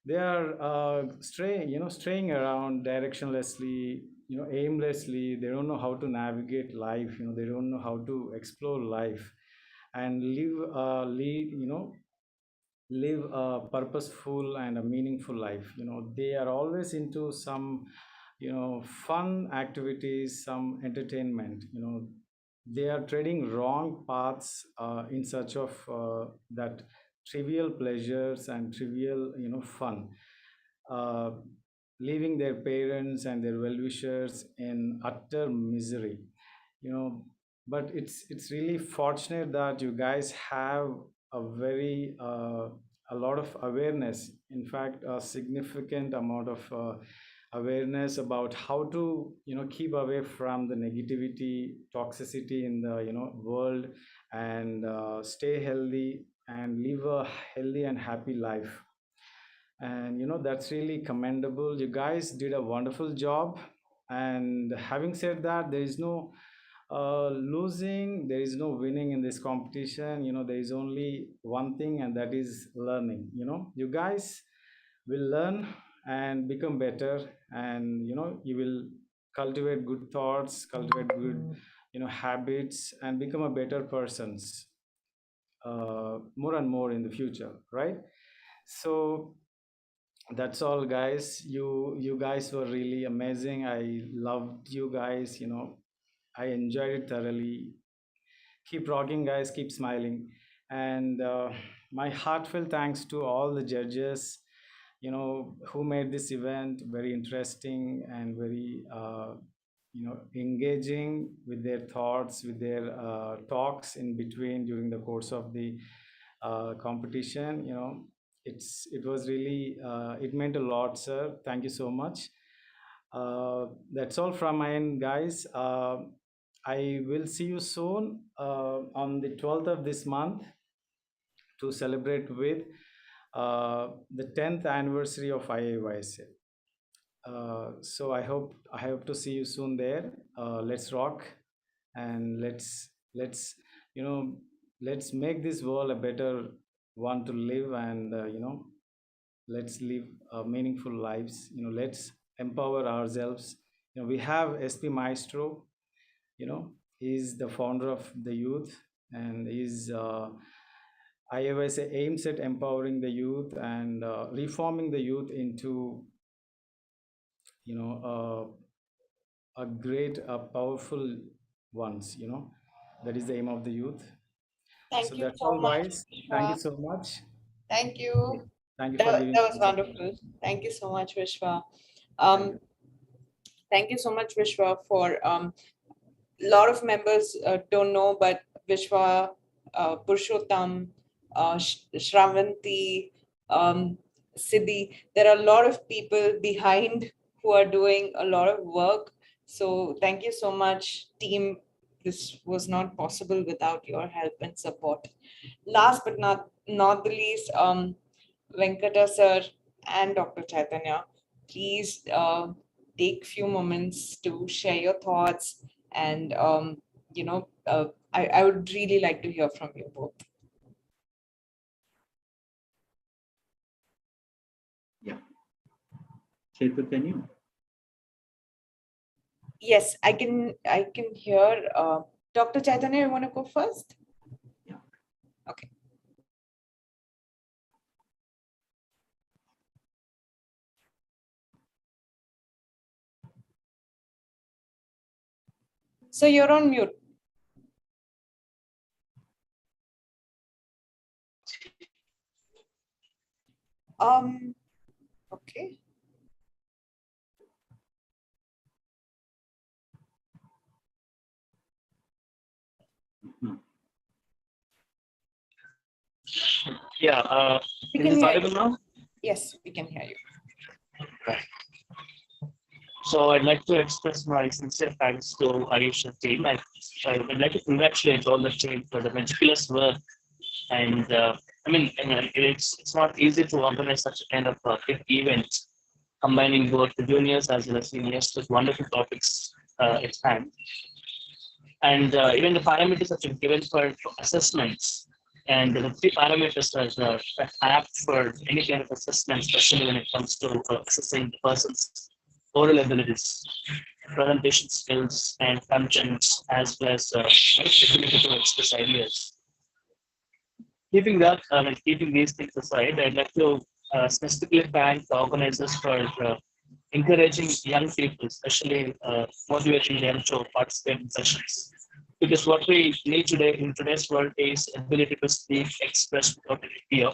They are straying around directionlessly, aimlessly. They don't know how to navigate life. They don't know how to explore life and live a purposeful and a meaningful life. They are always into some fun activities, some entertainment. They are treading wrong paths in search of that trivial pleasures and trivial fun, uh, leaving their parents and their well-wishers in utter misery. But it's really fortunate that you guys have a very a lot of awareness, in fact a significant amount of awareness about how to keep away from the negativity, toxicity in the world, and stay healthy and live a healthy and happy life. And that's really commendable. You guys did a wonderful job. And having said that, there is no losing, there is no winning in this competition. There is only one thing, and that is learning. You guys will learn and become better, and you will cultivate good thoughts, cultivate good habits, and become a better persons more and more in the future, right? So that's all, guys. You guys were really amazing. I loved you guys. I enjoyed it thoroughly. Keep rocking, guys. Keep smiling. And my heartfelt thanks to all the judges, who made this event very interesting and very, engaging with their thoughts, with their talks in between during the course of the competition. It was really, it meant a lot, sir. Thank you so much. That's all from my end, guys. I will see you soon on the 12th of this month to celebrate with the 10th anniversary of I AUYSA. So I hope to see you soon there. Let's rock, and let's let's make this world a better one to live, and let's live meaningful lives. Let's empower ourselves. We have SP Maestro. He's the founder of the youth, and he's I AUYSA aims at empowering the youth and reforming the youth into a great, powerful ones. That is the aim of the youth. Thank So you that's so all, much, guys. Thank you Vishwa. so much. Thank you. Thank you for giving That was me. wonderful. Thank you so much, Vishwa. Thank you so much, Vishwa, for a lot of members don't know, but Vishwa, Purushottam, Shravanti, Siddhi. There are a lot of people behind who are doing a lot of work. So thank you so much, team. This was not possible without your help and support. Last but not the least, Venkata sir and Dr. Chaitanya, please take few moments to share your thoughts and I would really like to hear from you both. Yeah. Chetu, can you? Yes, I can hear. Dr. Chaitanya, you want to go first? Yeah. Okay. So you're on mute. Okay. Yeah, We is can this hear audible you. now? Yes, we can hear you. Right. So I'd like to express my sincere thanks to Ayusha team, and I would like to congratulate all the team for the meticulous work. And it's not easy to organize such a kind of big event, combining both the juniors as well as seniors with wonderful topics at hand. And even the parameters that you've given for assessments, and the three parameters are apt for any kind of assessment, especially when it comes to assessing the person's oral abilities, presentation skills, and content, as well as ability to express ideas. Keeping these things aside, I'd like to specifically thank the organizers for encouraging young people, especially motivating them to participate in sessions. Because what we need today in today's world is ability to speak, express without any fear.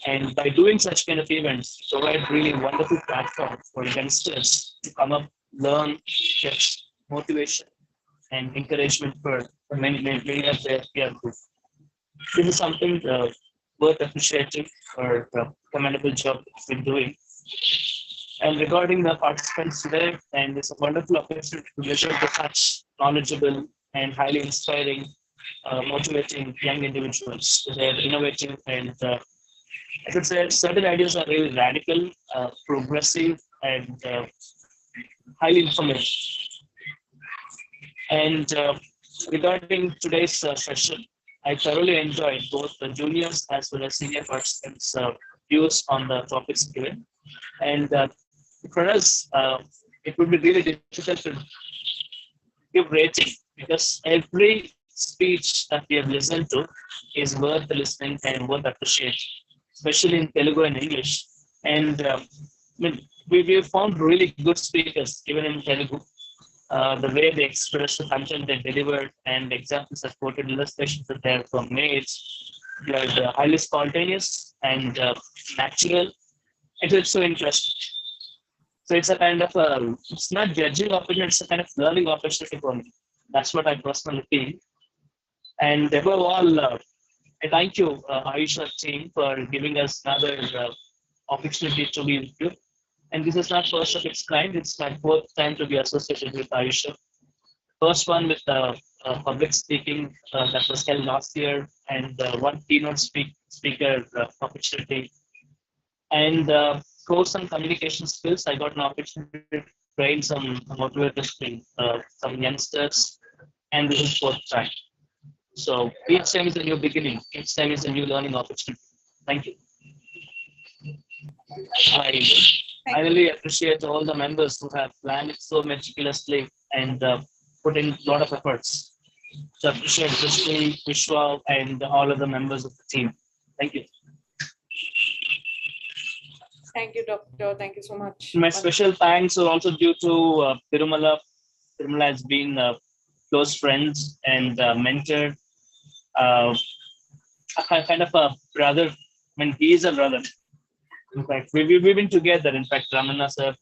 And by doing such kind of events, provide really wonderful platform for youngsters to come up, learn, get motivation and encouragement for many of their peer group. This is something worth appreciating for the commendable job it's been doing. And regarding the participants today, and it's a wonderful opportunity to listen to such knowledgeable and highly inspiring, motivating young individuals. They're innovative and I should say certain ideas are really radical, progressive, and highly informative. And regarding today's session, I thoroughly enjoyed both the juniors as well as senior participants' views on the topics given. And for us, it would be really difficult to give rating because every speech that we have listened to is worth listening and worth appreciating, especially in Telugu and English. And we found really good speakers even in Telugu. The way they express the content they delivered and examples that quoted illustrations that they have made, they are highly spontaneous and natural. It's so interesting. So it's a kind of it's not judging opportunity, it's a kind of learning opportunity for me. That's what I personally feel. And above all, I thank you, Ayusha team, for giving us another opportunity to be with you. And this is not first of its kind. It's my fourth time to be associated with Ayusha. First one with public speaking that was held last year, and one keynote speaker opportunity. And course on communication skills, I got an opportunity to train some motivators, some youngsters, and this is fourth time. So each time is a new beginning. Each time is a new learning opportunity. Thank you. I really appreciate all the members who have planned it so meticulously and put in a lot of efforts. So I appreciate Krishna, Vishwa, and all of the members of the team. Thank you. Thank you, Doctor. Thank you so much. My special thanks are also due to Tirumala. Tirumala has been close friends and mentor. Kind of a brother. I mean, he is a brother. In fact, we've been together. In fact, Ramana sir,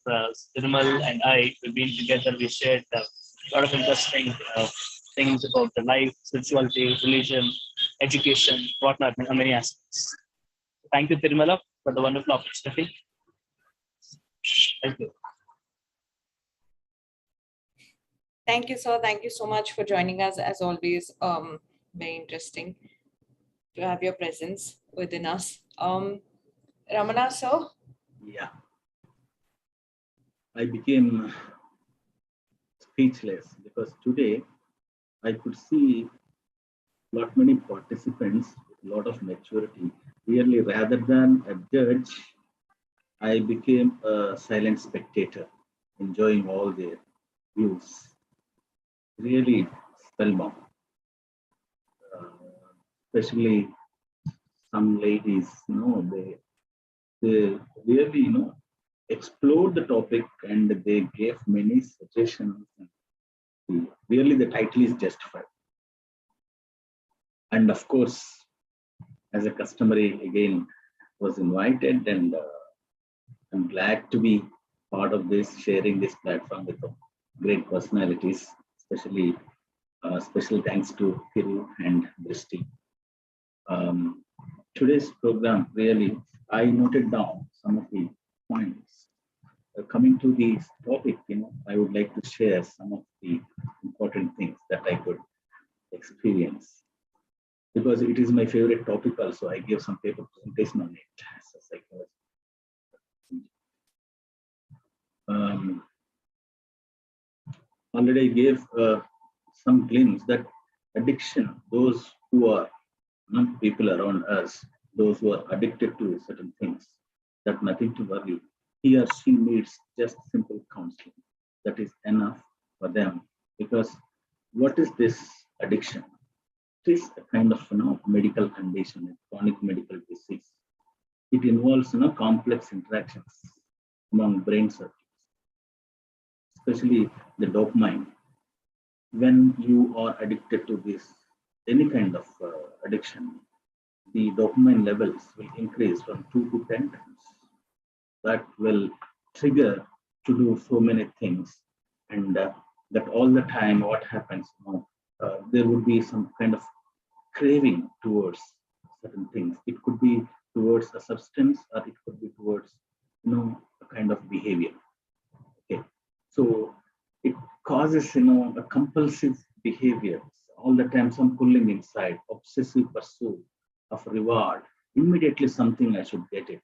Tirumala, and I, we've been together. We shared a lot of interesting things about the life, spirituality, religion, education, whatnot, and many aspects. Thank you, Tirumala, for the wonderful opportunity. Thank you. Thank you, sir. Thank you so much for joining us. As always, very interesting to have your presence within us. Ramana, sir. Yeah. I became speechless because today I could see lot many participants with a lot of maturity. Really, rather than a judge, I became a silent spectator, enjoying all their views. Really spellbound. Especially some ladies, they really, explored the topic and they gave many suggestions. Really, the title is justified. And of course, as a customary, again, was invited, and I'm glad to be part of this, sharing this platform with great personalities, especially special thanks to Thiru and Bristi. Today's program, really, I noted down some of the points. Coming to the topic, I would like to share some of the important things that I could experience. Because it is my favorite topic also, I gave some paper presentation on it as a psychologist. Already I gave some glimpse that addiction, those who are not people around us, those who are addicted to certain things, that nothing to worry. He or she needs just simple counseling. That is enough for them. Because what is this addiction? It is a kind of medical condition, a chronic medical disease. It involves complex interactions among brain circuits, especially the dopamine. When you are addicted to this, any kind of addiction, the dopamine levels will increase from 2 to 10 times. That will trigger to do so many things, and that all the time, what happens? There would be some kind of craving towards certain things. It could be towards a substance, or it could be towards a kind of behavior. Okay, so it causes a compulsive behavior all the time, some pulling inside, obsessive pursuit of reward. Immediately something I should get it,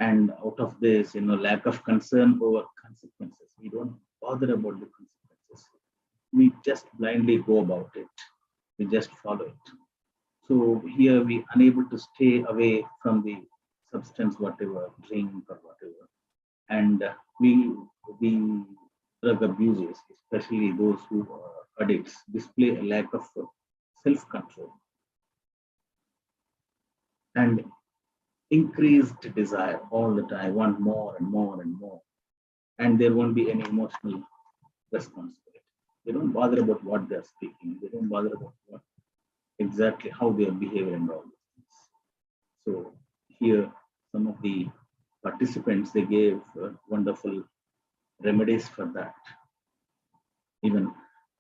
and out of this, lack of concern over consequences. We don't bother about the consequences. We just blindly go about it. We just follow it. So here we unable to stay away from the substance, whatever, drink or whatever. And the drug abusers, especially those who are addicts, display a lack of self-control and increased desire all the time, want more and more and more. And there won't be any emotional responsibility. They don't bother about what they're speaking. They don't bother about what exactly how they are behaving and all these things. So here, some of the participants, they gave wonderful remedies for that. Even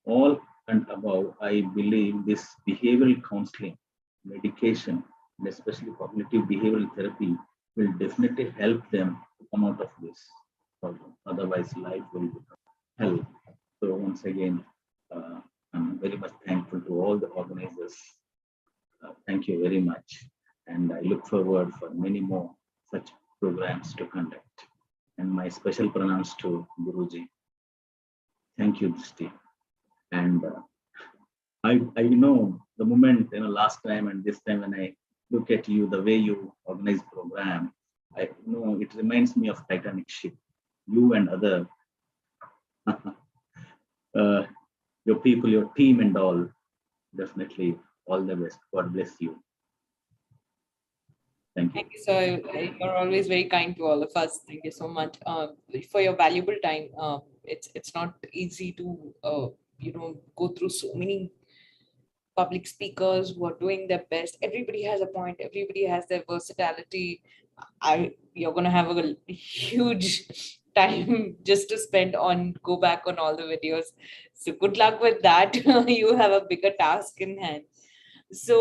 all and above, I believe this behavioral counseling, medication, and especially cognitive behavioral therapy will definitely help them to come out of this problem. Otherwise, life will become hell. So once again, I'm very much thankful to all the organizers. Thank you very much. And I look forward for many more such programs to conduct. And my special pronouns to Guruji. Thank you, Bristi. And I know the moment, last time and this time when I look at you, the way you organize program, I know it reminds me of Titanic ship. You and other, your people, your team and all, definitely all the best. God bless you. Thank you. Thank you, sir. You're always very kind to all of us. Thank you so much for your valuable time. It's not easy to go through so many public speakers who are doing their best. Everybody has a point. Everybody has their versatility. You're going to have a huge time just to spend on go back on all the videos. So good luck with that. You have a bigger task in hand. So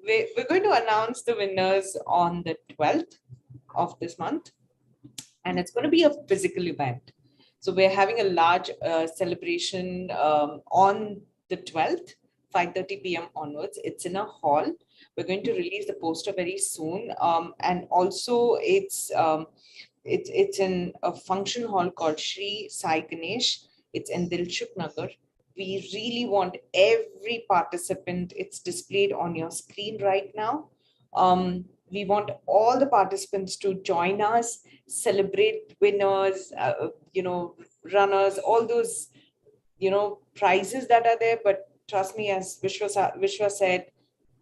we're going to announce the winners on the 12th of this month, and it's going to be a physical event. So we're having a large celebration on the 12th, 5:30 p.m. onwards. It's in a hall. We're going to release the poster very soon, and also it's in a function hall called Shri Sai Ganesh. It's in Dilshuk Nagar. We really want every participant. It's displayed on your screen right now. We want all the participants to join us, celebrate winners, runners, all those, prizes that are there. But trust me, as Vishwa said,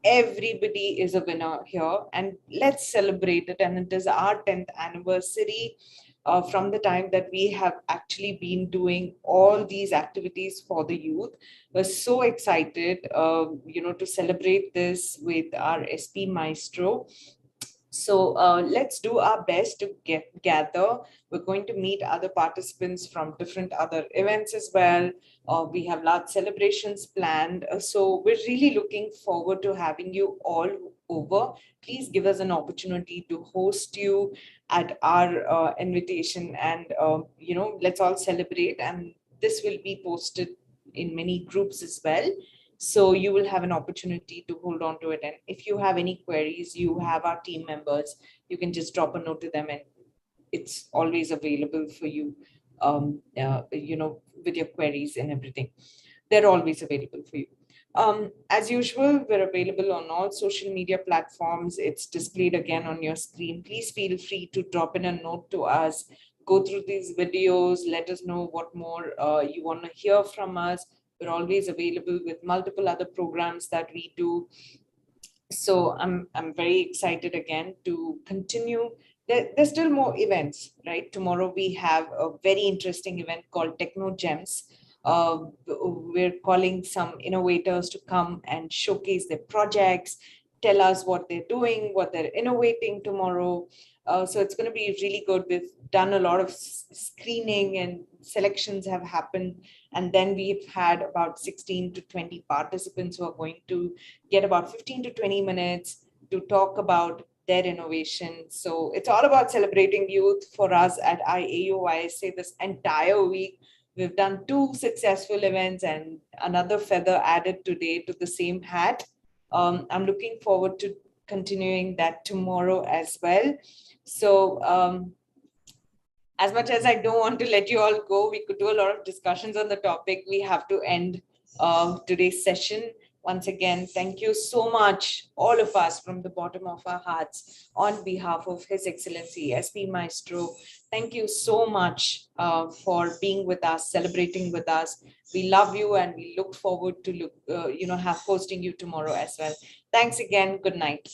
everybody is a winner here, and let's celebrate it. And it is our 10th anniversary from the time that we have actually been doing all these activities for the youth. We're so excited, to celebrate this with our SP Maestro. So let's do our best to gather. We're going to meet other participants from different other events as well. We have large celebrations planned. So we're really looking forward to having you all over. Please give us an opportunity to host you at our invitation, and let's all celebrate. And this will be posted in many groups as well. So you will have an opportunity to hold on to it. And if you have any queries, you have our team members, you can just drop a note to them, and it's always available for you, with your queries and everything. They're always available for you. As usual, we're available on all social media platforms. It's displayed again on your screen. Please feel free to drop in a note to us, go through these videos, let us know what more you want to hear from us. We're always available with multiple other programs that we do. So I'm very excited again to continue. There's still more events, right? Tomorrow we have a very interesting event called Techno Gems. We're calling some innovators to come and showcase their projects, tell us what they're doing, what they're innovating tomorrow. So it's going to be really good. We've done a lot of screening, and selections have happened. And then we've had about 16 to 20 participants who are going to get about 15 to 20 minutes to talk about their innovation. So it's all about celebrating youth for us at I AUYSA this entire week. We've done 2 successful events and another feather added today to the same hat. I'm looking forward to continuing that tomorrow as well. So as much as I don't want to let you all go, we could do a lot of discussions on the topic. We have to end today's session. Once again, thank you so much, all of us, from the bottom of our hearts, on behalf of His Excellency SP Maestro. Thank you so much for being with us, celebrating with us. We love you, and we look forward to hosting you tomorrow as well. Thanks again. Good night.